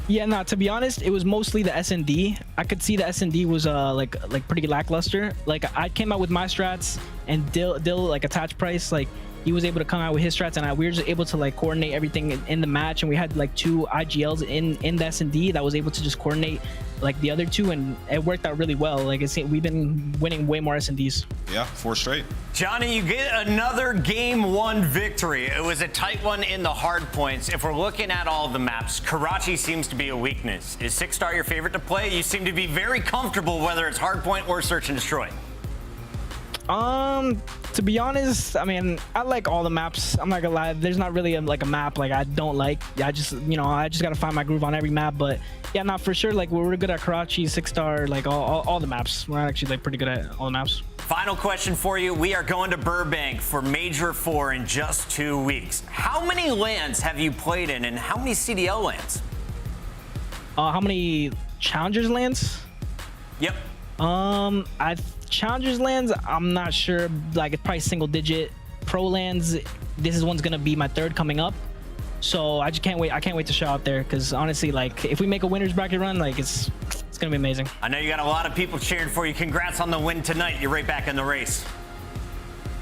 Yeah, no, to be honest, it was mostly the S&D. I could see the S&D was like pretty lackluster. Like I came out with my strats, and Dill like attach price, like he was able to come out with his strats, and we were just able to like coordinate everything in the match. And we had like 2 IGLs in the S&D that was able to just coordinate like the other 2, and it worked out really well. Like we've been winning way more S&Ds. Yeah, 4 straight. Johnny, you get another game 1 victory. It was a tight one in the hard points. If we're looking at all of the maps, Karachi seems to be a weakness. Is 6-star your favorite to play? You seem to be very comfortable whether it's hard point or search and destroy. To be honest, I mean, I like all the maps. I'm not gonna lie. There's not really like a map like I don't like. I just, you know, I just gotta find my groove on every map. But yeah, not for sure. Like we're good at Karachi, 6-star, like all the maps. We're actually like pretty good at all the maps. Final question for you. We are going to Burbank for Major 4 in just 2 weeks. How many lands have you played in, and how many CDL lands? How many Challengers lands? Yep. Challengers lands, I'm not sure. Like it's probably single digit. Pro lands, this one's gonna be my 3rd coming up. So I just can't wait. I can't wait to show out there, because honestly, like if we make a winners bracket run, like it's gonna be amazing. I know you got a lot of people cheering for you. Congrats on the win tonight. You're right back in the race.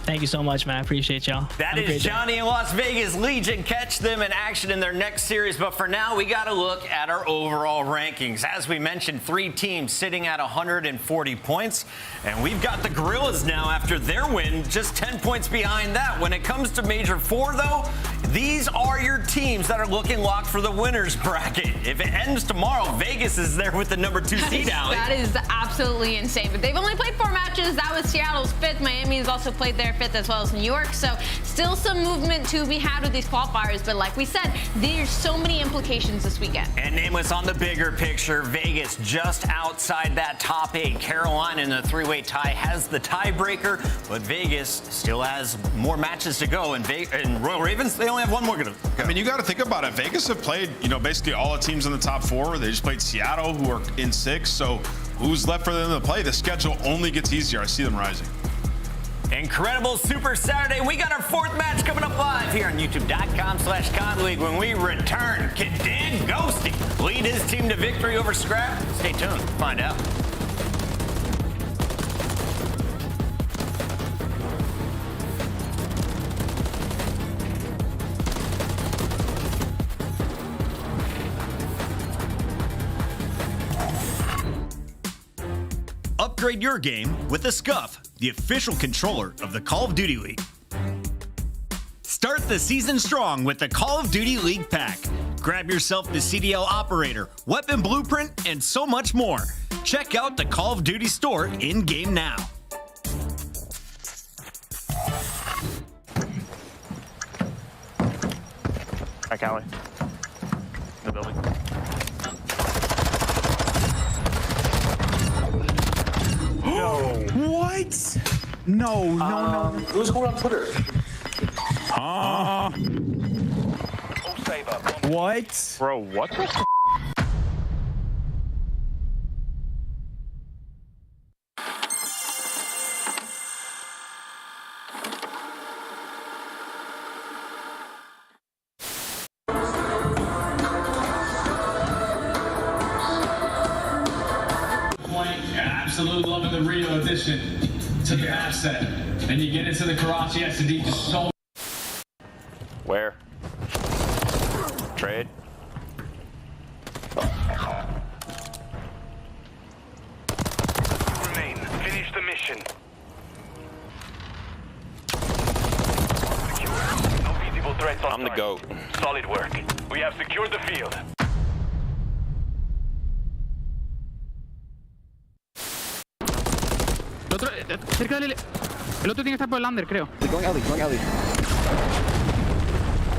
Thank you so much, man. I appreciate y'all. That is Johnny in Las Vegas Legion. Catch them in action in their next series. But for now, we got to look at our overall rankings. As we mentioned, 3 teams sitting at 140 points. And we've got the Gorillas now after their win, just 10 points behind that. When it comes to Major 4, though, these are your teams that are looking locked for the winners bracket. If it ends tomorrow, Vegas is there with the number 2 seed out. That is absolutely insane. But they've only played 4 matches. That was Seattle's 5th. Miami has also played their 5th, as well as New York. So still some movement to be had with these qualifiers. But like we said, there's so many implications this weekend. And name us on the bigger picture. Vegas just outside that top 8. Carolina in a 3-way tie has the tiebreaker, but Vegas still has more matches to go. And Royal Ravens, they only have 1 more to go. I mean, you got to think about it. Vegas have played, you know, basically all the teams in the top 4. They just played Seattle, who are in 6. So who's left for them to play? The schedule only gets easier. I see them rising. Incredible Super Saturday. We got our 4th match coming up live here on youtube.com/ConLeague. When we return, can Dan Ghosty lead his team to victory over Scrap? Stay tuned. Find out. Upgrade your game with the Scuff, the official controller of the Call of Duty League. Start the season strong with the Call of Duty League Pack. Grab yourself the CDL Operator, Weapon Blueprint, and so much more. Check out the Call of Duty store in-game now. Hi, Callie. In the building. What? No. Who's going on Twitter? What? Bro, what the f? absolutely loving the Rio addition to the asset. And you get into the Karachi SD just so. Where? Trade. Remain. Finish the mission. No visible threats on I'm the GOAT. Solid work. We have secured the field. El otro, cerca del... El otro tiene que estar por el under, creo. Going alley.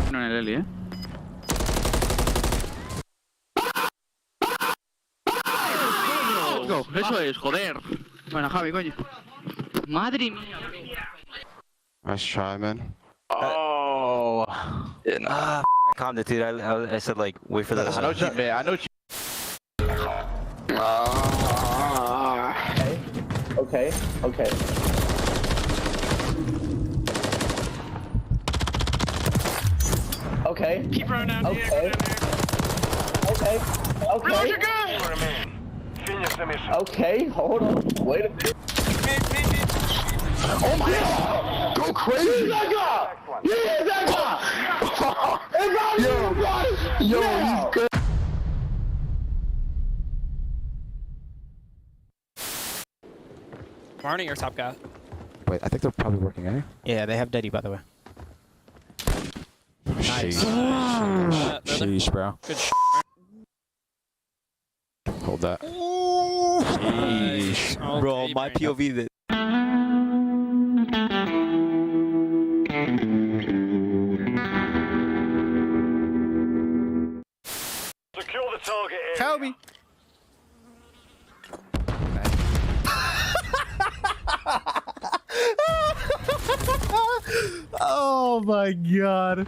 No en el Eli, Let's go. Eso es, joder. Bueno, Javi, coño. Madre mía. Nice try, man. Oh. I calmed it, dude. I said, like, wait for the... I know what you meant. I know what you... Okay. Okay. Keep running down here. Okay. Finish the mission. Okay, hold on. Wait a minute. Oh my God! Go crazy! That guy! Yeah, that guy! Yo, he's good. Marnie or top guy? Wait, I think they're probably working, eh? Yeah, they have Deddy, by the way. Nice. Sheesh, bro. Good Hold that. Sheesh. Okay, bro, my POV that. Secure the target area. Kobe. Oh my god.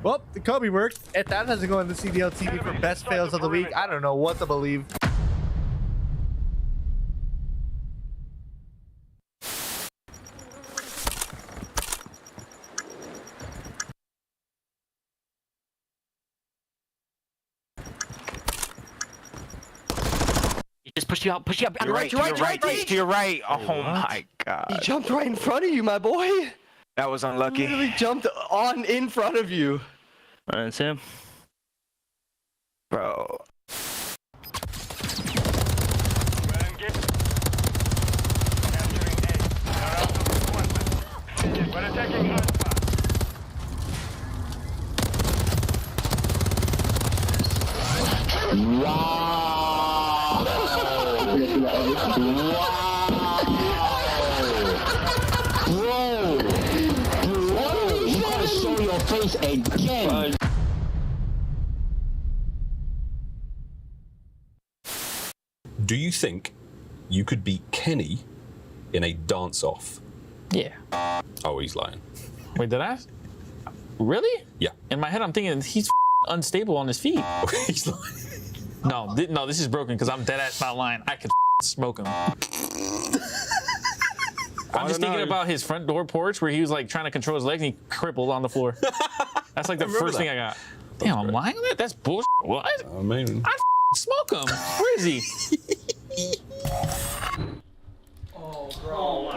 Well, the Kobe worked. If that doesn't go in the CDL TV for best fails of the week, I don't know what to believe. He just pushed you out. To your right. Oh my god. He jumped right in front of you, my boy. That was unlucky. Literally jumped in front of you. That's him. Bro. We're attacking hard. You gotta show your face again. Do you think you could beat Kenny in a dance-off? Yeah. Oh, he's lying. Wait, did I? Really? Yeah. In my head, I'm thinking he's unstable on his feet. He's lying. No, this is broken because I'm dead ass not lying. I could smoke him. I'm just thinking about his front door porch where he was like trying to control his legs and he crippled on the floor. That's like the first thing I got. Damn, I'm lying on that? That's bullshit. What? Amazing. I'd smoke him. Where is he? Y'all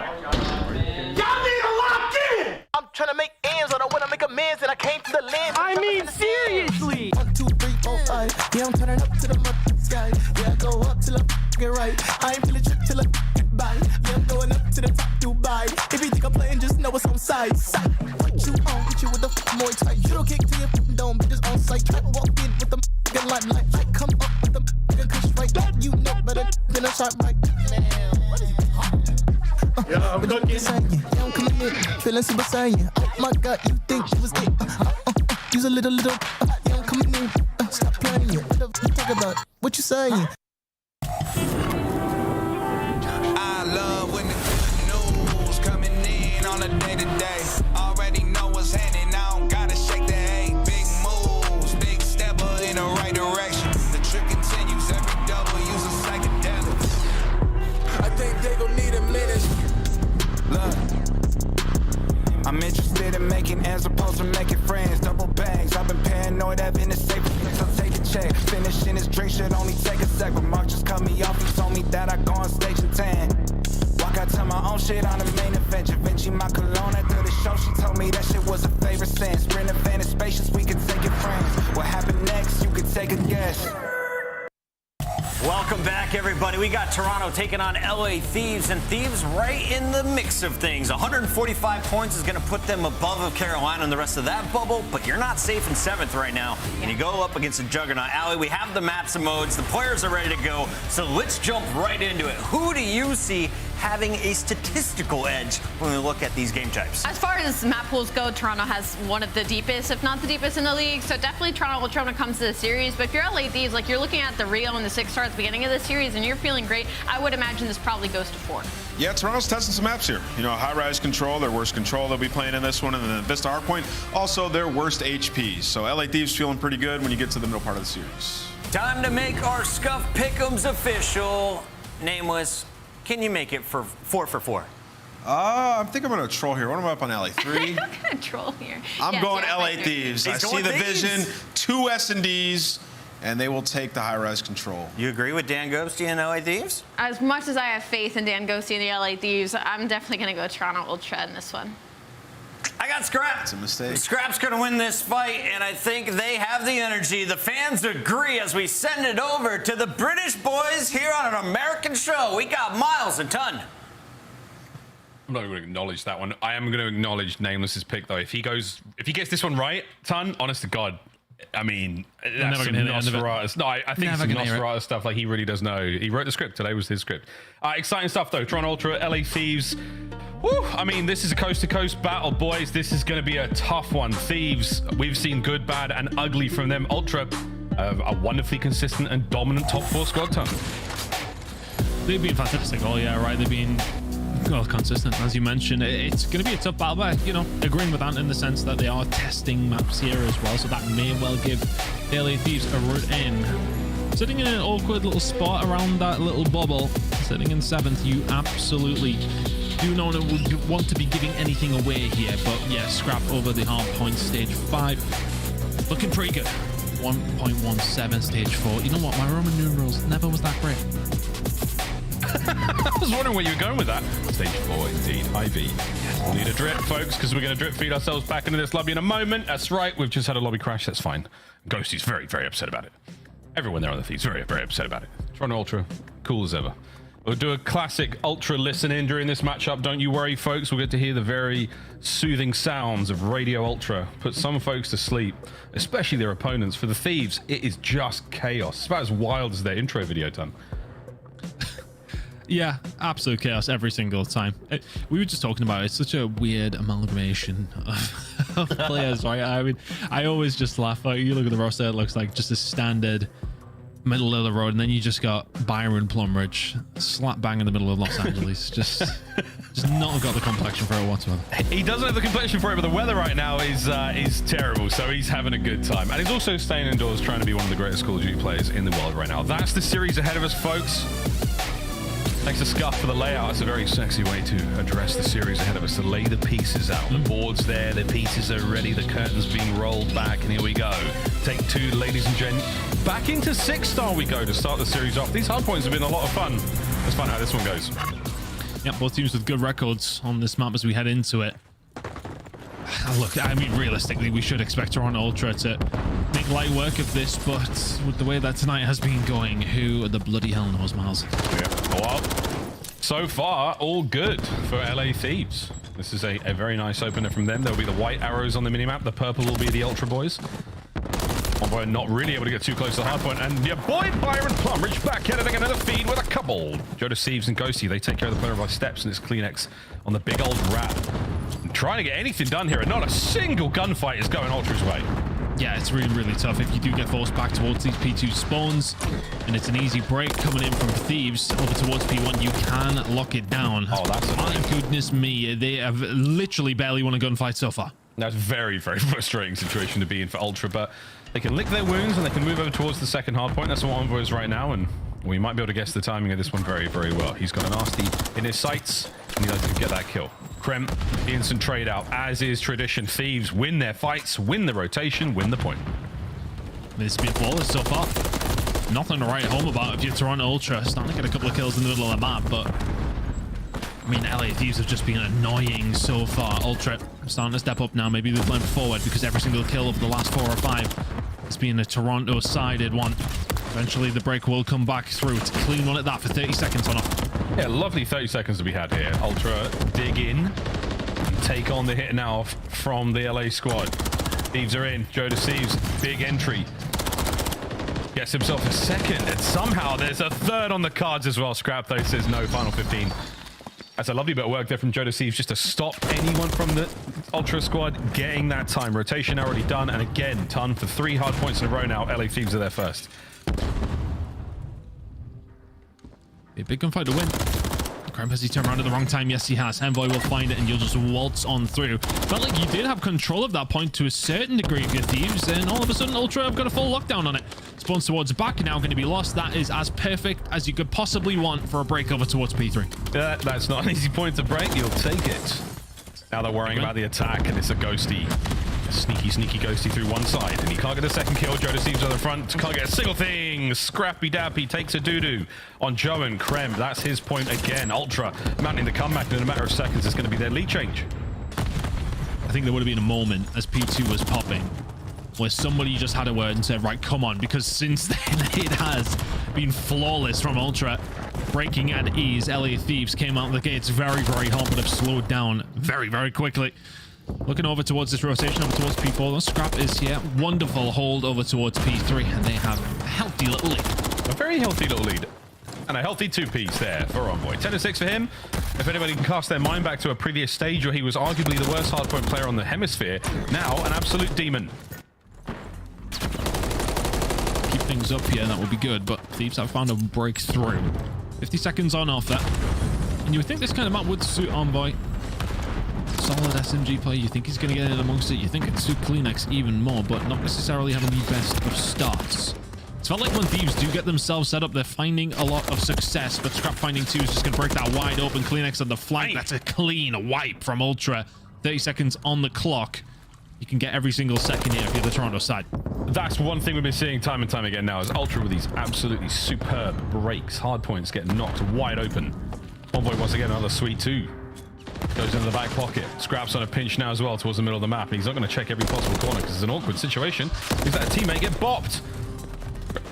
need to lock in! I'm trying to make ends, I don't want to make amends, and I came to the lens. I mean, seriously! 1, 2, 3, 4, 5. Yeah, I'm turning up to the sky. Yeah, I go up till I get right. I ain't feeling trip till I get by. Yeah, I'm going up to the top, Dubai. If you think I'm playing, just know it's on site. What you on? Hit you with the more tight. You don't kick till you don't, bitches on site. Try to walk in with the limelight. I come up with the kush right. You know better than a shot right. What is Yeah, I'm cooking. Yeah, I'm coming in, feeling super saiyan. Oh my god, you think you was it? Use a little. Yeah, I'm coming in. Stop playing. What the you talk about? What you saying? I love when the good news coming in on a day-to-day. Already know what's happening. I don't gotta shake the hay. Big moves, big stepper in the right direction. The trick continues. Every double use a psychedelic. I think they gon' need a minute. Look, I'm interested in making as opposed to making friends. Double bags, I've been paranoid, having a safe place. I'll take a check. Finishing this drink should only take a sec. But Mark just cut me off, he told me that I go on stage in 10. I tell my own shit on the main event. Givenchy, my cologne after the show. She told me that shit was a favorite sense. Sprint advantage, spacious, we could take it friends. What happened next? You could take a guess. Welcome back, everybody. We got Toronto taking on LA Thieves, and Thieves right in the mix of things. 145 points is going to put them above of Carolina and the rest of that bubble, but you're not safe in 7th right now, and you go up against a juggernaut. Allie, we have the maps and modes. The players are ready to go, so let's jump right into it. Who do you see having a statistical edge when we look at these game types? As far as map pools go, Toronto has one of the deepest, if not the deepest in the league, so definitely Toronto will try when it comes to the series. But if you're LA Thieves, like you're looking at the Rio and the 6-star at the beginning of the series and you're feeling great, I would imagine this probably goes to 4. Yeah, Toronto's testing some maps here. You know, high-rise control, their worst control they'll be playing in this one, and then Vista Hardpoint, also their worst HP. So LA Thieves feeling pretty good when you get to the middle part of the series. Time to make our Scuff Pick'ems official. Nameless, can you make it for 4 for 4? I think I'm going to troll here. What am I up on, LA? 3? I'm going to troll here. I'm going LA Thieves. I see the vision, 2 S&Ds, and they will take the high-rise control. You agree with Dan Ghosty and LA Thieves? As much as I have faith in Dan Ghosty and the LA Thieves, I'm definitely going to go Toronto Ultra in this one. I got Scrap. It's a mistake. Scrap's going to win this fight, and I think they have the energy. The fans agree as we send it over to the British boys here on an American show. We got Miles and Ton. I'm not going to acknowledge that one. I am going to acknowledge Nameless's pick, though. If he gets this one right, Ton, honest to God, I mean, that's some Nosferatu. No, I think some Nosferatu stuff. Like, he really does know. He wrote the script. Today was his script. Exciting stuff, though. Toronto Ultra, LA Thieves. Woo! I mean, this is a coast-to-coast battle, boys. This is going to be a tough one. Thieves, we've seen good, bad, and ugly from them. Ultra, a wonderfully consistent and dominant top 4 squad, Ton. They've been fantastic all year, right? They've been consistent, as you mentioned. It's going to be a tough battle, but, you know, agreeing with Ant in the sense that they are testing maps here as well, so that may well give the LA Thieves a route in. Sitting in an awkward little spot around that little bubble, sitting in 7th, you absolutely do not want to be giving anything away here, but yeah, Scrap over the Hardpoint stage 5. Looking pretty good. 1.17 stage 4. You know what? My Roman numerals never was that great. I was wondering where you were going with that. Stage 4, indeed. IV. We'll need a drip, folks, because we're going to drip feed ourselves back into this lobby in a moment. That's right. We've just had a lobby crash. That's fine. Ghosty's very, very upset about it. Everyone there on the Thieves very, very upset about it. Toronto Ultra, cool as ever. We'll do a classic Ultra listen in during this matchup. Don't you worry, folks. We'll get to hear the very soothing sounds of Radio Ultra. Put some folks to sleep, especially their opponents. For the Thieves, it is just chaos. It's about as wild as their intro video, Ton. Yeah, absolute chaos every single time. We were just talking about it. It's such a weird amalgamation of players, right? I mean, I always just laugh. Like, you look at the roster, it looks like just a standard middle of the road, and then you just got Byron Plumridge slap bang in the middle of Los Angeles. just not got the complexion for it whatsoever. He doesn't have the complexion for it, but the weather right now is terrible, so he's having a good time. And he's also staying indoors, trying to be one of the greatest Call of Duty players in the world right now. That's the series ahead of us, folks. Thanks to Scuff for the layout. It's a very sexy way to address the series ahead of us, to lay the pieces out. The board's there, the pieces are ready, the curtain's being rolled back, and here we go. Take 2, ladies and gents. Back into 6-star we go to start the series off. These hardpoints have been a lot of fun. Let's find out how this one goes. Yep, both teams with good records on this map as we head into it. Look, I mean, realistically, we should expect Toronto Ultra to make light work of this, but with the way that tonight has been going, who the bloody hell knows, Miles? Yeah. Well, so far, all good for LA Thieves. This is a very nice opener from them. There'll be the white arrows on the minimap. The purple will be the Ultra boys. One not really able to get too close to the hardpoint. And your boy Byron Plumridge back at it again, another feed with a couple. Joe Deceives and Ghosty, they take care of the player by steps, and it's Kleenex on the big old rat. And trying to get anything done here, and not a single gunfight is going Ultra's way. Yeah, it's really, really tough. If you do get forced back towards these P2 spawns, and it's an easy break coming in from Thieves over towards P1, you can lock it down. Oh, that's annoying. My goodness me. They have literally barely won a gunfight so far. That's a very, very frustrating situation to be in for Ultra, but they can lick their wounds and they can move over towards the second hardpoint. That's what Envoy is right now, and we might be able to guess the timing of this one very, very well. He's got a nasty in his sights, and he doesn't get that kill. Krem, the instant trade out, as is tradition. Thieves win their fights, win the rotation, win the point. This has been flawless so far. Nothing to write home about if you're Toronto Ultra. Starting to get a couple of kills in the middle of the map, but I mean, LA Thieves have just been annoying so far. Ultra starting to step up now. Maybe they've went forward because every single kill of the last 4 or 5 has been a Toronto-sided one. Eventually, the break will come back through. It's a clean one at that for 30 seconds on off. Yeah, lovely 30 seconds to be had here. Ultra dig in. Take on the hit now from the LA squad. Thieves are in. Joe Deceives, big entry. Gets himself a second, and somehow there's a third on the cards as well. Scrap though says no, final 15. That's a lovely bit of work there from Joe Deceives just to stop anyone from the Ultra squad getting that time. Rotation already done, and again, ton for 3 hard points in a row now. LA Thieves are there first. A big gunfight to win. Cramp, has he turned around at the wrong time? Yes, he has. Envoy will find it, and you'll just waltz on through. Felt like you did have control of that point to a certain degree of your Thieves, and all of a sudden, Ultra have got a full lockdown on it. Spawns towards back, now going to be lost. That is as perfect as you could possibly want for a break over towards P3. That's not an easy point to break. You'll take it. Now they're worrying about the attack, and it's a ghosty. Sneaky ghosty through one side, and he can't get a second kill. Joe Deceives on the front, can't get a single thing. Scrappy Dappy takes a doo-doo on Joe and Krem. That's his point again. Ultra mounting the comeback, and in a matter of seconds, it's going to be their lead change. I think there would have been a moment as P2 was popping where somebody just had a word and said, right, come on, because since then it has been flawless from Ultra. Breaking at ease. LA Thieves came out of the gates very hot, but have slowed down very quickly. Looking over towards this rotation, over towards P4. Scrap is here. Wonderful hold over towards P3, and they have a healthy little lead. A very healthy little lead. And a healthy 2-piece there for Envoy. 10-6 for him. If anybody can cast their mind back to a previous stage where he was arguably the worst hardpoint player on the hemisphere, now an absolute demon. Keep things up here, that would be good, but Thieves have found a breakthrough. 50 seconds on off that. And you would think this kind of map would suit Envoy. Solid SMG play, you think he's going to get in amongst it, you think it'd suit Kleenex even more, but not necessarily having the best of starts. It's felt like when Thieves do get themselves set up, they're finding a lot of success, but Scrap finding 2 is just going to break that wide open. Kleenex on the flank, that's a clean wipe from Ultra. 30 seconds on the clock. You can get every single second here if you're the Toronto side. That's one thing we've been seeing time and time again now, is Ultra with these absolutely superb breaks. Hard points get knocked wide open. Envoy once again, another sweet 2. Goes into the back pocket. Scraps on a pinch now as well towards the middle of the map. And he's not going to check every possible corner because it's an awkward situation. He's let a teammate get bopped.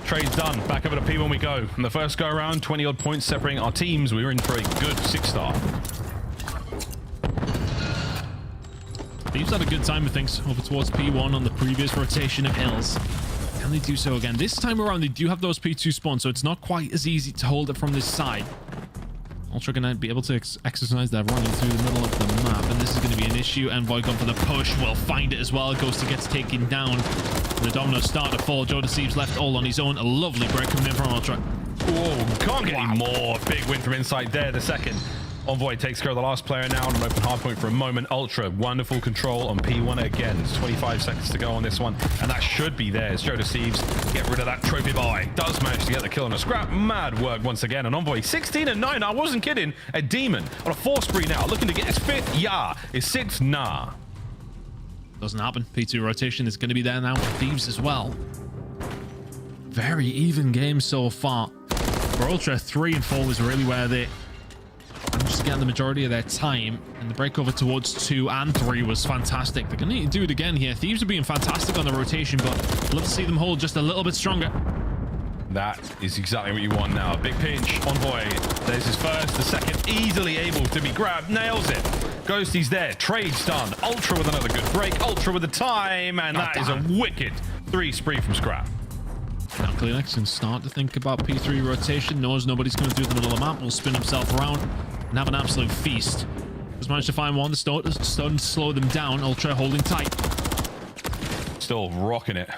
Trade's done. Back over to P1 we go. And the first go around, 20-odd points separating our teams. We were in for a good 6-star. Thieves had a good time with things over towards P1 on the previous rotation of hills. Can they do so again? This time around, they do have those P2 spawns, so it's not quite as easy to hold it from this side. Ultra going to be able to exercise their running through the middle of the map, and this is going to be an issue. Envoy going for the push, will find it as well. Ghosty gets taken down. The dominoes start to fall. Joe Deceives left all on his own. A lovely break coming in from Ultra. Whoa, can't get any more. Big win from inside there, the second. Envoy takes care of the last player now on an open hardpoint for a moment. Ultra, wonderful control on P1 again. There's 25 seconds to go on this one, and that should be theirs. Joe Deceives, get rid of that trophy boy. Does manage to get the kill on a Scrap. Mad work once again. And Envoy, 16-9. I wasn't kidding. A demon on a 4 spree now, looking to get his 5th. Yeah. His 6th. Nah. Doesn't happen. P2 rotation is going to be there now with Thieves as well. Very even game so far. For Ultra, 3 and 4 was really where they managed to get the majority of their time, and the break over towards 2 and 3 was fantastic. They're going to need to do it again here. Thieves are being fantastic on the rotation, but I'd love to see them hold just a little bit stronger. That is exactly what you want now. Big pinch. Envoy, there's his first. The second, easily able to be grabbed. Nails it. Ghosty's there. Trade's done. Ultra with another good break. Ultra with the time, and that is a wicked 3 spree from Scrap. Now Kleenex can start to think about P3 rotation. Knows nobody's coming through the middle of the map. Will spin himself around and have an absolute feast. Just managed to find one. The stone slow them down. Ultra holding tight. Still rocking it.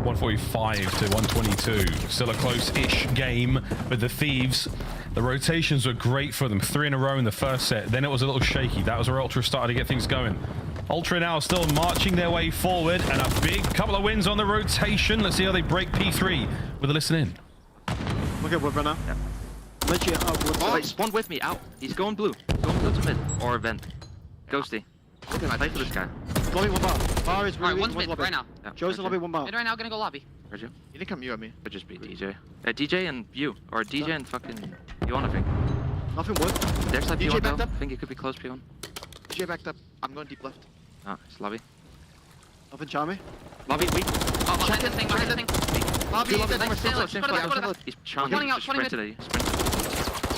145 to 122. Still a close-ish game with the Thieves. The rotations were great for them. 3 in a row in the first set. Then it was a little shaky. That was where Ultra started to get things going. Ultra now still marching their way forward, and a big couple of wins on the rotation. Let's see how they break P3 with a listen in. Look at Woodrunner now. Yeah. Literally out. Spawn with me, out. He's going blue. Going blue to mid. Or vent. Ghosty. Look at my play for this guy. Lobby 1 bar. Bar is really one's mid right now. Yeah. Joe's in lobby 1 bar. Mid right now, gonna go lobby. Where'd you? You think I'm you at me? Could just be DJ. DJ and you. Or DJ and fucking you on a thing. Nothing wood. There's that DJ P1 backed though. up. I think it could be close P1. DJ backed up. I'm going deep left. Ah, it's lobby. Nothing charmy. Lobby, weak. Oh, behind this thing, behind this thing. Lobby, Two lobby, lobby, lobby, same lobby, same lobby, flag, lobby, same lobby. flag. He's charming. 20 out, Just 20 sprinted mid. at you. Sprint.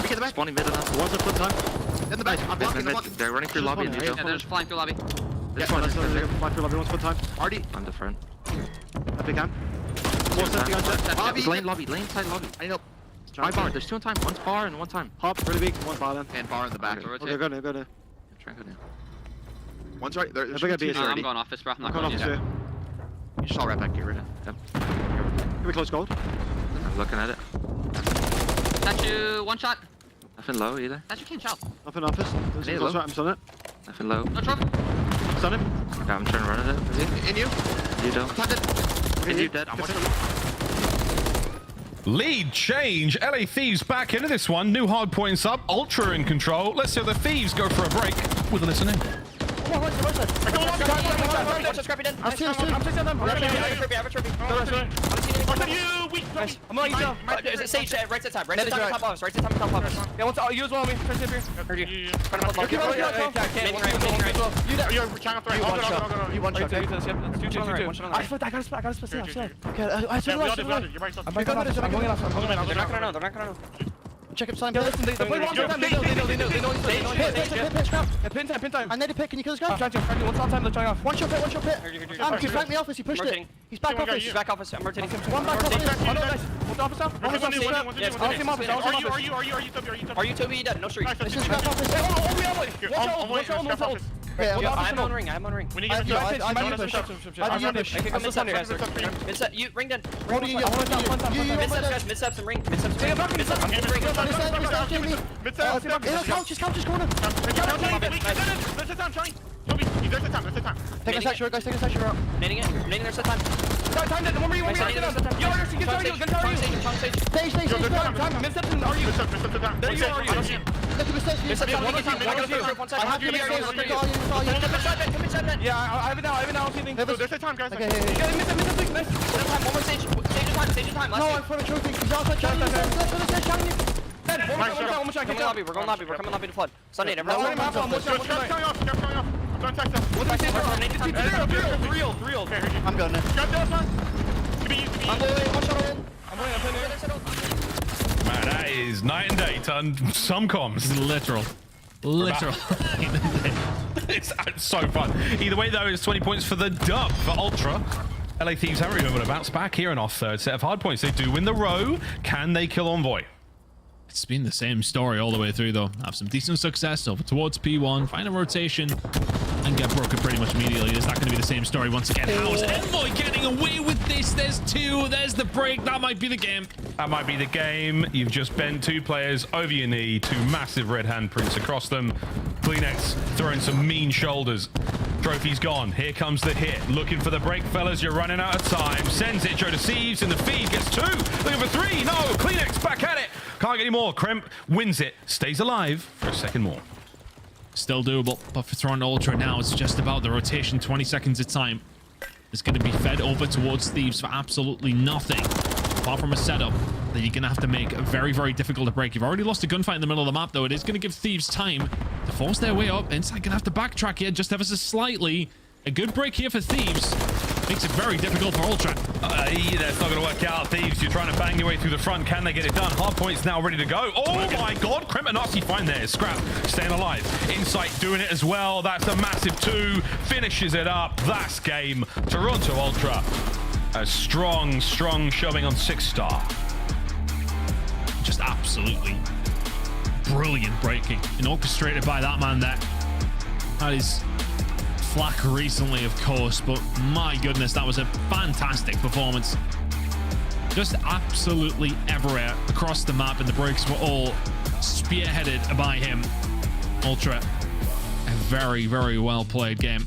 We get the back. Spawning mid on us. One's a foot time. In the back. I'm blocking, I'm Mid. blocking. They're running through lobby and you Yeah, don't. they're just flying through lobby. This Yeah, one let's is go fly through lobby. One's foot time. Artie, I'm the front. that big hand. More setting on jet. Lobby. Lane lobby, lane side lobby. I need help. My bar, there's two on time. One's bar and one time. Hop, really big. One bar then. And bar in the back. Okay, go there. Try and go down. One's right. There's a big I'm going office, bro. I'm not going going office yet. here. You just all right back here, right? Yep. Can we close gold? I'm looking at it. Statue, one shot. Nothing low either. Statue can't shout. Nothing office. There's Hey, close low. right. I'm stunning it. Nothing low. No trophy. Stun him. Yeah, I'm trying to run at it. In you. You don't. Planted. And you dead. I'm watching. Lead change. LA Thieves back into this one. New hard points up. Ultra in control. Let's see how the Thieves go for a break with a listen in. Check up, Simon. Yo, listen, they play one time. They know. Pin time. I need a pick. Can you kill this guy? I'm trying to. One time, they're trying off. One shot pit. He flanked the office. He pushed it. He's back office. He's back office. I'm rotating. One back office. Oh, no, nice. What's the office now? Are you Toby? Dead. No street. This is back office. Watch out. I'm on ring. When you get you ring dead. Mid steps and ring. Just corner. Take a section, guys. Take a section. Nading their set time. Time that. One more. Yeah, I have it now. There's the time, guys. Okay. No, I'm for the trophy. He's outside trying. We're going lobby to flood. Sunday, everyone. I'm going in. Man, that is night and day to some comms. Literal. It's so fun. Either way, though, it's 20 points for the dub for Ultra. LA Thieves haven't been able to bounce back here in our third set of hard points. They do win the row. Can they kill Envoy? It's been the same story all the way through, though. Have some decent success over towards P1, find a rotation, and get broken pretty much immediately. Is that going to be the same story once again? How's Envoy getting away with this? There's two. There's the break. That might be the game. That might be the game. You've just bent two players over your knee, two massive red handprints across them. Kleenex throwing some mean shoulders. Trophy's gone. Here comes the hit. Looking for the break, fellas. You're running out of time. Sends it. Joe deceives in the feed. Gets two. Looking for three. No. Kleenex back at it. Can't get any more. Kremp wins it. Stays alive for a second more. Still doable, but for Throne Ultra now, it's just about the rotation. 20 seconds of time. It's going to be fed over towards Thieves for absolutely nothing. Apart from a setup that you're going to have to make very, very difficult to break. You've already lost a gunfight in the middle of the map, though. It is going to give Thieves time to force their way up. Inside going to have to backtrack here just ever so slightly. A good break here for Thieves. Makes it very difficult for Ultra. That's not going to work out. Thieves, you're trying to bang your way through the front. Can they get it done? Hardpoint's now ready to go. Oh my God. Kremp and nasty find there. Scrap staying alive. Insight doing it as well. That's a massive two. Finishes it up. That's game. Toronto Ultra. A strong showing on 6-star. Just absolutely brilliant breaking. And orchestrated by that man there. That is Flack recently, of course, but my goodness, that was a fantastic performance. Just absolutely everywhere across the map, and the breaks were all spearheaded by him. Ultra, a very, very well played game.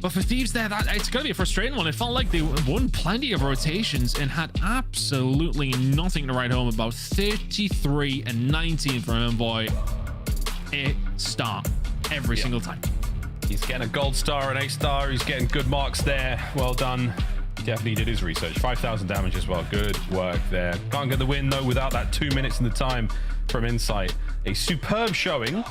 But for Thieves there, it's going to be a frustrating one. It felt like they won plenty of rotations and had absolutely nothing to write home about. 33 and 19 for Envoy. A star every single time. He's getting a gold star, an A-star. He's getting good marks there. Well done. He definitely did his research. 5,000 damage as well. Good work there. Can't get the win, though, without that 2 minutes in the time from Insight. A superb showing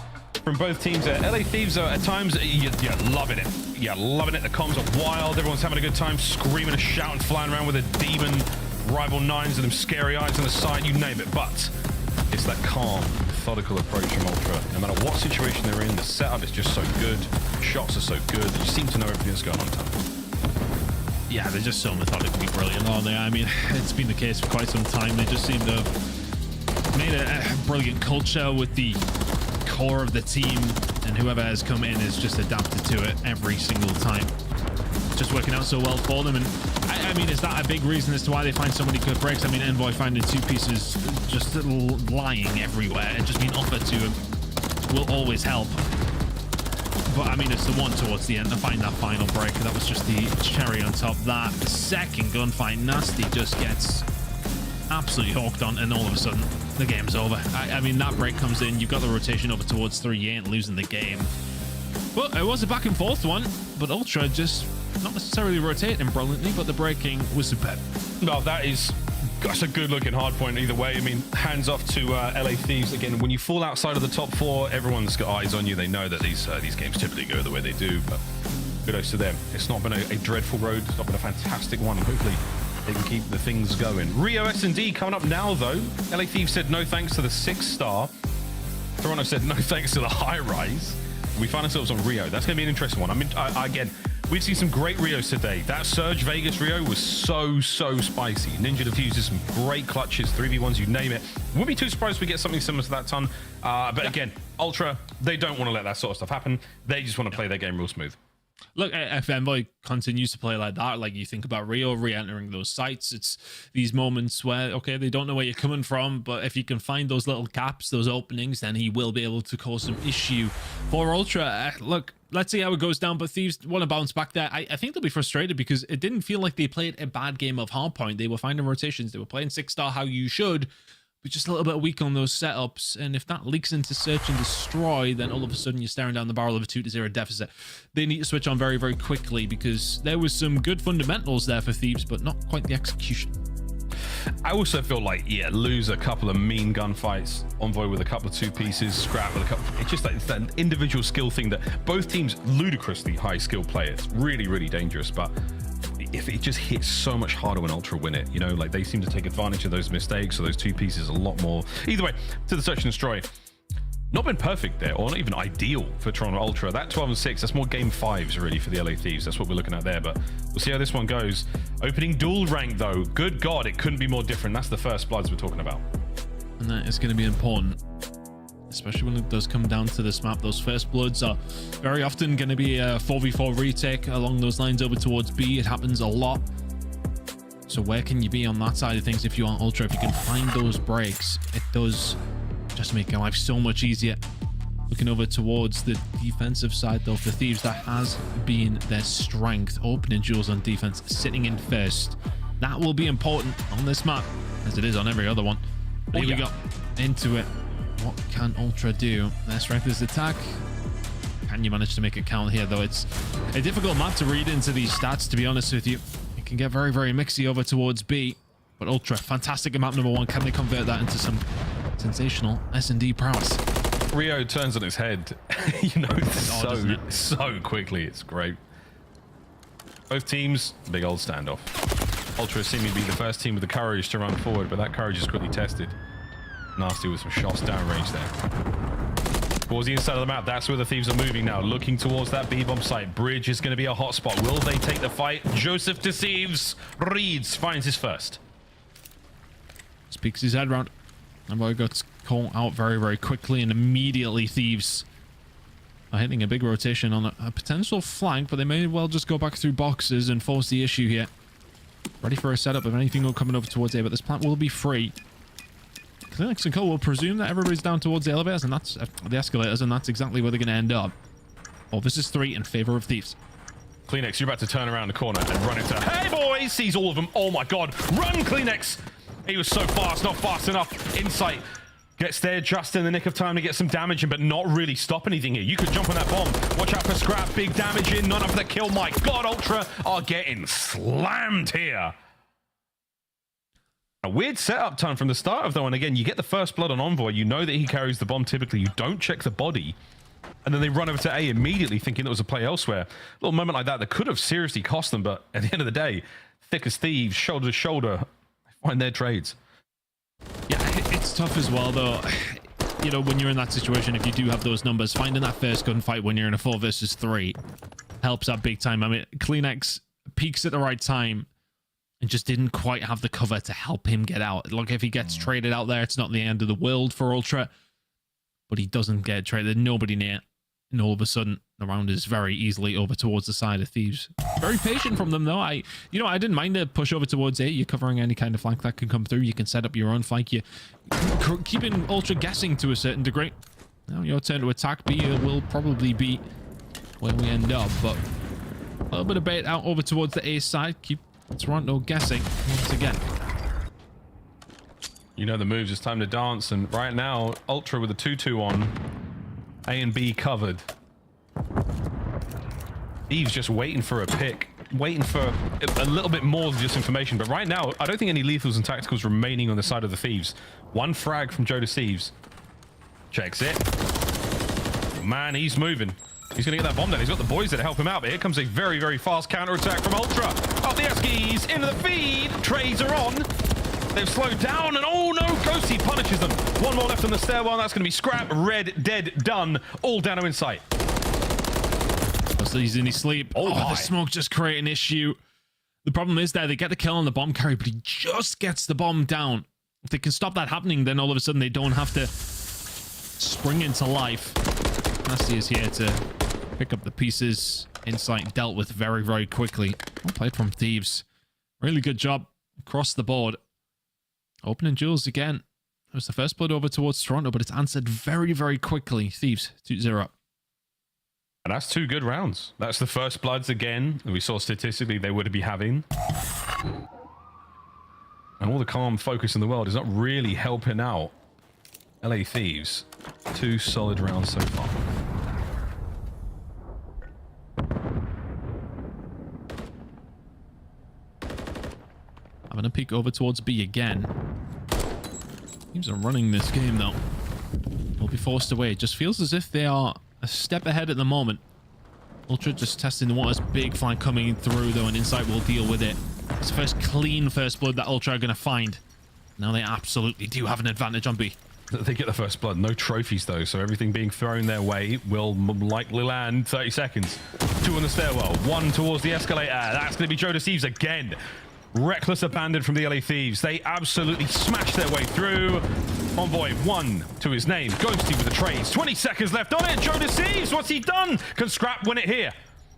from both teams there. LA Thieves are at times, you're loving it. Yeah, loving it. The comms are wild. Everyone's having a good time, screaming and shouting, flying around with a demon rival nines and them scary eyes on the side, you name it. But it's that calm, methodical approach from Ultra. No matter what situation they're in, the setup is just so good. The shots are so good. You seem to know everything that's going on. Yeah, they're just so methodically brilliant, aren't they? I mean, it's been the case for quite some time. They just seem to have made a brilliant culture with the core of the team, and whoever has come in has just adapted to it every single time. It's just working out so well for them, and I mean, is that a big reason as to why they find so many good breaks? I mean, Envoy finding two pieces just lying everywhere and just being offered to him will always help. But I mean, it's the one towards the end to find that final break. That was just the cherry on top. That second gunfight, Nasty just gets absolutely hawked on, and all of a sudden the game's over. I mean, that break comes in, you've got the rotation over towards 3, you ain't losing the game. But it was a back and forth one, but Ultra just not necessarily rotating brilliantly, but the breaking was superb. No, that's a good looking hard point either way. I mean, hands off to LA Thieves. Again, when you fall outside of the top 4, everyone's got eyes on you. They know that these games typically go the way they do, but kudos to them. It's not been a dreadful road. It's not been a fantastic one. Hopefully they can keep the things going. Rio S&D coming up now, though. LA Thieves said no thanks to the 6-star. Toronto said no thanks to the high rise. We find ourselves on Rio. That's going to be an interesting one. I mean, again, we've seen some great Rios today. That Surge Vegas Rio was so spicy. Ninja diffuses some great clutches, 3v1s, you name it. Wouldn't be too surprised if we get something similar to that ton. But again, Ultra, they don't want to let that sort of stuff happen. They just want to play their game real smooth. Look, if Envoy continues to play like that, like you think about Rio re-entering those sites, it's these moments where, okay, they don't know where you're coming from, but if you can find those little gaps, those openings, then he will be able to cause some issue for Ultra. Look, let's see how it goes down, but Thieves want to bounce back there. I think they'll be frustrated because it didn't feel like they played a bad game of Hardpoint. They were finding rotations. They were playing 6-star how you should, but just a little bit weak on those setups. And if that leaks into search and destroy, then all of a sudden you're staring down the barrel of a 2-0 deficit. They need to switch on very, very quickly because there was some good fundamentals there for Thieves, but not quite the execution. I also feel like, yeah, lose a couple of mean gunfights, Envoy with a couple of 2 pieces, Scrap with a couple. It's just like it's that individual skill thing that both teams ludicrously high skill players, really, really dangerous. But if it just hits so much harder when Ultra win it, you know, like they seem to take advantage of those mistakes or those 2 pieces a lot more. Either way, to the search and destroy. Not been perfect there, or not even ideal for Toronto Ultra. That 12 and 6, that's more game 5s really for the LA Thieves. That's what we're looking at there, but we'll see how this one goes. Opening dual rank though, good God, it couldn't be more different. That's the first bloods we're talking about. And that is going to be important, especially when it does come down to this map. Those first bloods are very often going to be a 4v4 retake along those lines over towards B. It happens a lot. So where can you be on that side of things if you are Ultra? If you can find those breaks, it does just make your life so much easier. Looking over towards the defensive side though for Thieves, that has been their strength. Opening duels on defense, sitting in first. That will be important on this map as it is on every other one. Here we go into it. What can Ultra do? Their strength is attack. Can you manage to make it count here though? It's a difficult map to read into these stats, to be honest with you. It can get very, very mixy over towards B, but Ultra, fantastic at map number 1. Can they convert that into some sensational S&D prowess? Rio turns on its head, you know, so quickly. It's great. Both teams, big old standoff. Ultra seeming to be the first team with the courage to run forward, but that courage is quickly tested. Nasty with some shots downrange there. Towards the inside of the map, that's where the Thieves are moving now, looking towards that B-bomb site. Bridge is going to be a hot spot. Will they take the fight? Joseph deceives. Reeds finds his first. Speaks his head round. Envoy gets caught out very, very quickly, and immediately Thieves are hitting a big rotation on a potential flank, but they may well just go back through boxes and force the issue here. Ready for a setup of anything coming over towards A, but this plant will be free. Clinics and Co will presume that everybody's down towards the elevators, and that's the escalators, and that's exactly where they're going to end up. Oh, this is 3 in favor of Thieves. Kleenex, you're about to turn around the corner and run into... Hey, boys! Sees all of them. Oh, my God. Run, Kleenex! He was so fast, not fast enough. Insight Gets there just in the nick of time to get some damage in, but not really stop anything here. You could jump on that bomb. Watch out for Scrap. Big damage in. Not enough for the kill. My God, Ultra are getting slammed here. A weird setup ton from the start of though, and again, you get the first blood on Envoy. You know that he carries the bomb typically. You don't check the body. And then they run over to A immediately thinking it was a play elsewhere. A little moment like that could have seriously cost them, but at the end of the day, thick as thieves, shoulder to shoulder, they find their trades. Yeah, it's tough as well, though. You know, when you're in that situation, if you do have those numbers, finding that first gunfight when you're in a 4 versus 3 helps out big time. I mean, CleanX peaks at the right time and just didn't quite have the cover to help him get out. Look, if he gets traded out there, it's not the end of the world for Ultra, but he doesn't get traded. Nobody near. And all of a sudden, the round is very easily over towards the side of Thieves. Very patient from them, though. I didn't mind the push over towards A. You're covering any kind of flank that can come through. You can set up your own flank. You're keeping Ultra guessing to a certain degree. Now your turn to attack B will probably be where we end up, but a little bit of bait out over towards the A side. Keep Toronto guessing once again. You know the moves. It's time to dance, and right now, Ultra with a 2-2 on. A and B covered. Eve's just waiting for a pick, waiting for a little bit more than just information. But right now, I don't think any lethals and tacticals remaining on the side of the Thieves. One frag from Joe Deceives. Checks it. Man, he's moving. He's going to get that bomb down. He's got the boys there to help him out. But here comes a very, very fast counter-attack from Ultra. Up the Eskies, into the feed. Trades are on. They've slowed down, and oh no, Ghosty punishes them. One more left on the stairwell, and that's going to be Scrap, red, dead, done. All Dano in sight. So he's in his sleep. Oh, the smoke just create an issue. The problem is there, they get the kill on the bomb carry, but he just gets the bomb down. If they can stop that happening, then all of a sudden they don't have to spring into life. Nasty is here to pick up the pieces. Insight dealt with very, very quickly. Well played from Thieves. Really good job across the board. Opening duels again. It was the first blood over towards Toronto, but it's answered very, very quickly. Thieves 2-0 up. And that's 2 good rounds. That's the first bloods again. We saw statistically they would be having. And all the calm focus in the world is not really helping out LA Thieves. 2 solid rounds so far. Having a peek over towards B again. Teams are running this game, though. Will be forced away. It just feels as if they are a step ahead at the moment. Ultra just testing the waters. Big flank coming through, though, and Insight will deal with it. It's the first clean first blood that Ultra are going to find. Now they absolutely do have an advantage on B. They get the first blood. No trophies, though, so everything being thrown their way will likely land 30 seconds. 2 on the stairwell. 1 towards the escalator. That's going to be Joe Deceives again. Reckless abandon from the LA Thieves. They absolutely smashed their way through. Envoy 1 to his name. Ghosty with the trades. 20 seconds left on it. Joe Deceives. What's he done? Can Scrap win it here?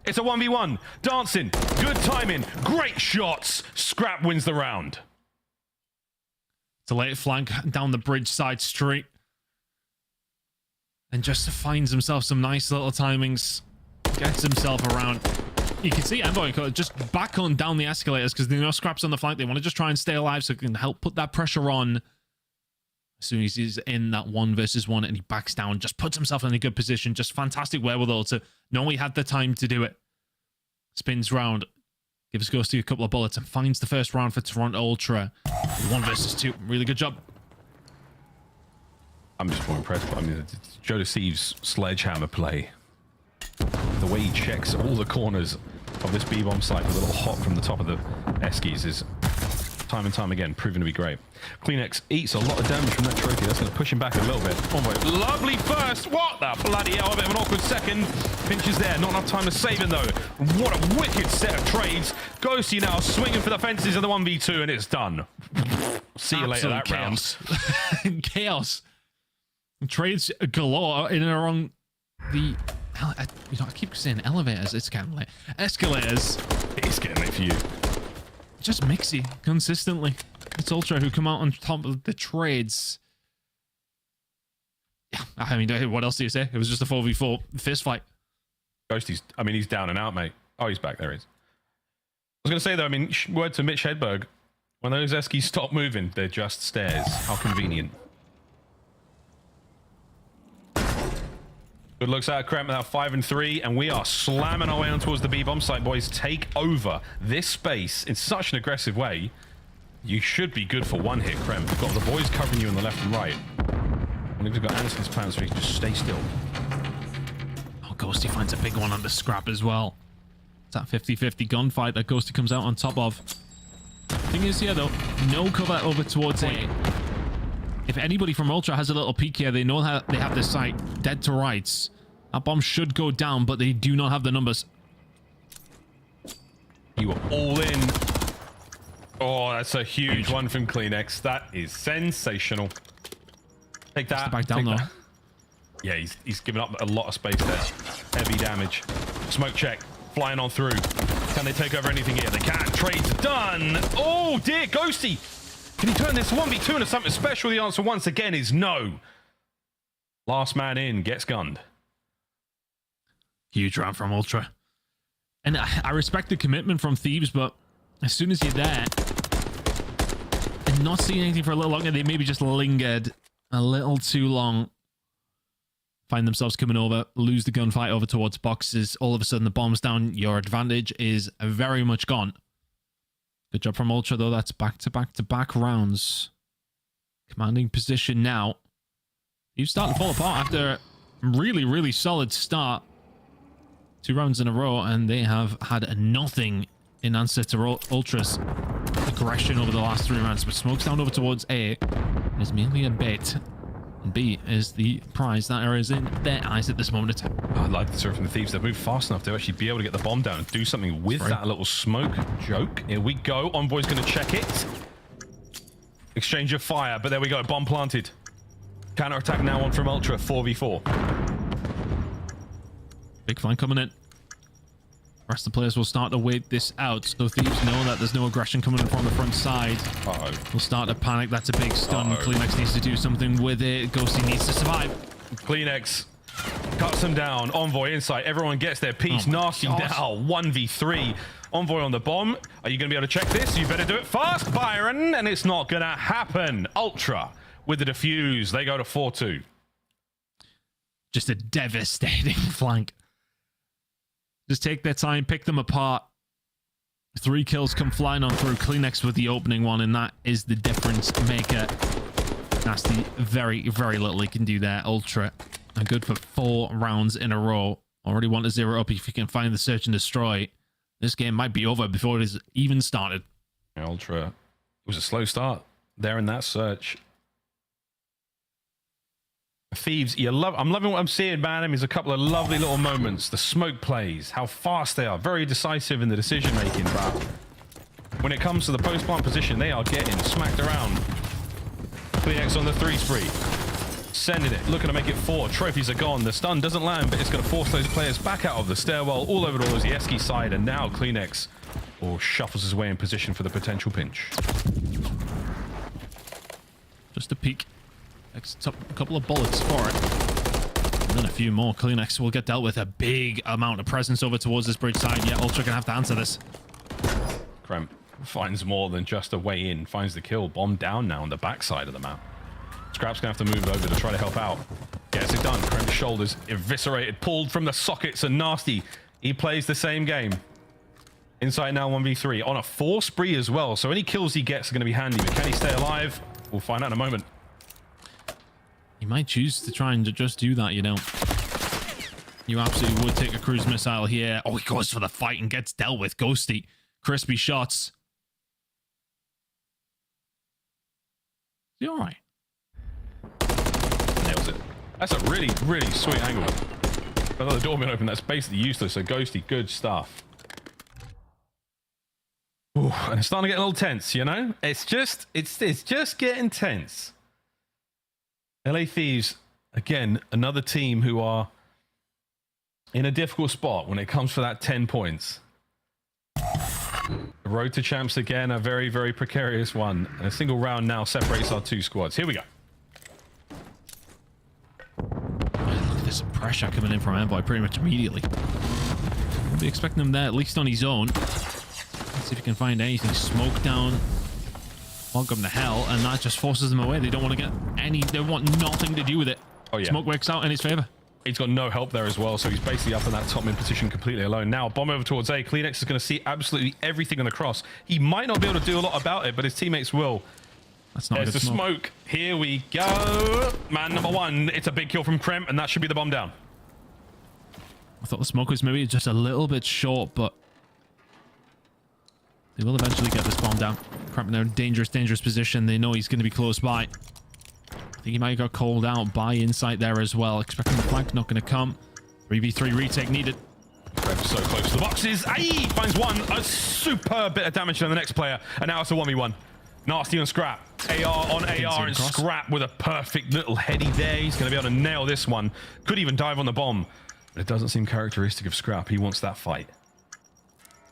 It's a 1v1. Dancing. Good timing. Great shots. Scrap wins the round. It's a late flank down the bridge side street. And just finds himself some nice little timings. Gets himself around. You can see Envoy just back on down the escalators because they know Scrap's on the flank. They want to just try and stay alive so it can help put that pressure on. As soon as he's in that 1 versus 1 and he backs down, just puts himself in a good position. Just fantastic wherewithal to know he had the time to do it. Spins round, gives Ghosty a couple of bullets and finds the first round for Toronto Ultra. 1 versus 2. Really good job. I'm just more impressed. I mean, Joe Deceives' sledgehammer play. The way he checks all the corners of this B-bomb site with a little hop from the top of the Eskies is time and time again proven to be great. CleanX eats a lot of damage from that trophy. That's going to push him back a little bit. Oh, lovely first. What the bloody hell? A bit of an awkward second. Pinch is there. Not enough time to save him, though. What a wicked set of trades. Ghosty now swinging for the fences in the 1v2, and it's done. See you later, that chaos. Round. Chaos. Trades galore in and around the... I keep saying elevators. It's getting late. Escalators. It's getting late for you. Just mixy consistently. It's Ultra who come out on top of the trades. Yeah, I mean, what else do you say? It was just a 4v4 fist fight. Ghosty's, I mean, he's down and out, mate. Oh, he's back. There he is. I was going to say, though, I mean, word to Mitch Hedberg. When those Eskies stop moving, they're just stairs. How convenient. Good looks out of Krem with that 5 and 3, and we are slamming our way on towards the B bomb site, boys. Take over this space in such an aggressive way. You should be good for one hit, Krem. You've got the boys covering you on the left and right. I think we've got Anderson's plan, so he can just stay still. Oh, Ghosty finds a big one under Scrap as well. It's that 50-50 gunfight that Ghosty comes out on top of. Thing is here, though, no cover over towards A. If anybody from Ultra has a little peek here, they know how they have this site dead to rights. That bomb should go down, but they do not have the numbers. You are all in. Oh, that's a huge one from Kleenex. That is sensational. Take that. Back down, though. That. Yeah, he's giving up a lot of space there. Heavy damage. Smoke check. Flying on through. Can they take over anything here? They can. Trade's done. Oh, dear. Ghosty. Can he turn this 1v2 into something special? The answer once again is no. Last man in gets gunned. Huge round from Ultra. And I respect the commitment from Thieves, but as soon as you're there and not seeing anything for a little longer, they maybe just lingered a little too long. Find themselves coming over, lose the gunfight over towards boxes. All of a sudden, the bomb's down. Your advantage is very much gone. Good job from Ultra, though. That's back-to-back-to-back rounds. Commanding position now. You start to fall apart after a really, really solid start. 2 rounds in a row, and they have had nothing in answer to Ultra's aggression over the last 3 rounds. But Smoke's down over towards A. It's merely a bait. And B is the prize that is in their eyes at this moment in time. I like the surf from the Thieves. They've moved fast enough to actually be able to get the bomb down and do something with that little smoke joke. Here we go. Envoy's going to check it. Exchange of fire, but there we go. Bomb planted. Counter-attack now on from Ultra. 4v4. Big find coming in. The rest of the players will start to wait this out, so Thieves know that there's no aggression coming in from the front side. We'll start to panic. That's a big stun. Kleenex needs to do something with it. Ghosty needs to survive. Kleenex cuts him down. Envoy inside. Everyone gets their piece. Nasty now. 1v3. Envoy on the bomb. Are you going to be able to check this? You better do it fast, Byron. And it's not going to happen. Ultra with the defuse. They go to 4-2. Just a devastating flank. Just take their time, pick them apart. 3 kills come flying on through. Kleenex with the opening one, and that is the difference maker. Nasty, very, very little he can do there. Ultra are good for 4 rounds in a row. Already 1-0 up. If you can find the search and destroy, this game might be over before it is even started. Ultra, it was a slow start there in that search. Thieves, I'm loving what I'm seeing, man. There's a couple of lovely little moments. The smoke plays, how fast they are, very decisive in the decision making. But when it comes to the post plant position, they are getting smacked around. Kleenex on the 3 spree, sending it, looking to make it 4. Trophies are gone. The stun doesn't land, but it's going to force those players back out of the stairwell, all over to Olozieski side, and now Kleenex shuffles his way in position for the potential pinch. Just a peek. Next up, a couple of bullets for it. And then a few more. Kleenex will get dealt with. A big amount of presence over towards this bridge side. Yeah, Ultra gonna have to answer this. Krem finds more than just a way in. Finds the kill. Bomb down now on the backside of the map. Scrap's gonna have to move over to try to help out. Gets it done. Krem's shoulders eviscerated. Pulled from the sockets, and Nasty. He plays the same game. Inside now 1v3. On a 4 spree as well. So any kills he gets are gonna be handy. But can he stay alive? We'll find out in a moment. You might choose to try and just do that, you know. You absolutely would take a cruise missile here. Oh, he goes for the fight and gets dealt with. Ghosty. Crispy shots. Is he all right? Nails it. That's a really, really sweet angle. Another door being open. That's basically useless. So Ghosty, good stuff. Ooh, and it's starting to get a little tense, you know? It's just getting tense. LA Thieves, again, another team who are in a difficult spot when it comes for that 10 points. The road to champs again, a very, very precarious one. And a single round now separates our 2 squads. Here we go. Look at this pressure coming in from Envoy pretty much immediately. We'll be expecting him there, at least on his own. Let's see if he can find anything. Smoke down. Welcome to hell, and that just forces them away. They don't want to get any. They want nothing to do with it. Oh yeah. Smoke works out in his favor. He's got no help there as well, so he's basically up in that top mid position completely alone. Now, bomb over towards A. Kleenex is going to see absolutely everything on the cross. He might not be able to do a lot about it, but his teammates will. That's not There's the smoke. Here we go. Man number one. It's a big kill from Kremp, and that should be the bomb down. I thought the smoke was maybe just a little bit short, but they will eventually get this bomb down. Kremp in a dangerous position. They know he's going to be close by. I think he might have got called out by Insight there as well. Expecting the flank, not going to come. 3v3 retake needed. Kremp so close to the boxes. Aye, finds one. A superb bit of damage to the next player, and now it's a 1v1. Nasty on Scrap. AR on AR, and Scrap with a perfect little heady there. He's going to be able to nail this one. Could even dive on the bomb. But it doesn't seem characteristic of Scrap. He wants that fight.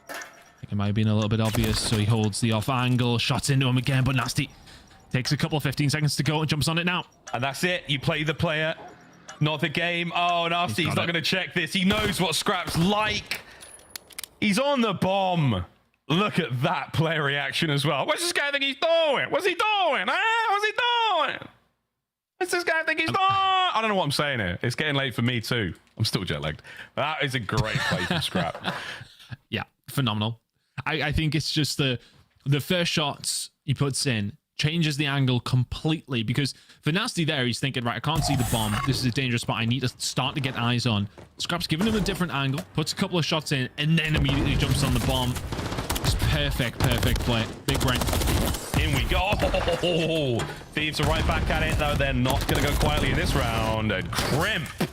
I think it might have been a little bit obvious, so he holds the off angle, shots into him again, but Nasty takes a couple 15 seconds to go and jumps on it now. And that's it. You play the player, not the game. Oh, Nasty, he's not going to check this. He knows what Scrap's like. He's on the bomb. Look at that player reaction as well. What's this guy think he's doing? What's he doing? What's he doing? What's this guy think he's doing? I don't know what I'm saying here. It's getting late for me too. I'm still jet lagged. That is a great play from Scrap. Yeah, phenomenal. I think it's just the first shots he puts in changes the angle completely, because for Nasty there, he's thinking, right, I can't see the bomb. This is a dangerous spot. I need to start to get eyes on. Scrap's giving him a different angle, puts a couple of shots in, and then immediately jumps on the bomb. It's perfect play. Big brain. In we go. Oh, Thieves are right back at it, though. They're not going to go quietly in this round. And Kremp,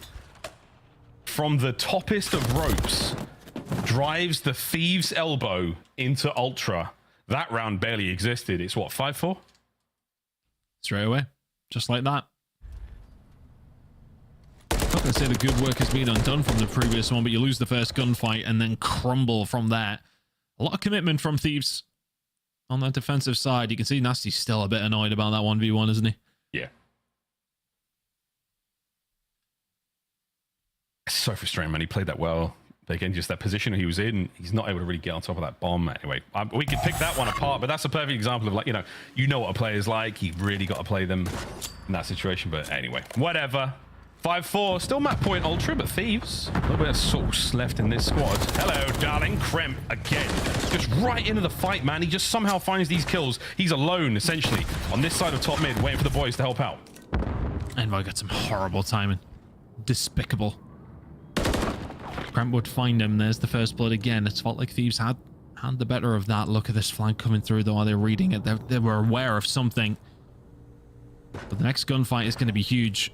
from the toppest of ropes, drives the Thieves' elbow into Ultra. That round barely existed. It's what, 5-4? Straight away. Just like that. I'm not going to say the good work has been undone from the previous one, but you lose the first gunfight and then crumble from there. A lot of commitment from Thieves on that defensive side. You can see Nasty's still a bit annoyed about that 1v1, isn't he? Yeah. So frustrating, man. He played that well. Again, just that position he was in, he's not able to really get on top of that bomb. Anyway, we could pick that one apart, but that's a perfect example of, like, you know what a player's like. You've really got to play them in that situation. But anyway, whatever. 5-4, still map point Ultra, but Thieves. A little bit of sauce left in this squad. Hello, darling. Kremp again. Just right into the fight, man. He just somehow finds these kills. He's alone, essentially, on this side of top mid, waiting for the boys to help out. Envoy got some horrible timing. Despicable. Kremp would find him. There's the first blood again. It's felt like Thieves had the better of that. Look at this flank coming through, though. Are they reading it? They were aware of something. But the next gunfight is going to be huge.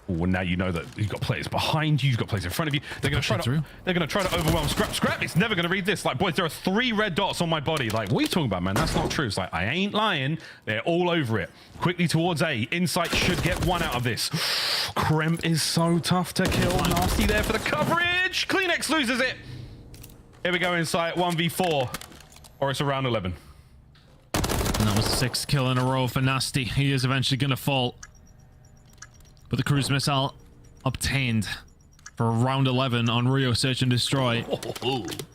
Well, now you know that you've got players behind you, you've got players in front of you. They're going to try to overwhelm Scrap. Scrap is never going to read this. Like, boys, there are 3 red dots on my body. Like, what are you talking about, man? That's not true. It's like, I ain't lying. They're all over it. Quickly towards A. Insight should get 1 out of this. Kremp is so tough to kill. Nasty there for the coverage. Kleenex loses it. Here we go, Insight. 1v4. Or it's around 11. And that was 6th kill in a row for Nasty. He is eventually going to fall. But the cruise missile obtained for round 11 on Rio Search and Destroy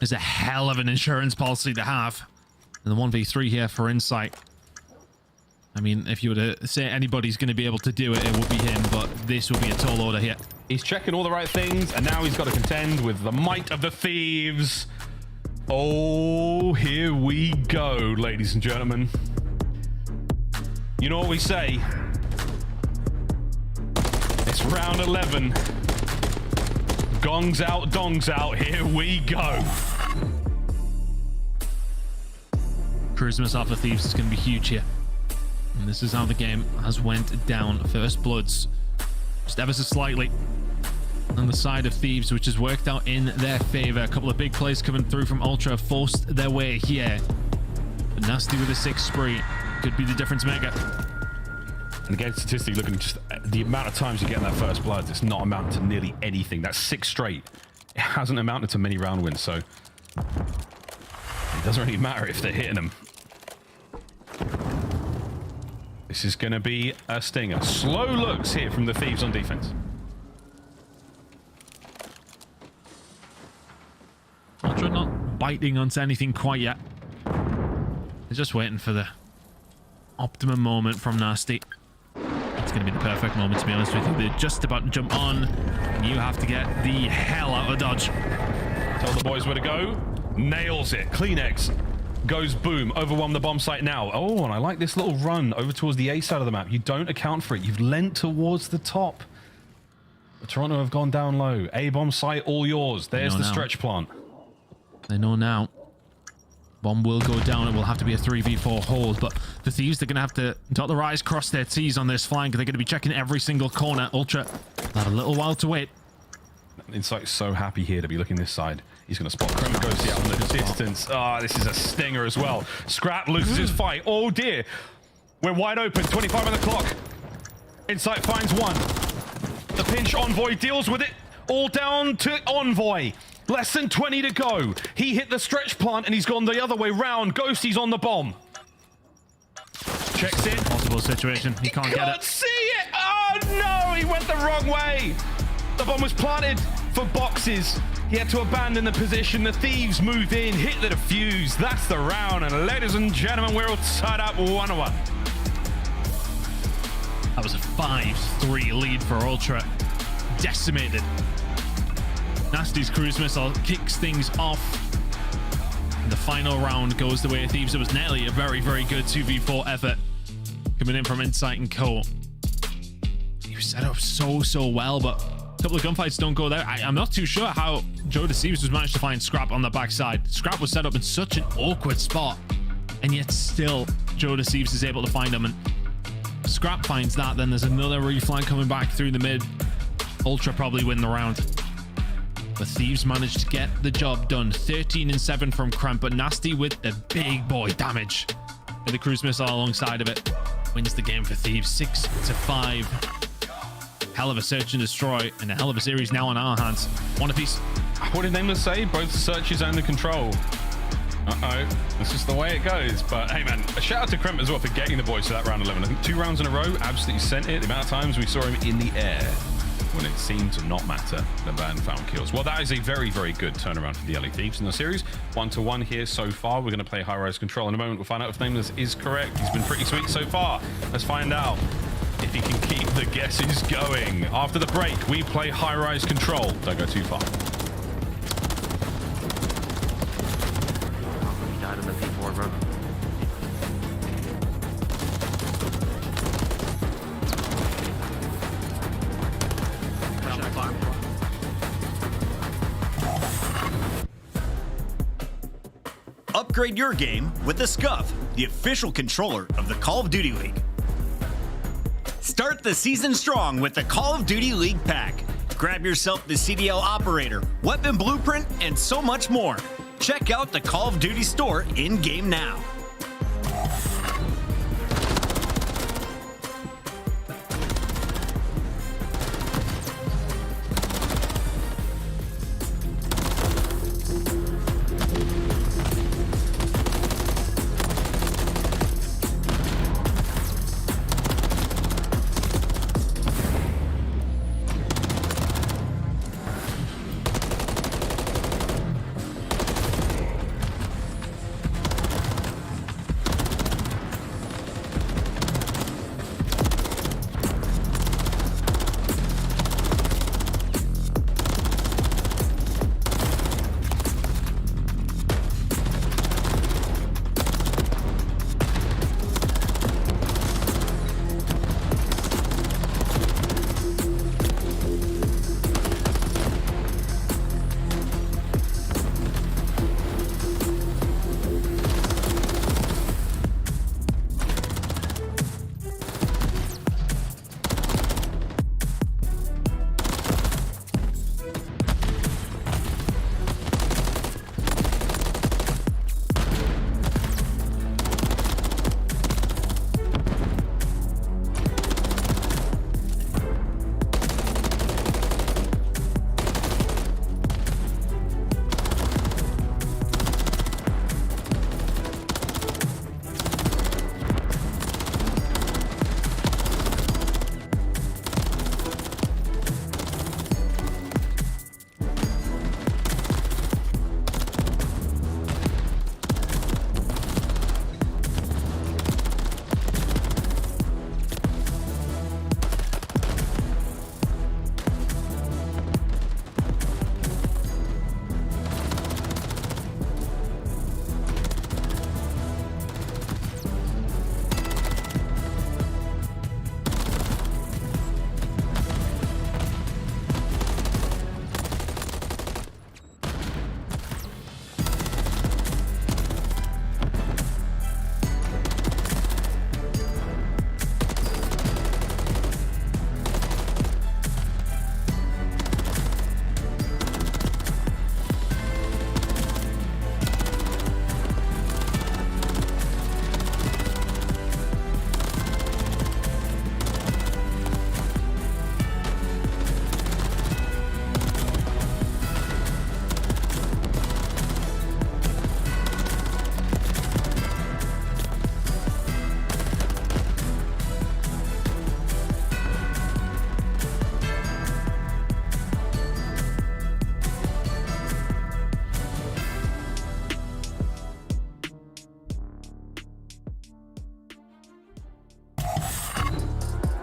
is a hell of an insurance policy to have. And the 1v3 here for Insight. I mean, if you were to say anybody's going to be able to do it, it would be him, but this will be a tall order here. He's checking all the right things, and now he's got to contend with the might of the Thieves. Oh, here we go, ladies and gentlemen. You know what we say? It's round 11. Gongs out, dongs out. Here we go. Cruise missile for Thieves is going to be huge here. And this is how the game has went down. First bloods, just ever so slightly on the side of Thieves, which has worked out in their favor. A couple of big plays coming through from Ultra forced their way here. But Nasty with a 6th spree could be the difference maker. And again, statistically looking, just the amount of times you get in that first blood, it's not amounted to nearly anything. That's 6 straight. It hasn't amounted to many round wins, so it doesn't really matter if they're hitting them. This is going to be a stinger. Slow looks here from the Thieves on defense. Ultra not biting onto anything quite yet. They're just waiting for the optimum moment from Nasty. It's going to be the perfect moment, to be honest with you. They're just about to jump on. You have to get the hell out of Dodge. Tell the boys where to go. Nails it. Kleenex goes boom. Overwhelm the bomb site now. Oh, and I like this little run over towards the A side of the map. You don't account for it. You've lent towards the top. Toronto have gone down low. A bomb site, all yours. There's the stretch plant. They know now. Bomb will go down. It will have to be a 3v4 hold, but the Thieves, they're going to have to dot their I's, cross their T's on this flank. They're going to be checking every single corner. Ultra have a little while to wait. Insight's so happy here to be looking this side. He's going to spot Chrome Ghosty out in the distance. Ah, this is a stinger as well. Scrap loses his fight. Oh dear. We're wide open. 25 on the clock. Insight finds one. The pinch, Envoy deals with it. All down to Envoy. Less than 20 to go. He hit the stretch plant and he's gone the other way round. Ghosty's on the bomb. Checks in. Possible situation. He can't get it. See it. Oh no, he went the wrong way. The bomb was planted for boxes. He had to abandon the position. The Thieves moved in, hit the defuse. That's the round. And ladies and gentlemen, we're all tied up 1-1. That was a 5-3 lead for Ultra. Decimated. Nasty's cruise missile kicks things off. And the final round goes the way of Thieves. It was nearly a very, very good 2v4 effort coming in from Insight and Co. He was set up so well, but a couple of gunfights don't go there. I'm not too sure how Joe Deceives was managed to find Scrap on the backside. Scrap was set up in such an awkward spot, and yet still Joe Deceives is able to find him. And Scrap finds that, then there's another reflank coming back through the mid. Ultra probably win the round. The Thieves managed to get the job done. 13-7 from Cramp, but Nasty with the big boy damage. And the cruise missile alongside of it wins the game for Thieves. 6-5. Hell of a search and destroy, and a hell of a series now on our hands. One apiece. What did Nameless say? Both searches and the control. Uh-oh. That's just the way it goes. But hey, man, a shout out to Crimp as well for getting the boys to that round 11. I think 2 rounds in a row, absolutely sent it. The amount of times we saw him in the air when it seemed to not matter, the ban found kills. Well, that is a very, very good turnaround for the LA Thieves in the series. 1-1 here so far. We're going to play high-rise control in a moment. We'll find out if Nameless is correct. He's been pretty sweet so far. Let's find out if he can keep the guesses going. After the break, we play high-rise control. Don't go too far. He died in the P4, bro. Upgrade your game with the Scuff, the official controller of the Call of Duty League. Start the season strong with the Call of Duty League pack. Grab yourself the CDL operator, weapon blueprint, and so much more. Check out the Call of Duty store in-game now.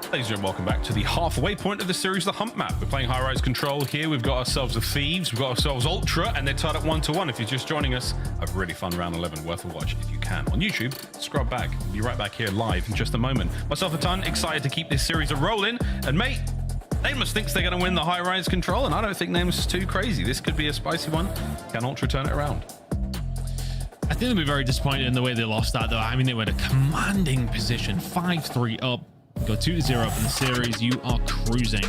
Ladies and gentlemen, welcome back to the halfway point of the series, the Hump map. We're playing high-rise control here. We've got ourselves the Thieves, we've got ourselves Ultra, and they're tied up 1-1. If you're just joining us, a really fun round 11, worth a watch if you can. On YouTube, scrub back. We'll be right back here live in just a moment. Myself a ton, excited to keep this series a-rolling. And mate, Nameless thinks they're going to win the high-rise control, and I don't think Nameless is too crazy. This could be a spicy one. Can Ultra turn it around? I think they'll be very disappointed in the way they lost that, though. I mean, they were in a commanding position, 5-3 up. Go 2-0 up in the series. You are cruising.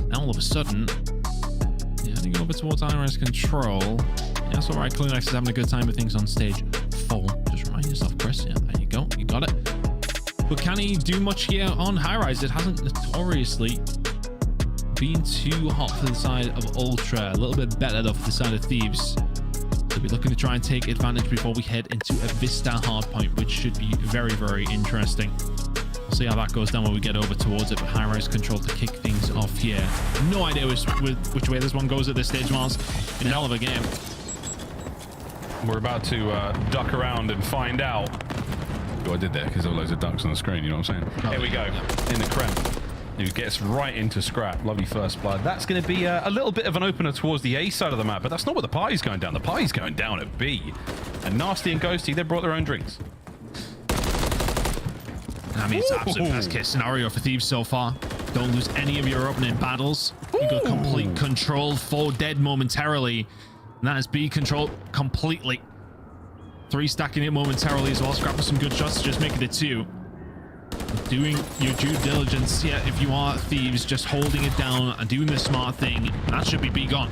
Now all of a sudden, heading over towards high-rise control. Yeah, that's all right. Kleenex is having a good time with things on stage 4. Just remind yourself, Chris. Yeah, there you go. You got it. But can he do much here on high-rise? It hasn't notoriously been too hot for the side of Ultra. A little bit better, though, for the side of Thieves. So we're looking to try and take advantage before we head into a Vista hardpoint, which should be very, very interesting. We'll see how that goes down when we get over towards it, but high-rise control to kick things off here. No idea which way this one goes at this stage, Miles. In a hell of a game. We're about to duck around and find out. Oh, I did there because there were loads of ducks on the screen, you know what I'm saying? Oh, here we go, in the creme. Who gets right into scrap. Lovely first blood. That's going to be a little bit of an opener towards the A side of the map, but that's not where the party's going down. The party's going down at B. And Nasty and Ghosty, they brought their own drinks. I mean, it's absolute best case scenario for Thieves so far. Don't lose any of your opening battles. You got complete control, 4 dead momentarily. And that is B control completely. 3 stacking it momentarily as well. Scrapping some good shots to just make it a 2. Doing your due diligence, yeah, if you are Thieves, just holding it down and doing the smart thing. That should be B gone.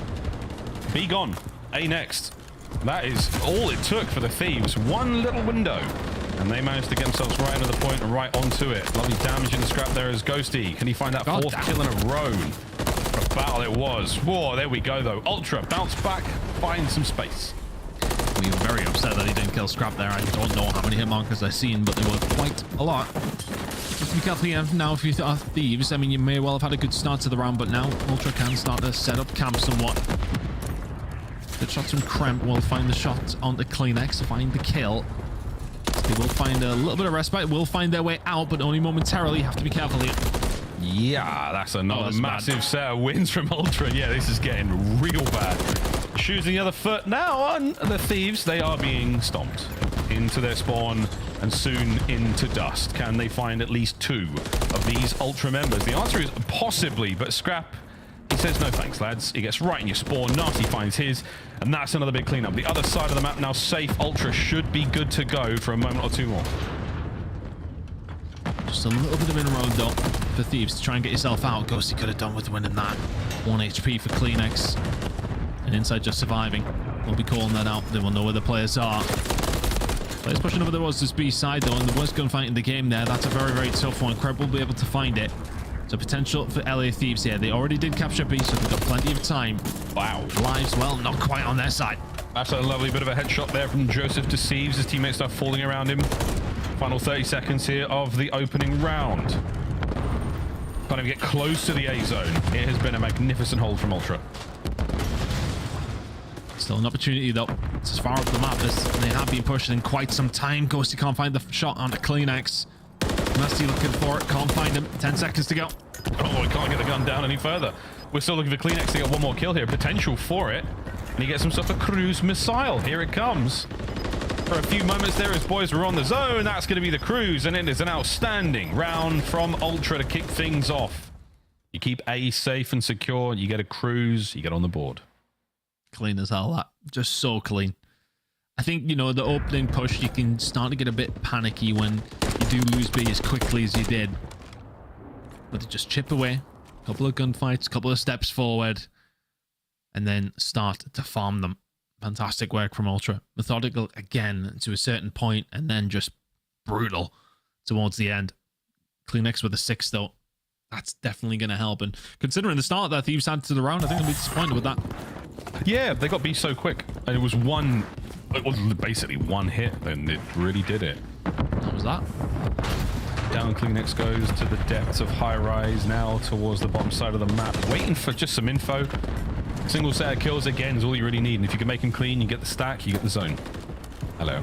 B gone. A next. That is all it took for the Thieves. One little window. And they managed to get themselves right into the point and right onto it. Lovely damage in the scrap there as Ghosty. Can he find that 4th kill in a row? What a battle it was. Whoa, there we go, though. Ultra, bounce back, find some space. We were very upset that he didn't kill Scrap there. I don't know how many hit markers I've seen, but there were quite a lot. Just be careful here now if you are Thieves. I mean, you may well have had a good start to the round, but now Ultra can start to set up camp somewhat. Good shots from Kremp will find the shot onto Kleenex to find the kill. They will find a little bit of respite, will find their way out, but only momentarily. You have to be careful here. Yeah, that's another massive set of wins from Ultra. Yeah, this is getting real bad. Choosing the other foot now on the Thieves. They are being stomped into their spawn and soon into dust. Can they find at least 2 of these Ultra members? The answer is possibly, but Scrap, he says no thanks, lads. He gets right in your spawn. Nasty finds his, and that's another big cleanup. The other side of the map now safe. Ultra should be good to go for a moment or 2 more. Just a little bit of inroad, though, for Thieves to try and get yourself out. Ghosty could have done with winning that. 1 HP for Kleenex. And Inside just surviving. We'll be calling that out. They will know where the players are. Players pushing over towards this B side, though, and the worst gunfight in the game there. That's a very, very tough one. Kreb will be able to find it. So potential for LA Thieves here. They already did capture B, so they've got plenty of time. Wow. Lives, well, not quite on their side. That's a lovely bit of a headshot there from Joseph to Sieves. His teammates start falling around him. Final 30 seconds here of the opening round. Can't even get close to the A zone. It has been a magnificent hold from Ultra. Still an opportunity, though. It's as far up the map as they have been pushing in quite some time. Ghosty can't find the shot onto Kleenex. Nasty looking for it. Can't find him. 10 seconds to go. Oh, he can't get the gun down any further. We're still looking for Kleenex to get 1 more kill here. Potential for it. And he gets himself a cruise missile. Here it comes. For a few moments there, his boys were on the zone. That's going to be the cruise, and it is an outstanding round from Ultra to kick things off. You keep A safe and secure. You get a cruise. You get on the board. Clean as hell, that. Just so clean. I think, you know, the opening push, you can start to get a bit panicky when you do lose B as quickly as you did. But to just chip away, a couple of gunfights, a couple of steps forward, and then start to farm them. Fantastic work from Ultra. Methodical again to a certain point, and then just brutal towards the end. Kleenex with a 6, though. That's definitely going to help. And considering the start that Thieves had to the round, I think I'll be disappointed with that. Yeah, they got B so quick. And it was basically one hit, and it really did it. What was that? Down Kleenex goes to the depths of high rise, now towards the bottom side of the map, waiting for just some info. Single set of kills again is all you really need, and if you can make him clean, you get the stack, you get the zone. Hello.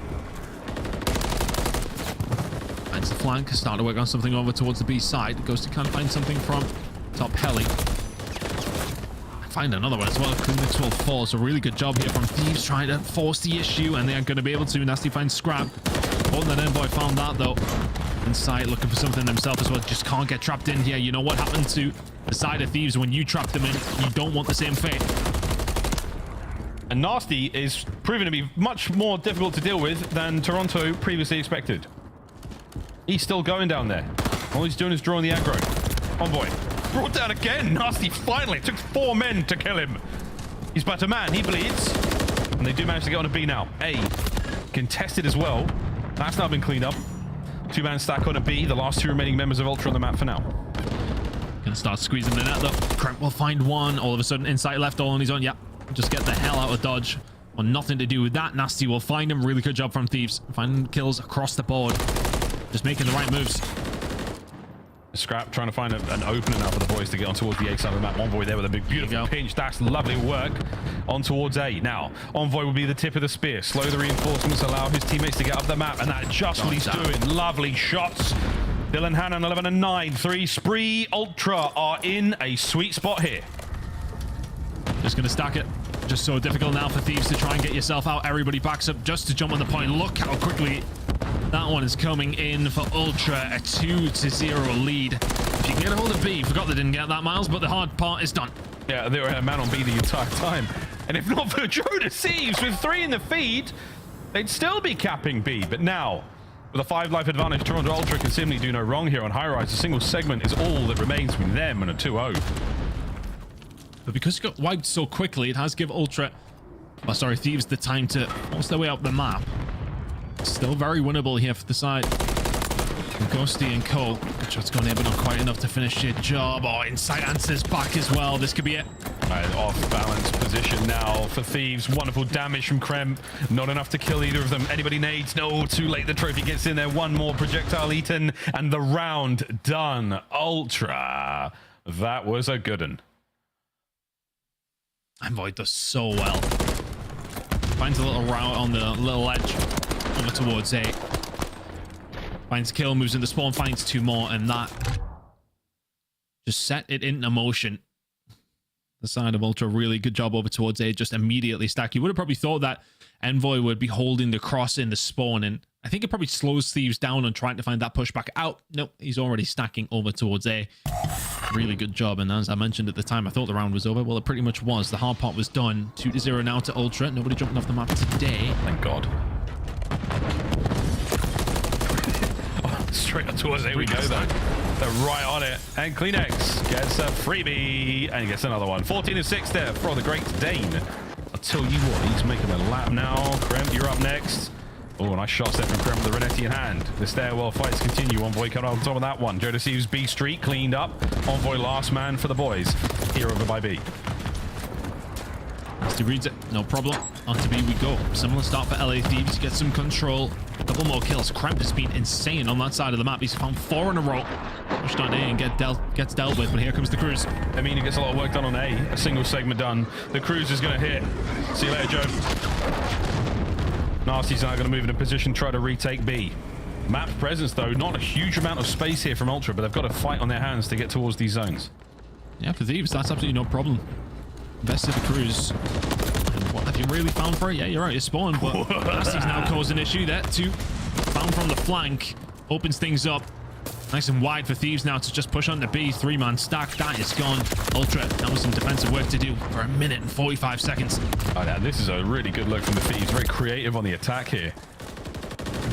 Finds the flank, starting to work on something over towards the B side. Goes to kind of find something from top heli. Find another one as well. Clean the 12-4. So really good job here from Thieves trying to force the issue, and they aren't going to be able to. Nasty finds Scrap. Important that Envoy found that though. Inside looking for something himself as well. Just can't get trapped in here. You know what happened to the side of Thieves when you trap them in? You don't want the same fate. And Nasty is proving to be much more difficult to deal with than Toronto previously expected. He's still going down there. All he's doing is drawing the aggro. Envoy brought down again. Nasty finally. It took 4 men to kill him. He's but a man. He bleeds. And they do manage to get on a B now. A contested as well. That's now been cleaned up. 2-man stack on a B. The last 2 remaining members of Ultra on the map for now. Gonna start squeezing the net though. Kremp will find one. All of a sudden, Insight left all on his own. Yep. Just get the hell out of dodge. Or nothing to do with that. Nasty will find him. Really good job from Thieves. Finding kills across the board. Just making the right moves. Scrap trying to find an opener now for the boys to get on towards the A side of the map. Envoy there with a big, beautiful pinch. That's lovely work. On towards A. Now, Envoy will be the tip of the spear. Slow the reinforcements, allow his teammates to get up the map, and that's just what he's doing. Lovely shots. Dylan Hannon, 11 and 9. 3 Spree Ultra are in a sweet spot here. Just going to stack it. Just so difficult now for Thieves to try and get yourself out. Everybody backs up just to jump on the point. Look how quickly that one is coming in for Ultra. A 2-0 lead. If you can get a hold of B, forgot they didn't get that, Miles, but the hard part is done. Yeah, they were a man on B the entire time. And if not for Joe Deceives with 3 in the feed, they'd still be capping B. But now, with a 5-life advantage, Toronto Ultra can simply do no wrong here on high rise. A single segment is all that remains between them and a 2-0. But because it got wiped so quickly, it has given Ultra, oh sorry, Thieves the time to force their way up the map. Still very winnable here for the side. And Ghosty and Cole. Good shot's gone in, but not quite enough to finish your job. Oh, Insight answers back as well. This could be it. Right, off balance position now for Thieves. Wonderful damage from Kremp. Not enough to kill either of them. Anybody nades? No, too late. The trophy gets in there. One more projectile eaten, and the round done. Ultra. That was a good one. Envoy does so well. Finds a little route on the little edge over towards A. Finds kill, moves into spawn, finds 2 more, and that just set it into motion. The side of Ultra, really good job over towards A, just immediately stack. You would have probably thought that Envoy would be holding the cross in the spawn, and I think it probably slows Thieves down on trying to find that pushback out. Nope, he's already stacking over towards A. Really good job, and as I mentioned at the time, I thought the round was over. Well, it pretty much was. The hard part was done. 2-0 now to Ultra. Nobody jumping off the map today. Thank God. Straight up towards A we go, though. They're right on it. And Kleenex gets a freebie and gets another one. 14 and 6 there for the Great Dane. I'll tell you what, he's making a lap now. Kremp, you're up next. Oh, nice shots there from Kremp with the Renetti in hand. The stairwell fights continue. Envoy coming on top of that one. Joe Deceives B Street cleaned up. Envoy last man for the boys. Here over by B. He reads it, no problem. On to B we go. Similar start for LA Thieves. Get some control. A couple more kills. Kremp has been insane on that side of the map. He's found 4 in a row. Pushed on A and gets dealt with, but here comes the cruise. I mean, he gets a lot of work done on A. A single segment done. The cruise is going to hit. See you later, Joe. Nasty's now going to move into position, try to retake B. Map presence, though, not a huge amount of space here from Ultra, but they've got to fight on their hands to get towards these zones. Yeah, for Thieves, that's absolutely no problem. Invested the cruise. And what have you really found for it? Yeah, you're right, it's spawned, but Nasty's now caused an issue there too. Found from the flank, opens things up. Nice and wide for Thieves now to just push on the B. 3-man stack, that is gone. Ultra, now with some defensive work to do for 1 minute and 45 seconds. Oh, yeah, this is a really good look from the Thieves. Very creative on the attack here.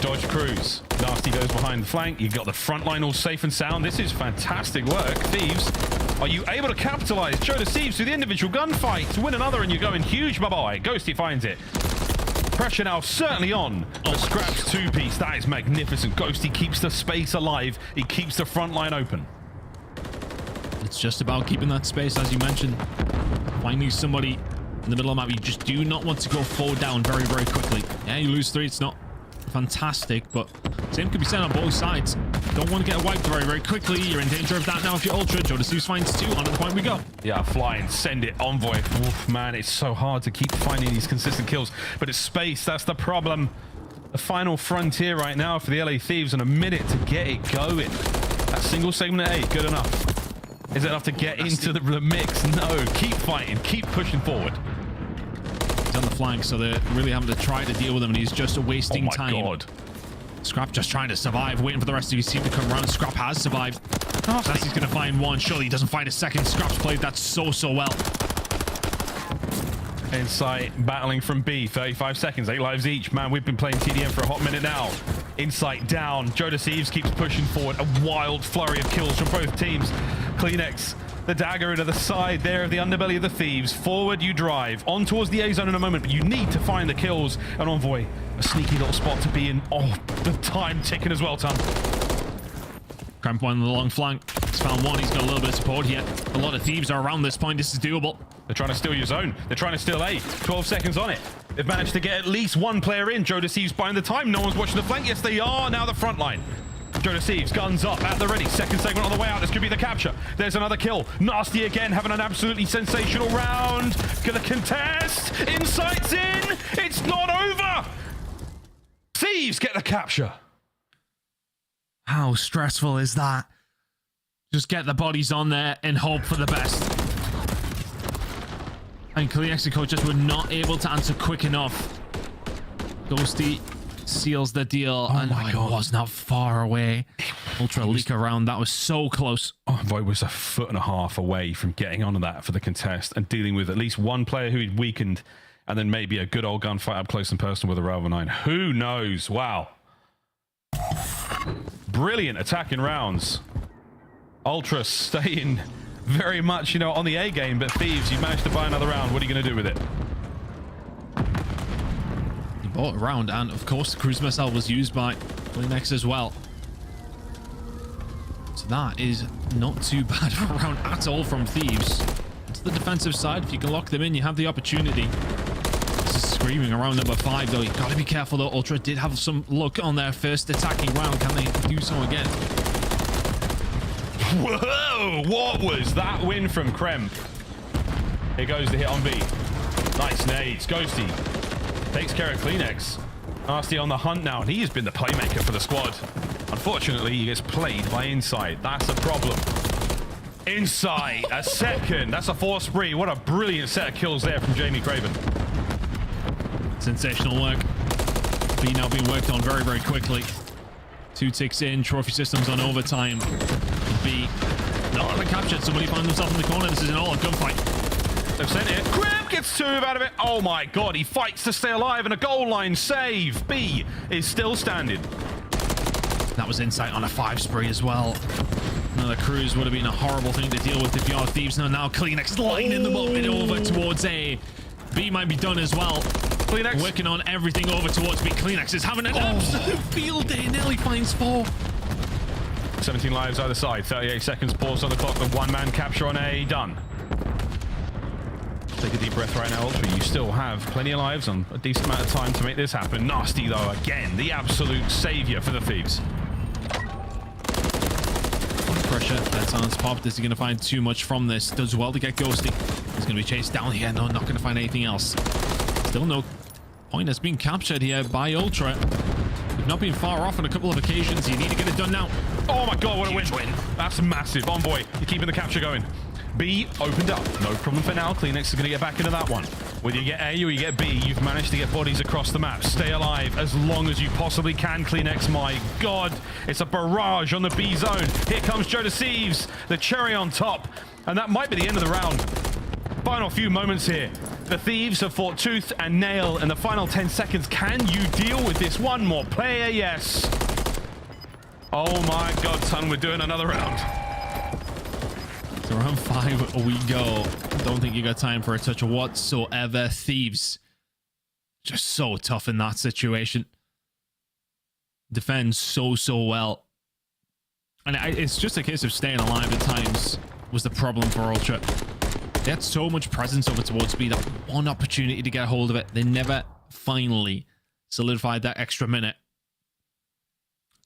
Dodge cruise. Nasty goes behind the flank. You've got the front line all safe and sound. This is fantastic work. Thieves, are you able to capitalize? Joe Deceives through the individual gunfight to win another, and you're going huge. Bye-bye. Ghosty finds it. Pressure now certainly on. The Scraps 2-piece. That is magnificent. Ghosty keeps the space alive. He keeps the front line open. It's just about keeping that space, as you mentioned. Finding somebody in the middle of the map. You just do not want to go 4 down very, very quickly. Yeah, you lose 3. It's not fantastic, but same could be said on both sides. Don't want to get wiped very, very quickly. You're in danger of that now if you're Ultra. Joe Deceives finds 2. On the point we go. Yeah, fly and send it. Envoy. Oof, man, it's so hard to keep finding these consistent kills, but it's space. That's the problem. the final frontier right now for the LA Thieves and a minute to get it going. That single segment at A, good enough. Is it enough to get into the mix? No. Keep fighting. Keep pushing forward. He's on the flank, so they're really having to try to deal with him, and he's just wasting time. Oh my god. Scrap just trying to survive, waiting for the rest of his team to come around. Scrap has survived. That's he's going to find one. Surely he doesn't find a second. Scrap's played that so well. Insight battling from B, 35 seconds, 8 lives each. Man, we've been playing TDM for a hot minute now. Insight down. Joe Deceives keeps pushing forward. A wild flurry of kills from both teams. Kleenex, the dagger into the side there of the underbelly of the Thieves. Forward you drive. On towards the A zone in a moment, but you need to find the kills. And Envoy, a sneaky little spot to be in. Oh, the time ticking as well, Tom. Cramp one on the long flank. He's found one. He's got a little bit of support here. A lot of Thieves are around this point. This is doable. They're trying to steal your zone. They're trying to steal A. 12 seconds on it. They've managed to get at least one player in. Joe Deceives buying the time. No one's watching the flank. Yes, they are. Now the front line. Joe Deceives, guns up, at the ready. Second segment on the way out. This could be the capture. There's another kill. Nasty again, having an absolutely sensational round. Gonna contest. Insight's in. It's not over. Thieves get the capture. How stressful is that? Just get the bodies on there and hope for the best. And Kleenex coaches were not able to answer quick enough. Ghosty seals the deal, and it was not far away. Ultra leak around. That was so close. Envoy was a foot and a half away from getting onto that for the contest and dealing with at least one player who he'd weakened, and then maybe a good old gunfight up close and personal with a Ravel 9. Who knows? Wow. Brilliant attacking rounds. Ultra staying very much, you know, on the A game, but Thieves, you've managed to buy another round. What are you going to do with it? He bought a round, and of course the cruise missile was used by Kleenex as well. So that is not too bad of a round at all from Thieves. To the defensive side, if you can lock them in, you have the opportunity. This is screaming around number 5, though. You've got to be careful, though. Ultra did have some luck on their first attacking round. Can they do so again? Whoa! What was that win from Krem? Here goes the hit on B. Nice nades. Ghosty takes care of Kleenex. Nasty on the hunt now, and he has been the playmaker for the squad. Unfortunately, he gets played by Insight. That's a problem. Insight, a second. That's a 4 spree. What a brilliant set of kills there from Jamie Craven. Sensational work. B now being worked on very, very quickly. 2 ticks in. Trophy systems on overtime. B not been captured. Somebody found himself in the corner. This is an all-out gunfight. They've sent it. Krem gets 2 out of it. Oh my god, he fights to stay alive, and a goal line save. B is still standing. That was Insight on a 5 spree as well. Another cruise would have been a horrible thing to deal with if you are Thieves. Now Kleenex lining them up and over towards A. B might be done as well. Kleenex working on everything over towards B. Kleenex is having an absolute field day. Nearly finds 4. 17 lives either side. 38 seconds. Pause on the clock. The one-man capture on A. Done. Take a deep breath right now, Ultra. You still have plenty of lives and a decent amount of time to make this happen. Nasty, though, again, the absolute savior for the Thieves. Pressure. That's on pop. Is he going to find too much from this? Does well to get Ghosty. He's going to be chased down here. No, not going to find anything else. Still no point has been captured here by Ultra. We've not been far off on a couple of occasions. You need to get it done now. Oh my god, what a win. That's massive. Envoy, you're keeping the capture going. B opened up. No problem for now. Kleenex is going to get back into that one. Whether you get A or you get B, you've managed to get bodies across the map. Stay alive as long as you possibly can, Kleenex. My god, it's a barrage on the B zone. Here comes Joe Deceives, the cherry on top. And that might be the end of the round. Final few moments here. The Thieves have fought tooth and nail in the final 10 seconds. Can you deal with this? One more player, yes. Oh my god, son, we're doing another round. So round 5 we go. Don't think you got time for a touch whatsoever. Thieves just so tough in that situation. Defends so well. And it's just a case of staying alive at times was the problem for Ultra. They had so much presence over towards B, that one opportunity to get a hold of it. They never finally solidified that extra minute.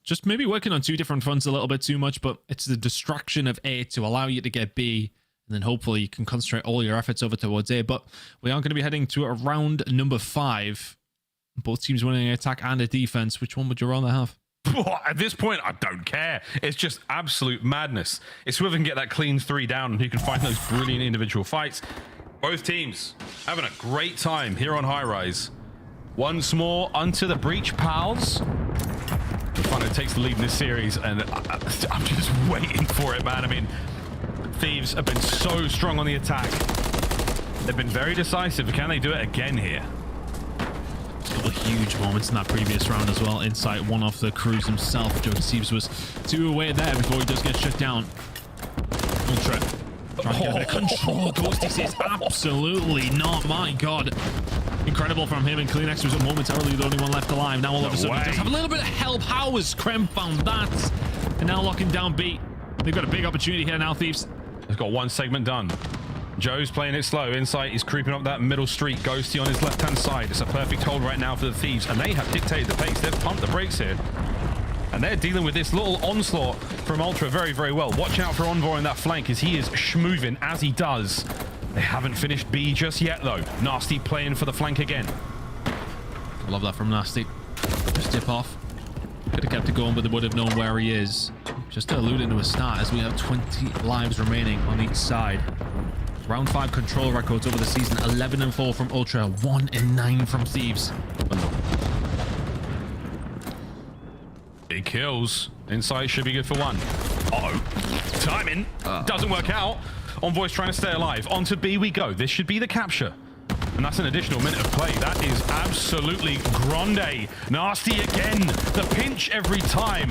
Just maybe working on 2 different fronts a little bit too much, but it's the distraction of A to allow you to get B, and then hopefully you can concentrate all your efforts over towards A. But we are going to be heading to round number 5. Both teams winning an attack and a defense. Which one would you rather have? At this point, I don't care. It's just absolute madness. It's whoever can get that clean 3 down and who can find those brilliant individual fights. Both teams having a great time here on High Rise. Once more, onto the breach, pals. Finally takes the lead in this series, and I'm just waiting for it, man. I mean, Thieves have been so strong on the attack. They've been very decisive. Can they do it again here? A couple of huge moments in that previous round as well. Insight, one off the cruise himself. Joe Deceives was 2 away there before he does get shut down. Ultra trying to get a bit of control. Ghosty says absolutely not. My God. Incredible from him, and Kleenex was momentarily the only one left alive. Now all of a sudden he does have a little bit of help. How has Krem found that? And now locking down B. They've got a big opportunity here now, Thieves. They've got one segment done. Joe's playing it slow. Insight is creeping up that middle street. Ghosty on his left-hand side. It's a perfect hold right now for the Thieves, and they have dictated the pace. They've pumped the brakes here. And they're dealing with this little onslaught from Ultra very, very well. Watch out for Envoy on that flank as he is schmoving as he does. They haven't finished B just yet, though. Nasty playing for the flank again. I love that from Nasty. Just dip off. Could have kept it going, but they would have known where he is. Just to allude into a start as we have 20 lives remaining on each side. Round 5 control records over the season. 11-4 from Ultra. 1-9 from Thieves. Big kills. Insight should be good for 1. Uh-oh. Timing. Doesn't work out. Envoy's trying to stay alive. Onto B we go. This should be the capture. And that's an additional minute of play. That is absolutely grande. Nasty again. The pinch every time.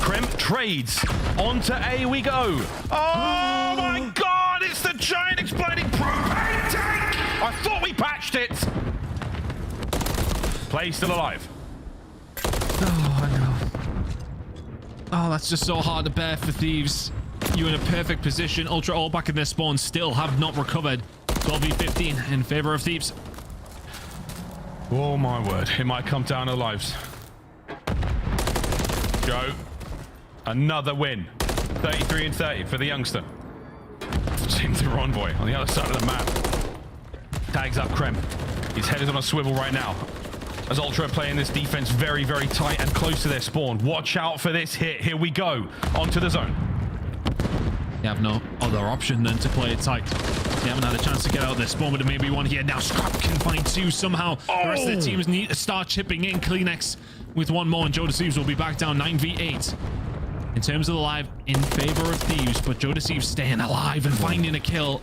Krem trades. Onto A we go. Oh my God! It's the giant exploding propane tank! I thought we patched it. Play still alive. Oh, I know. Oh, that's just so hard to bear for Thieves. You in a perfect position. Ultra all back in their spawn, still have not recovered. 12v15 in favor of Thieves. Oh my word, it might come down to lives. Joe, another win. 33-30 for the youngster. Same to Envoy on the other side of the map. Tags up Krem. His head is on a swivel right now. As Ultra playing this defense very, very tight and close to their spawn. Watch out for this hit. Here we go. Onto the zone. You have no other option than to play it tight. They haven't had a chance to get out of their spawn, but there may be one here. Now Scrap can find 2 somehow. The rest of the teams need to start chipping in. Kleenex with 1 more, and Joe Deceives will be back down 9v8. In terms of the live, in favor of Thieves, but Joe Deceives staying alive and finding a kill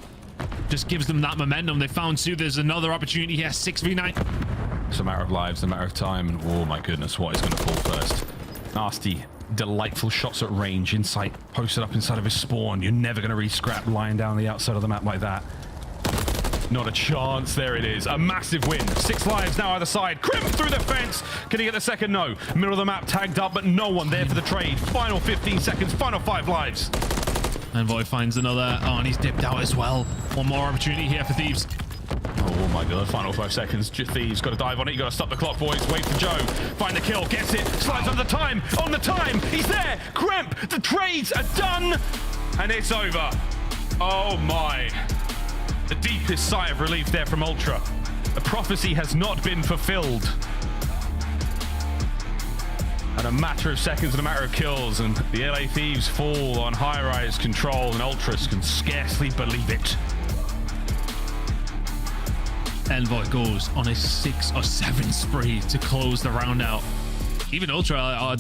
just gives them that momentum. They found 2. There's another opportunity here. 6v9. It's a matter of lives, a matter of time, and oh my goodness, what is going to fall first? Nasty, delightful shots at range. Insight posted up inside of his spawn. You're never going to read Scrap lying down the outside of the map like that. Not a chance. There it is. A massive win. 6 lives now either side. Krem through the fence. Can he get the second? No. Middle of the map tagged up, but no one there for the trade. Final 15 seconds. Final 5 lives. Envoy finds another. Oh, and he's dipped out as well. 1 more opportunity here for Thieves. Oh my God, final 5 seconds. Thieves got to dive on it. You got to stop the clock, boys. Wait for Joe. Find the kill. Gets it. Slides on the time. On the time. He's there. Kremp. The trades are done. And it's over. Oh my. The deepest sigh of relief there from Ultra. The prophecy has not been fulfilled. And a matter of seconds and a matter of kills. And the LA Thieves fall on high-rise control. And Ultras can scarcely believe it. Envoy goes on a 6 or 7 spree to close the round out. Even Ultra are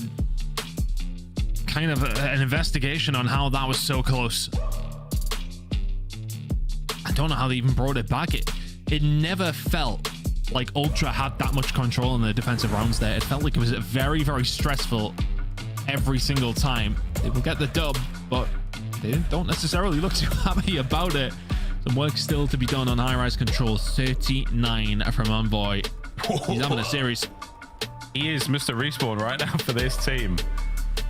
kind of an investigation on how that was so close. I don't know how they even brought it back. It never felt like Ultra had that much control in the defensive rounds there. It felt like it was very, very stressful every single time. They will get the dub, but they don't necessarily look too happy about it. Some work still to be done on high-rise control. 39 from Envoy. He's having a series. He is Mr. Respawn right now for this team.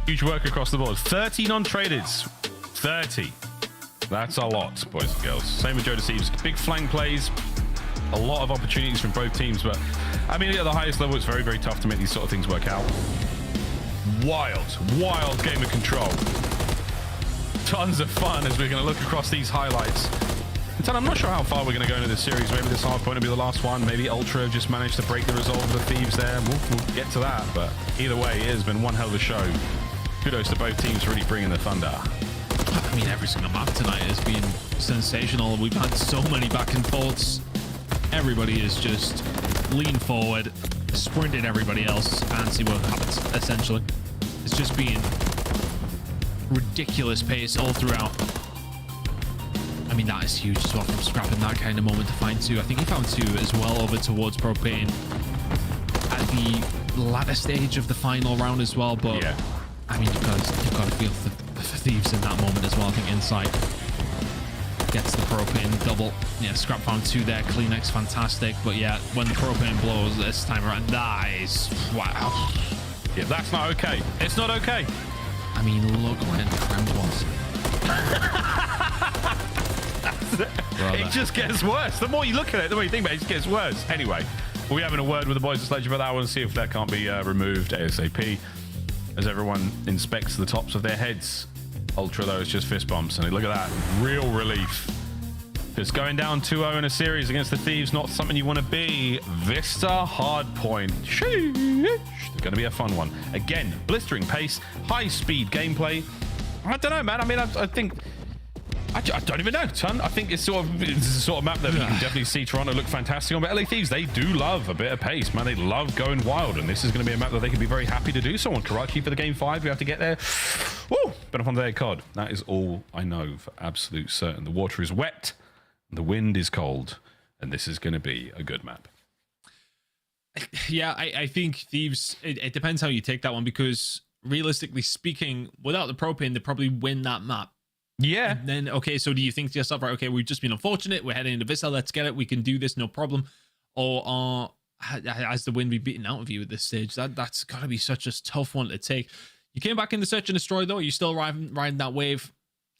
Huge work across the board. 30 non-tradeds. 30. That's a lot, boys and girls. Same with Joe Deceives. Big flank plays. A lot of opportunities from both teams, but I mean, at the highest level, it's very, very tough to make these sort of things work out. Wild game of control. Tons of fun as we're going to look across these highlights. I'm not sure how far we're going to go into this series. Maybe this hard point will be the last one. Maybe Ultra have just managed to break the resolve of the Thieves there. We'll get to that. But either way, it has been one hell of a show. Kudos to both teams for really bringing the thunder. I mean, every single map tonight has been sensational. We've had so many back and forths. Everybody is just lean forward, sprinted everybody else, and see what happens, essentially. It's just been ridiculous pace all throughout. I mean, that is huge as well from Scrap in that kind of moment to find 2. I think he found 2 as well over towards Propane at the latter stage of the final round as well. But yeah, I mean, you've got to feel the Thieves in that moment as well. I think Insight gets the Propane double. Yeah, Scrap found 2 there. Kleenex, fantastic. But yeah, when the Propane blows this time around, that is, wow. Yeah, that's not okay. It's not okay. I mean, look when Kremd was. It just gets worse. The more you look at it, the more you think about it, it just gets worse. Anyway, we'll be having a word with the boys at Sledge about that one, see if that can't be removed ASAP. As everyone inspects the tops of their heads. Ultra, though, is just fist bumps. And look at that. Real relief. Just going down 2-0 in a series against the Thieves, not something you want to be. Vista Hardpoint. Sheesh. It's going to be a fun one. Again, blistering pace, high-speed gameplay. I don't know, man. I mean, I think... I don't even know, Ton. I think it's the sort of map that you can definitely see Toronto look fantastic on. But LA Thieves, they do love a bit of pace, man. They love going wild, and this is going to be a map that they can be very happy to do so on. Karachi for the game 5, we have to get there. Woo! Been up on their COD. That is all I know for absolute certain. The water is wet, the wind is cold, and this is going to be a good map. Yeah, I think Thieves, it depends how you take that one, because realistically speaking, without the Propane, they probably win that map. Yeah. And then, okay, so do you think to yourself, right, okay, we've just been unfortunate, we're heading into Vista, let's get it, we can do this, no problem. Or has the wind be beaten out of you at this stage? That's got to be such a tough one to take. You came back in the Search and Destroy, though. You're still riding that wave.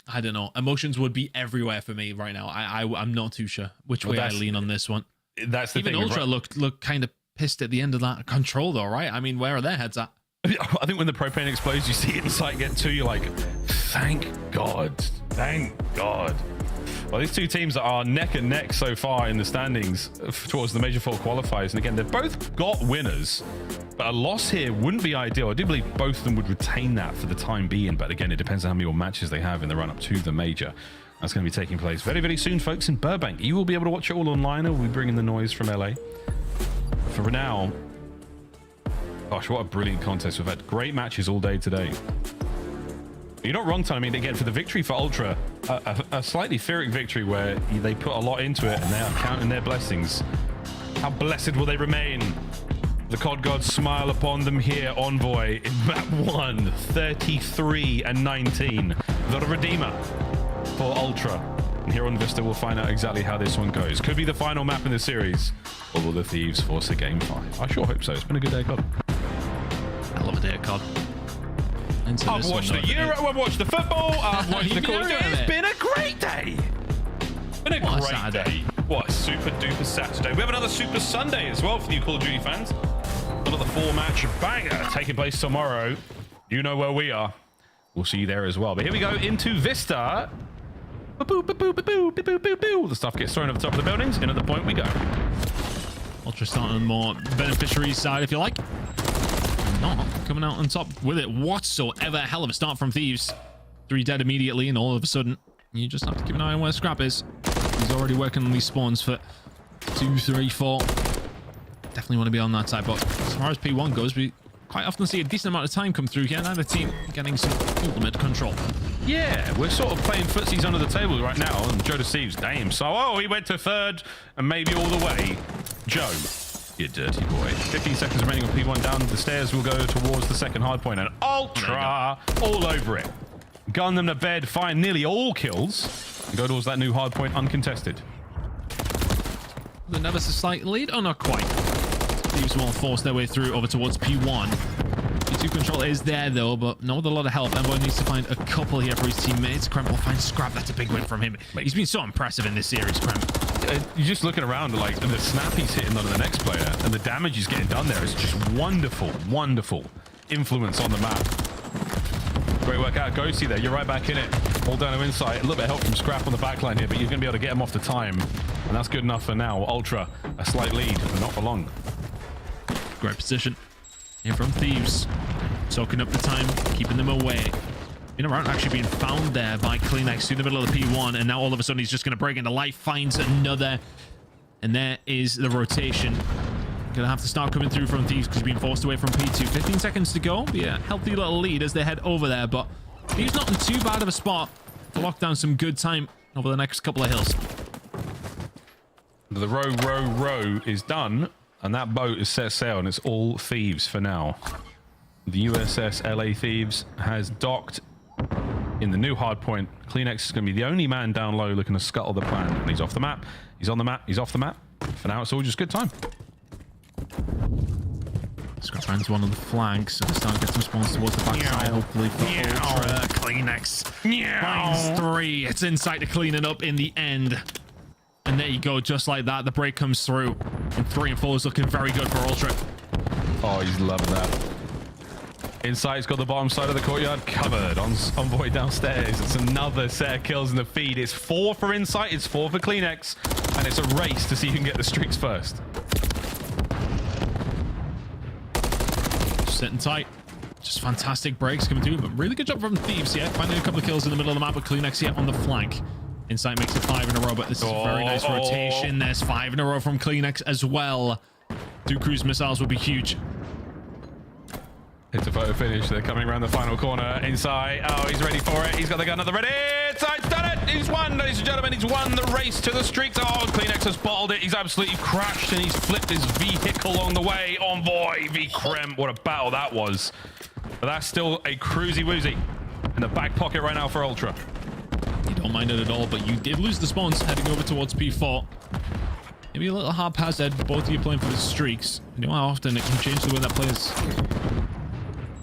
I don't know. Emotions would be everywhere for me right now. I'm not too sure which way I lean on this one. That's the Even thing. Ultra looked kind of pissed at the end of that control, though, right? I mean, where are their heads at? I think when the Propane explodes, you see Insight get 2, you're like, thank God. Thank God. Well, these two teams are neck and neck so far in the standings towards the Major IV Qualifiers. And again, they've both got winners, but a loss here wouldn't be ideal. I do believe both of them would retain that for the time being. But again, it depends on how many more matches they have in the run-up to the Major. That's going to be taking place very, very soon, folks, in Burbank. You will be able to watch it all online. We'll be bringing the noise from LA. But for now, gosh, what a brilliant contest we've had. Great matches all day today. You're not wrong, Tom. I mean, again, for the victory for Ultra, a slightly Pyrrhic victory where they put a lot into it and they are counting their blessings. How blessed will they remain? The COD gods smile upon them here, Envoy, in map 1, 33-19. The Redeemer for Ultra. And here on Vista, we'll find out exactly how this one goes. Could be the final map in the series. Or will the Thieves force a game 5? I sure hope so. It's been a good day, COD. I love a day of COD. I've watched the Euro, I've watched the football, I've watched the Call of Duty. It's been a great day. Been a great day. What a super duper Saturday. We have another super Sunday as well for you Call of Duty fans. Another 4-match banger taking place tomorrow. You know where we are. We'll see you there as well. But here we go into Vista. The stuff gets thrown over the top of the buildings, and at the point we go. Ultra starting on the more beneficiary side, if you like. Not coming out on top with it whatsoever. Hell of a start from Thieves. 3 dead immediately, and all of a sudden, you just have to keep an eye on where Scrap is. He's already working on these spawns for 2, 3, 4. Definitely want to be on that side, but as far as P1 goes, we quite often see a decent amount of time come through here. Neither team getting some ultimate control. Yeah, we're sort of playing footsies under the table right now, and Joe deceives. Damn, so he went to 3rd and maybe all the way. Joe, you dirty boy. 15 seconds remaining on P1 down the stairs. We'll go towards the second hard point, and Ultra all over it. Gun them to bed, find nearly all kills, and go towards that new hard point uncontested. The never so slight lead? Oh, not quite. Thieves will force their way through over towards P1. P2 control is there though, but not with a lot of help. Envoy needs to find a couple here for his teammates. Kremp will find Scrap. That's a big win from him. He's been so impressive in this series, Kremp. You're just looking around like the snap he's hitting on the next player, and the damage he's getting done there is just wonderful, wonderful influence on the map. Great work out, Ghosty there. You're right back in it. All down to Insight. A little bit of help from Scrap on the backline here, but you're going to be able to get him off the time. And that's good enough for now. Ultra, a slight lead, but not for long. Great position here from Thieves. Soaking up the time, keeping them away. Around actually being found there by Kleenex through the middle of the P1, and now all of a sudden he's just going to break into life, finds another, and there is the rotation. Gonna have to start coming through from Thieves because he's being forced away from P2. 15 seconds to go. Be a healthy little lead as they head over there, but Thieves not in too bad of a spot to lock down some good time over the next couple of hills. The row is done, and that boat is set sail, and it's all Thieves for now. The USS LA Thieves has docked in the new hardpoint. Kleenex is going to be the only man down low looking to scuttle the plan, and he's off the map. He's on the map. He's off the map. For now, it's all just good time. Scrap finds one on the flank, so they're starting to get some spawns towards the backside, hopefully for Ultra. Kleenex finds 3. It's Insight to clean it up in the end. And there you go, just like that, the break comes through. And 3 and 4 is looking very good for Ultra. Oh, he's loving that. Insight's got the bottom side of the courtyard covered. Envoy downstairs. It's another set of kills in the feed. It's 4 for Insight, it's 4 for Kleenex. And it's a race to see who can get the streaks first. Sitting tight. Just fantastic breaks coming through, but really good job from Thieves here. Finding a couple of kills in the middle of the map, but Kleenex here on the flank. Insight makes it 5 in a row, but this is a very nice rotation. There's 5 in a row from Kleenex as well. 2 cruise missiles would be huge. It's a photo finish. They're coming around the final corner. Insight. Oh, he's ready for it. He's got the gun at the ready. Insight's done it. He's won, ladies and gentlemen. He's won the race to the streaks. Oh, Kleenex has bottled it. He's absolutely crashed, and he's flipped his vehicle along the way. Envoy v Krem. What a battle that was. But that's still a cruisy woozy in the back pocket right now for Ultra. You don't mind it at all, but you did lose the spawns heading over towards P4. Maybe a little haphazard. Both of you playing for the streaks. You know how often it can change the way that players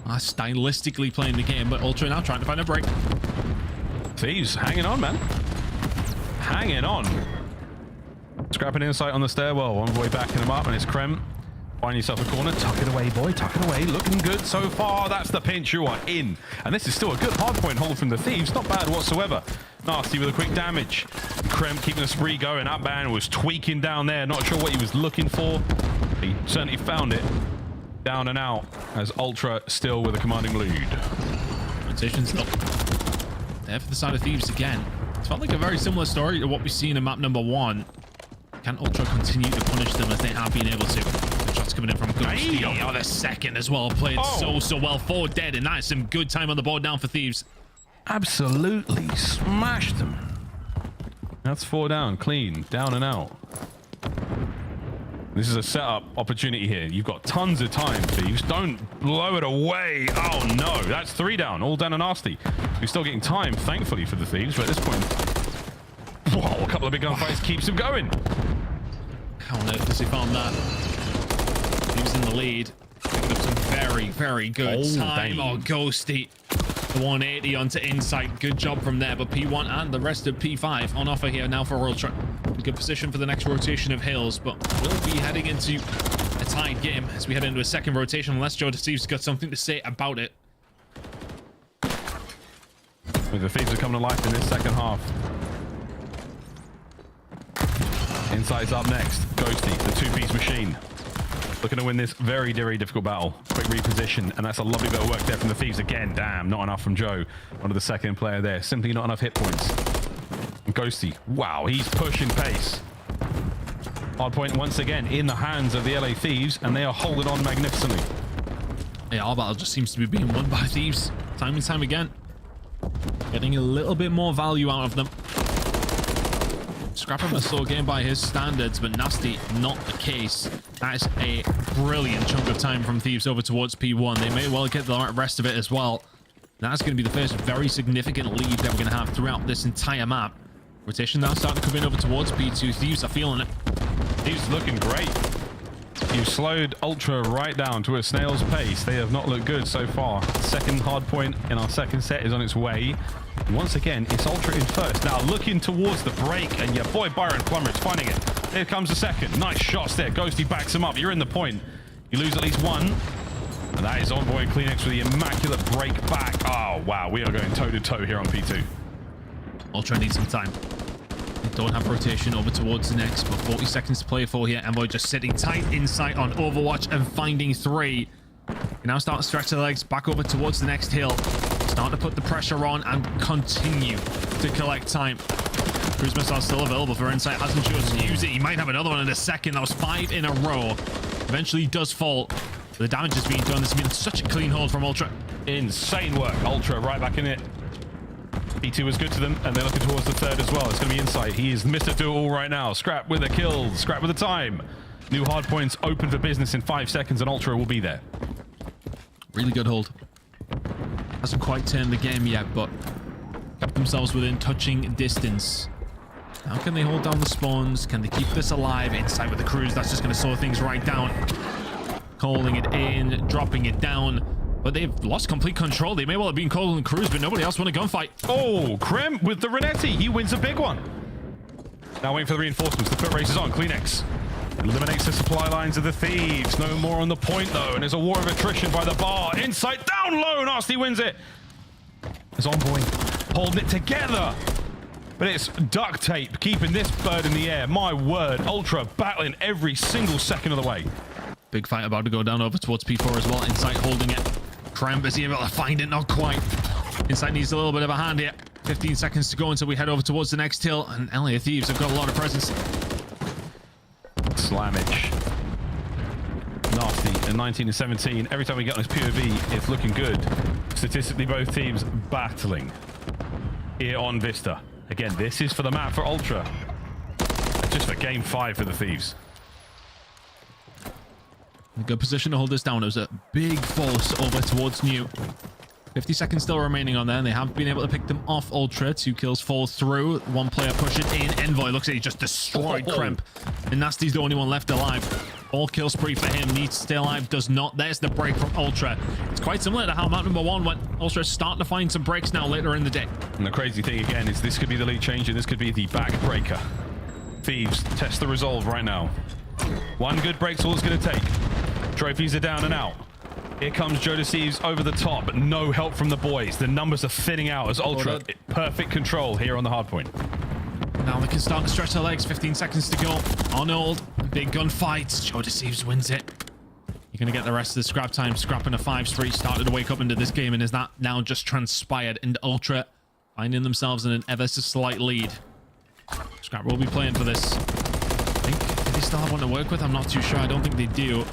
are stylistically playing the game, but Ultra now trying to find a break. Thieves hanging on, man. Hanging on. Scrapping Insight on the stairwell. Envoy backing him up, and it's Krem. Find yourself a corner. Tuck it away, boy. Tuck it away. Looking good so far. That's the pinch. You are in. And this is still a good hardpoint hold from the Thieves. Not bad whatsoever. Nasty with a quick damage. Krem keeping the spree going. That man was tweaking down there. Not sure what he was looking for. He certainly found it. Down and out as Ultra still with a commanding lead. Rotation's up there for the side of Thieves again. It felt like a very similar story to what we've seen in map number 1. Can Ultra continue to punish them as they have been able to? The shots coming in from Ghosty. Oh, the second as well. Played so well. 4 dead, and that is some good time on the board down for Thieves. Absolutely smashed them. That's 4 down. Clean. Down and out. This is a setup opportunity here. You've got tons of time, Thieves. Don't blow it away. Oh, no. That's 3 down. All down and nasty. We're still getting time, thankfully, for the Thieves. But at this point... Whoa, a couple of big gunfights keeps him going. How on earth has he found that? Thieves in the lead. Picking up some very good time. Oh, Ghosty. The 180 onto Insight. Good job from there. But P1 and the rest of P5 on offer here now for Ultra. Good position for the next rotation of hills, but we'll be heading into a tied game as we head into a second rotation, unless Joe Steve's got something to say about it. The Thieves are coming to life in this second half. Insight's up next. Ghosty, the 2-piece machine. Looking to win this very difficult battle. Quick reposition, and that's a lovely bit of work there from the Thieves again. Damn, not enough from Joe. One of the second player there. Simply not enough hit points. Ghosty, wow, he's pushing pace. Hardpoint once again in the hands of the LA Thieves, and they are holding on magnificently. Yeah, our battle just seems to be being won by Thieves time and time again. Getting a little bit more value out of them. Scrapper a slow game by his standards, but Nasty, not the case. That is a brilliant chunk of time from Thieves over towards P1. They may well get the rest of it as well. That's going to be the first very significant lead that we're going to have throughout this entire map. Rotation now starting to come in over towards P2. Thieves are feeling it. Thieves looking great. You've slowed Ultra right down to a snail's pace. They have not looked good so far. Second hard point in our second set is on its way. Once again, it's Ultra in first. Now looking towards the break, and your boy Byron Plummer is finding it. Here comes the second. Nice shots there. Ghosty backs him up. You're in the point. You lose at least 1. And that is Envoy and Kleenex with the immaculate break back. Oh, wow. We are going toe-to-toe here on P2. Ultra needs some time. They don't have rotation over towards the next, but 40 seconds to play for here. Envoy just sitting tight in sight on Overwatch and finding 3. You now start to stretch the legs back over towards the next hill. Start to put the pressure on and continue to collect time. Cruise missile still available for Insight. Hasn't chosen to use it. He might have another one in a second. That was 5 in a row. Eventually he does fall. But the damage is being done. This has been such a clean hold from Ultra. Insane work. Ultra right back in it. P2 was good to them, and they're looking towards the third as well. It's going to be Insight. He is Mr. Do-It-All right now. Scrap with a kill. Scrap with a time. New hard points open for business in 5 seconds, and Ultra will be there. Really good hold. Hasn't quite turned the game yet, but kept themselves within touching distance. How can they hold down the spawns? Can they keep this alive? Inside with the cruise, that's just going to slow things right down. Calling it in, dropping it down. But they've lost complete control. They may well have been calling cruise, but nobody else won a gunfight. Oh, Krem with the Renetti. He wins a big one. Now waiting for the reinforcements. The foot race is on. Kleenex eliminates the supply lines of the Thieves. No more on the point, though. And there's a war of attrition by the bar. Insight down low. Nasty wins it. There's Envoy holding it together. But it's duct tape keeping this bird in the air. My word. Ultra battling every single second of the way. Big fight about to go down over towards P4 as well. Insight holding it. Krem, is he able to find it? Not quite. Insight needs a little bit of a hand here. 15 seconds to go until we head over towards the next hill. And LA Thieves have got a lot of presence. Slammage. Nasty. And 19 and 17. Every time we get on this POV, it's looking good. Statistically, both teams battling here on Vista. Again, this is for the map for Ultra. Just for game 5 for the Thieves. A good position to hold this down. It was a big force over towards New. 50 seconds still remaining on there, and they have been able to pick them off Ultra. 2 kills fall through. 1 player push it in. Envoy looks like he just destroyed Kremp. And Nasty's the only one left alive. All kill spree for him. Needs to stay alive. Does not. There's the break from Ultra. It's quite similar to how map number 1 went. Ultra's starting to find some breaks now later in the day. And the crazy thing again is this could be the lead change, and this could be the backbreaker. Thieves test the resolve right now. 1 good break's all it's going to take. Trophies are down and out. Here comes Joe Deceives over the top, but no help from the boys. The numbers are thinning out as Ultra perfect control here on the hard point. Now they can start to stretch their legs. 15 seconds to go. Arnold, big gunfight. Joe Deceives wins it. You're going to get the rest of the scrap time. Scrapping a 5 spree started to wake up into this game, and is that now just transpired into Ultra finding themselves in an ever so slight lead. Scrap will be playing for this. I think, do they still have one to work with? I'm not too sure. I don't think they do.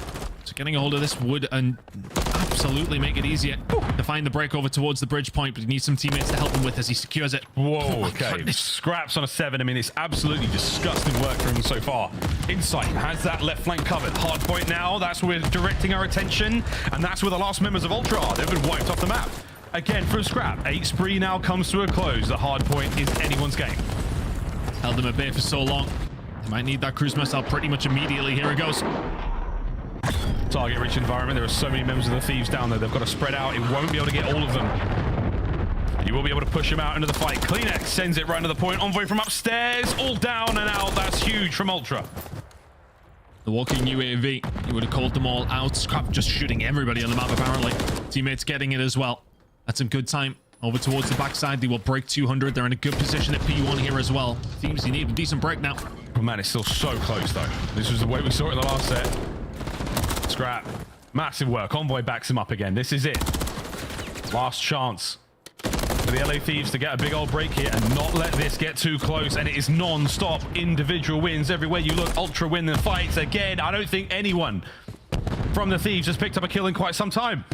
So getting a hold of this would absolutely make it easier to find the break over towards the bridge point, but he needs some teammates to help him with as he secures it. Whoa, okay. Scraps on a 7. I mean, it's absolutely disgusting work from him so far. Insight has that left flank covered. Hard point now. That's where we're directing our attention, and that's where the last members of Ultra are. They've been wiped off the map. Again, for a scrap. 8 spree now comes to a close. The hard point is anyone's game. Held them at bay for so long. They might need that cruise missile pretty much immediately. Here it goes. Target rich environment. There are so many members of the Thieves down there. They've got to spread out. It won't be able to get all of them. You will be able to push him out into the fight. Kleenex sends it right to the point. Envoy from upstairs. All down and out. That's huge from Ultra. The walking UAV. He would have called them all out. Scrap just shooting everybody on the map apparently. Teammates getting it as well. That's some good time. Over towards the backside. They will break 200. They're in a good position at P1 here as well. Thieves, you need a decent break now. Oh man, it's still so close though. This was the way we saw it in the last set. Scrap. Massive work. Envoy backs him up again. This is it. Last chance for the LA Thieves to get a big old break here and not let this get too close. And it is non-stop individual wins. Everywhere you look, Ultra win the fights. Again, I don't think anyone from the Thieves has picked up a kill in quite some time.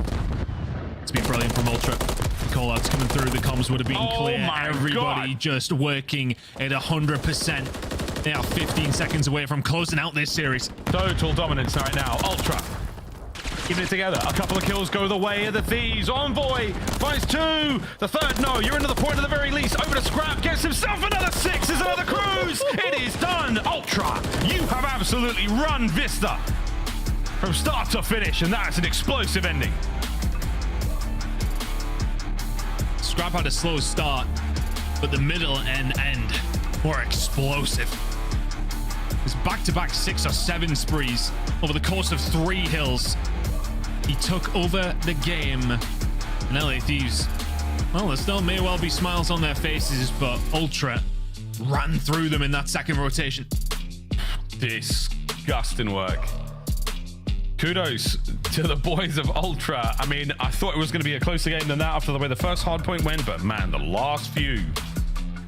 It's been brilliant from Ultra. The call-outs coming through. The comms would have been clear. Everybody just working at 100%. They are 15 seconds away from closing out this series. Total dominance right now. Ultra keeping it together. A couple of kills go the way of the Thieves. Envoy finds 2. The third, no. You're into the point at the very least. Over to Scrap. Gets himself another 6. There's another cruise. It is done. Ultra, you have absolutely run Vista from start to finish, and that's an explosive ending. Scrap had a slow start, but the middle and end were explosive. It's back-to-back 6 or 7 sprees over the course of 3 hills. He took over the game, and LA Thieves Well, there still may well be smiles on their faces, but Ultra ran through them in that second rotation. Disgusting work. Kudos to the boys of Ultra. I mean, I thought it was going to be a closer game than that after the way the first hardpoint went, but man, the last few,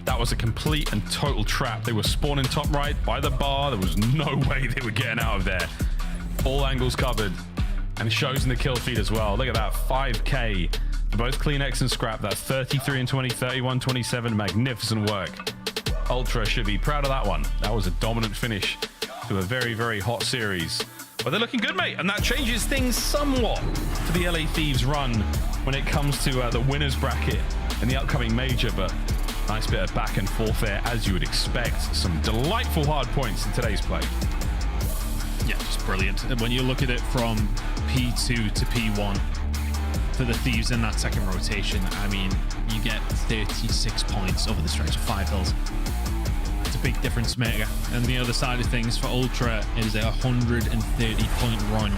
that was a complete and total trap. They were spawning top right by the bar. There was no way they were getting out of there. All angles covered, and it shows in the kill feed as well. Look at that, 5K for both CleanX and Scrap. That's 33 and 20, 31, 27. Magnificent work. Ultra should be proud of that one. That was a dominant finish to a very, very hot series. But they're looking good, mate, and that changes things somewhat for the LA Thieves run when it comes to the winners bracket in the upcoming major. But nice bit of back and forth there, as you would expect. Some delightful hard points in today's play. Yeah, just brilliant. And when you look at it from P2 to P1 for the Thieves in that second rotation, I mean, you get 36 points over the stretch of 5 hills. It's a big difference maker. And the other side of things for Ultra is a 130-point run.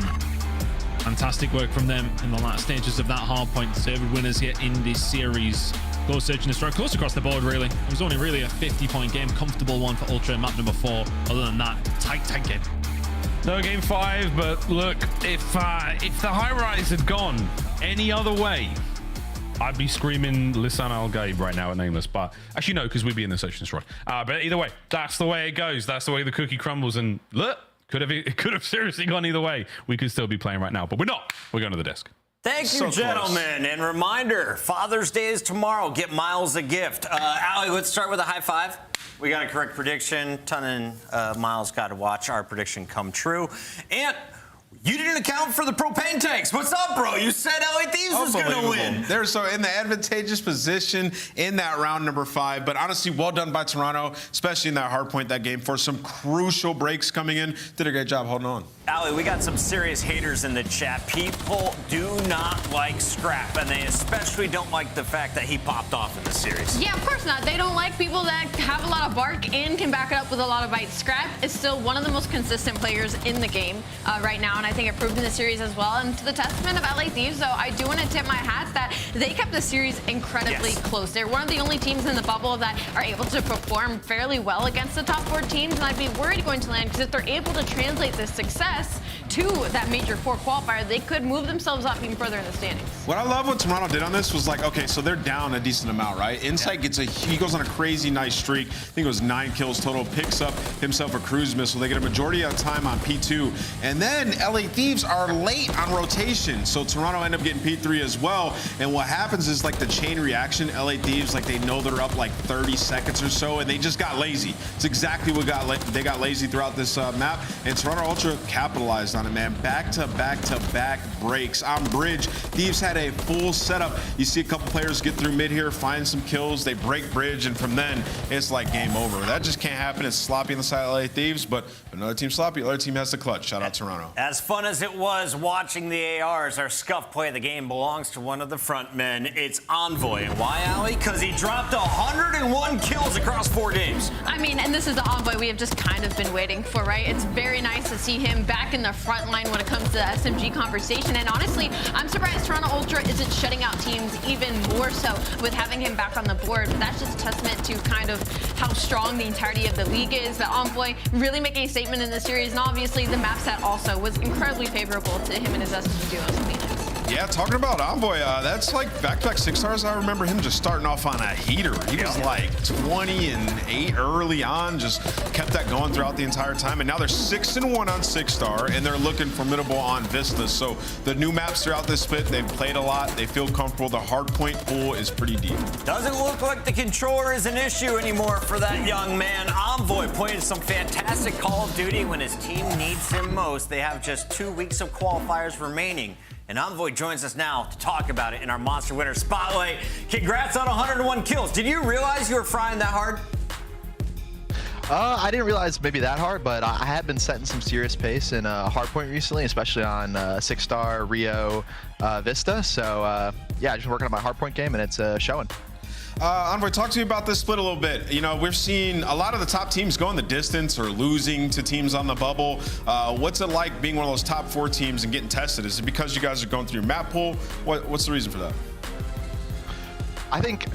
Fantastic work from them in the last stages of that hardpoint. Deserved winners here in this series. Go search and destroy close across the board, really. It was only really a 50-point game, comfortable one for Ultra in map number 4. Other than that, tight game. No game 5, but look, if the high rise had gone any other way, I'd be screaming Lisan Al Gaib right now at Nameless, but actually no, because we'd be in the search and destroy. But either way, that's the way it goes. That's the way the cookie crumbles, and look, it could have seriously gone either way. We could still be playing right now, but we're not. We're going to the desk. Thank you, gentlemen. And reminder, Father's Day is tomorrow. Get Miles a gift. Allie, let's start with a high five. We got a correct prediction. Ton and Miles got to watch our prediction come true. And you didn't account for the propane tanks. What's up, bro? You said LA Thieves was going to win. They're so in the advantageous position in that round number 5. But honestly, well done by Toronto, especially in that hardpoint that game for some crucial breaks coming in. Did a great job holding on. Allie, we got some serious haters in the chat. People do not like Scrap, and they especially don't like the fact that he popped off in the series. Yeah, of course not. They don't like people that have a lot of bark and can back it up with a lot of bite. Scrap is still one of the most consistent players in the game right now, and I think it proved in the series as well. And to the testament of LA Thieves, though, I do want to tip my hat that they kept the series incredibly close. They're one of the only teams in the bubble that are able to perform fairly well against the top 4 teams, and I'd be worried going to land, because if they're able to translate this success to that Major IV qualifier, they could move themselves up even further in the standings. What I love what Toronto did on this was like, okay, so they're down a decent amount, right? Insight gets he goes on a crazy nice streak. I think it was 9 kills total, picks up himself a cruise missile. They get a majority of time on P2. And then LA Thieves are late on rotation. So Toronto end up getting P3 as well. And what happens is like the chain reaction, LA Thieves, like they know they're up like 30 seconds or so, and they just got lazy. It's exactly what they got lazy throughout this map. And Toronto Ultra capitalized on it, man. Back-to-back breaks on bridge. Thieves had a full setup. You see a couple players get through mid here, find some kills, they break bridge, and from then it's like game over. That just can't happen. It's sloppy on the side of LA Thieves, but another team sloppy, the other team has the clutch. Shout out Toronto. As fun as it was watching the ARs, our scuff play of the game belongs to one of the front men. It's Envoy. And why, Allie? Because he dropped 101 kills across 4 games. I mean, and this is the Envoy we have just kind of been waiting for, right? It's very nice to see him back in the front line when it comes to the SMG conversation. And honestly, I'm surprised Toronto Ultra isn't shutting out teams even more so with having him back on the board. But that's just a testament to kind of how strong the entirety of the league is. The Envoy really making a statement in the series. And obviously, the map set also was incredibly favorable to him and his SMG duos. Yeah, talking about Envoy, that's like back-to-back 6 stars. I remember him just starting off on a heater. He was like 20-8 early on, just kept that going throughout the entire time. And now they're 6-1 on 6 star, and they're looking formidable on Vista. So the new maps throughout this split, they've played a lot. They feel comfortable. The hardpoint pool is pretty deep. Doesn't look like the controller is an issue anymore for that young man. Envoy playing some fantastic Call of Duty when his team needs him most. They have just 2 weeks of qualifiers remaining. And Envoy joins us now to talk about it in our Monster Winner Spotlight. Congrats on 101 kills. Did you realize you were frying that hard? I didn't realize maybe that hard, but I had been setting some serious pace in Hardpoint recently, especially on 6-star, Rio, Vista. So, yeah, just working on my Hardpoint game, and it's showing. Envoy, talk to me about this split a little bit. You know, we've seen a lot of the top teams going the distance or losing to teams on the bubble. What's it like being one of those top 4 teams and getting tested? Is it because you guys are going through your map pool? What's the reason for that? I think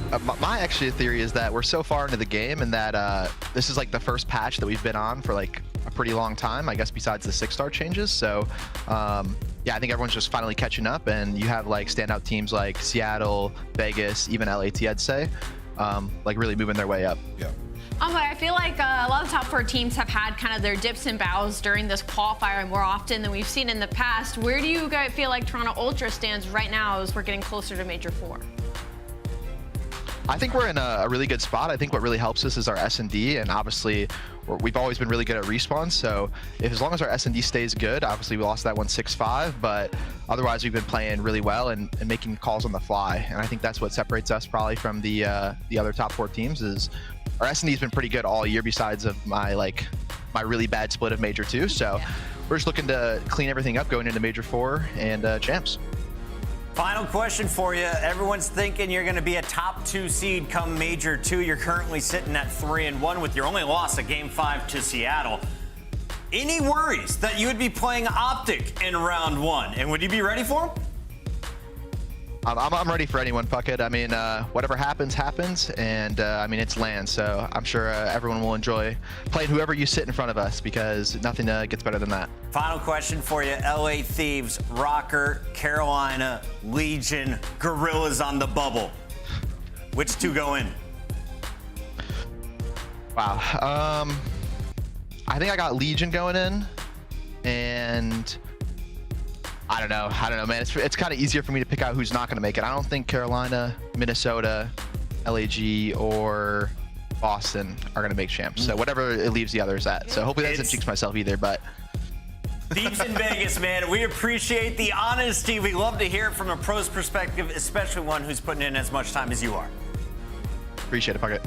my actually theory is that we're so far into the game and that this is like the first patch that we've been on for like a pretty long time, I guess, besides the 6-star changes. So yeah, I think everyone's just finally catching up, and you have like standout teams like Seattle, Vegas, even LAT, I'd say, like really moving their way up. Yeah. I feel like a lot of top 4 teams have had kind of their dips and bows during this qualifier more often than we've seen in the past. Where do you guys feel like Toronto Ultra stands right now as we're getting closer to Major 4? I think we're in a really good spot. I think what really helps us is our S&D, and obviously we've always been really good at respawn. So as long as our S&D stays good, obviously we lost that one 6-5, but otherwise we've been playing really well and making calls on the fly. And I think that's what separates us probably from the other top 4 teams is our S&D has been pretty good all year besides of my really bad split of Major 2. So we're just looking to clean everything up going into Major 4 and champs. Final question for you. Everyone's thinking you're going to be a top 2 seed come Major 2. You're currently sitting at 3-1 with your only loss at Game 5 to Seattle. Any worries that you would be playing Optic in round 1? And would you be ready for them? I'm ready for anyone, fuck it. I mean, whatever happens, happens. And I mean, it's LAN, so I'm sure everyone will enjoy playing whoever you sit in front of us because nothing gets better than that. Final question for you. LA Thieves, Rocker, Carolina, Legion, Gorillas on the bubble. Which 2 go in? Wow. I think I got Legion going in, and I don't know, man. It's kind of easier for me to pick out who's not going to make it. I don't think Carolina, Minnesota, LAG, or Boston are going to make champs. So whatever it leaves the others at. So hopefully that doesn't jinx myself either, but. Thieves in Vegas, man. We appreciate the honesty. We love to hear it from a pro's perspective, especially one who's putting in as much time as you are. Appreciate it, fuck it.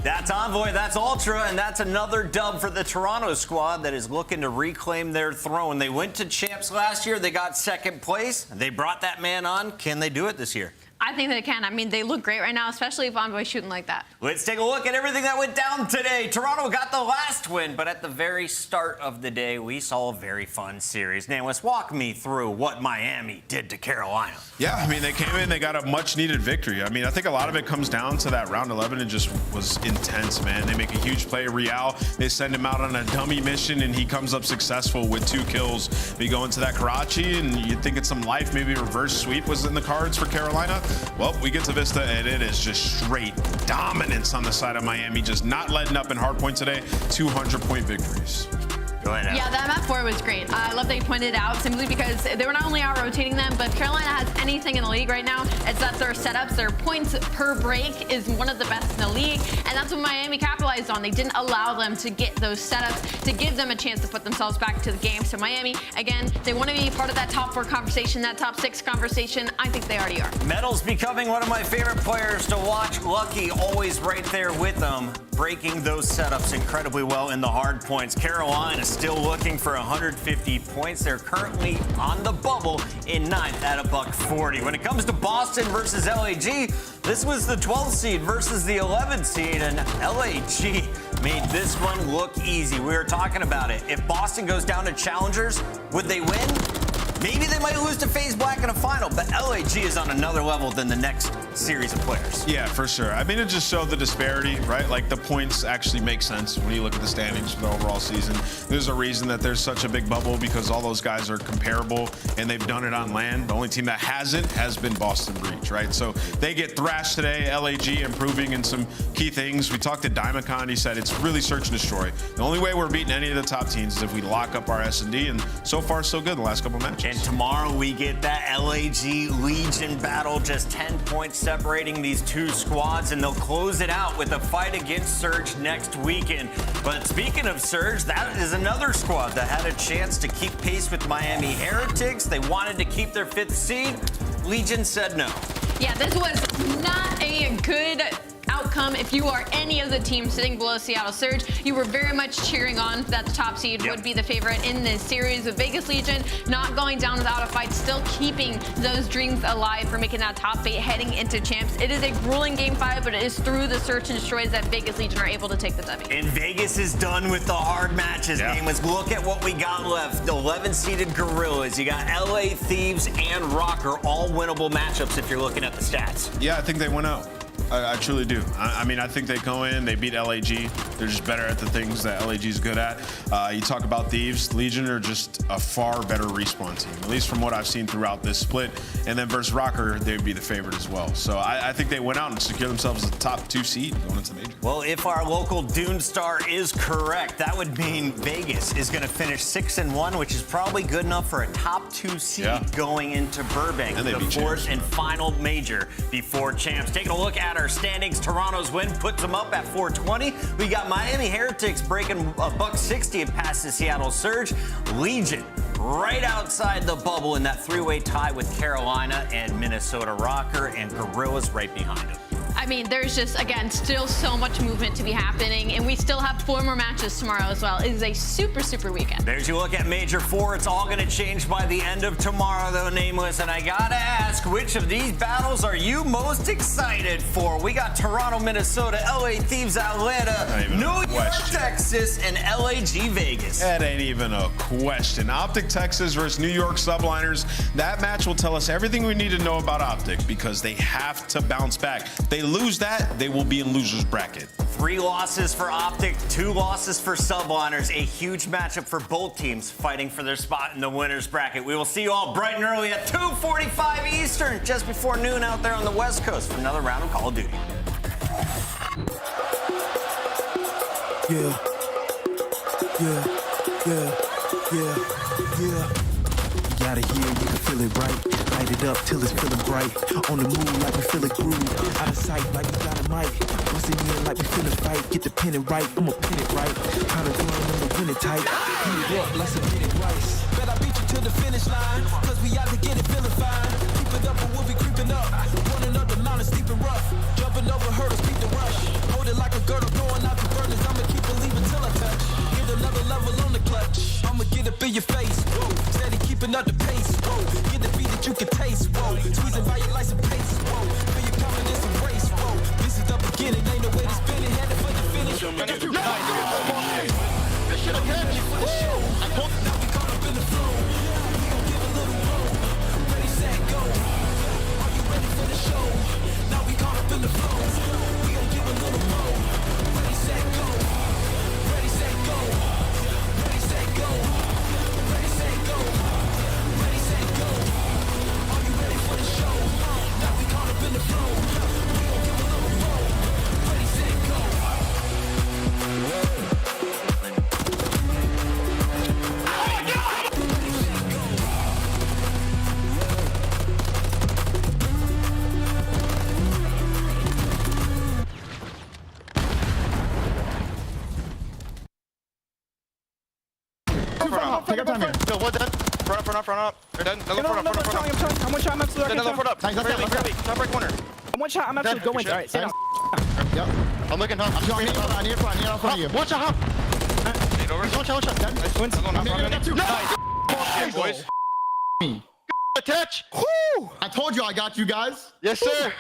That's Envoy, that's Ultra, and that's another dub for the Toronto squad that is looking to reclaim their throne. They went to champs last year. They got 2nd place. They brought that man on. Can they do it this year? I think they can. I mean, they look great right now, especially if Envoy's shooting like that. Let's take a look at everything that went down today. Toronto got the last win, but at the very start of the day, we saw a very fun series. Nameless, walk me through what Miami did to Carolina. Yeah, I mean, they came in, they got a much-needed victory. I mean, I think a lot of it comes down to that round 11. It just was intense, man. They make a huge play. Real, they send him out on a dummy mission, and he comes up successful with 2 kills. We go into that Karachi, and you'd think it's some life. Maybe reverse sweep was in the cards for Carolina. Well, we get to Vista, and it is just straight dominance on the side of Miami, just not letting up in Hardpoint today. 200-point victories. Go ahead. Yeah, that map 4 was great. I love that you pointed it out simply because they were not only out rotating them, but if Carolina has anything in the league right now, it's that their setups, their points per break is one of the best in the league, and that's what Miami capitalized on. They didn't allow them to get those setups to give them a chance to put themselves back to the game. So Miami, again, they want to be part of that top 4 conversation, that top 6 conversation. I think they already are. Metal's becoming one of my favorite players to watch. Lucky always right there with them, breaking those setups incredibly well in the hard points. Carolina still looking for 150 points. They're currently on the bubble in 9th at $140. When it comes to Boston versus LAG, this was the 12th seed versus the 11th seed, and LAG made this one look easy. We were talking about it. If Boston goes down to challengers, would they win? Maybe they might lose to FaZe Black in a final, but LAG is on another level than the next series of players. Yeah, for sure. I mean, it just showed the disparity, right? Like, the points actually make sense when you look at the standings for the overall season. There's a reason that there's such a big bubble because all those guys are comparable, and they've done it on LAN. The only team that hasn't has been Boston Breach, right? So they get thrashed today. LAG improving in some key things. We talked to Diamondcon. He said it's really search and destroy. The only way we're beating any of the top teams is if we lock up our S&D, and so far, so good in the last couple matches. And tomorrow we get that LAG Legion battle, just 10 points separating these 2 squads, and they'll close it out with a fight against Surge next weekend. But speaking of Surge, that is another squad that had a chance to keep pace with Miami Heretics. They wanted to keep their 5th seed. Legion said no. Yeah, this was not a good outcome. If you are any of the teams sitting below Seattle Surge, you were very much cheering on that the top seed would be the favorite in this series. With Vegas Legion not going down without a fight, still keeping those dreams alive for making that top 8 heading into champs. It is a grueling Game 5, but it is through the search and destroys that Vegas Legion are able to take the W. And Vegas is done with the hard matches. Let's look at what we got left. The 11-seeded Gorillas. You got LA Thieves and Rocker, all winnable matchups if you're looking at the stats. Yeah, I think they went out. I truly do. I mean, I think they go in, they beat LAG. They're just better at the things that LAG is good at. You talk about Thieves, Legion are just a far better respawn team, at least from what I've seen throughout this split. And then versus Rocker, they would be the favorite as well. So I think they went out and secured themselves the top 2 seed going into Major. Well, if our local Dune Star is correct, that would mean Vegas is going to finish 6-1, which is probably good enough for a top 2 seed going into Burbank, and the fourth and final major before champs. Taking a look at our standings, Toronto's win puts them up at 420. We got Miami Heretics breaking a $160 and past the Seattle Surge. Legion right outside the bubble in that 3-way tie with Carolina and Minnesota Rocker, and Gorillas right behind them. I mean, there's just, again, still so much movement to be happening, and we still have 4 more matches tomorrow as well. It is a super, super weekend. There's your look at Major 4. It's all going to change by the end of tomorrow, though, Nameless. And I got to ask, which of these battles are you most excited for? We got Toronto, Minnesota, LA Thieves, Atlanta, New York, Texas, and LAG Vegas. That ain't even a question. Optic Texas versus New York Subliners. That match will tell us everything we need to know about Optic because they have to bounce back. They lose that, they will be in loser's bracket. 3 losses for Optic, 2 losses for Subliners. A huge matchup for both teams fighting for their spot in the winner's bracket. We will see you all bright and early at 2:45 Eastern, just before noon out there on the West Coast for another round of Call of Duty. Yeah. You gotta hear, you can feel it right. Light it up till it's feeling bright. On the move like we feel it groove. Out of sight like we got a mic. Bustin' in like we finna fight. Get the pin right, I'ma pin it right. Kinda doing I'ma win it tight. Heat it up like some minute rice. Bet I beat you to the finish line. Cause we out to get it feeling fine. Keep it up or we'll be creeping up. Running up the mountain, sleeping rough. Jumping over hurdles, beat the rush. Hold it like a girdle, going out the burners. I'ma keep believing till I touch. Get another level on the clutch. I'ma get up in your face. Whoa. Steady keeping up the pace. Whoa. Get the beat that you can taste. Whoa. Squeezing by your license pace. Whoa. Feel your confidence and race. Whoa. This is the beginning. Ain't no way to spin it. Headed for the finish. Mission again. I told you. Now we caught up in the flow. We gon' give a little roll. Ready, set, go. Are you ready for the show? Now we caught up in the flow. We gon' give a little roll. Ready, set, go. Ready, set, go. Ready, set, go. Ready, set, go. Ready, set, go. Are you ready for the show? Now we caught up in the flow. We gon' give a little roll. Ready, set, go. Take your time here. Still, one dead. Front up. You're dead. Another front up. I'm one shot, I'm absolutely Another front up. Top right corner. I'm one shot, I'm absolutely going. Alright, sit down. Yep. I'm looking up. I need in front of you. Watch out. One shot. Dead. Nice. I'm got 2. Nice. Boys. Me. Attach. I told you I got you guys. Yes, sir.